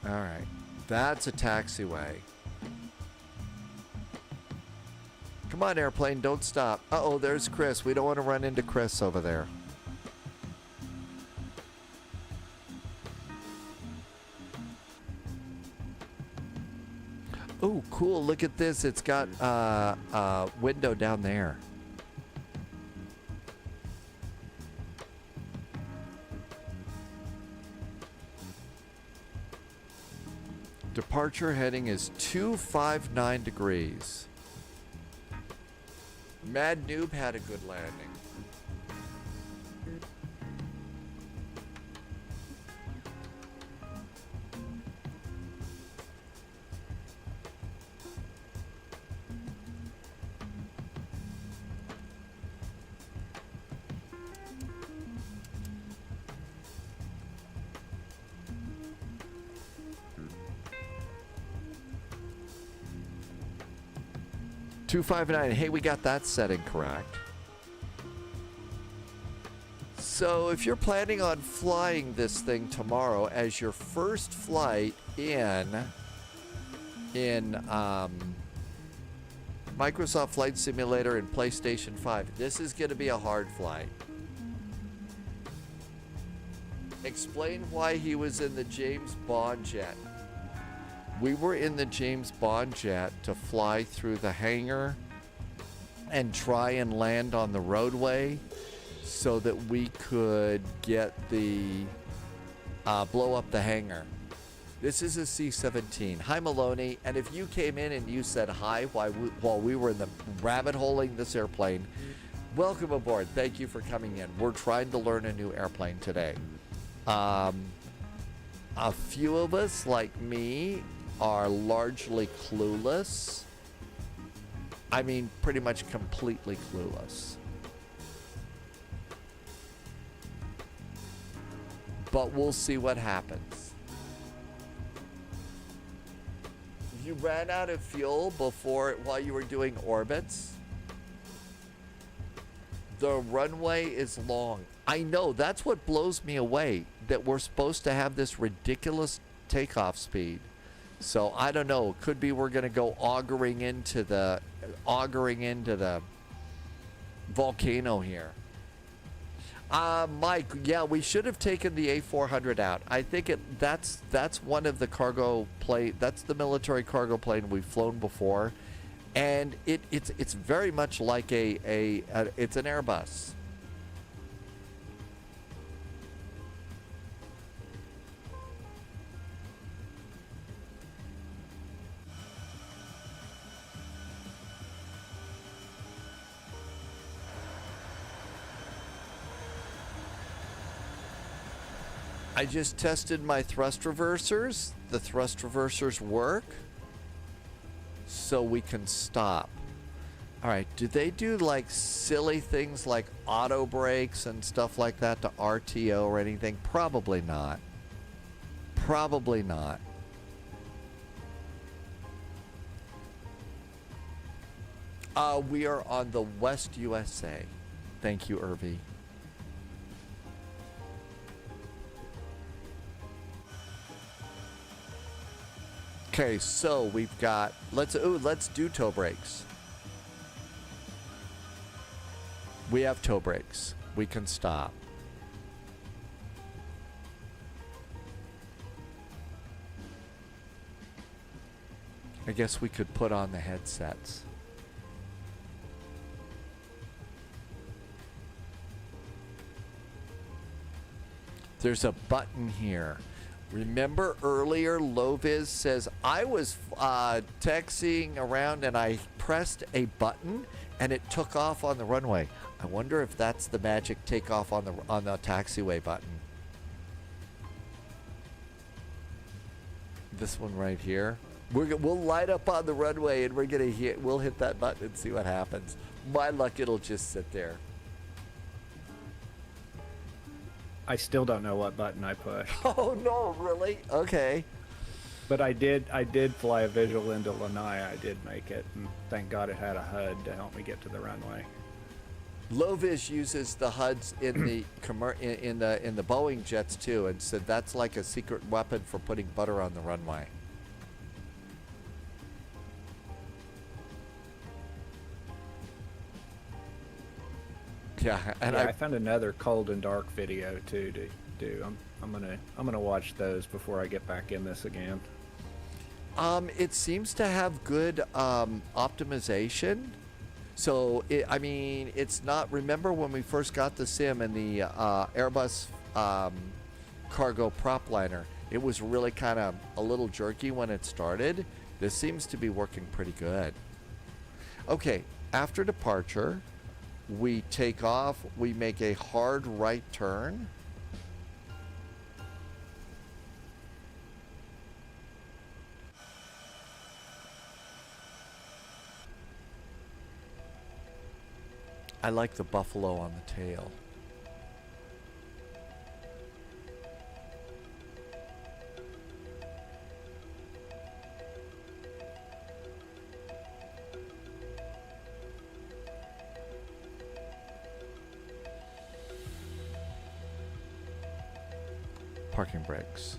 All right. That's a taxiway. Come on, airplane. Don't stop. Uh-oh, there's Chris. We don't want to run into Chris over there. Oh, cool. Look at this. It's got a window down there. Departure heading is 259 degrees. Mad Noob had a good landing. $259. Hey, we got that setting correct. So if you're planning on flying this thing tomorrow as your first flight in Microsoft Flight Simulator and PlayStation 5, this is going to be a hard flight. Explain why he was in the James Bond jet. We were in the James Bond jet to fly through the hangar and try and land on the roadway so that we could get the blow up the hangar. This is a C-17. Hi, Maloney. And if you came in and you said hi while we were in the rabbit holing this airplane, welcome aboard. Thank you for coming in. We're trying to learn a new airplane today. A few of us, like me, are largely clueless. I mean, pretty much completely clueless. But we'll see what happens. You ran out of fuel while you were doing orbits. The runway is long. I know, that's what blows me away, that we're supposed to have this ridiculous takeoff speed. So I don't know. Could be we're gonna go auguring into the volcano here. Mike, yeah, we should have taken the A400 out. I think that's one of the cargo plane. That's the military cargo plane we've flown before, and it's very much like it's an Airbus. I just tested my thrust reversers. The thrust reversers work. So we can stop. All right, do they do like silly things like auto brakes and stuff like that to RTO or anything? Probably not. Probably not. We are on the West USA. Thank you, Irvi. Okay, so we've got let's do toe brakes. We have toe brakes. We can stop. I guess we could put on the headsets. There's a button here. Remember earlier, Loviz says, I was taxiing around and I pressed a button and it took off on the runway. I wonder if that's the magic takeoff on the taxiway button. This one right here. We'll light up on the runway and we'll hit that button and see what happens. My luck, it'll just sit there. I still don't know what button I pushed. Oh no, really? Okay. But I did fly a visual into Lanai. I did make it, and thank God it had a HUD to help me get to the runway. Lovish uses the HUDs in the in the Boeing jets too, and said that's like a secret weapon for putting butter on the runway. Yeah, and I found another cold and dark video too to do. I'm gonna watch those before I get back in this again. It seems to have good optimization. So I mean, it's not. Remember when we first got the sim and the Airbus cargo prop liner? It was really kind of a little jerky when it started. This seems to be working pretty good. Okay, after departure, we take off. We make a hard right turn. I like the buffalo on the tail. Parking brakes.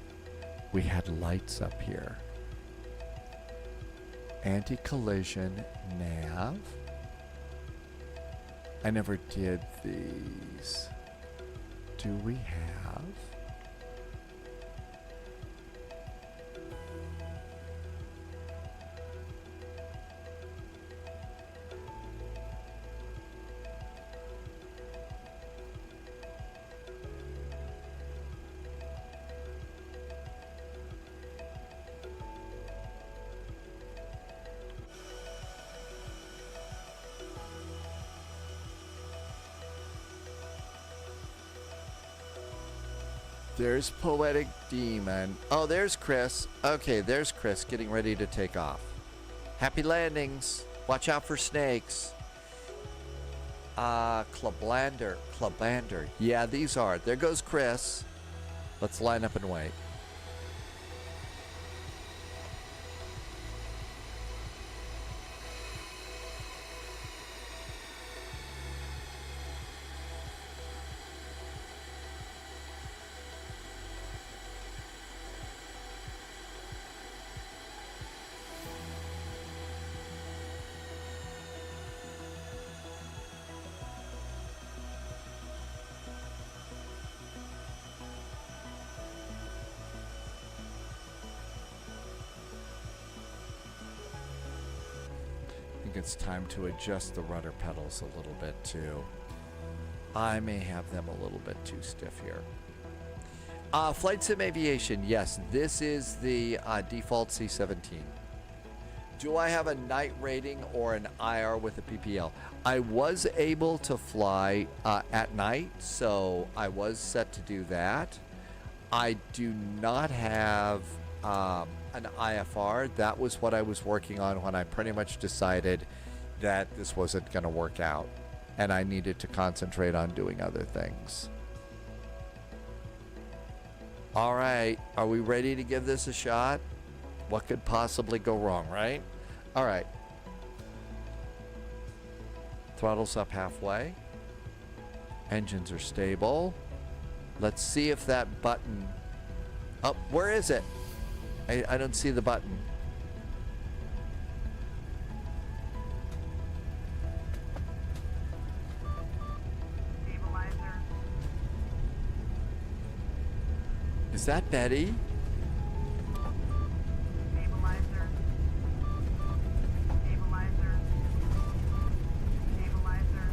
We had lights up here. Anti-collision nav. I never did these. Do we have? There's Poetic Demon. Oh, there's Chris. Okay, there's Chris getting ready to take off. Happy landings. Watch out for snakes. Clublander. Yeah, these are. There goes Chris. Let's line up and wait. think it's time to adjust the rudder pedals a little bit too. I may have them a little bit too stiff here. Flight Sim Aviation, yes, this is the default C-17. Do I have a night rating or an IR with a PPL? I was able to fly at night, so I was set to do that. I do not have an IFR. That was what I was working on when I pretty much decided that this wasn't going to work out and I needed to concentrate on doing other things. All right, are we ready to give this a shot? What could possibly go wrong, right? All right. Throttle's up halfway. Engines are stable. Let's see if that button... Oh, where is it? I don't see the button. Stabilizer. Is that Betty? Stabilizer. Stabilizer. Stabilizer.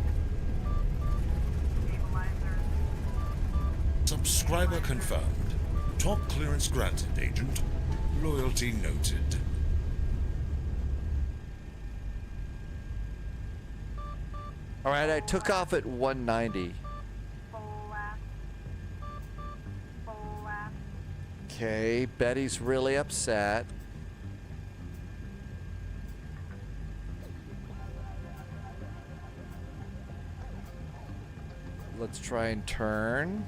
Stabilizer. Subscriber confirmed. Top clearance granted, Agent. Loyalty noted. All right, I took off at 190. Full lap. Full lap. Okay, Betty's really upset. Let's try and turn.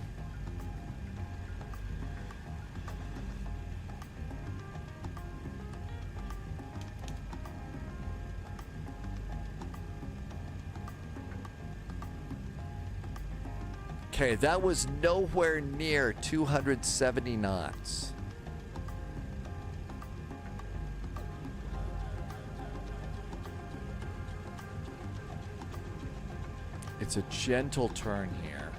Okay, that was nowhere near 270 knots. It's a gentle turn here.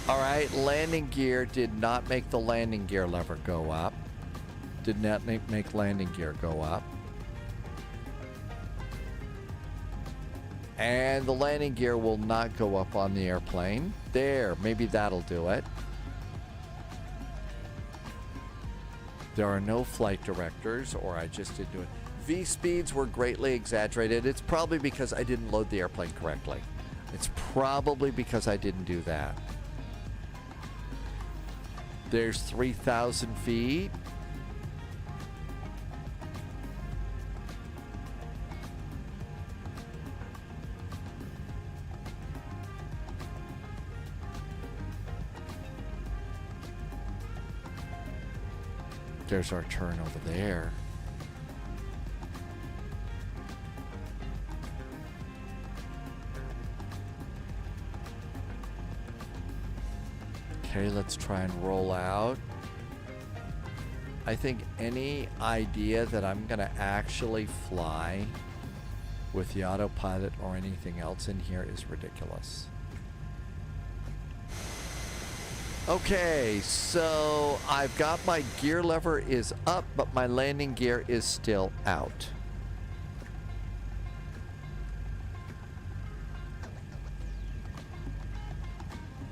All right, landing gear did not make the landing gear lever go up. Did not make landing gear go up. And the landing gear will not go up on the airplane. There, maybe that'll do it. There are no flight directors, or I just didn't do it. V speeds were greatly exaggerated. It's probably because I didn't load the airplane correctly. It's probably because I didn't do that. There's 3,000 feet. There's our turn over there. Okay, let's try and roll out. I think any idea that I'm gonna actually fly with the autopilot or anything else in here is ridiculous. Okay, so I've got my gear lever is up, but my landing gear is still out.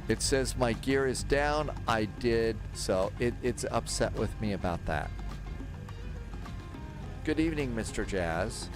It says my gear is down. I did, so it's upset with me about that. Good evening, Mr. Jazz.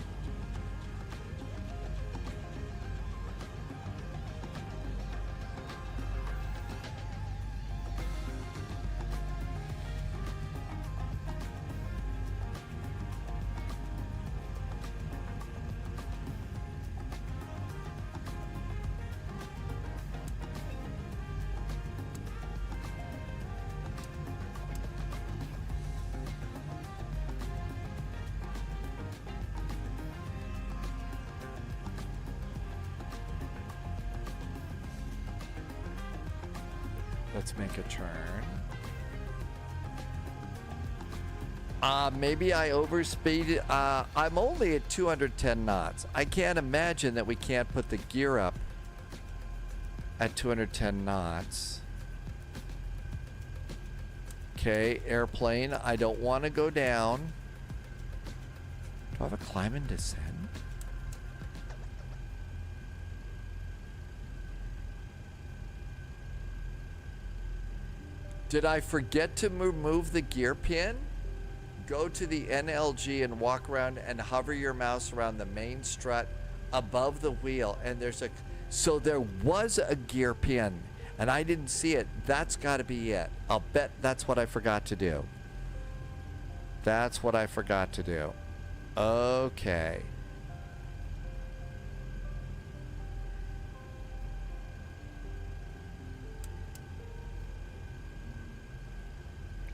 Let's make a turn. Maybe I overspeeded. I'm only at 210 knots. I can't imagine that we can't put the gear up at 210 knots. Okay, airplane. I don't want to go down. Do I have a climb and descend? Did I forget to move the gear pin? Go to the NLG and walk around and hover your mouse around the main strut above the wheel. And there's a... So there was a gear pin and I didn't see it. That's got to be it. I'll bet that's what I forgot to do. That's what I forgot to do. Okay.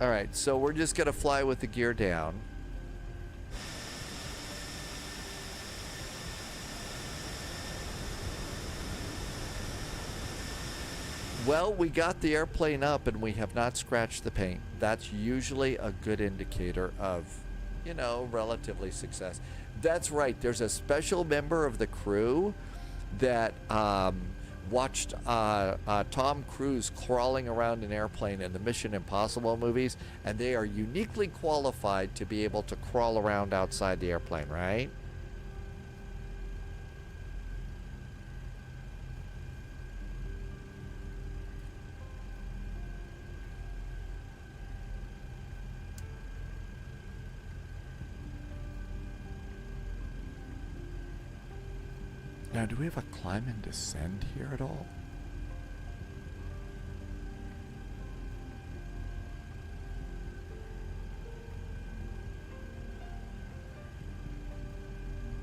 All right, so we're just going to fly with the gear down. Well, we got the airplane up and we have not scratched the paint. That's usually a good indicator of, you know, relatively success. That's right. There's a special member of the crew that watched Tom Cruise crawling around an airplane in the Mission Impossible movies, and they are uniquely qualified to be able to crawl around outside the airplane, right? Now, do we have a climb and descend here at all?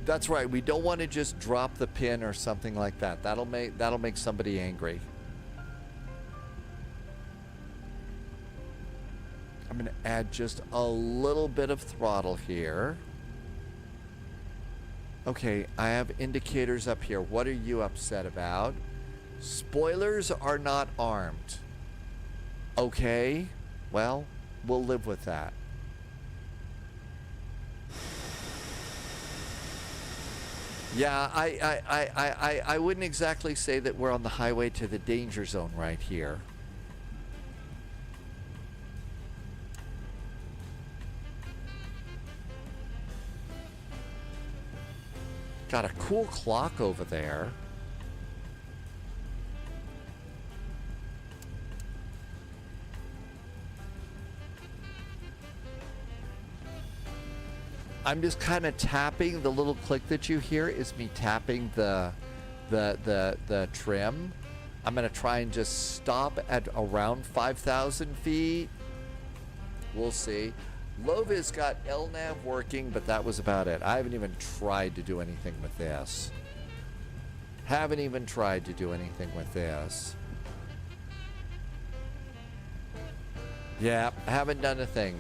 That's right. We don't want to just drop the pin or something like that. That'll make somebody angry. I'm going to add just a little bit of throttle here. Okay, I have indicators up here. What are you upset about? Spoilers are not armed. Okay, well, we'll live with that. Yeah, I wouldn't exactly say that we're on the highway to the danger zone right here. Got a cool clock over there. I'm just kind of tapping. The little click that you hear is me tapping the trim. I'm going to try and just stop at around 5,000 feet. We'll see. Lova's got LNAV working, but that was about it. I haven't even tried to do anything with this. Haven't even tried to do anything with this. Yeah, haven't done a thing.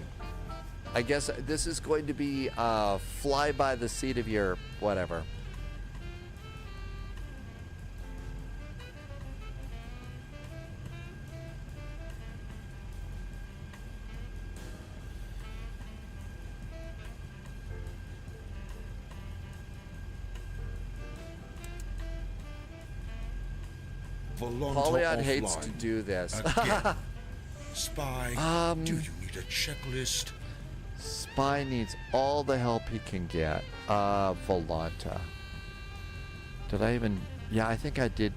I guess this is going to be fly by the seat of your whatever. Polyon hates to do this. Spy, do you need a checklist? Spy needs all the help he can get. Volanta. Did I even... Yeah, I think I did.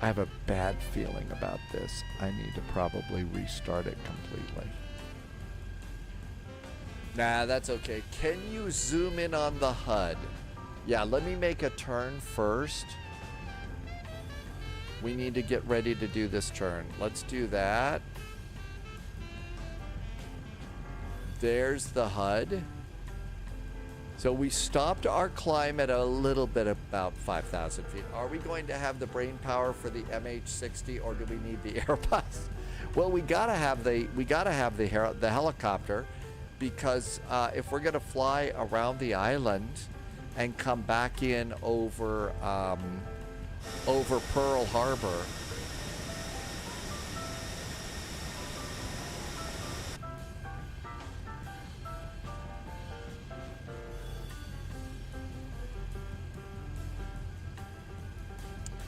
I have a bad feeling about this. I need to probably restart it completely. Nah, that's okay. Can you zoom in on the HUD? Yeah, let me make a turn first. We need to get ready to do this turn. Let's do that. There's the HUD. So we stopped our climb at a little bit about 5,000 feet. Are we going to have the brain power for the MH60, or do we need the Airbus? Well, we gotta have the helicopter, because if we're gonna fly around the island and come back in over over Pearl Harbor.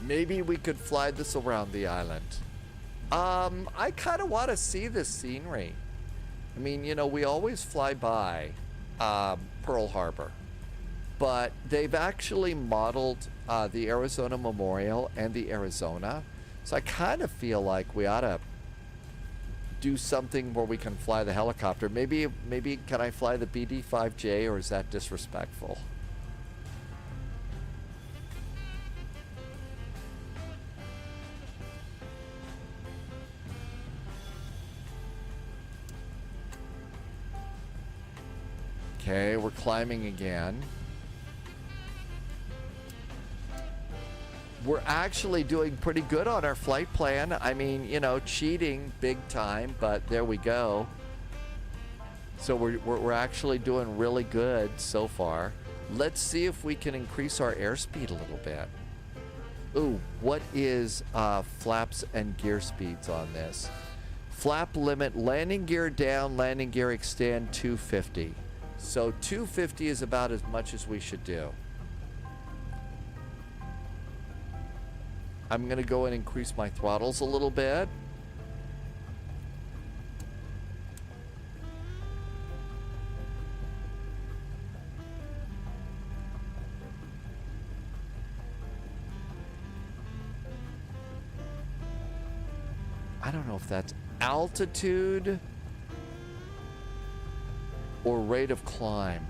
Maybe we could fly this around the island. I kind of want to see this scenery. I mean, you know, we always fly by Pearl Harbor, but they've actually modeled the Arizona Memorial and the Arizona. So I kind of feel like we ought to do something where we can fly the helicopter. Maybe can I fly the BD-5J, or is that disrespectful? Okay, we're climbing again. We're actually doing pretty good on our flight plan. I mean, you know, cheating big time, but there we go. So we're actually doing really good so far. Let's see if we can increase our airspeed a little bit. Ooh, what is flaps and gear speeds on this? Flap limit, landing gear down, landing gear extend 250. So 250 is about as much as we should do. I'm gonna go and increase my throttles a little bit. I don't know if that's altitude or rate of climb.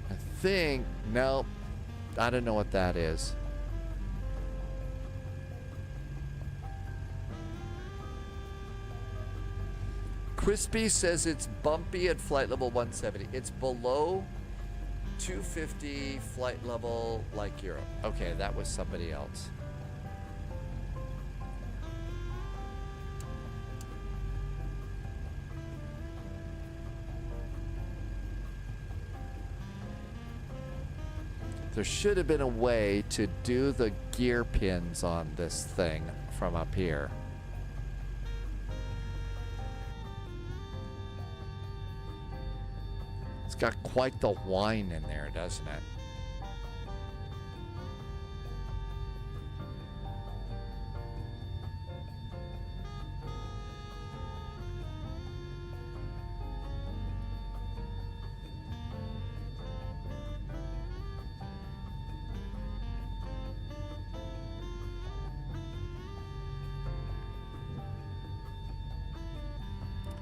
I think, no, I don't know what that is. Crispy says it's bumpy at flight level 170. It's below 250 flight level like Europe. Okay, that was somebody else. There should have been a way to do the gear pins on this thing from up here. It's got quite the whine in there, doesn't it?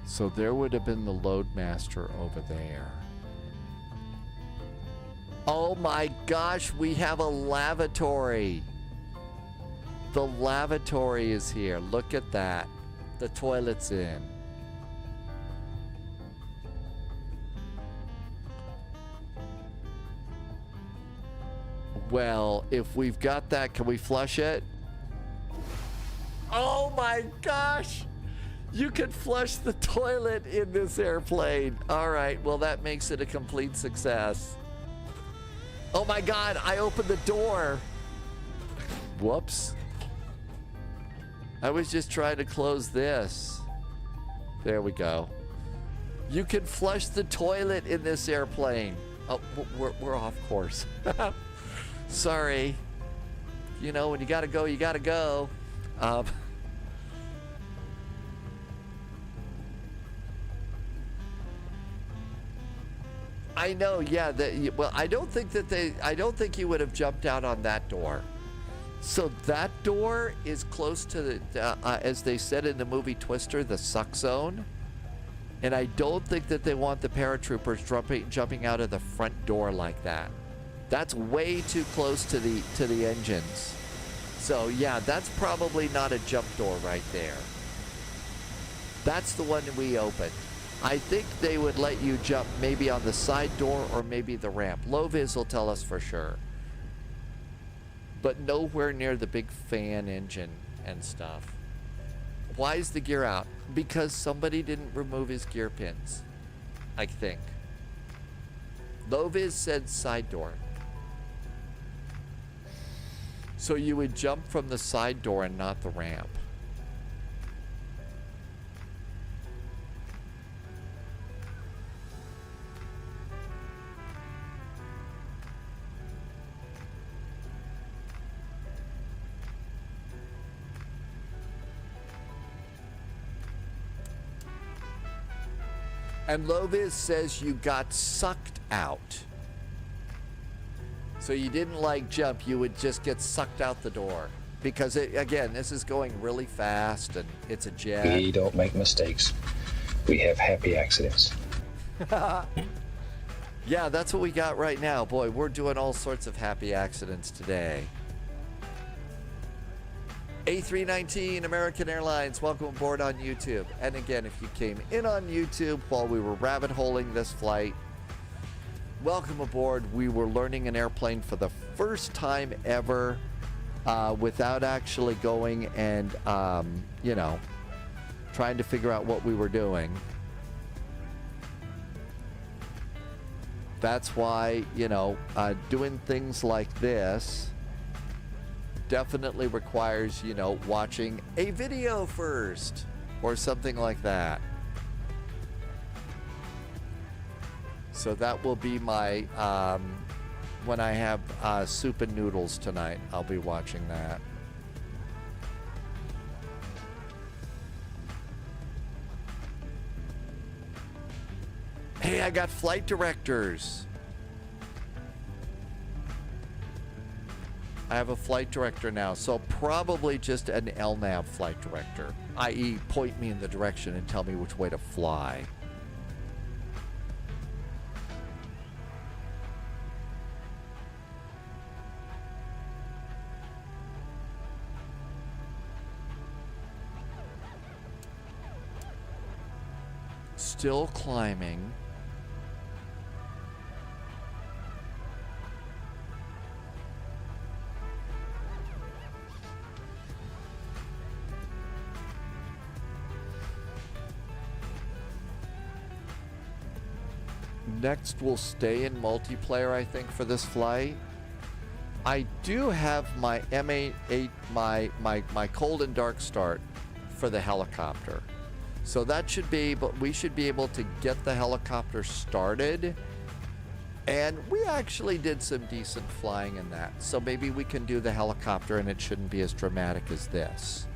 So there would have been the Loadmaster over there. Oh my gosh, we have a lavatory. The lavatory is here. Look at that. The toilet's in. Well, if we've got that, can we flush it? Oh my gosh! You can flush the toilet in this airplane. All right, well, that makes it a complete success. Oh my God, I opened the door. Whoops. I was just trying to close this. There we go. You can flush the toilet in this airplane. Oh, we're off course. Sorry. You know, when you gotta go, you gotta go. I know, yeah. Well, I don't think you would have jumped out on that door. So that door is close to the, as they said in the movie Twister, the suck zone. And I don't think that they want the paratroopers jumping out of the front door like that. That's way too close to the engines. So yeah, that's probably not a jump door right there. That's the one we opened. I think they would let you jump maybe on the side door or maybe the ramp. Low-vis will tell us for sure. But nowhere near the big fan engine and stuff. Why is the gear out? Because somebody didn't remove his gear pins, I think. Low-vis said side door. So you would jump from the side door and not the ramp. And Lovis says you got sucked out. So you didn't like jump, you would just get sucked out the door. Because again, this is going really fast and it's a jet. We don't make mistakes. We have happy accidents. Yeah, that's what we got right now. Boy, we're doing all sorts of happy accidents today. A319 American Airlines, welcome aboard on YouTube. And again, if you came in on YouTube while we were rabbit holing this flight, welcome aboard. We were learning an airplane for the first time ever without actually going and, you know, trying to figure out what we were doing. That's why, you know, doing things like this definitely requires, you know, watching a video first or something like that. So that will be my, when I have soup and noodles tonight, I'll be watching that. Hey, I got flight directors. I have a flight director now, so probably just an LNAV flight director, i.e. point me in the direction and tell me which way to fly. Still climbing. Next, we'll stay in multiplayer, I think, for this flight. I do have my M88, my cold and dark start for the helicopter. So that should be, but we should be able to get the helicopter started. And we actually did some decent flying in that. So maybe we can do the helicopter and it shouldn't be as dramatic as this.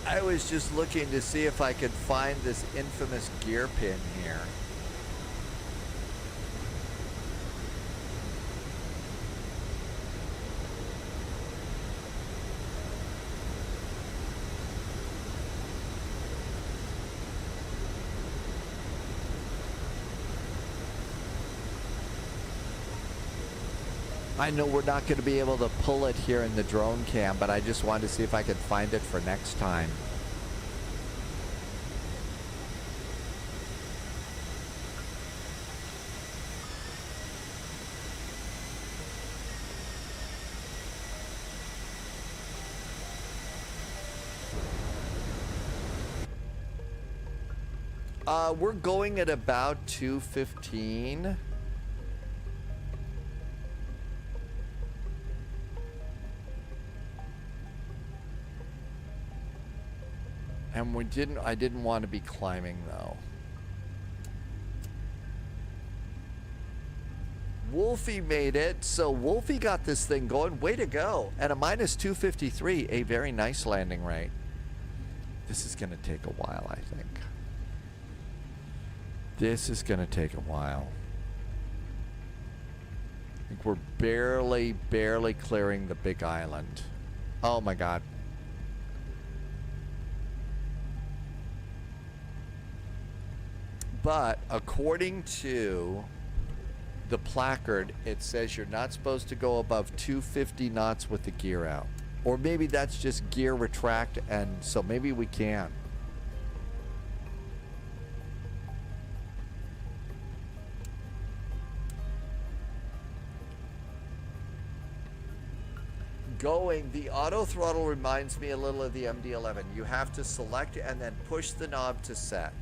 I was just looking to see if I could find this infamous gear pin here. I know we're not going to be able to pull it here in the drone cam, but I just wanted to see if I could find it for next time. We're going at about 2:15. And I didn't want to be climbing though. Wolfie made it, so Wolfie got this thing going. Way to go. At a minus 253, a very nice landing rate. This is gonna take a while, I think. This is gonna take a while. I think we're barely clearing the big island. Oh my God. But according to the placard, it says you're not supposed to go above 250 knots with the gear out. Or maybe that's just gear retract, and so maybe we can. Going, the auto throttle reminds me a little of the MD-11. You have to select and then push the knob to set.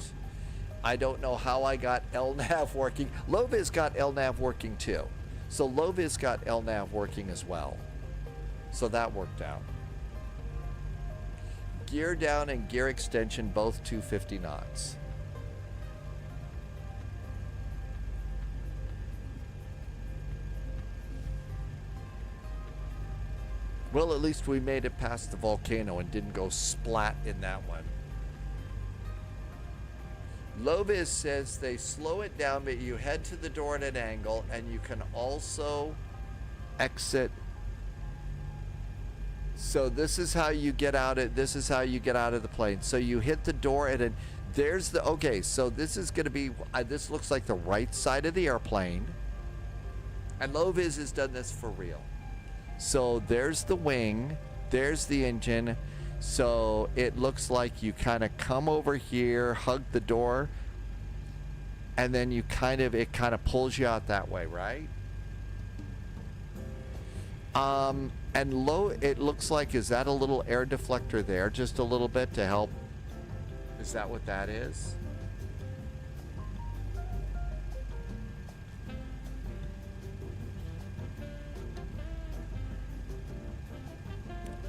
I don't know how I got LNAV working. Loviz got LNAV working too. So Loviz got LNAV working as well. So that worked out. Gear down and gear extension, both 250 knots. Well, at least we made it past the volcano and didn't go splat in that one. Loviz says they slow it down, but you head to the door at an angle, and you can also exit. So this is how you get out of the plane. So you hit the door at an, there's the, okay, so this is going to be, this looks like the right side of the airplane. And Loviz has done this for real. So there's the wing, there's the engine. So it looks like you kind of come over here, hug the door, and then it kind of pulls you out that way, right? And it looks like, is that a little air deflector there, just a little bit to help? Is that what that is?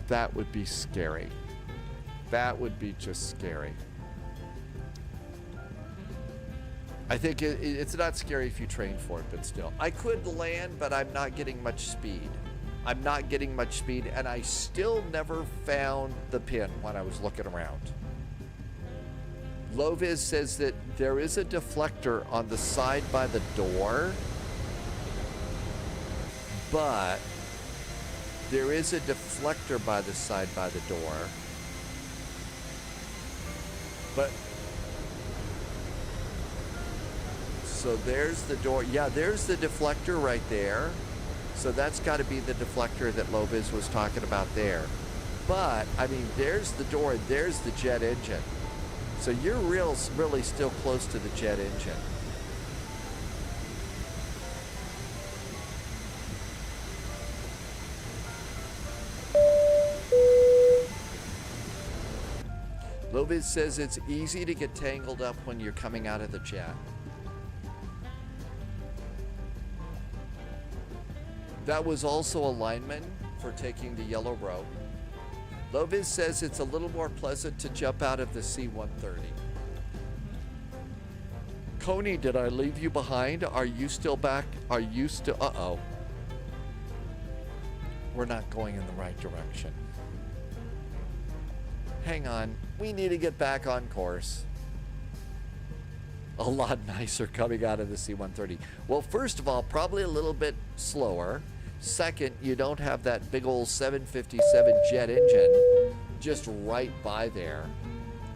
That would be scary. That would be just scary. I think it's not scary if you train for it, but still. I could land, but I'm not getting much speed. I'm not getting much speed, and I still never found the pin when I was looking around. Loviz says that there is a deflector on the side by the door, but there is a deflector by the side by the door. But so there's the door. Yeah, there's the deflector right there. So that's got to be the deflector that Loviz was talking about there. But I mean, there's the door. There's the jet engine. So you're really still close to the jet engine. Loviz says it's easy to get tangled up when you're coming out of the jet. That was also a lineman for taking the yellow rope. Loviz says it's a little more pleasant to jump out of the C-130. Coney, did I leave you behind? Are you still back? Are you still... Uh-oh. We're not going in the right direction. Hang on. We need to get back on course. A lot nicer coming out of the C-130. Well, first of all, probably a little bit slower. Second, you don't have that big old 757 jet engine just right by there.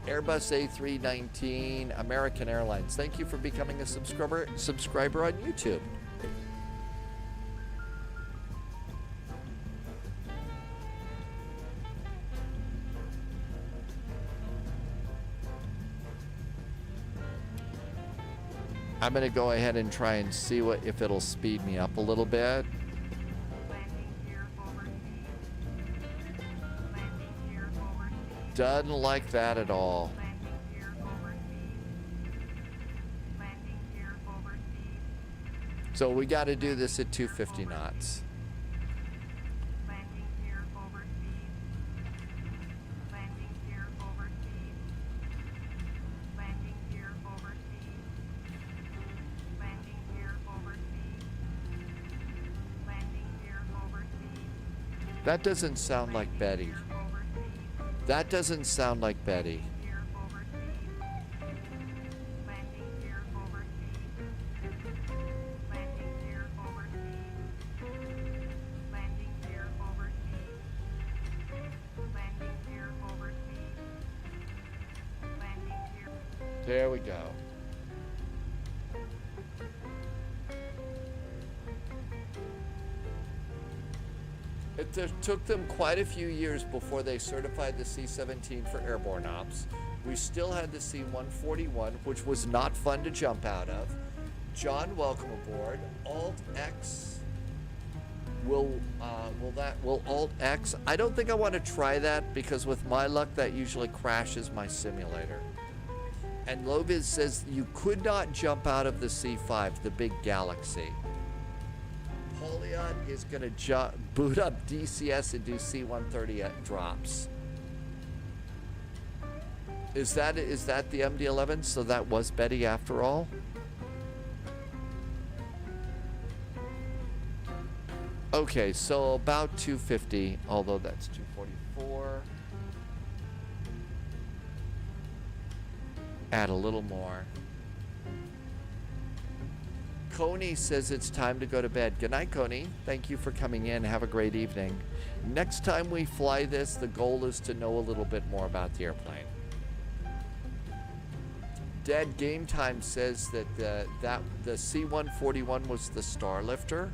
Airbus A319, American Airlines. Thank you for becoming a subscriber on YouTube. I'm going to go ahead and try and see if it'll speed me up a little bit. Doesn't like that at all. So we got to do this at 250 knots. That doesn't sound like Betty. That doesn't sound like Betty. There we go. took them quite a few years before they certified the C-17 for airborne ops. We still had the C-141, which was not fun to jump out of. John, welcome aboard. Alt-X. Will Alt-X? I don't think I want to try that because with my luck, that usually crashes my simulator. And Loviz says you could not jump out of the C5, the big Galaxy. Poliot is going to boot up DCS and do C-130 drops. Is that the MD-11? So that was Betty after all? Okay, so about 250, although that's 244. Add a little more. Coney says it's time to go to bed. Good night, Coney. Thank you for coming in. Have a great evening. Next time we fly this, the goal is to know a little bit more about the airplane. Dead Game Time says that the C-141 was the Star Lifter.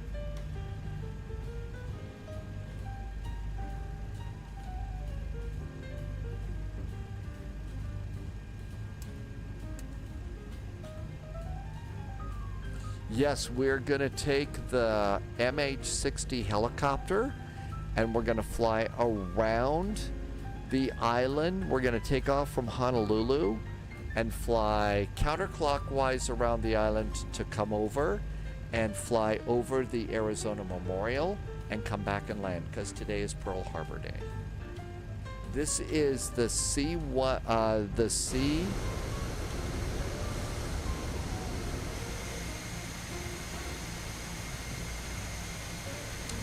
Yes, we're going to take the MH-60 helicopter and we're going to fly around the island. We're going to take off from Honolulu and fly counterclockwise around the island to come over and fly over the Arizona Memorial and come back and land because today is Pearl Harbor Day. This is the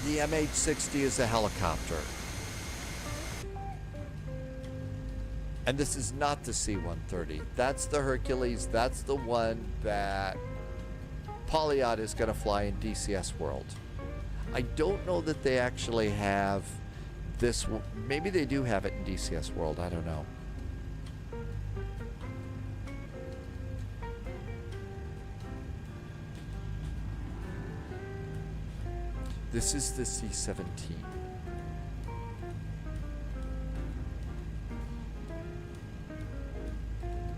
The MH-60 is a helicopter. And this is not the C-130. That's the Hercules. That's the one that Poliot is going to fly in DCS World. I don't know that they actually have this. Maybe they do have it in DCS World. I don't know. This is the C-17.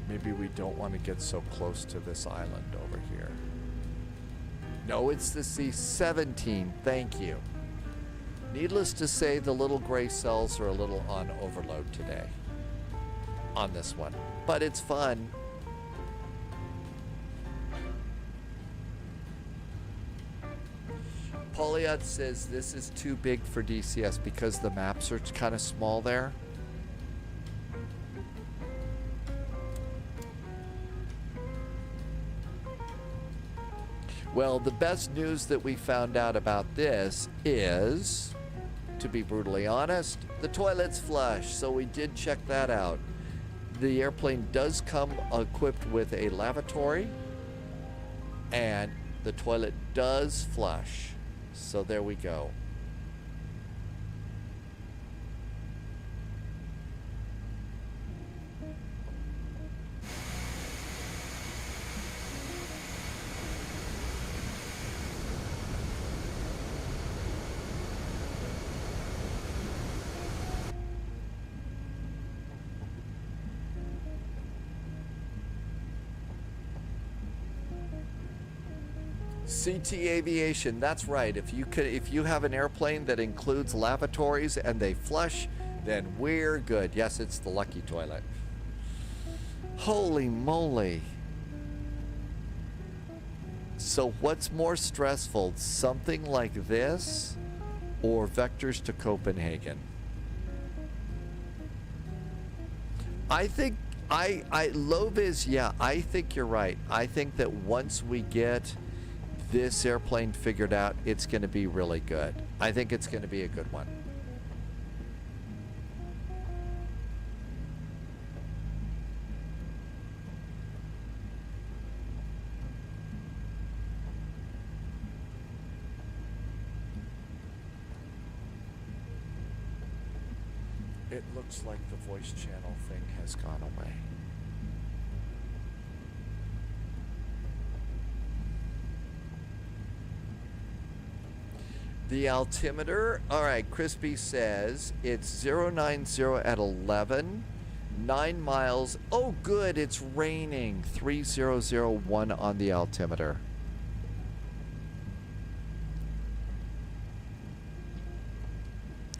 Maybe we don't want to get so close to this island over here. No, it's the C-17. Thank you. Needless to say, the little gray cells are a little on overload today on this one, but it's fun. Poliot says this is too big for DCS because the maps are kind of small there. Well, the best news that we found out about this is, to be brutally honest, the toilet's flush. So we did check that out. The airplane does come equipped with a lavatory, and the toilet does flush. So there we go. CT Aviation, that's right. If you have an airplane that includes lavatories and they flush, then we're good. Yes, it's the lucky toilet. Holy moly. So what's more stressful, something like this or vectors to Copenhagen? I think Loviz, yeah, I think you're right. I think that once we get this airplane figured out, it's going to be really good. I think it's going to be a good one. It looks like the voice channel thing has gone away. The altimeter, all right, Crispy says it's 090 at 11, 9 miles. Oh, good, it's raining. 3001 on the altimeter.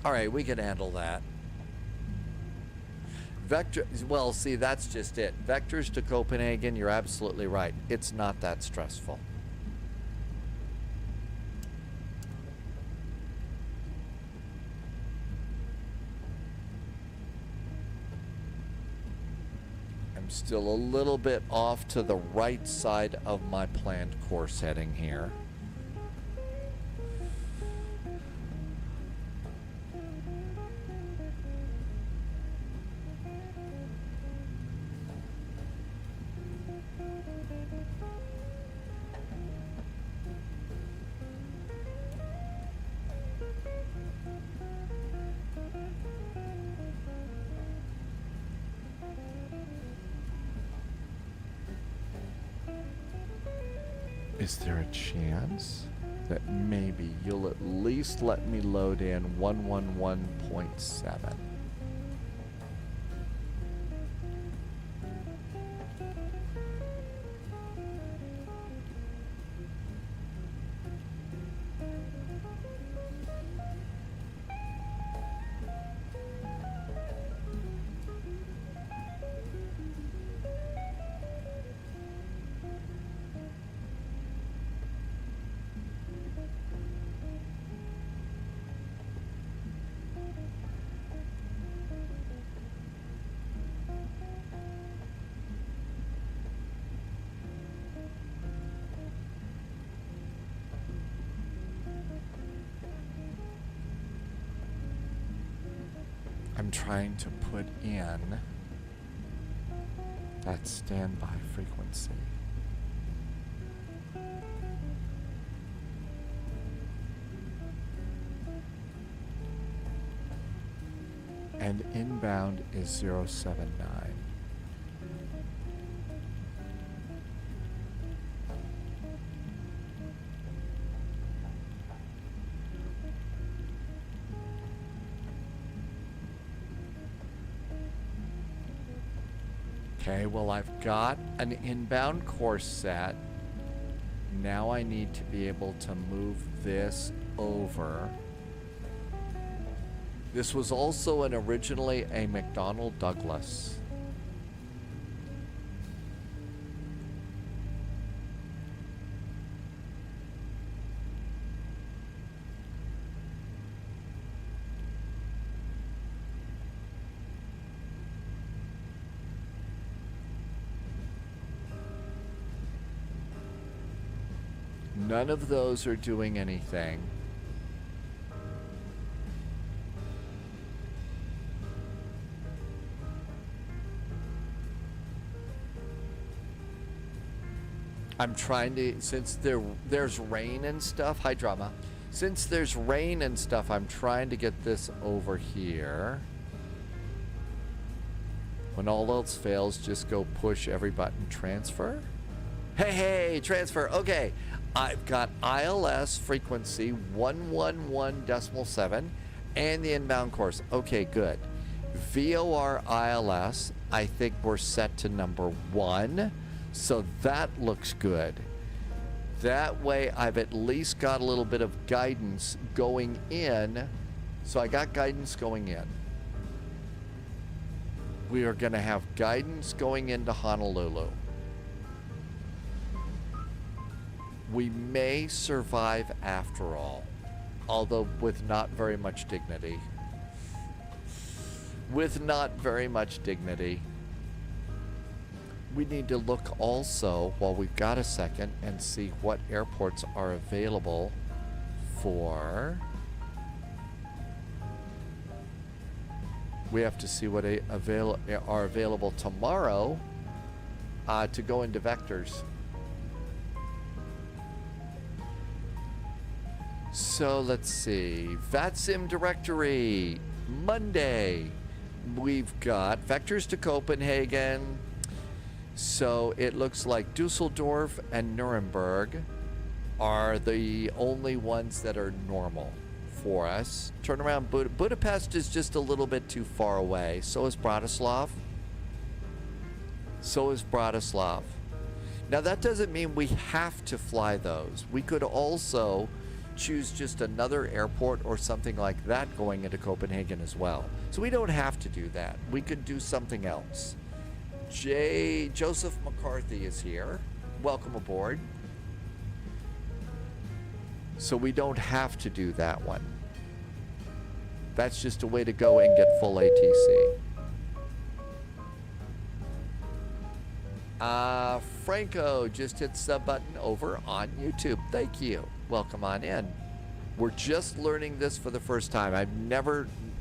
All right, we can handle that. Vector, well, see, that's just it. Vectors to Copenhagen, you're absolutely right. It's not that stressful. I'm still a little bit off to the right side of my planned course heading here. Is there a chance that maybe you'll at least let me load in 111.7? I'm trying to put in that standby frequency. And inbound is 079. Okay, well, I've got an inbound course set. Now I need to be able to move this over. This was also originally a McDonnell Douglas. None of those are doing anything. I'm trying to, since there's rain and stuff, hi drama. Since there's rain and stuff, I'm trying to get this over here. When all else fails, just go push every button, transfer. Hey, transfer, okay. I've got ILS frequency 111.7 and the inbound course. Okay, good. VOR ILS, I think we're set to number 1. So that looks good. That way I've at least got a little bit of guidance going in. So I got guidance going in. We are going to have guidance going into Honolulu. We may survive after all, although with not very much dignity. With not very much dignity. We need to look also, while we've got a second, and see what airports are available for... We have to see what are available tomorrow to go into vectors. So let's see. VATSIM directory. Monday. We've got vectors to Copenhagen. So it looks like Dusseldorf and Nuremberg. are the only ones that are normal for us. Turn around. Budapest is just a little bit too far away. So is Bratislav. So is Bratislav. Now that doesn't mean we have to fly those. We could also choose just another airport or something like that going into Copenhagen as well. So we don't have to do that. We could do something else. Joseph McCarthy is here. Welcome aboard. So we don't have to do that one. That's just a way to go and get full ATC. Franco just hit sub button over on YouTube. Thank you. Welcome on in. We're just learning this for the first time.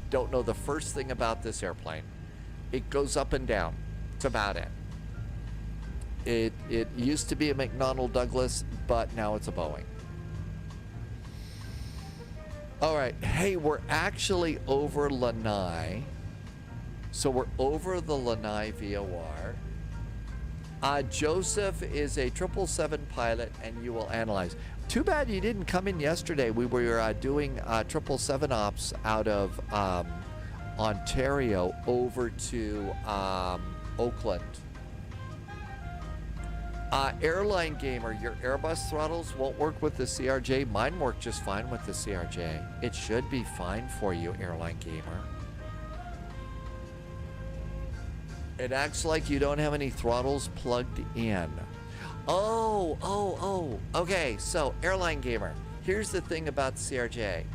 Don't know the first thing about this airplane. It goes up and down. That's about it. It used to be a McDonnell Douglas, but now it's a Boeing. All right. Hey, we're actually over Lanai. So we're over the Lanai VOR. Joseph is a 777 pilot, and you will analyze. Too bad you didn't come in yesterday. We were doing 777 ops out of Ontario over to Oakland. Airline Gamer, your Airbus throttles won't work with the CRJ. Mine work just fine with the CRJ. It should be fine for you, Airline Gamer. It acts like you don't have any throttles plugged in. Oh. Okay, so Airline Gamer, here's the thing about the CRJ.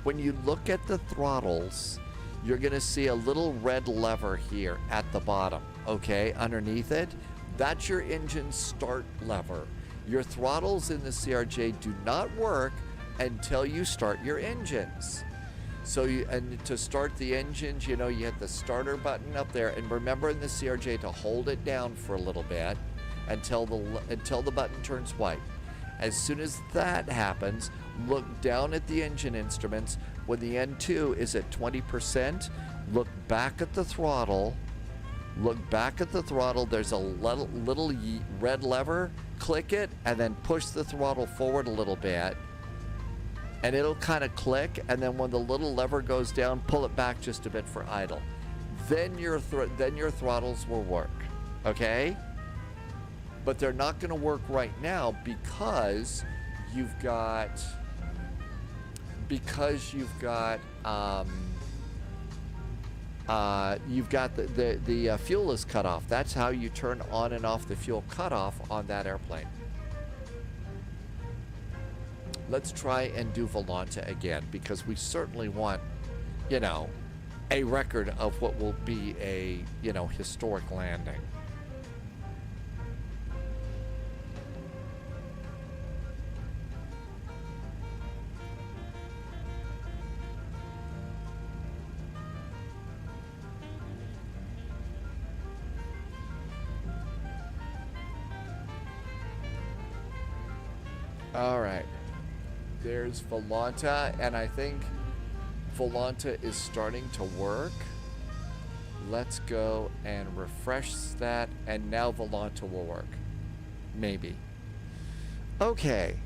When you look at the throttles, you're gonna see a little red lever here at the bottom, okay, underneath it. That's your engine start lever. Your throttles in the CRJ do not work until you start your engines. So to start the engines, you hit the starter button up there, and remember in the CRJ to hold it down for a little bit until the button turns white. As soon as that happens, look down at the engine instruments. When the N2 is at 20%, look back at the throttle. Look back at the throttle. There's a little red lever. Click it and then push the throttle forward a little bit. And it'll kind of click, and then when the little lever goes down, pull it back just a bit for idle. Then your throttles will work, okay? But they're not going to work right now because you've got the fuel is cut off. That's how you turn on and off the fuel cutoff on that airplane. Let's try and do Volanta again, because we certainly want, a record of what will be a, historic landing. All right. There's Volanta, and I think Volanta is starting to work. Let's go and refresh that, and now Volanta will work. Maybe. Okay.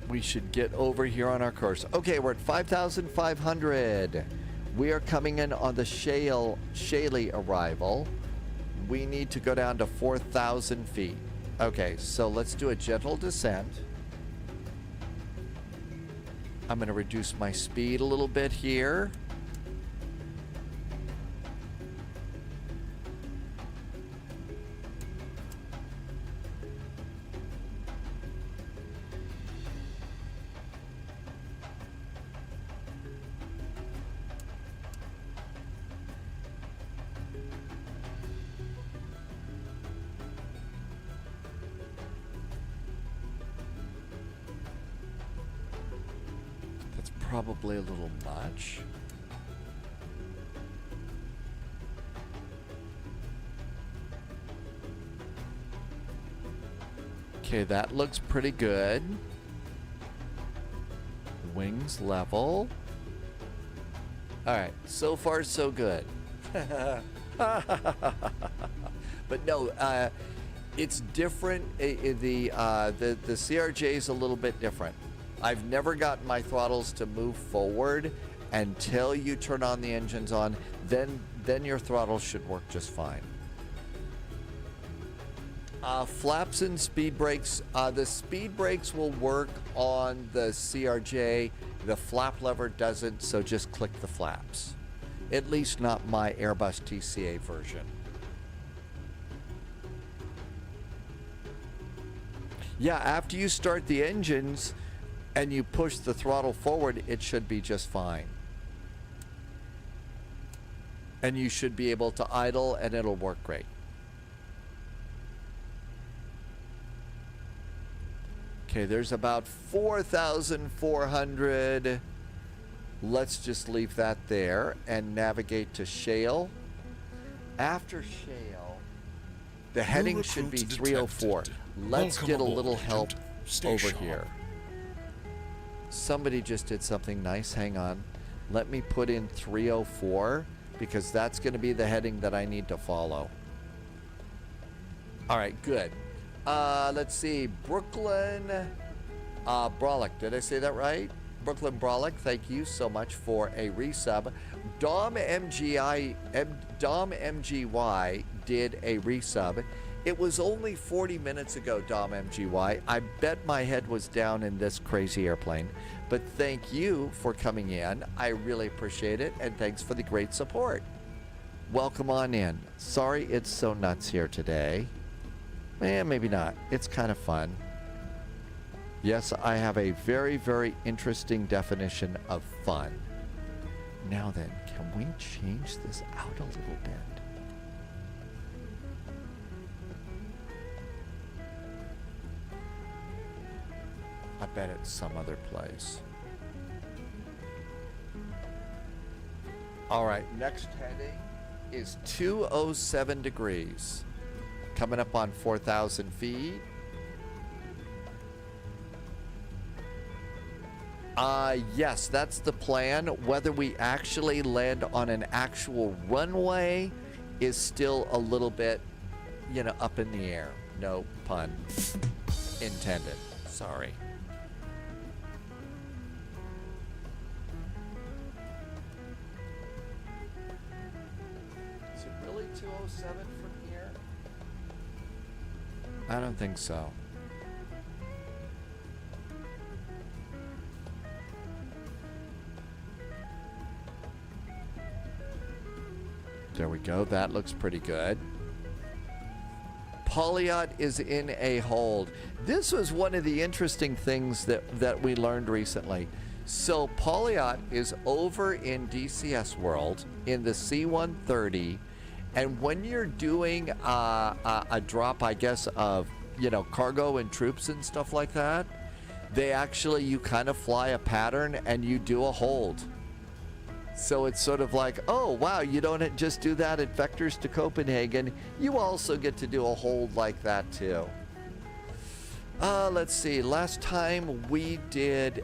We should get over here on our course. Okay, we're at 5,500. We are coming in on the Shaley arrival. We need to go down to 4,000 feet. Okay, so let's do a gentle descent. I'm going to reduce my speed a little bit here. Probably a little much. Okay, that looks pretty good. Wings level. All right, so far so good. But no, it's different. The CRJ is a little bit different. I've never gotten my throttles to move forward until you turn on the engines on. Then your throttle should work just fine. Flaps and speed brakes. The speed brakes will work on the CRJ. The flap lever doesn't, so just click the flaps. At least not my Airbus TCA version. Yeah, after you start the engines and you push the throttle forward, it should be just fine. And you should be able to idle and it'll work great. Okay, there's about 4,400. Let's just leave that there and navigate to shale. After shale, the heading should be 304. Let's get a little help over here. Somebody just did something nice. Hang on. Let me put in 304 because that's going to be the heading that I need to follow. All right, good. Let's see. Brooklyn Brolick. Did I say that right? Brooklyn Brolick, thank you so much for a resub. Dom MGY did a resub. It was only 40 minutes ago, Dom MGY. I bet my head was down in this crazy airplane. But thank you for coming in. I really appreciate it. And thanks for the great support. Welcome on in. Sorry it's so nuts here today. Maybe not. It's kind of fun. Yes, I have a very, very interesting definition of fun. Now then, can we change this out a little bit? I bet it's some other place. All right, next heading is 207 degrees. Coming up on 4,000 feet. Yes, that's the plan. Whether we actually land on an actual runway is still a little bit, up in the air. No pun intended. Sorry. Is it really 207 from here? I don't think so. There we go. That looks pretty good. Polyot is in a hold. This was one of the interesting things that we learned recently. So Polyot is over in DCS World in the C-130, and when you're doing a drop, I guess, of cargo and troops and stuff like that, you kind of fly a pattern and you do a hold. So it's sort of like, oh, wow, you don't just do that at Vectors to Copenhagen. You also get to do a hold like that, too. Let's see. Last time we did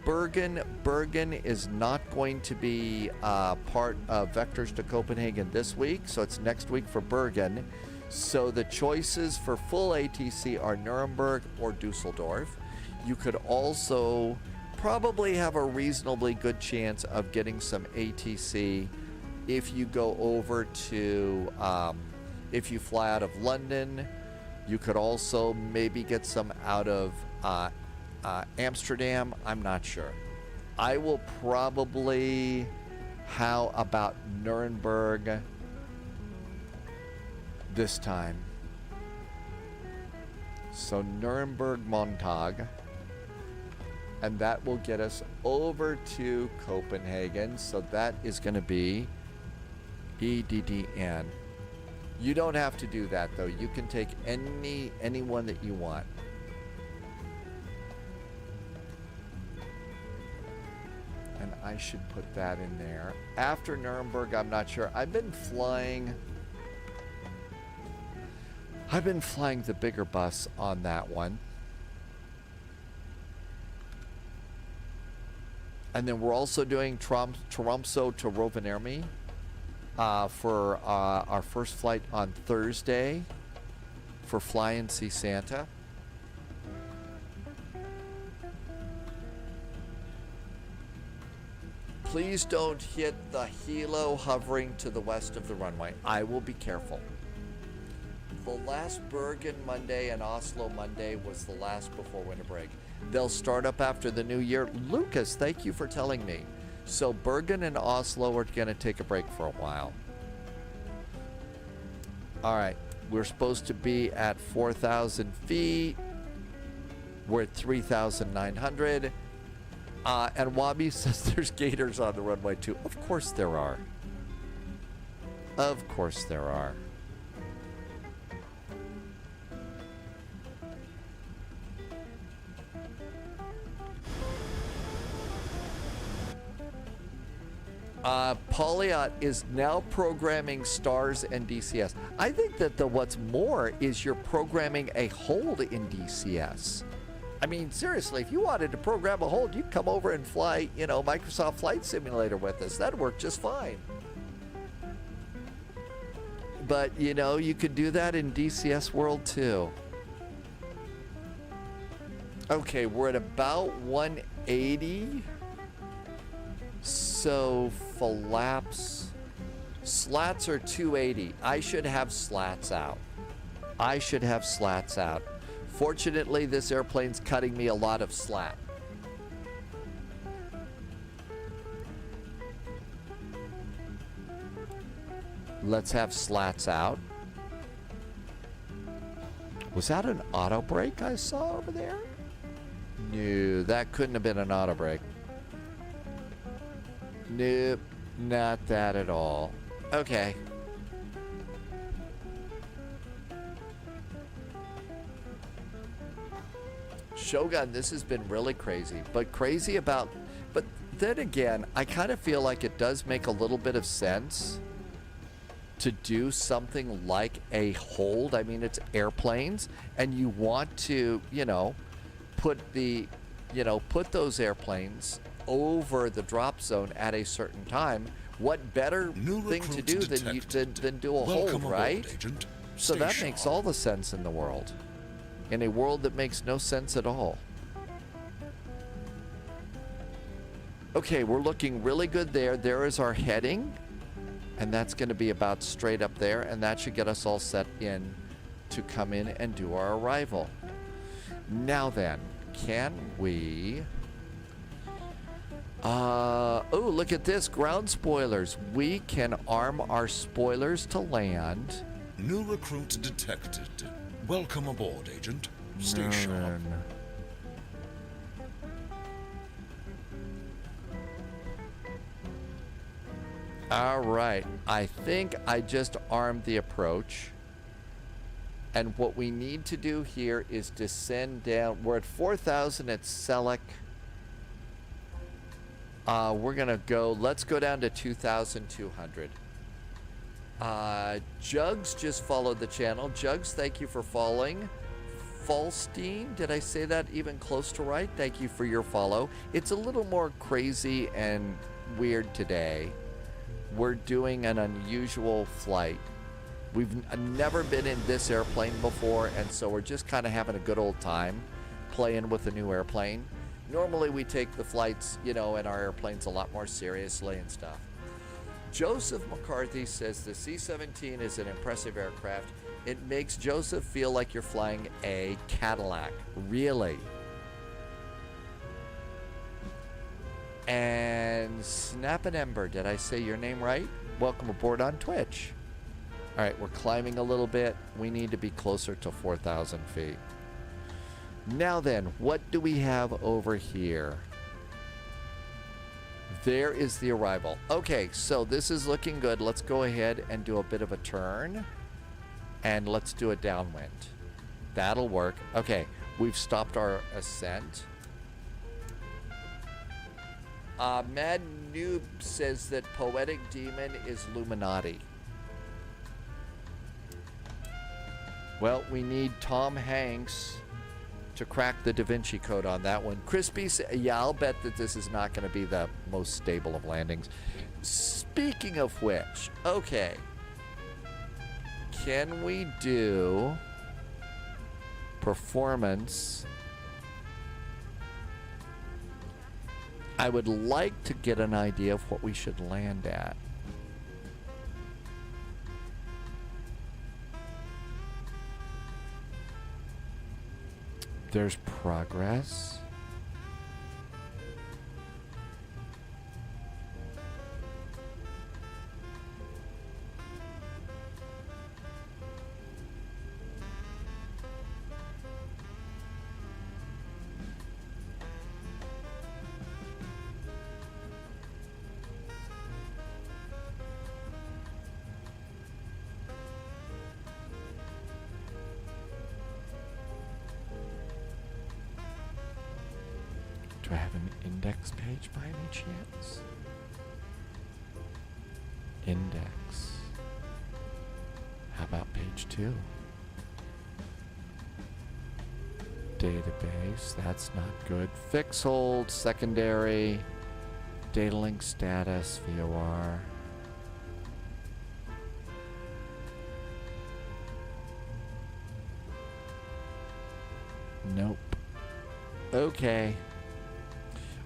Bergen. Bergen is not going to be part of Vectors to Copenhagen this week, so it's next week for Bergen. So the choices for full ATC are Nuremberg or Dusseldorf. You could also probably have a reasonably good chance of getting some ATC if you go over to, if you fly out of London. You could also maybe get some out of Amsterdam. I'm not sure. I will probably, how about Nuremberg this time? So Nuremberg Montag. And that will get us over to Copenhagen. So that is going to be EDDN. You don't have to do that, though. You can take any one that you want. And I should put that in there. After Nuremberg, I'm not sure. I've been flying the bigger bus on that one. And then we're also doing Tromso to Rovaniemi for our first flight on Thursday for Flyin See Santa. Please don't hit the helo hovering to the west of the runway. I will be careful. The last Bergen Monday and Oslo Monday was the last before winter break. They'll start up after the new year. Lucas, thank you for telling me. So Bergen and Oslo are going to take a break for a while. All right. We're supposed to be at 4,000 feet. We're at 3,900. And Wabi says there's gators on the runway too. Of course there are. Of course there are. Polyot is now programming stars and DCS. I think that what's more is you're programming a hold in DCS. I mean, seriously, if you wanted to program a hold, you'd come over and fly, Microsoft Flight Simulator with us. That'd work just fine. But, you could do that in DCS World too. Okay, we're at about 180. So, flaps. Slats are 280. I should have slats out. Fortunately, this airplane's cutting me a lot of slack. Let's have slats out. Was that an auto brake I saw over there? No, that couldn't have been an auto brake. Nope, not that at all. Okay. Shogun, this has been really crazy, but then again, I kind of feel like it does make a little bit of sense to do something like a hold. I mean, it's airplanes, and you want to, put those airplanes over the drop zone at a certain time. What better thing to do than do a hold, right? So that makes all the sense in the world. In a world that makes no sense at all. Okay, we're looking really good there. There is our heading. And that's going to be about straight up there. And that should get us all set in to come in and do our arrival. Now then, can we... oh, look at this. Ground spoilers. We can arm our spoilers to land. New recruit detected. Welcome aboard, Agent. Stay sharp. All right. I think I just armed the approach. And what we need to do here is descend down. We're at 4,000 at Selleck. We're going to go, let's go down to 2,200. Jugs just followed the channel. Jugs, thank you for following. Falstein, did I say that even close to right? Thank you for your follow. It's a little more crazy and weird today. We're doing an unusual flight. We've never been in this airplane before, and so we're just kind of having a good old time playing with a new airplane. Normally we take the flights, in our airplanes a lot more seriously and stuff. Joseph McCarthy says the C-17 is an impressive aircraft. It makes Joseph feel like you're flying a Cadillac. Really? And Snap and Ember, did I say your name right? Welcome aboard on Twitch. All right, we're climbing a little bit. We need to be closer to 4,000 feet. Now then, what do we have over here? There is the arrival. Okay, so this is looking good. Let's go ahead and do a bit of a turn. And let's do a downwind. That'll work. Okay, we've stopped our ascent. Mad Noob says that Poetic Demon is Illuminati. Well, we need Tom Hanks to crack the Da Vinci Code on that one. Crispy, yeah, I'll bet that this is not going to be the most stable of landings. Speaking of which, okay. Can we do performance? I would like to get an idea of what we should land at. There's progress. Do I have an index page by any chance? Index. How about page 2? Database, that's not good. Fix hold, secondary, data link status, VOR. Nope. Okay.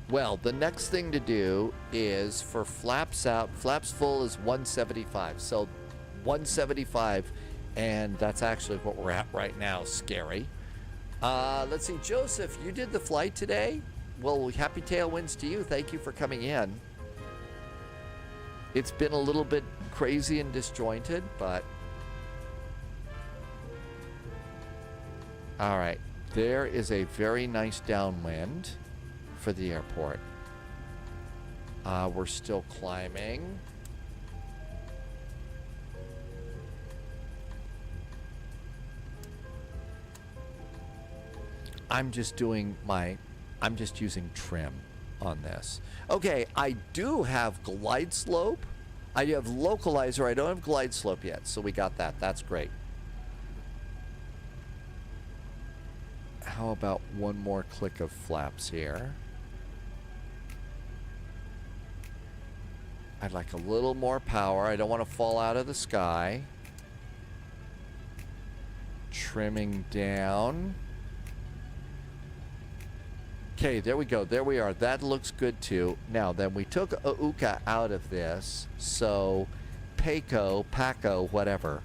Well, the next thing to do is for flaps out. Flaps full is 175. So 175, and that's actually what we're at right now. Scary. Let's see, Joseph, you did the flight today? Well, happy tailwinds to you. Thank you for coming in. It's been a little bit crazy and disjointed, but... All right. There is a very nice downwind for the airport. We're still climbing. I'm just using trim on this. Okay, I do have glide slope. I have localizer. I don't have glide slope yet, so we got that. That's great. How about one more click of flaps here? I'd like a little more power. I don't want to fall out of the sky. Trimming down. Okay, there we go. There we are. That looks good too. Now, then we took Auka out of this. So, Paco, whatever,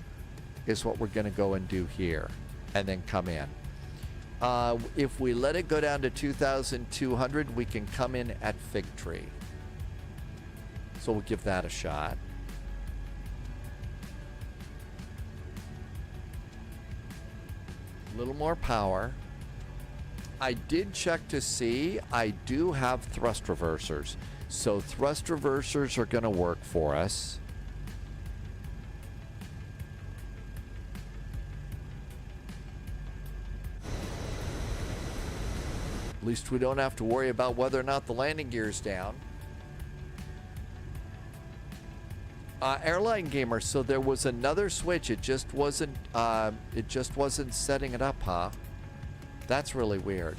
is what we're going to go and do here. And then come in. If we let it go down to 2,200, we can come in at Fig Tree. So we'll give that a shot. A little more power. I did check to see I do have thrust reversers. So thrust reversers are going to work for us. At least we don't have to worry about whether or not the landing gear is down. Airline Gamer, so there was another switch. It just wasn't setting it up, huh? That's really weird.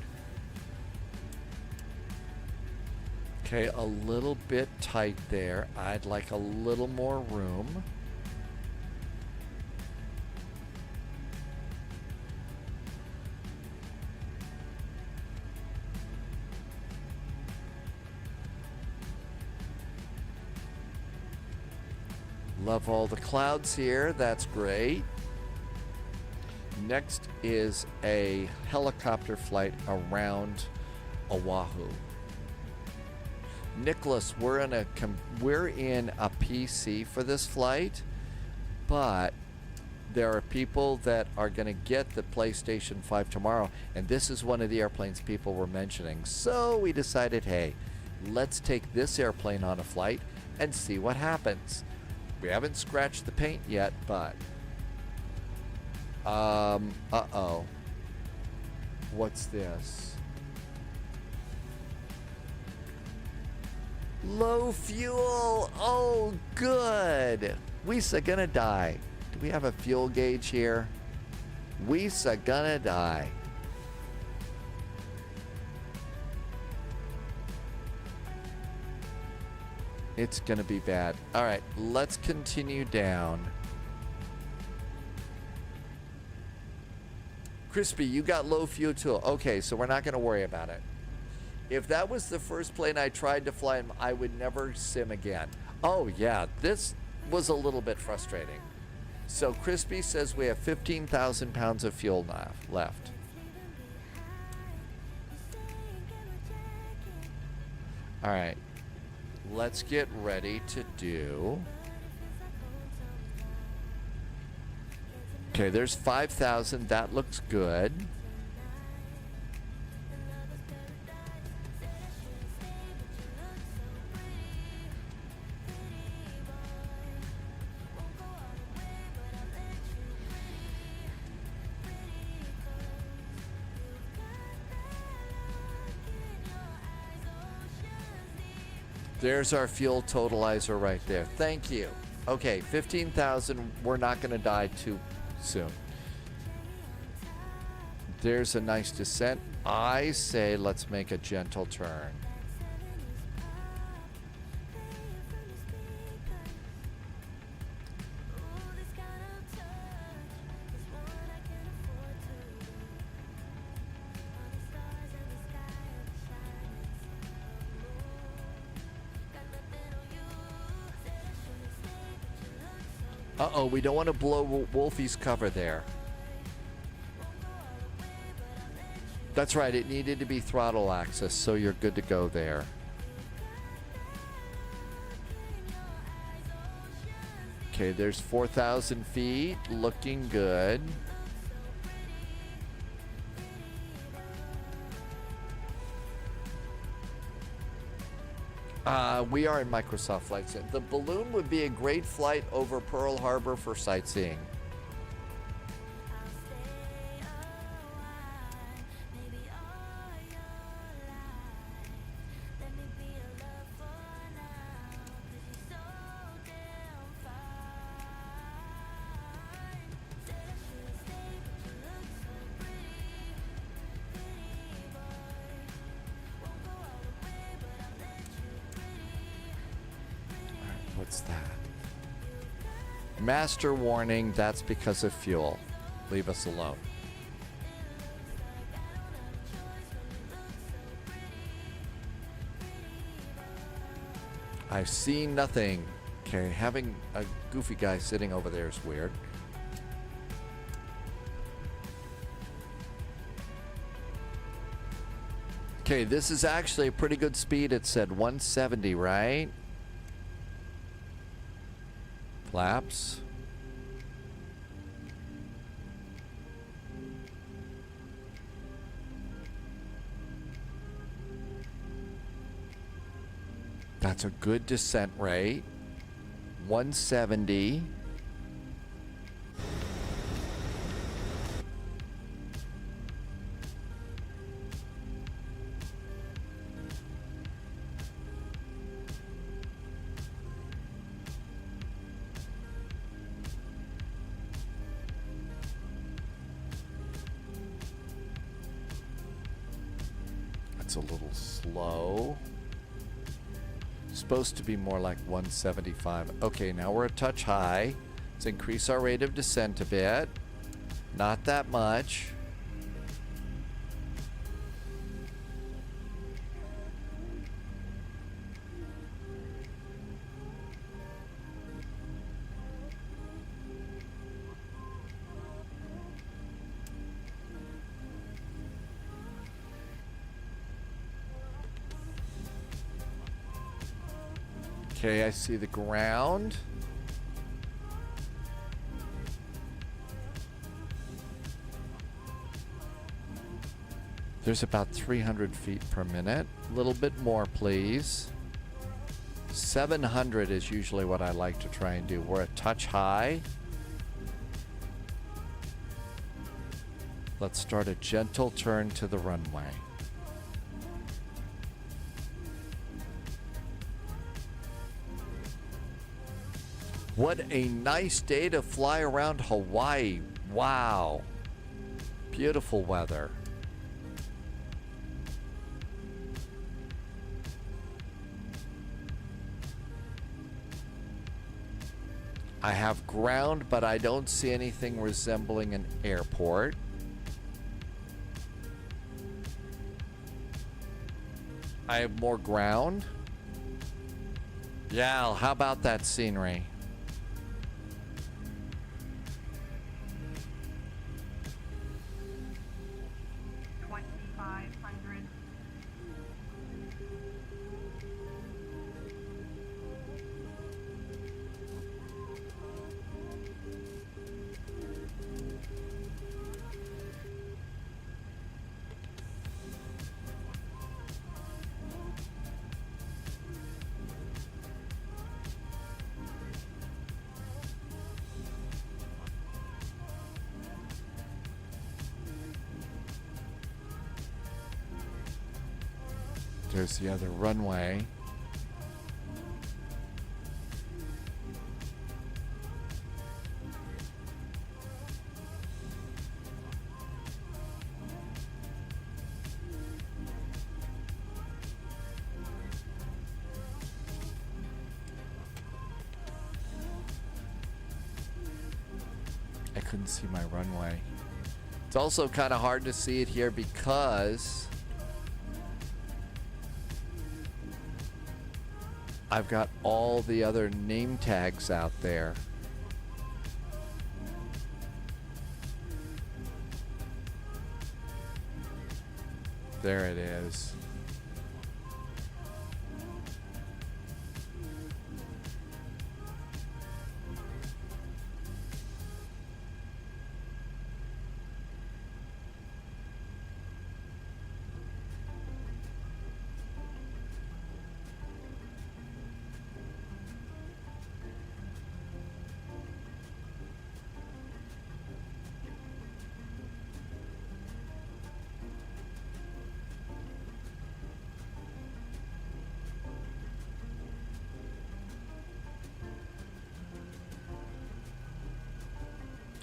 Okay, a little bit tight there. I'd like a little more room. Love all the clouds here. That's great. Next is a helicopter flight around Oahu. Nicholas, we're in a PC for this flight, but there are people that are going to get the PlayStation 5 tomorrow, and this is one of the airplanes people were mentioning. So we decided, hey, let's take this airplane on a flight and see what happens. We haven't scratched the paint yet, but uh-oh. What's this? Low fuel. Oh, good. We'sa gonna die. Do we have a fuel gauge here? We'sa gonna die. It's going to be bad. All right, let's continue down. Crispy, you got low fuel too. Okay, so we're not going to worry about it. If that was the first plane I tried to fly, I would never sim again. Oh, yeah, this was a little bit frustrating. So Crispy says we have 15,000 pounds of fuel left. All right, let's get ready to do... Okay, there's 5,000. That looks good. There's our fuel totalizer right there. Thank you. Okay, 15,000. We're not going to die too soon. There's a nice descent. I say let's make a gentle turn. Uh-oh, we don't want to blow Wolfie's cover there. That's right, it needed to be throttle access, so you're good to go there. Okay, there's 4,000 feet, looking good. We are in Microsoft Flight Sim. The balloon would be a great flight over Pearl Harbor for sightseeing. What's that? Master warning, that's because of fuel. Leave us alone. I've seen nothing. Okay, having a goofy guy sitting over there is weird. Okay, this is actually a pretty good speed. It said 170, right? Flaps. That's a good descent rate. 170. That's a little slow. Supposed to be more like 175. Okay, now we're a touch high. Let's increase our rate of descent a bit. Not that much. Okay, I see the ground. There's about 300 feet per minute. A little bit more, please. 700 is usually what I like to try and do. We're a touch high. Let's start a gentle turn to the runway. What a nice day to fly around Hawaii. Wow. Beautiful weather. I have ground, but I don't see anything resembling an airport. I have more ground. Yeah, how about that scenery? There's the other runway. I couldn't see my runway. It's also kind of hard to see it here because I've got all the other name tags out there. There it is.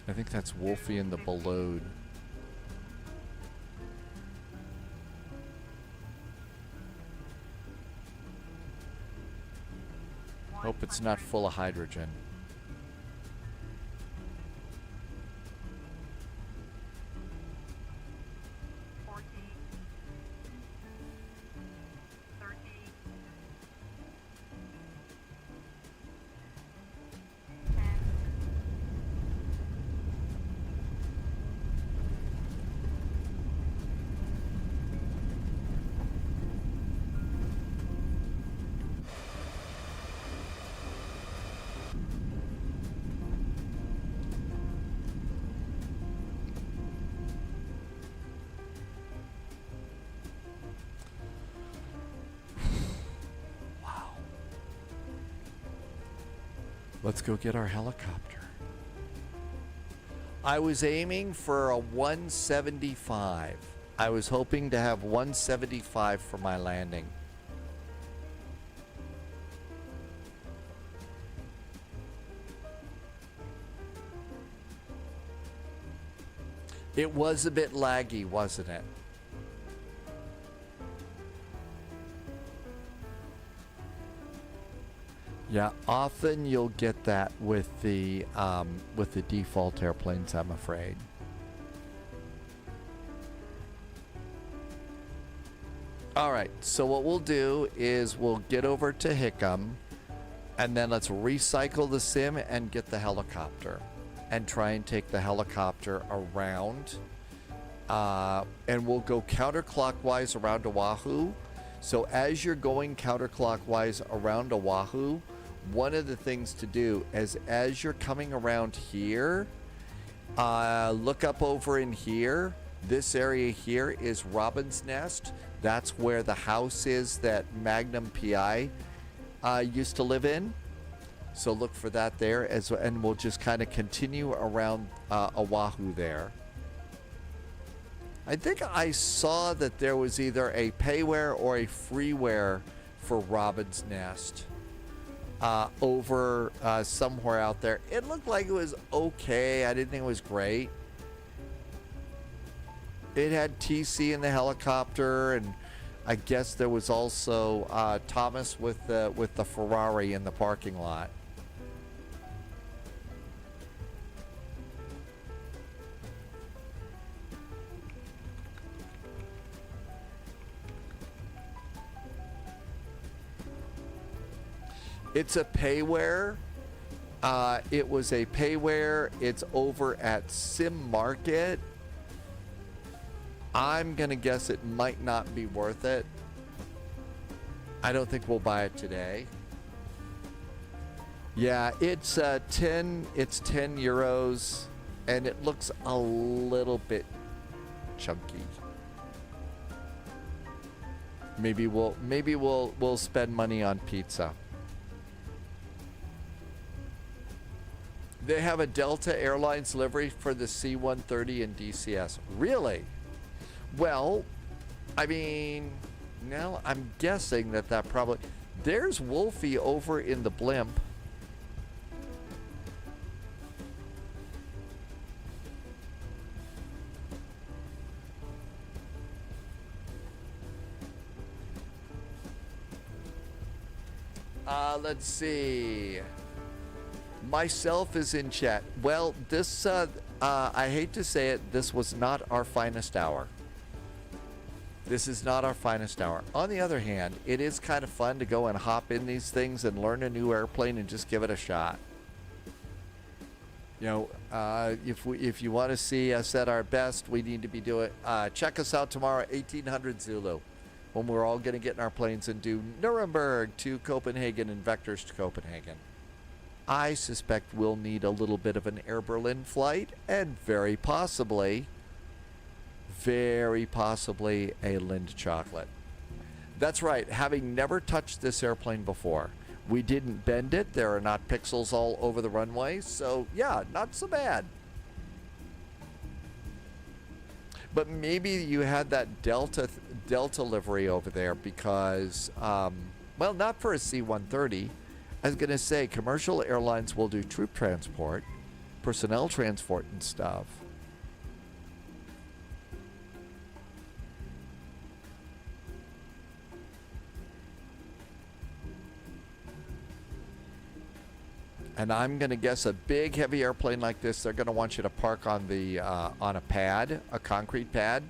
I think that's Wolfie and the Balloon. Hope it's not full of hydrogen. Let's go get our helicopter. I was aiming for a 175. I was hoping to have 175 for my landing. It was a bit laggy, wasn't it? Yeah, often you'll get that with the default airplanes, I'm afraid. All right, so what we'll do is we'll get over to Hickam, and then let's recycle the sim and get the helicopter, and try and take the helicopter around, and we'll go counterclockwise around Oahu. So as you're going counterclockwise around Oahu, one of the things to do is as you're coming around here, look up over in here. This area here is Robin's Nest. That's where the house is that Magnum PI used to live in. So look for that there, and we'll just kind of continue around Oahu there. I think I saw that there was either a payware or a freeware for Robin's Nest over somewhere out there. It looked like it was okay. I didn't think it was great. It had TC in the helicopter, and I guess there was also Thomas with the Ferrari in the parking lot. It's a payware. It was a payware. It's over at Sim Market. I'm going to guess it might not be worth it. I don't think we'll buy it today. Yeah, it's 10 euros and it looks a little bit chunky. Maybe we'll spend money on pizza. They have a Delta Airlines livery for the C-130 and DCS. Really? Well, I mean, now I'm guessing that probably... There's Wolfie over in the blimp. Let's see. Myself is in chat. Well, this, I hate to say it, this was not our finest hour. This is not our finest hour. On the other hand, it is kind of fun to go and hop in these things and learn a new airplane and just give it a shot. You know, if you want to see us at our best, we need to be doing, check us out tomorrow at 1800 Zulu, when we're all going to get in our planes and do Nuremberg to Copenhagen and Vectors to Copenhagen. I suspect we'll need a little bit of an Air Berlin flight and very possibly a Lind chocolate. That's right, having never touched this airplane before. We didn't bend it. There are not pixels all over the runway, so yeah, not so bad. But maybe you had that Delta livery over there because, well, not for a C-130. I was going to say commercial airlines will do troop transport, personnel transport and stuff. And I'm going to guess a big heavy airplane like this, they're going to want you to park on the on a pad, a concrete pad.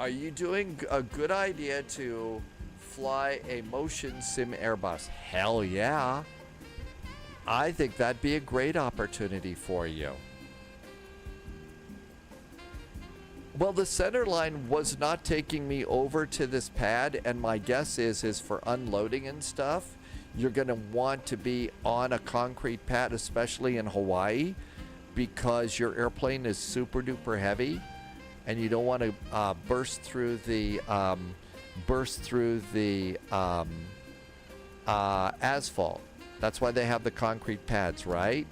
Are you doing a good idea to fly a motion sim Airbus? Hell yeah. I think that'd be a great opportunity for you. Well, the center line was not taking me over to this pad, and my guess is for unloading and stuff, you're going to want to be on a concrete pad, especially in Hawaii, because your airplane is super duper heavy, and you don't want to burst through the asphalt. That's why they have the concrete pads, right?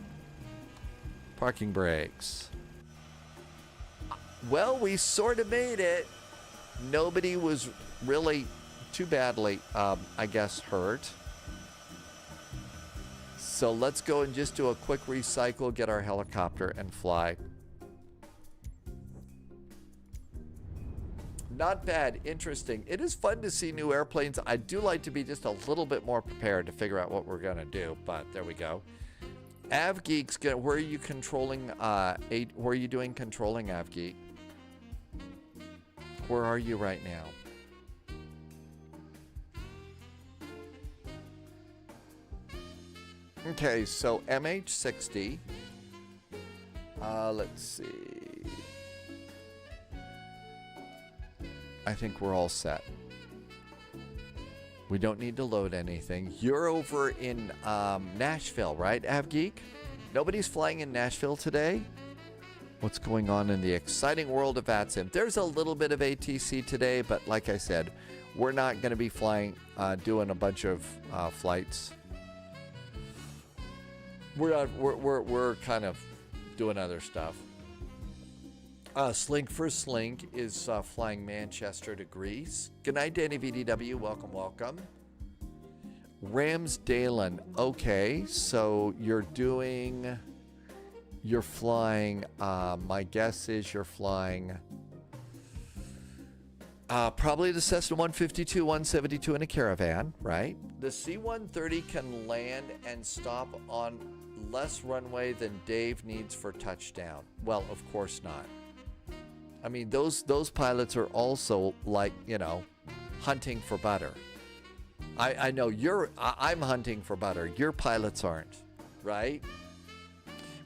Parking brakes. Well, we sort of made it. Nobody was really too badly, I guess, hurt. So let's go and just do a quick recycle, get our helicopter, and fly. Not bad. Interesting. It is fun to see new airplanes. I do like to be just a little bit more prepared to figure out what we're going to do, but there we go. AvGeek's gonna, where are you controlling, where are you doing controlling, AvGeek? Where are you right now? Okay, so MH60. Let's see. I think we're all set. We don't need to load anything. You're over in Nashville, right, AvGeek? Nobody's flying in Nashville today? What's going on in the exciting world of VATSIM? There's a little bit of ATC today, but like I said, we're not going to be flying, doing a bunch of flights. We're kind of doing other stuff. Slink for Slink is flying Manchester to Greece. Good night, Danny VDW. Welcome, welcome. Ramsdalen. Okay, so you're flying, my guess is you're flying probably the Cessna 152, 172 in a Caravan, right? The C-130 can land and stop on less runway than Dave needs for touchdown. Well, of course not. I mean, those pilots are also like, you know, hunting for butter. I know I'm hunting for butter. Your pilots aren't, right?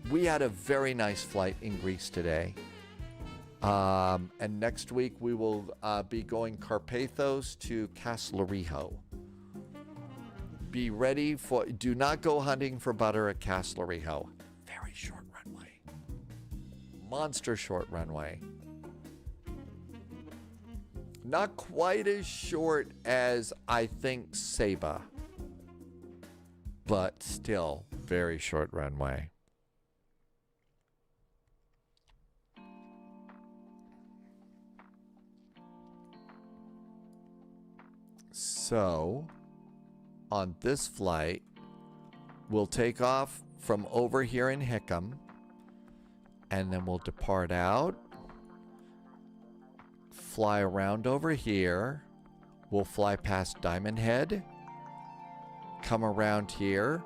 We had a very nice flight in Greece today. And next week we will be going Karpathos to Kefalonia. Be ready for, do not go hunting for butter at Kefalonia. Very short runway. Monster short runway. Not quite as short as I think Saba, but still very short runway. So, on this flight, we'll take off from over here in Hickam, and then we'll depart out, fly around over here, we'll fly past Diamond Head, come around here.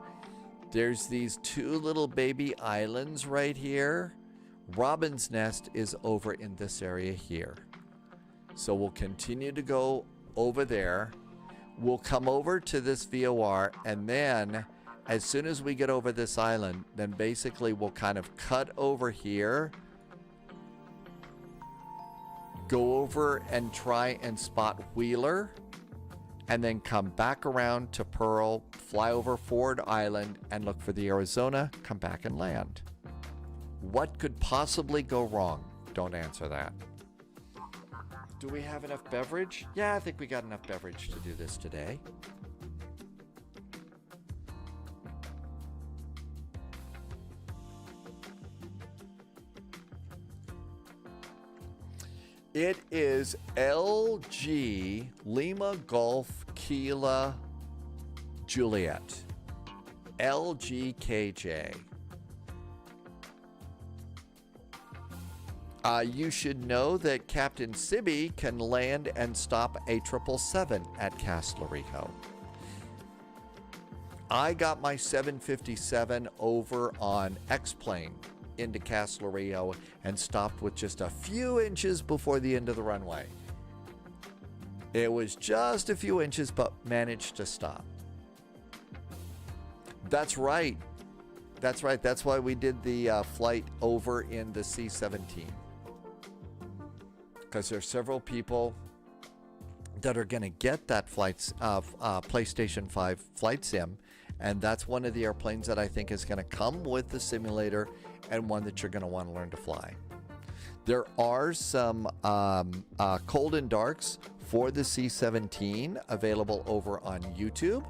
There's these two little baby islands right here. Robin's Nest is over in this area here. So we'll continue to go over there. We'll come over to this VOR, and then as soon as we get over this island, then basically we'll kind of cut over here, go over and try and spot Wheeler, and then come back around to Pearl, fly over Ford Island, and look for the Arizona, come back and land. What could possibly go wrong? Don't answer that. Do we have enough beverage? Yeah, I think we got enough beverage to do this today. It is LG Lima Golf Kilo Juliet. LGKJ. You should know that Captain Sibby can land and stop a 777 at Kefalonia. I got my 757 over on X-Plane into Kefalonia and stopped with just a few inches before the end of the runway. It was just a few inches, but managed to stop. That's right. That's right. That's why we did the flight over in the C-17. Because there's several people that are going to get that PlayStation 5 flight sim, and that's one of the airplanes that I think is going to come with the simulator and one that you're going to want to learn to fly. There are some cold and darks for the C-17 available over on YouTube.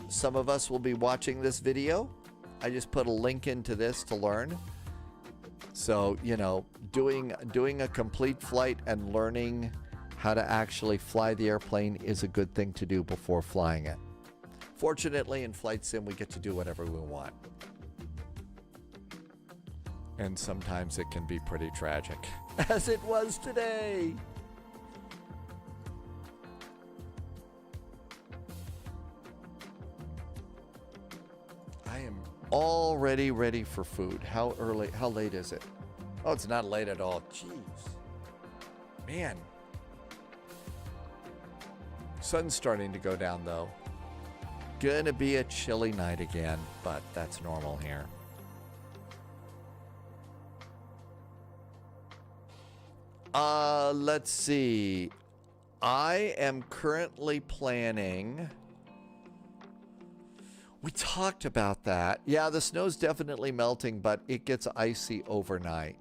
Some of us will be watching this video. I just put a link into this to learn. So, you know, doing a complete flight and learning how to actually fly the airplane is a good thing to do before flying it. Fortunately, in Flight Sim, we get to do whatever we want. And sometimes it can be pretty tragic, as it was today. I am already ready for food. How late is it? Oh, it's not late at all. Jeez. Man. Sun's starting to go down, though. Gonna be a chilly night again, but that's normal here. Let's see. I am currently planning... We talked about that. Yeah, the snow's definitely melting, but it gets icy overnight.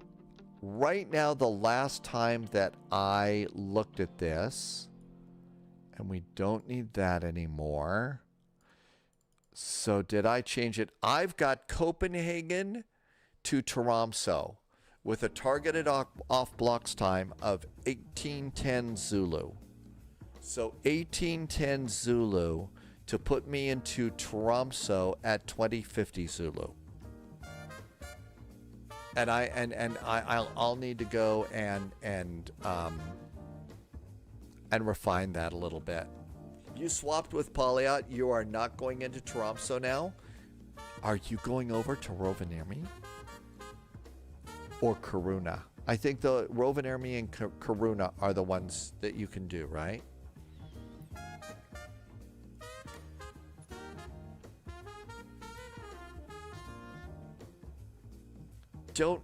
Right now, the last time that I looked at this, and we don't need that anymore. So did I change it? I've got Copenhagen to Tromsø with a targeted off blocks time of 1810 Zulu. So 1810 Zulu to put me into Tromsø at 2050 Zulu. And I'll need to go and refine that a little bit. You swapped with Polyot. You are not going into Tromsø now. Are you going over to Rovaniemi? Or Kiruna? I think the Rovaniemi and Kiruna are the ones that you can do, right? Don't...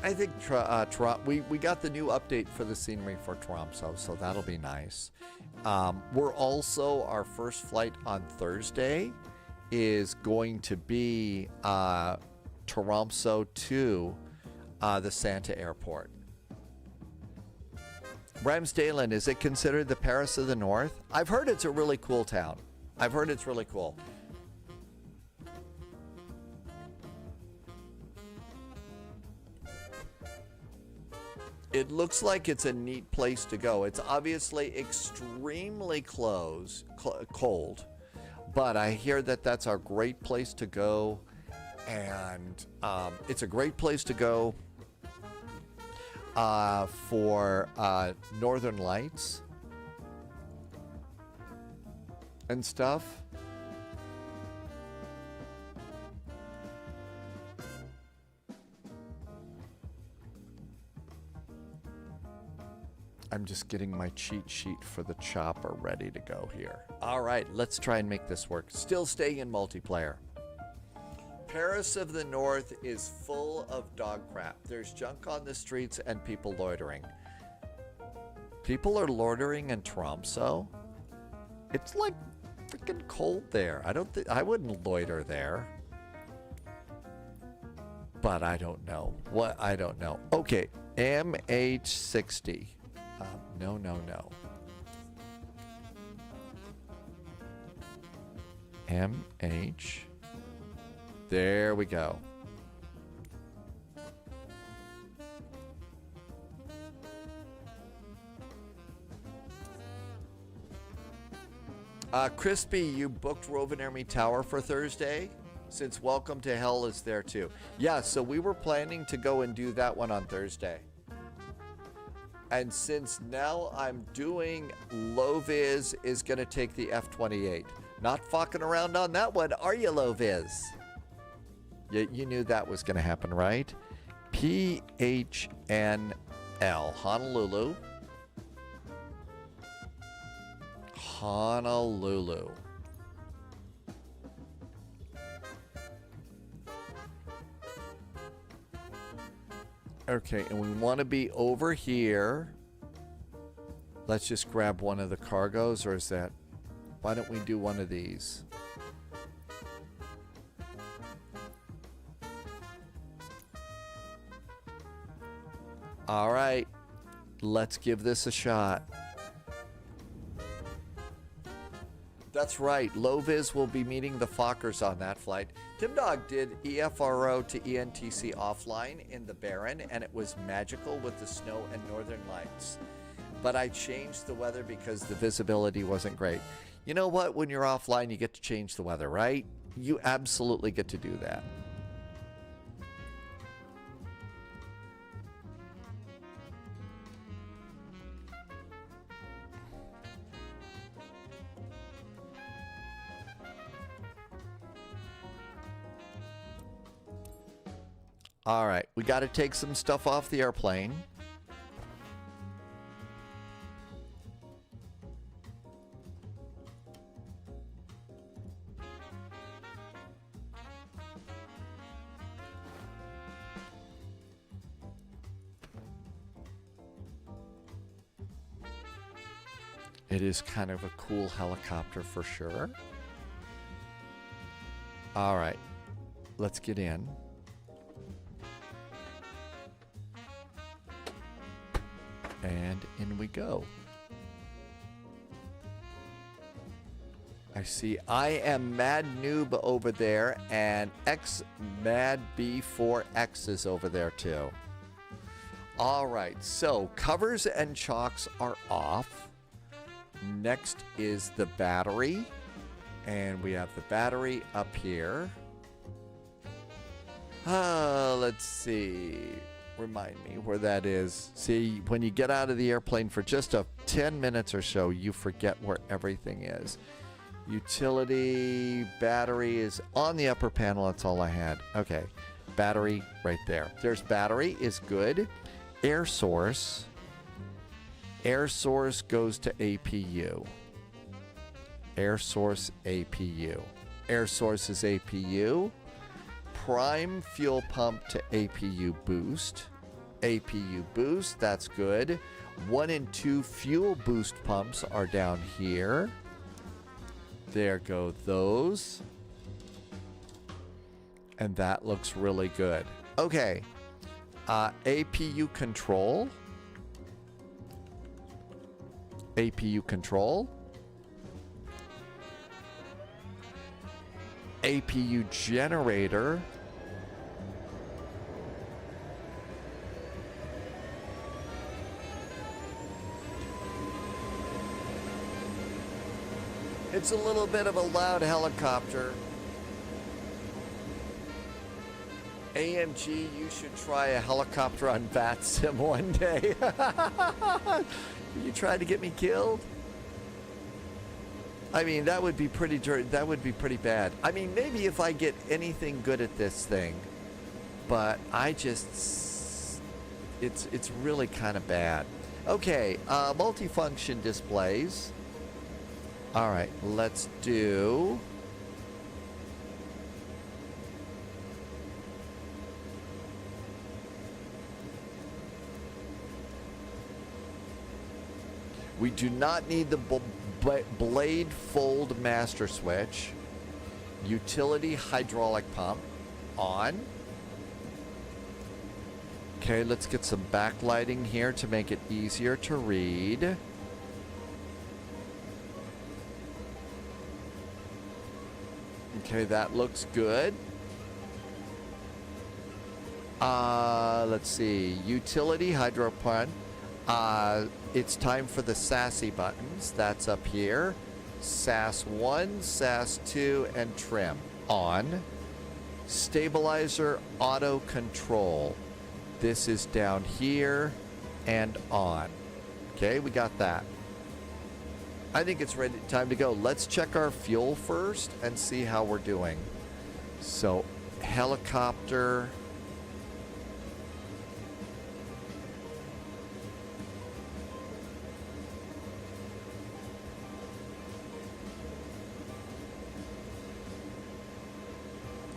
I think we got the new update for the scenery for Tromsø, so that'll be nice. We're also, our first flight on Thursday is going to be Tromsø to the Santa Airport. Ramsdalen, is it considered the Paris of the North? I've heard it's a really cool town. I've heard it's really cool. It looks like it's a neat place to go. It's obviously extremely cold, but I hear that that's a great place to go, and it's a great place to go for Northern Lights and stuff. I'm just getting my cheat sheet for the chopper ready to go here. All right, let's try and make this work. Still staying in multiplayer. Paris of the North is full of dog crap. There's junk on the streets and people loitering. People are loitering in Tromsø? It's like freaking cold there. I wouldn't loiter there. But I don't know. I don't know. Okay, MH60. No. MH. There we go. Crispy, you booked Rovaniemi Tower for Thursday? Since Welcome to Hell is there too. Yeah, so we were planning to go and do that one on Thursday. And since now I'm doing Low-Vis is going to take the F-28. Not fucking around on that one, are you, Low-Vis? You knew that was going to happen, right? PHNL, Honolulu. Honolulu. Okay, and we want to be over here. Let's just grab one of the cargos, or is that... Why don't we do one of these? All right, let's give this a shot. That's right, Low-Vis will be meeting the Fokkers on that flight. Tim Dog did EFRO to ENTC offline in the Barren, and it was magical with the snow and northern lights. But I changed the weather because the visibility wasn't great. You know what? When you're offline, you get to change the weather, right? You absolutely get to do that. All right, we got to take some stuff off the airplane. It is kind of a cool helicopter for sure. All right, let's get in. And in we go. I see I am Mad Noob over there, and X Mad B4X is over there too. All right, so covers and chocks are off. Next is the battery, and we have the battery up here. Let's see. Remind me where that is. See, when you get out of the airplane for just 10 minutes or so, you forget where everything is. Utility, battery is on the upper panel. That's all I had. Okay, battery right there. There's battery is good. Air source. Air source goes to APU. Air source APU. Air source is APU. Prime fuel pump to APU boost. APU boost, that's good. 1 and 2 fuel boost pumps are down here. There go those. And that looks really good. Okay. APU control. APU control. APU generator. It's a little bit of a loud helicopter. AMG, you should try a helicopter on VATSIM one day. You try to get me killed? I mean, that would be pretty bad. I mean, maybe if I get anything good at this thing, but I just, it's really kind of bad. Okay, multifunction displays. All right, let's do. We do not need the blade fold master switch. Utility hydraulic pump on. Okay, let's get some backlighting here to make it easier to read. Okay, that looks good. Let's see. Utility hydro pump. It's time for the sassy buttons. That's up here. SAS 1, SAS 2, and trim. On. Stabilizer auto control. This is down here and on. Okay, we got that. I think it's ready. Time to go. Let's check our fuel first and see how we're doing. So, helicopter.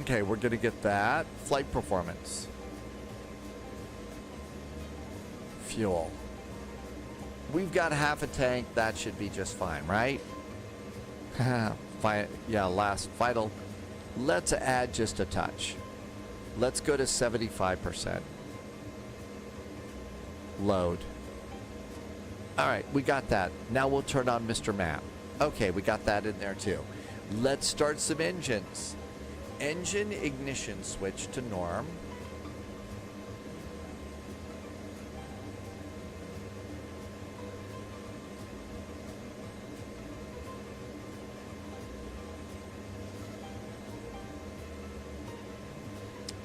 Okay, we're going to get that. Flight performance. Fuel. We've got half a tank. That should be just fine, right? Yeah, last vital. Let's add just a touch. Let's go to 75%. Load. All right, we got that. Now we'll turn on Mr. Map. Okay, we got that in there too. Let's start some engines. Engine ignition switch to norm.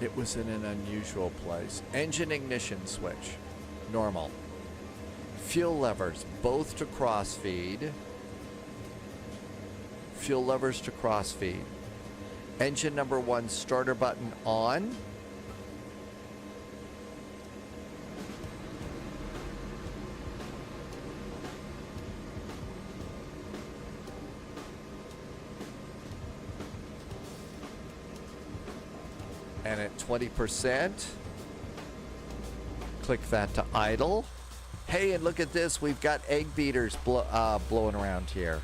It was in an unusual place. Engine ignition switch. Normal. Fuel levers, both to crossfeed. Fuel levers to crossfeed. Engine number 1 starter button on. And at 20%, click that to idle. Hey, and look at this. We've got egg beaters blowing around here.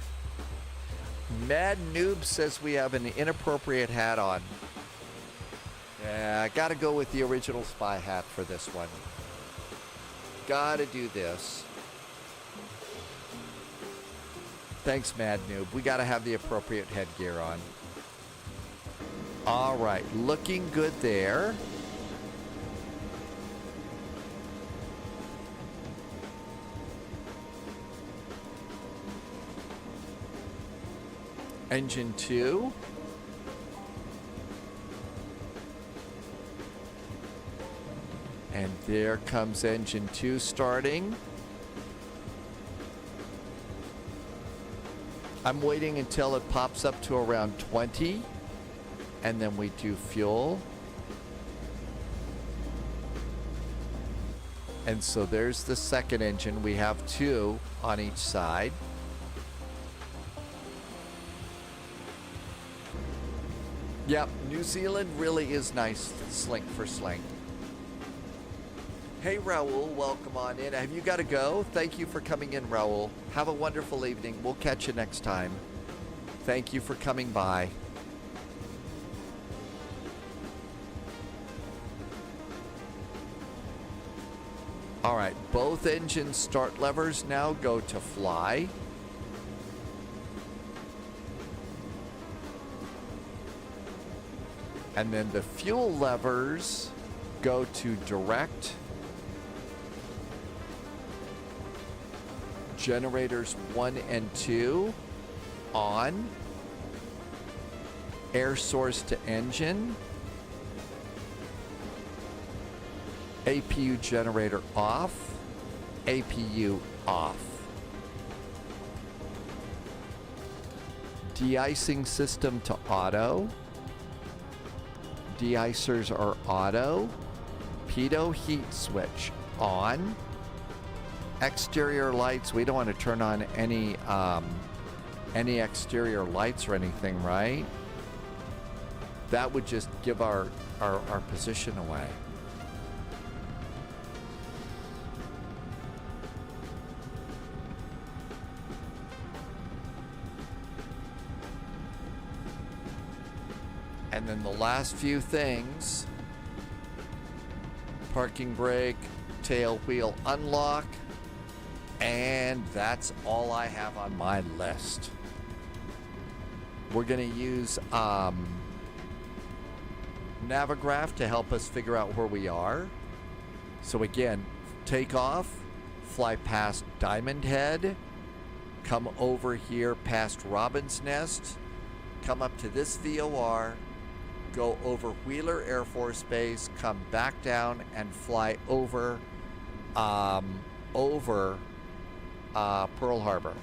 Mad Noob says we have an inappropriate hat on. Yeah, I gotta go with the original spy hat for this one. Gotta do this. Thanks, Mad Noob. We gotta have the appropriate headgear on. All right, looking good there. Engine 2. And there comes engine 2 starting. I'm waiting until it pops up to around 20, and then we do fuel. And so there's the second engine. We have 2 on each side. Yep, New Zealand really is nice for sling. Hey Raul, welcome on in. Have you got to go? Thank you for coming in, Raul. Have a wonderful evening. We'll catch you next time. Thank you for coming by. All right, both engine start levers now go to fly. And then the fuel levers go to direct. Generators 1 and 2 on. Air source to engine. APU generator off. APU off. De-icing system to auto. De-icers are auto. Pitot heat switch on. Exterior lights, we don't want to turn on any exterior lights or anything, right? That would just give our position away. And then the last few things, parking brake, tail wheel unlock, and that's all I have on my list. We're going to use Navigraph to help us figure out where we are. So again, take off, fly past Diamond Head, come over here past Robin's Nest, come up to this VOR, go over Wheeler Air Force Base, come back down and fly over Pearl Harbor.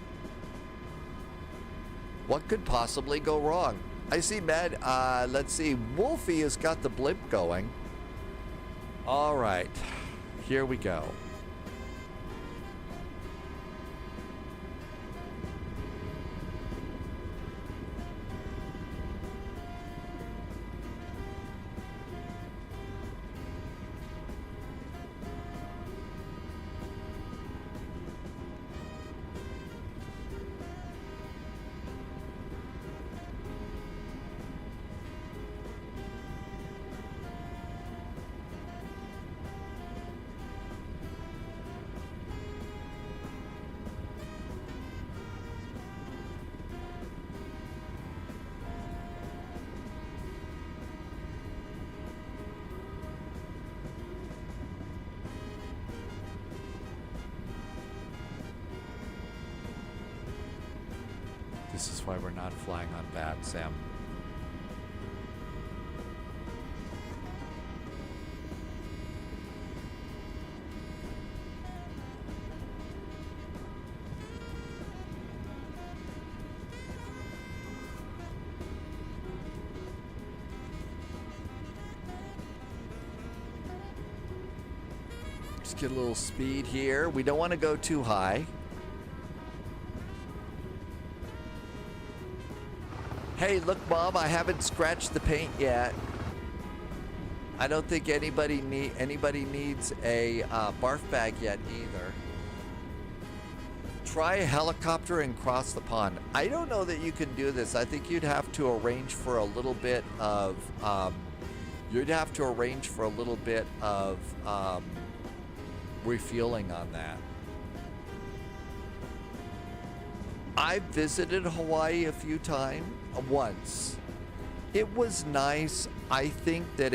What could possibly go wrong? I see Med. Let's see. Wolfie has got the blimp going. All right. Here we go. This is why we're not flying on bad, Sam. Just get a little speed here. We don't want to go too high. Hey, look, Mom, I haven't scratched the paint yet. I don't think anybody needs a barf bag yet either. Try a helicopter and cross the pond. I don't know that you can do this. I think you'd have to arrange for a little bit of refueling on that. I've visited Hawaii a few times. Once. It was nice. I think that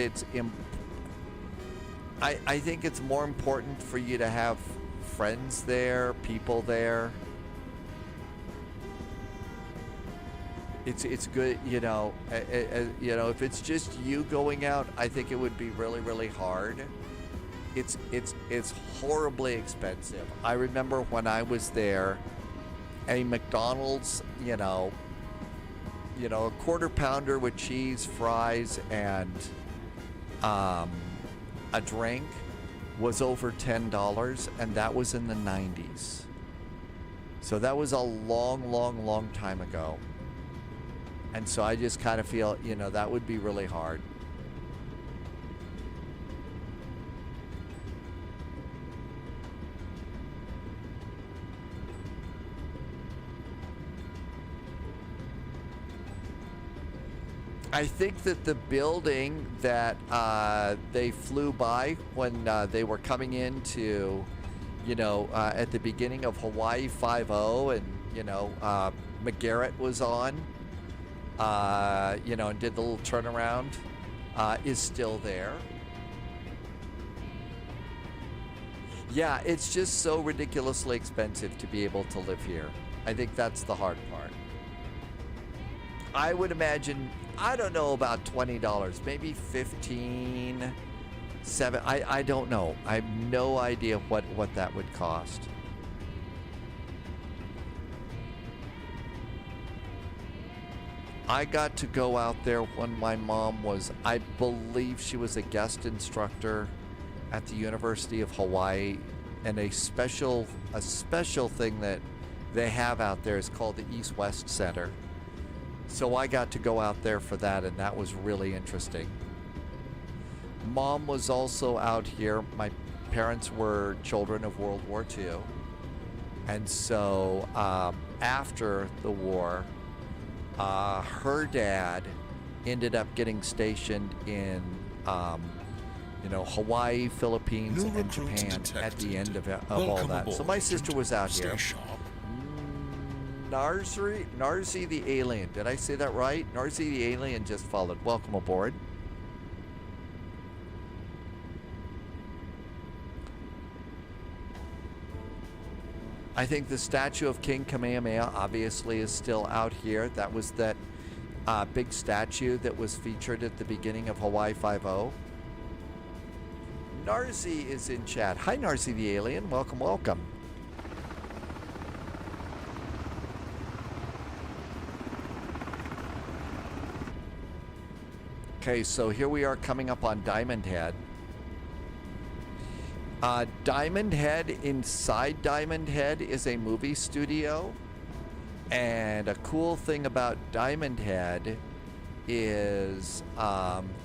I think it's more important for you to have friends there, people there. It's good, you know, if it's just you going out, I think it would be really, really hard. it's horribly expensive. I remember when I was there, a McDonald's, a quarter pounder with cheese, fries, and a drink was over $10, and that was in the 90s. So that was a long time ago. And so I just kind of feel, that would be really hard. I think that the building that they flew by when they were coming into, at the beginning of Hawaii 5-0, and, McGarrett was on, and did the little turnaround, is still there. Yeah, it's just so ridiculously expensive to be able to live here. I think that's the hard part. I would imagine, I don't know, about $20, maybe $15, $7. I don't know. I have no idea what that would cost. I got to go out there when my mom was, I believe she was a guest instructor at the University of Hawaii, and a special thing that they have out there is called the East-West Center. So I got to go out there for that, and that was really interesting. Mom was also out here. My parents were children of World War II. And so after the war, her dad ended up getting stationed in, Hawaii, Philippines, and Japan at the end of all that. Aboard, so my sister was out Stay here. sharp. Narzi the alien. Did I say that right? Narzi the alien just followed. Welcome aboard. I think the statue of King Kamehameha obviously is still out here. That was that big statue that was featured at the beginning of Hawaii 5-0. Narzi is in chat. Hi, Narzi the alien. Welcome, welcome. Okay, so here we are coming up on Diamond Head. Diamond Head, inside Diamond Head is a movie studio. And a cool thing about Diamond Head is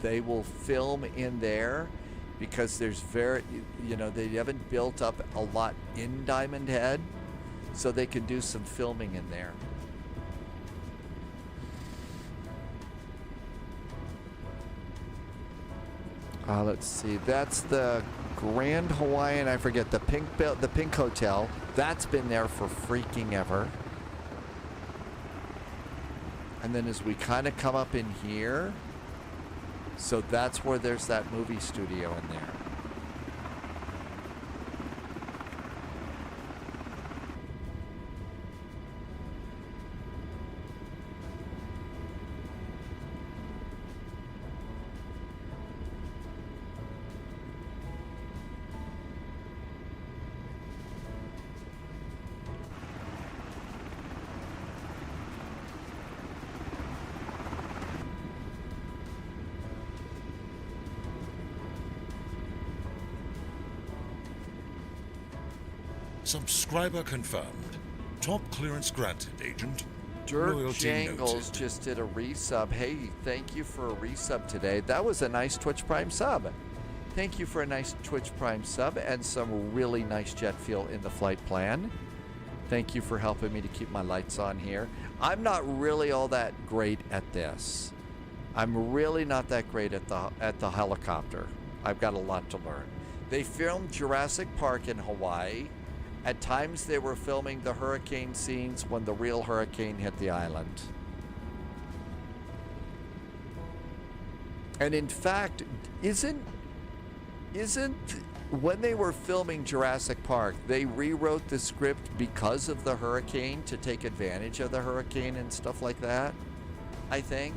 they will film in there because there's they haven't built up a lot in Diamond Head, so they can do some filming in there. Let's see. That's the Grand Hawaiian. I forget the Pink Hotel. That's been there for freaking ever. And then as we kind of come up in here, so that's where there's that movie studio in there. Subscriber confirmed. Top clearance granted, Agent. Dirk Loyalty Jangles noted. just did a resub. Hey, thank you for a resub today. That was a nice Twitch Prime sub. Thank you for a nice Twitch Prime sub and some really nice jet fuel in the flight plan. Thank you for helping me to keep my lights on here. I'm not really all that great at this. I'm really not that great at the helicopter. I've got a lot to learn. They filmed Jurassic Park in Hawaii. At times they were filming the hurricane scenes when the real hurricane hit the island. And in fact, isn't when they were filming Jurassic Park, they rewrote the script because of the hurricane to take advantage of the hurricane and stuff like that, I think.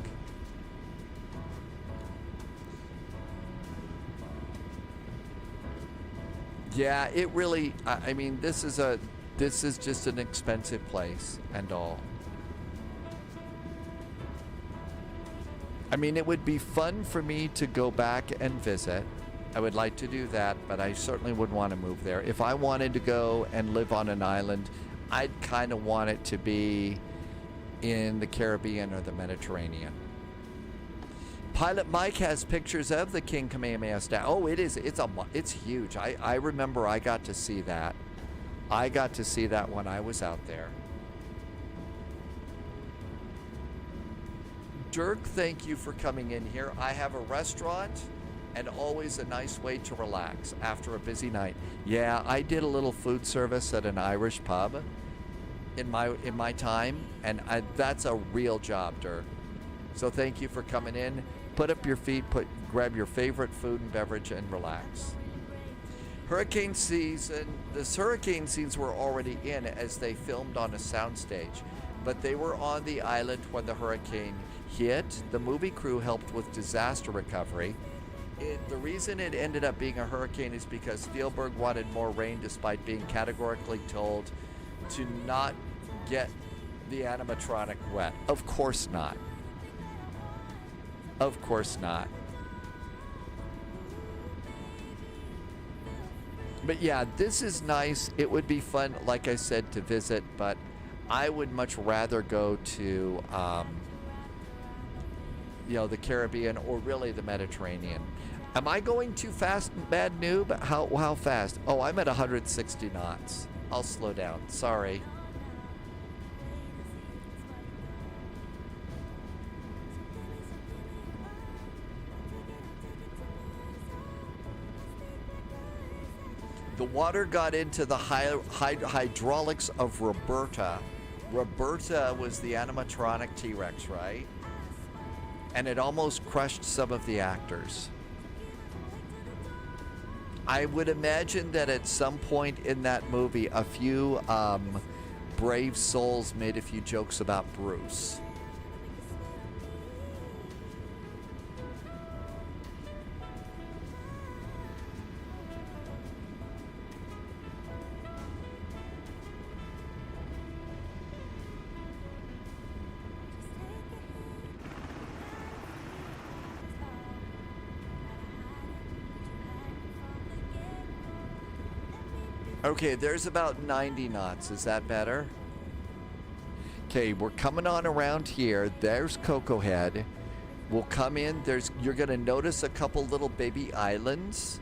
Yeah, it really, I mean, this is just an expensive place and all. I mean, it would be fun for me to go back and visit. I would like to do that, but I certainly wouldn't want to move there. If I wanted to go and live on an island, I'd kind of want it to be in the Caribbean or the Mediterranean. Pilot Mike has pictures of the King Kamehameha statue. Oh, it's huge. I remember I got to see that. I got to see that when I was out there. Dirk, thank you for coming in here. I have a restaurant and always a nice way to relax after a busy night. Yeah, I did a little food service at an Irish pub in my time, and that's a real job, Dirk. So thank you for coming in. Put up your feet, grab your favorite food and beverage, and relax. Hurricane season. This hurricane scenes were already in as they filmed on a soundstage, but they were on the island when the hurricane hit. The movie crew helped with disaster recovery. The reason it ended up being a hurricane is because Spielberg wanted more rain despite being categorically told to not get the animatronic wet. Of course not. Of course not. But yeah, this is nice. It would be fun, like I said, to visit, but I would much rather go to the Caribbean or really the Mediterranean. Am I going too fast, Bad Noob? How fast? Oh, I'm at 160 knots. I'll slow down. Sorry. The water got into the hydraulics of Roberta. Roberta was the animatronic T-Rex, right? And it almost crushed some of the actors. I would imagine that at some point in that movie, a few brave souls made a few jokes about Bruce. Okay, there's about 90 knots. Is that better? Okay, we're coming on around here. There's Cocoa Head. We'll come in. You're going to notice a couple little baby islands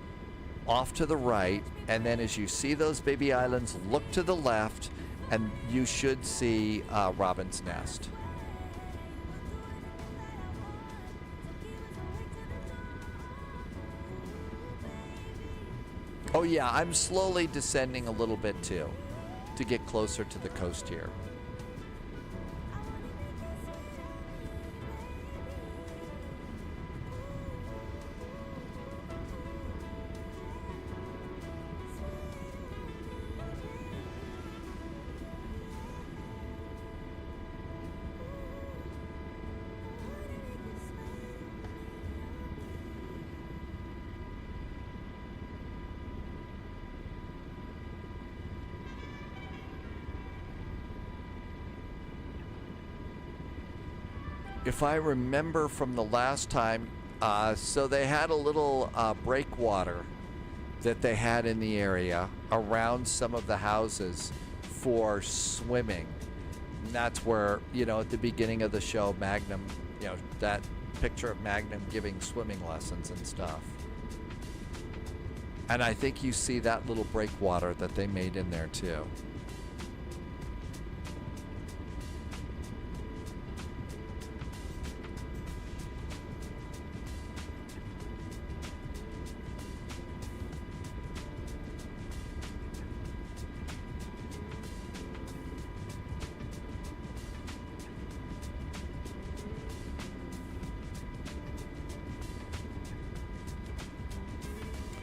off to the right. And then as you see those baby islands, look to the left, and you should see Robin's Nest. Oh yeah, I'm slowly descending a little bit too, to get closer to the coast here. If I remember from the last time, so they had a little breakwater that they had in the area around some of the houses for swimming. And that's where, at the beginning of the show, Magnum, that picture of Magnum giving swimming lessons and stuff. And I think you see that little breakwater that they made in there too.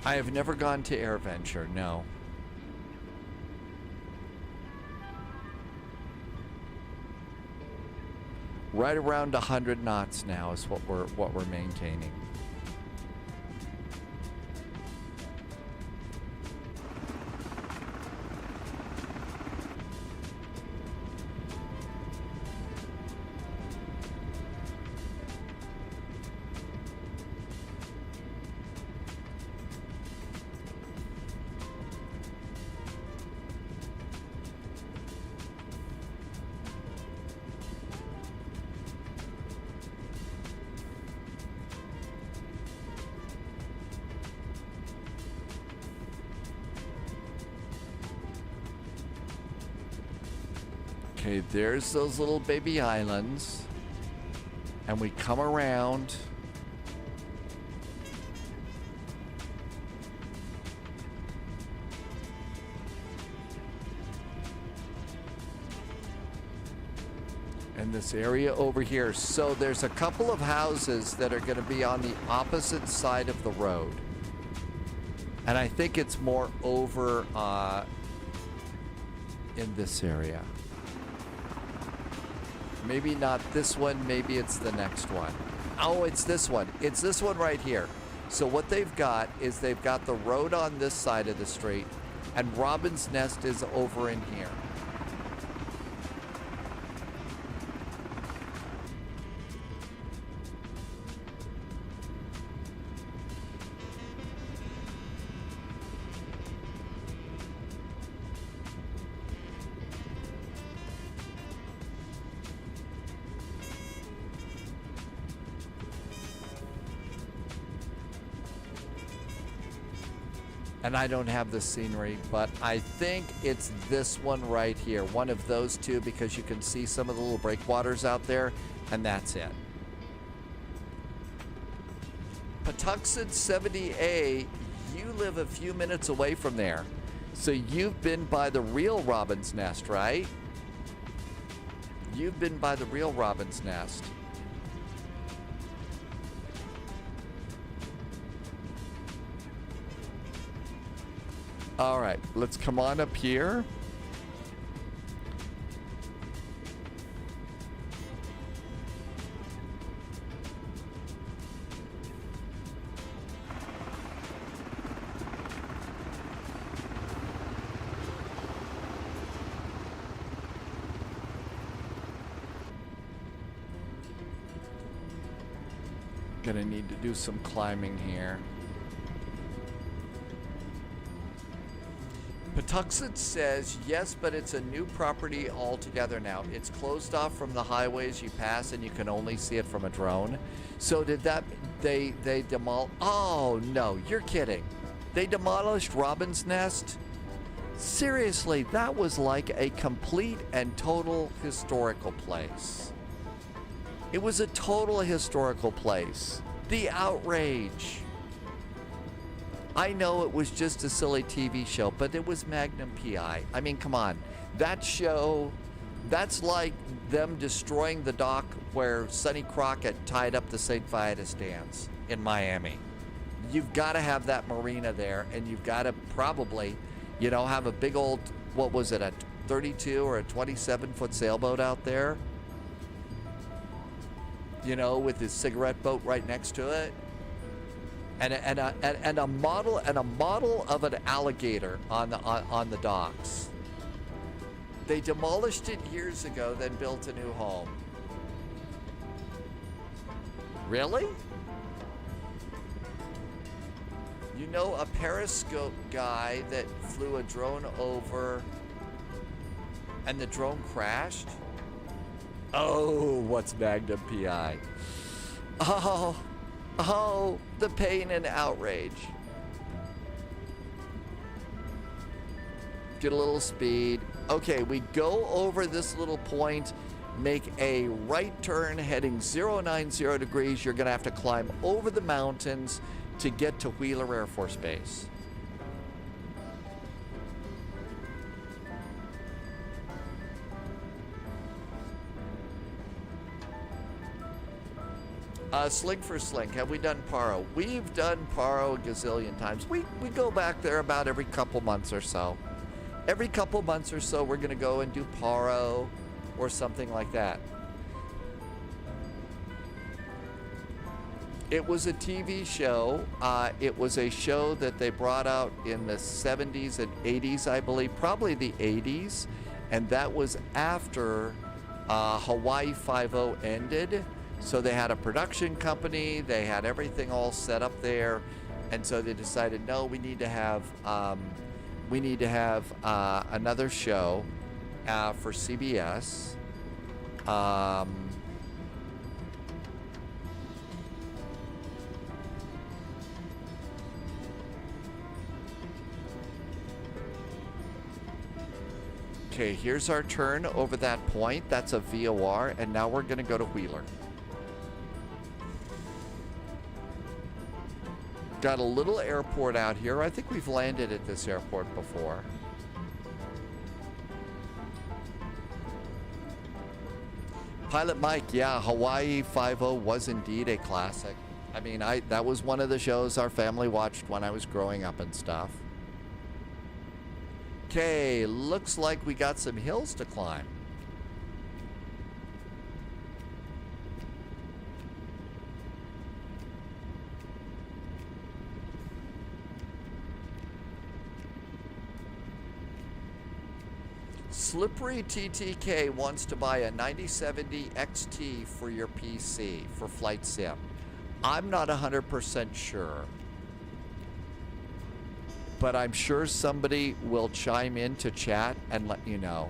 I have never gone to AirVenture, no. Right around 100 knots now is what we're maintaining. Okay, there's those little baby islands. And we come around. And this area over here. So there's a couple of houses that are going to be on the opposite side of the road. And I think it's more over in this area. Maybe not this one, maybe it's the next one. Oh, it's this one. It's this one right here. So what they've got is they've got the road on this side of the street, and Robin's Nest is over in here. And I don't have the scenery, but I think it's this one right here. One of those two, because you can see some of the little breakwaters out there, and that's it. Patuxent 70A, you live a few minutes away from there. So you've been by the real Robin's Nest, right? You've been by the real Robin's Nest. All right, let's come on up here. Gonna need to do some climbing here. Patuxent says, yes, but it's a new property altogether now. It's closed off from the highways you pass and you can only see it from a drone. So did that, they oh no, you're kidding. They demolished Robin's Nest? Seriously, that was like a complete and total historical place. It was a total historical place. The outrage. I know it was just a silly TV show, but it was Magnum PI. I mean, come on. That show, that's like them destroying the dock where Sonny Crockett tied up the St. Vitus dance in Miami. You've got to have that marina there, and you've got to probably, you know, have a big old, what was it, a 32 or a 27-foot sailboat out there? You know, with his cigarette boat right next to it. And a model of an alligator on the docks. They demolished it years ago, then built a new home. Really? You know a periscope guy that flew a drone over and the drone crashed? Oh, what's Magnum PI? Oh, the pain and outrage. Get a little speed. Okay, we go over this little point, make a right turn heading 090 degrees. You're going to have to climb over the mountains to get to Wheeler Air Force Base. Sling for Slink, have we done Paro? We've done Paro a gazillion times. We go back there about every couple months or so. Every couple months or so, we're going to go and do Paro or something like that. It was a TV show. It was a show that they brought out in the 70s and 80s, I believe, probably the 80s. And that was after Hawaii Five-0 ended. So they had a production company, they had everything all set up there, and so they decided, no, we need to have another show for CBS. Okay, here's our turn over that point. That's a VOR, and now we're going to go to Wheeler. Got a little airport out here. I think we've landed at this airport before. Pilot Mike, yeah, Hawaii 5-0 was indeed a classic. I mean, that was one of the shows our family watched when I was growing up and stuff. Okay, looks like we got some hills to climb. Slippery TTK wants to buy a 9070 XT for your PC for Flight Sim. I'm not 100% sure, but I'm sure somebody will chime in to chat and let you know.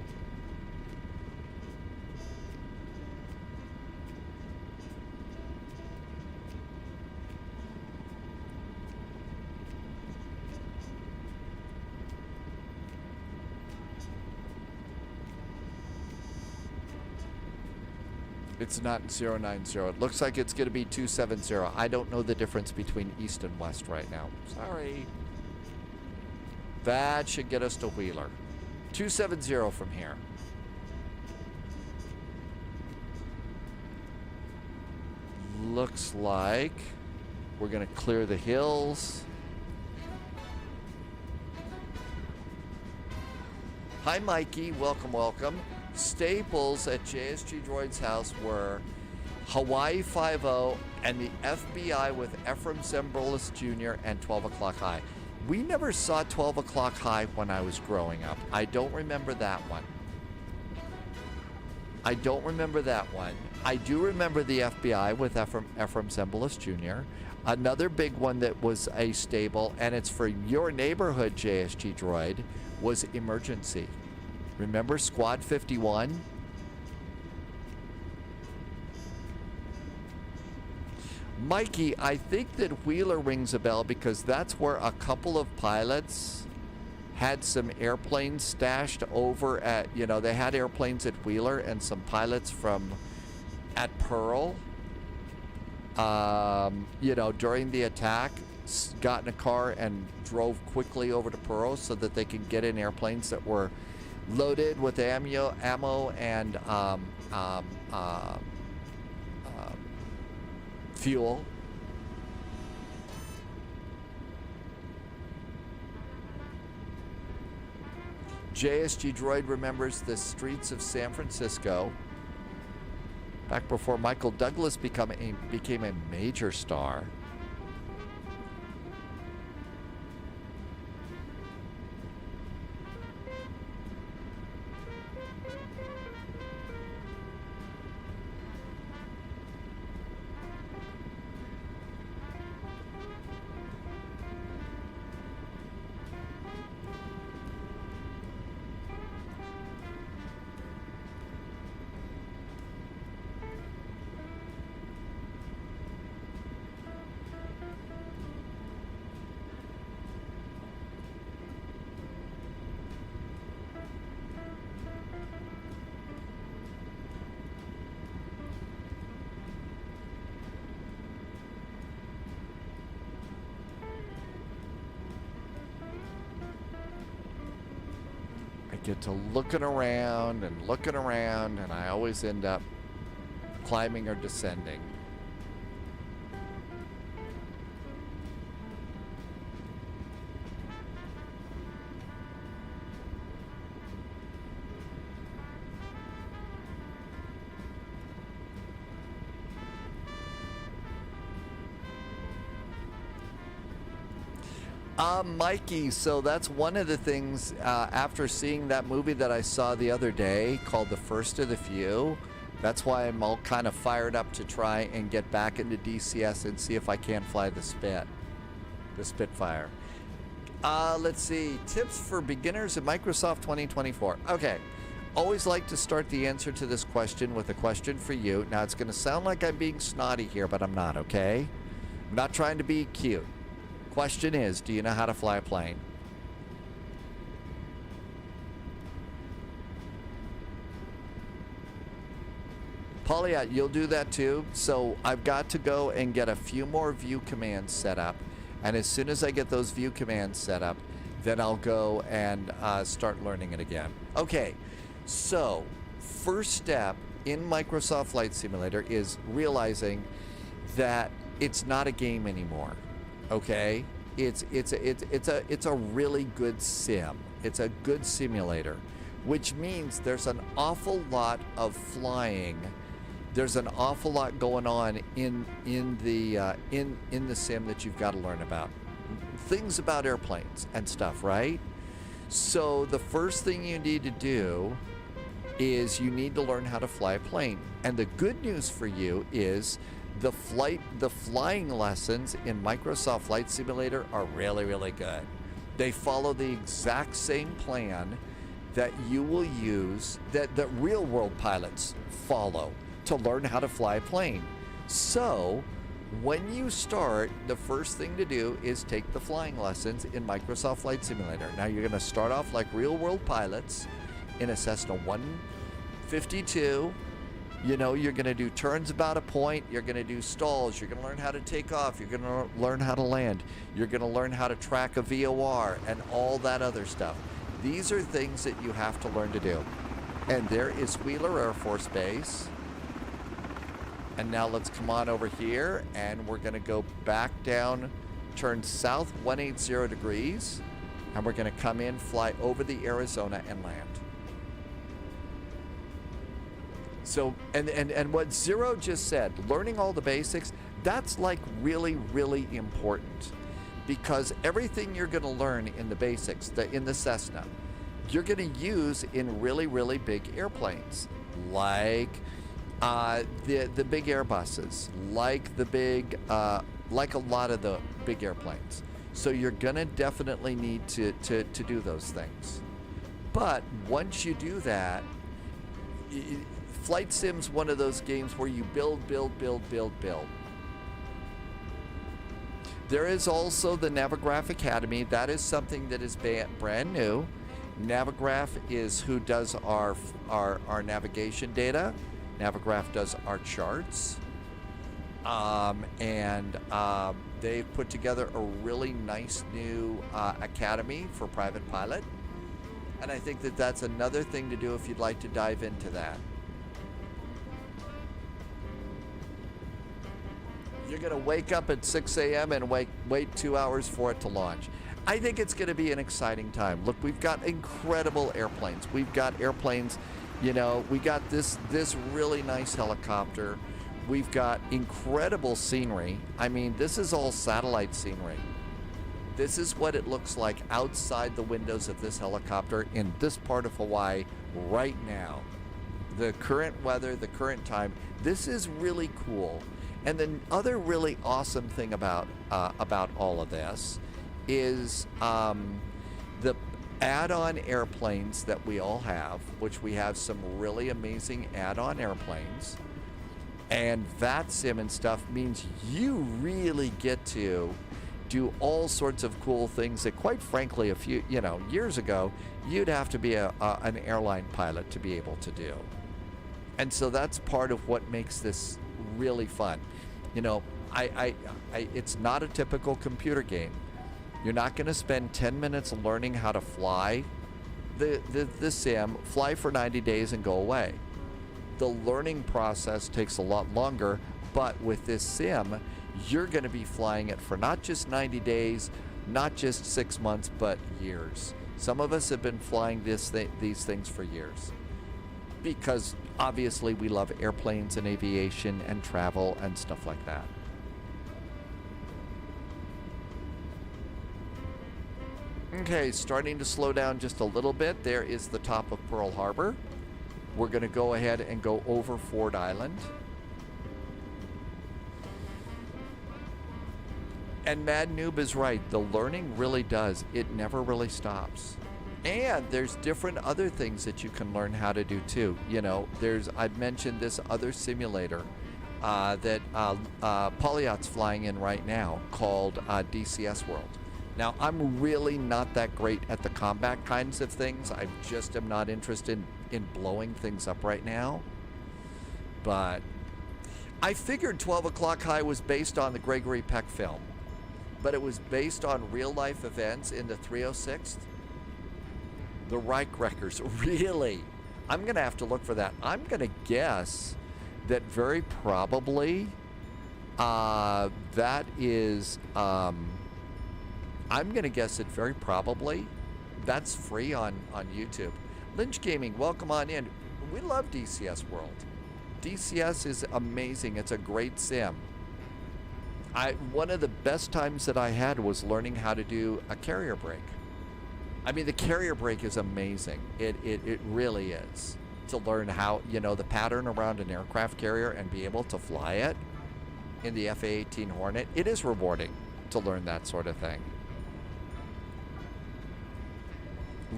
It's not 090. It looks like it's going to be 270. I don't know the difference between east and west right now. Sorry. That should get us to Wheeler. 270 from here. Looks like we're going to clear the hills. Hi, Mikey. Welcome, welcome. Staples at JSG Droid's house were Hawaii 5-0 and the FBI with Ephraim Zimbalist Jr. and 12 O'Clock High. We never saw 12 O'Clock High when I was growing up. I don't remember that one. I don't remember that one. I do remember the FBI with Ephraim Zimbalist Jr. Another big one that was a stable, and it's for your neighborhood, JSG Droid, was Emergency. Remember Squad 51? Mikey, I think that Wheeler rings a bell because that's where a couple of pilots had some airplanes stashed over at, you know, they had airplanes at Wheeler and some pilots from at Pearl, you know, during the attack, got in a car and drove quickly over to Pearl so that they could get in airplanes that were loaded with ammo and fuel. JSG Droid remembers the streets of San Francisco back before Michael Douglas became a major star. Get to looking around, and I always end up climbing or descending. Mikey, so that's one of the things after seeing that movie that I saw the other day called The First of the Few. That's why I'm all kind of fired up to try and get back into DCS and see if I can fly the Spitfire. Let's see, tips for beginners in Microsoft 2024. Okay, always like to start the answer to this question with a question for you. Now it's going to sound like I'm being snotty here, but I'm not, okay? I'm not trying to be cute. Question is, do you know how to fly a plane? Polyat, you'll do that too. So I've got to go and get a few more view commands set up. And as soon as I get those view commands set up, then I'll go and start learning it again. Okay, so first step in Microsoft Flight Simulator is realizing that it's not a game anymore. Okay, it's a really good sim. It's a good simulator, which means there's an awful lot of flying. There's an awful lot going on in the sim that you've got to learn about. Things about airplanes and stuff, right? So the first thing you need to do is you need to learn how to fly a plane. And the good news for you is the flying lessons in Microsoft Flight Simulator are really, really good. They follow the exact same plan that you will use, that real world pilots follow to learn how to fly a plane. So when you start, the first thing to do is take the flying lessons in Microsoft Flight Simulator. Now you're going to start off like real world pilots in a Cessna 152. You know, you're going to do turns about a point, you're going to do stalls, you're going to learn how to take off, you're going to learn how to land, you're going to learn how to track a VOR and all that other stuff. These are things that you have to learn to do. And there is Wheeler Air Force Base. And now let's come on over here and we're going to go back down, turn south 180 degrees, and we're going to come in, fly over the Arizona and land. So, and what Zero just said, learning all the basics, that's like really, really important, because everything you're going to learn in the basics, in the Cessna, you're going to use in really, really big airplanes, like the big Airbuses, like the big, like a lot of the big airplanes. So you're going to definitely need to do those things. But once you do that, Flight Sim's one of those games where you build. There is also the Navigraph Academy. That is something that is brand new. Navigraph is who does our navigation data. Navigraph does our charts. They've put together a really nice new academy for private pilot. And I think that that's another thing to do if you'd like to dive into that. You're going to wake up at 6 a.m. and wait 2 hours for it to launch. I think it's going to be an exciting time. Look, we've got incredible airplanes. We've got airplanes, you know, we got this really nice helicopter. We've got incredible scenery. I mean, this is all satellite scenery. This is what it looks like outside the windows of this helicopter in this part of Hawaii right now. The current weather, the current time. This is really cool. And the other really awesome thing about all of this is the add-on airplanes that we all have, which we have some really amazing add-on airplanes. And VATSIM and stuff means you really get to do all sorts of cool things that, quite frankly, a few years ago, you'd have to be an airline pilot to be able to do. And so that's part of what makes this really fun. You know, it's not a typical computer game. You're not going to spend 10 minutes learning how to fly the sim, fly for 90 days and go away. The learning process takes a lot longer, but with this sim, you're going to be flying it for not just 90 days, not just 6 months, but years. Some of us have been flying these things for years, because obviously we love airplanes and aviation and travel and stuff like that. Okay, starting to slow down just a little bit. There is the top of Pearl Harbor. We're going to go ahead and go over Ford Island. And Mad Noob is right. The learning really does. It never really stops. And there's different other things that you can learn how to do too. You know, I've mentioned this other simulator that Polyat's flying in right now called DCS World. Now, I'm really not that great at the combat kinds of things. I just am not interested in blowing things up right now. But I figured 12 O'Clock High was based on the Gregory Peck film, but it was based on real-life events in the 306th. The Reich Wreckers, really? I'm going to have to look for that. I'm going to guess that very probably that is, I'm going to guess that very probably that's free on YouTube. Lynch Gaming, welcome on in. We love DCS World. DCS is amazing. It's a great sim. One of the best times that I had was learning how to do a carrier brake. I mean, the carrier brake is amazing. It really is. To learn how, the pattern around an aircraft carrier and be able to fly it in the FA-18 Hornet, it is rewarding to learn that sort of thing.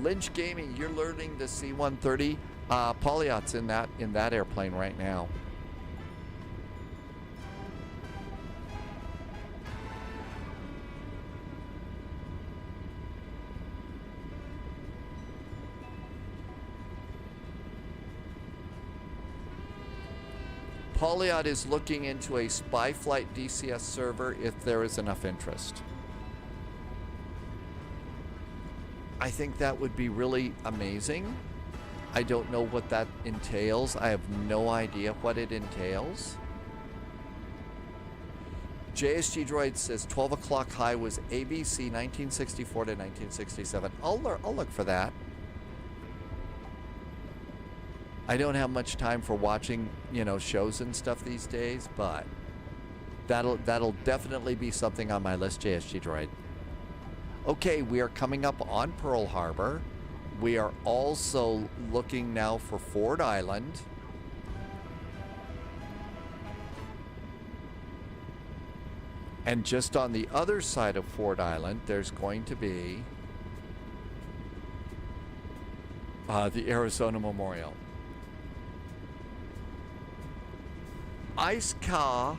Lynch Gaming, you're learning the C-130. Polyot's in that airplane right now. Polyot is looking into a spy flight DCS server if there is enough interest. I think that would be really amazing. I don't know what that entails. I have no idea what it entails. JSG Droid says 12 O'Clock High was ABC 1964 to 1967. I'll look for that. I don't have much time for watching, shows and stuff these days, but that'll definitely be something on my list, JSG Droid. Okay, we are coming up on Pearl Harbor. We are also looking now for Ford Island. And just on the other side of Ford Island, there's going to be the Arizona Memorial. Ice Cal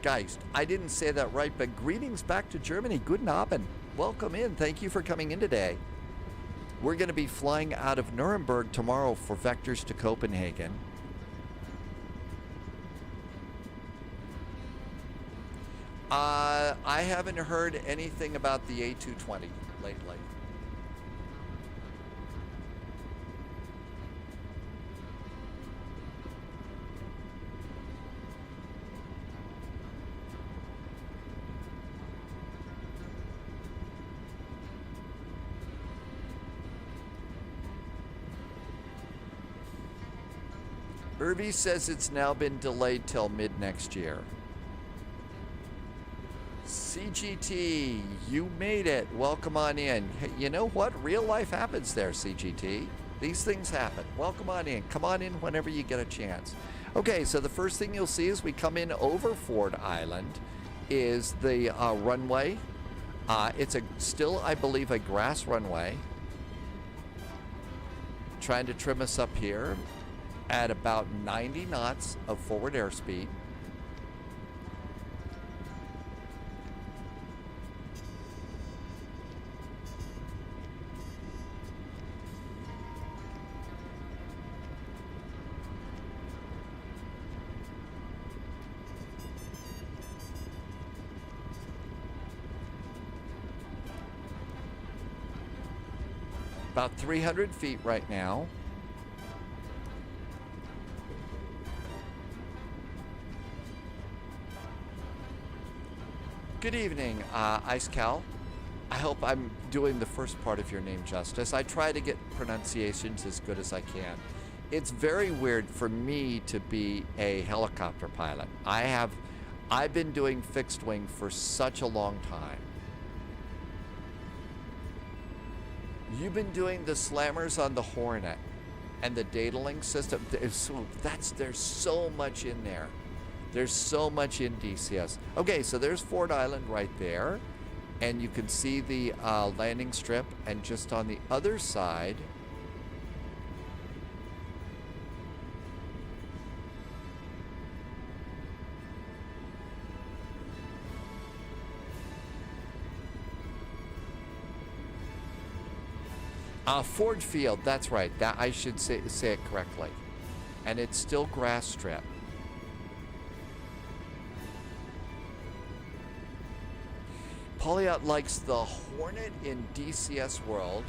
Geist. I didn't say that right, but greetings back to Germany. Guten Abend. Welcome in. Thank you for coming in today. We're going to be flying out of Nuremberg tomorrow for Vectors to Copenhagen. I haven't heard anything about the A220 lately. Irby says it's now been delayed till mid next year. CGT, you made it. Welcome on in. Hey, you know what? Real life happens there, CGT. These things happen. Welcome on in. Come on in whenever you get a chance. Okay, so the first thing you'll see as we come in over Ford Island is the runway. It's still, I believe, a grass runway. Trying to trim us up here at about 90 knots of forward airspeed. About 300 feet right now. Good evening, Ice Cal. I hope I'm doing the first part of your name justice. I try to get pronunciations as good as I can. It's very weird for me to be a helicopter pilot. I've been doing fixed wing for such a long time. You've been doing the slammers on the Hornet and the data link system. There's so much in there. There's so much in DCS. Okay, so there's Ford Island right there. And you can see the landing strip. And just on the other side, Ford Field, that's right. That I should say it correctly. And it's still grass strip. Polyot likes the Hornet in DCS World.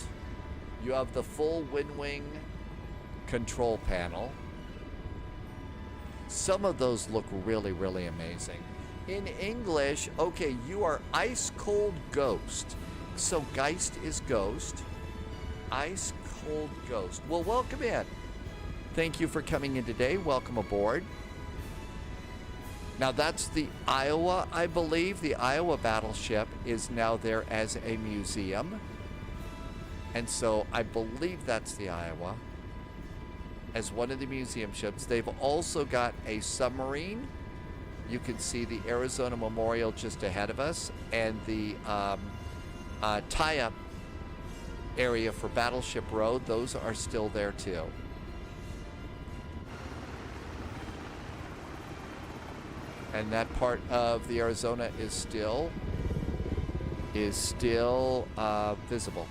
You have the full wind wing control panel. Some of those look really, really amazing. In English, okay, you are Ice Cold Ghost. So Geist is Ghost. Ice Cold Ghost. Well, welcome in. Thank you for coming in today. Welcome aboard. Now that's the Iowa, I believe. The Iowa battleship is now there as a museum. And so I believe that's the Iowa as one of the museum ships. They've also got a submarine. You can see the Arizona Memorial just ahead of us, and the tie-up area for Battleship Road. Those are still there too. And that part of the Arizona is still visible.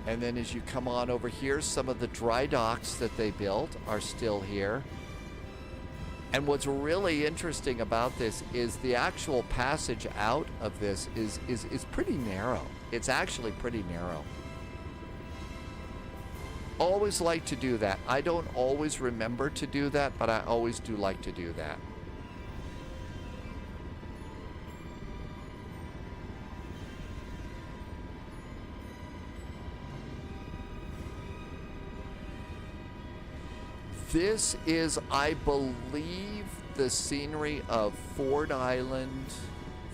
And then as you come on over here, some of the dry docks that they built are still here. And what's really interesting about this is the actual passage out of this is pretty narrow. It's actually pretty narrow. Always like to do that. I don't always remember to do that, but I always do like to do that. This is, I believe, the scenery of Ford Island,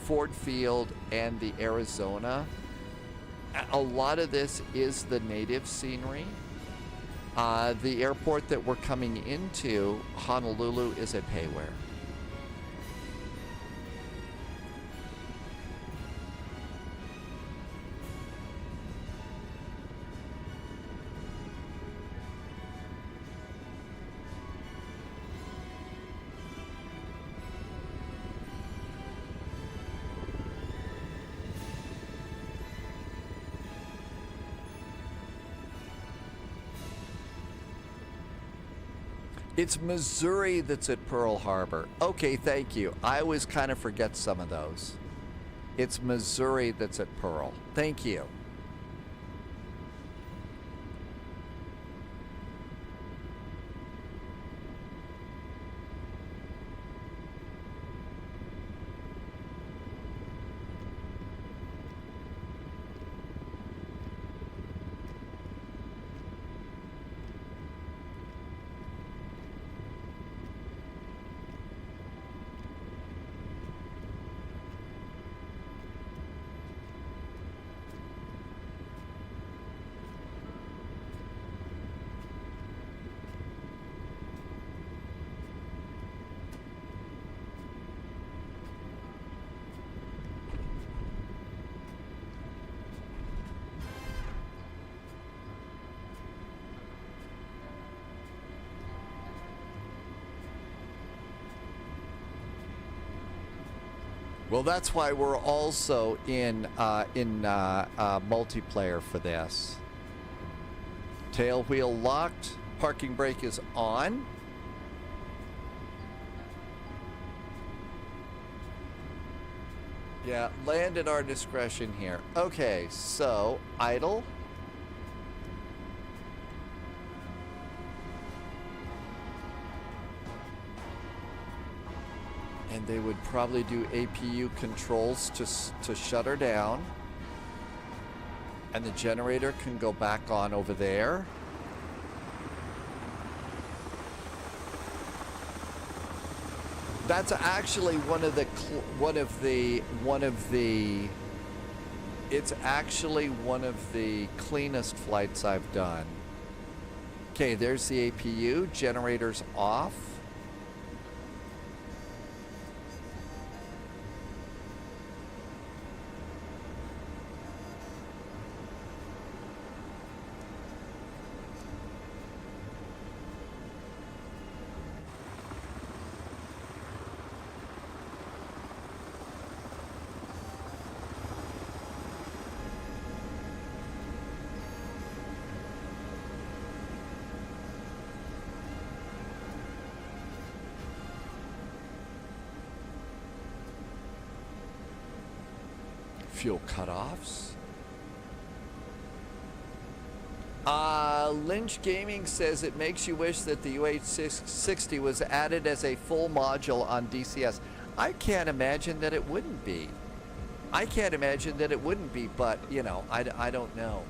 Ford Field, and the Arizona. A lot of this is the native scenery. The airport that we're coming into, Honolulu, is at Payware. It's Missouri that's at Pearl Harbor. Okay, thank you. I always kind of forget some of those. It's Missouri that's at Pearl. Thank you. Well, that's why we're also in multiplayer for this. Tail wheel locked. Parking brake is on. Yeah, land at our discretion here. Okay, so idle. And they would probably do APU controls to shut her down. And the generator can go back on over there. That's actually it's actually one of the cleanest flights I've done. Okay, there's the APU. Generator's off. fuel cutoffs. Lynch Gaming says it makes you wish that the UH-60 was added as a full module on DCS. I can't imagine that it wouldn't be. I can't imagine that it wouldn't be, but, you know, I don't know.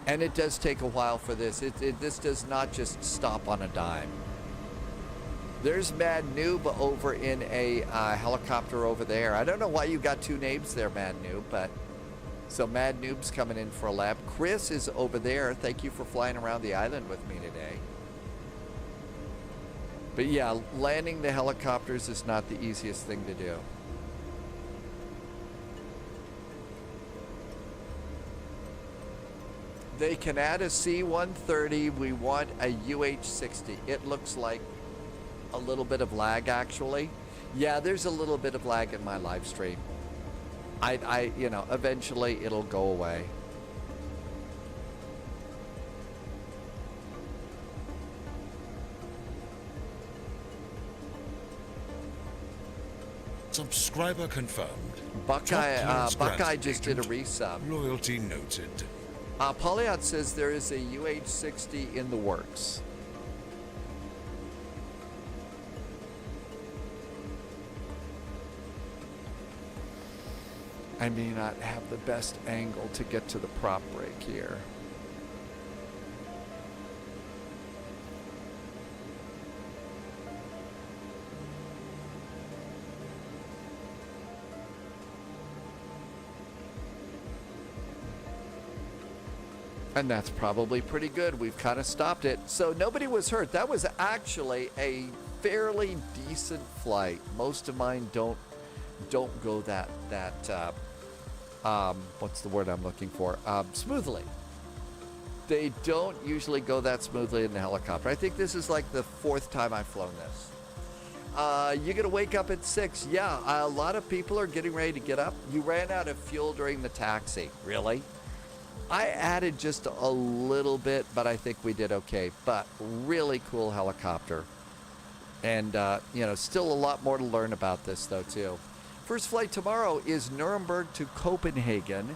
And it does take a while for this. This does not just stop on a dime. There's Mad Noob over in a helicopter over there. I don't know why you got two names there, Mad Noob, but so Mad Noob's coming in for a lap. Chris is over there. Thank you for flying around the island with me today. But yeah, landing the helicopters is not the easiest thing to do. They can add a C-130. We want a UH-60. It looks like a little bit of lag, actually. Yeah, there's a little bit of lag in my live stream. You know, eventually it'll go away. Subscriber confirmed. Buckeye just did a resub. Loyalty noted. Polyot says there is a UH-60 in the works. I may not have the best angle to get to the prop break here. And that's probably pretty good. We've kind of stopped it. So nobody was hurt. That was actually a fairly decent flight. Most of mine don't go that what's the word I'm looking for? Smoothly. They don't usually go that smoothly in the helicopter. I think this is like the 4th time I've flown this. You're gonna wake up at 6. Yeah, a lot of people are getting ready to get up. You ran out of fuel during the taxi. Really? I added just a little bit, but I think we did okay. But really cool helicopter. And, you know, still a lot more to learn about this, though, too. First flight tomorrow is Nuremberg to Copenhagen.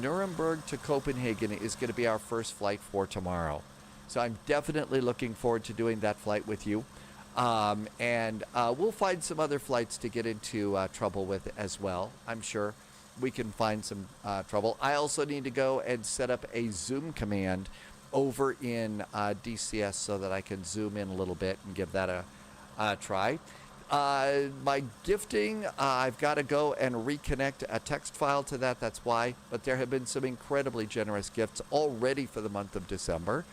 Nuremberg to Copenhagen is going to be our first flight for tomorrow. So I'm definitely looking forward to doing that flight with you. And we'll find some other flights to get into trouble with as well, I'm sure. We can find some trouble. I also need to go and set up a Zoom command over in DCS so that I can zoom in a little bit and give that a try. My gifting, I've got to go and reconnect a text file to that. That's why. But there have been some incredibly generous gifts already for the month of December.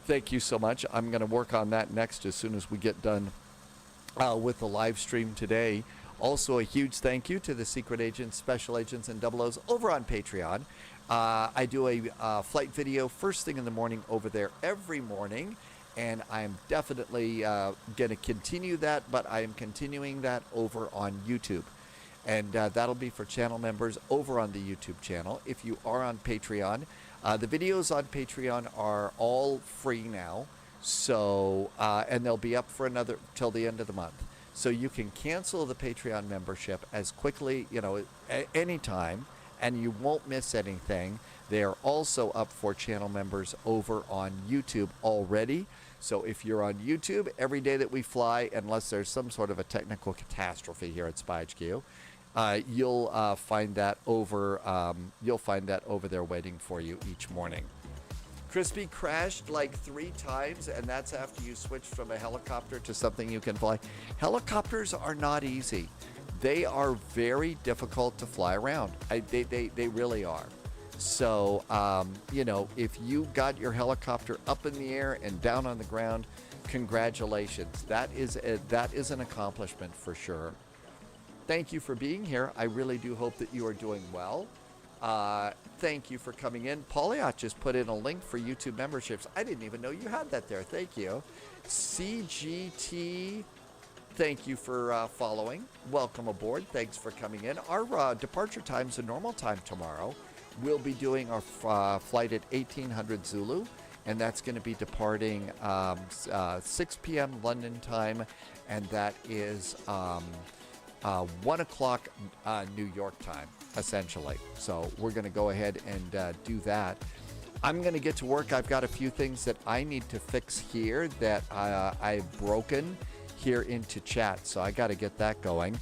Thank you so much. I'm going to work on that next as soon as we get done with the live stream today. Also, a huge thank you to the secret agents, special agents, and double O's over on Patreon. I do a flight video first thing in the morning over there every morning, and I'm definitely going to continue that, but I am continuing that over on YouTube. And that'll be for channel members over on the YouTube channel. If you are on Patreon, the videos on Patreon are all free now, so and they'll be up for another till the end of the month. So you can cancel the Patreon membership as quickly, you know, anytime, and you won't miss anything. They are also up for channel members over on YouTube already. So if you're on YouTube, every day that we fly, unless there's some sort of a technical catastrophe here at Spy HQ, you'll find that over there waiting for you each morning. Crispy crashed like 3 times, and that's after you switched from a helicopter to something you can fly. Helicopters are not easy. They are very difficult to fly around. They really are. So, you know, if you got your helicopter up in the air and down on the ground, congratulations. That is an accomplishment for sure. Thank you for being here. I really do hope that you are doing well. Thank you for coming in. Polyot just put in a link for YouTube memberships. I didn't even know you had that there. Thank you. CGT, thank you for following. Welcome aboard. Thanks for coming in. Our departure time's a normal time tomorrow. We'll be doing our flight at 1800 Zulu, and that's going to be departing 6 p.m. London time, and that is 1 o'clock New York time, essentially. So we're going to go ahead and do that. I'm going to get to work. I've got a few things that I need to fix here that I've broken here into chat, so I got to get that going.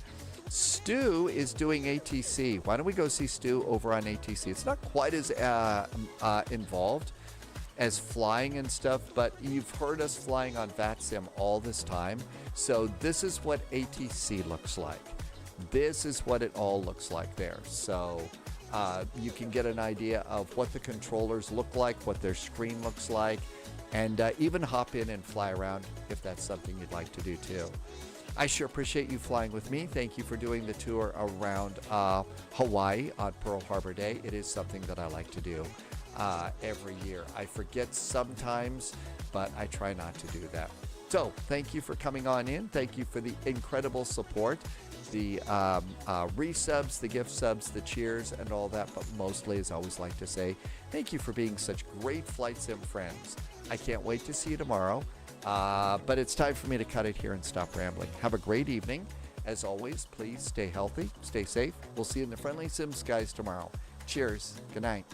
Stu is doing ATC. Why don't we go see Stu over on ATC? It's not quite as involved as flying and stuff, but you've heard us flying on VATSIM all this time. So this is what ATC looks like. This is what it all looks like there. So you can get an idea of what the controllers look like, what their screen looks like, and even hop in and fly around if that's something you'd like to do too. I sure appreciate you flying with me. Thank you for doing the tour around Hawaii on Pearl Harbor Day. It is something that I like to do every year. I forget sometimes, but I try not to do that. So thank you for coming on in. Thank you for the incredible support, the resubs, the gift subs, the cheers, and all that. But mostly, as I always like to say, thank you for being such great Flight Sim friends. I can't wait to see you tomorrow. But it's time for me to cut it here and stop rambling. Have a great evening. As always, please stay healthy, stay safe. We'll see you in the Friendly Sim skies tomorrow. Cheers. Good night.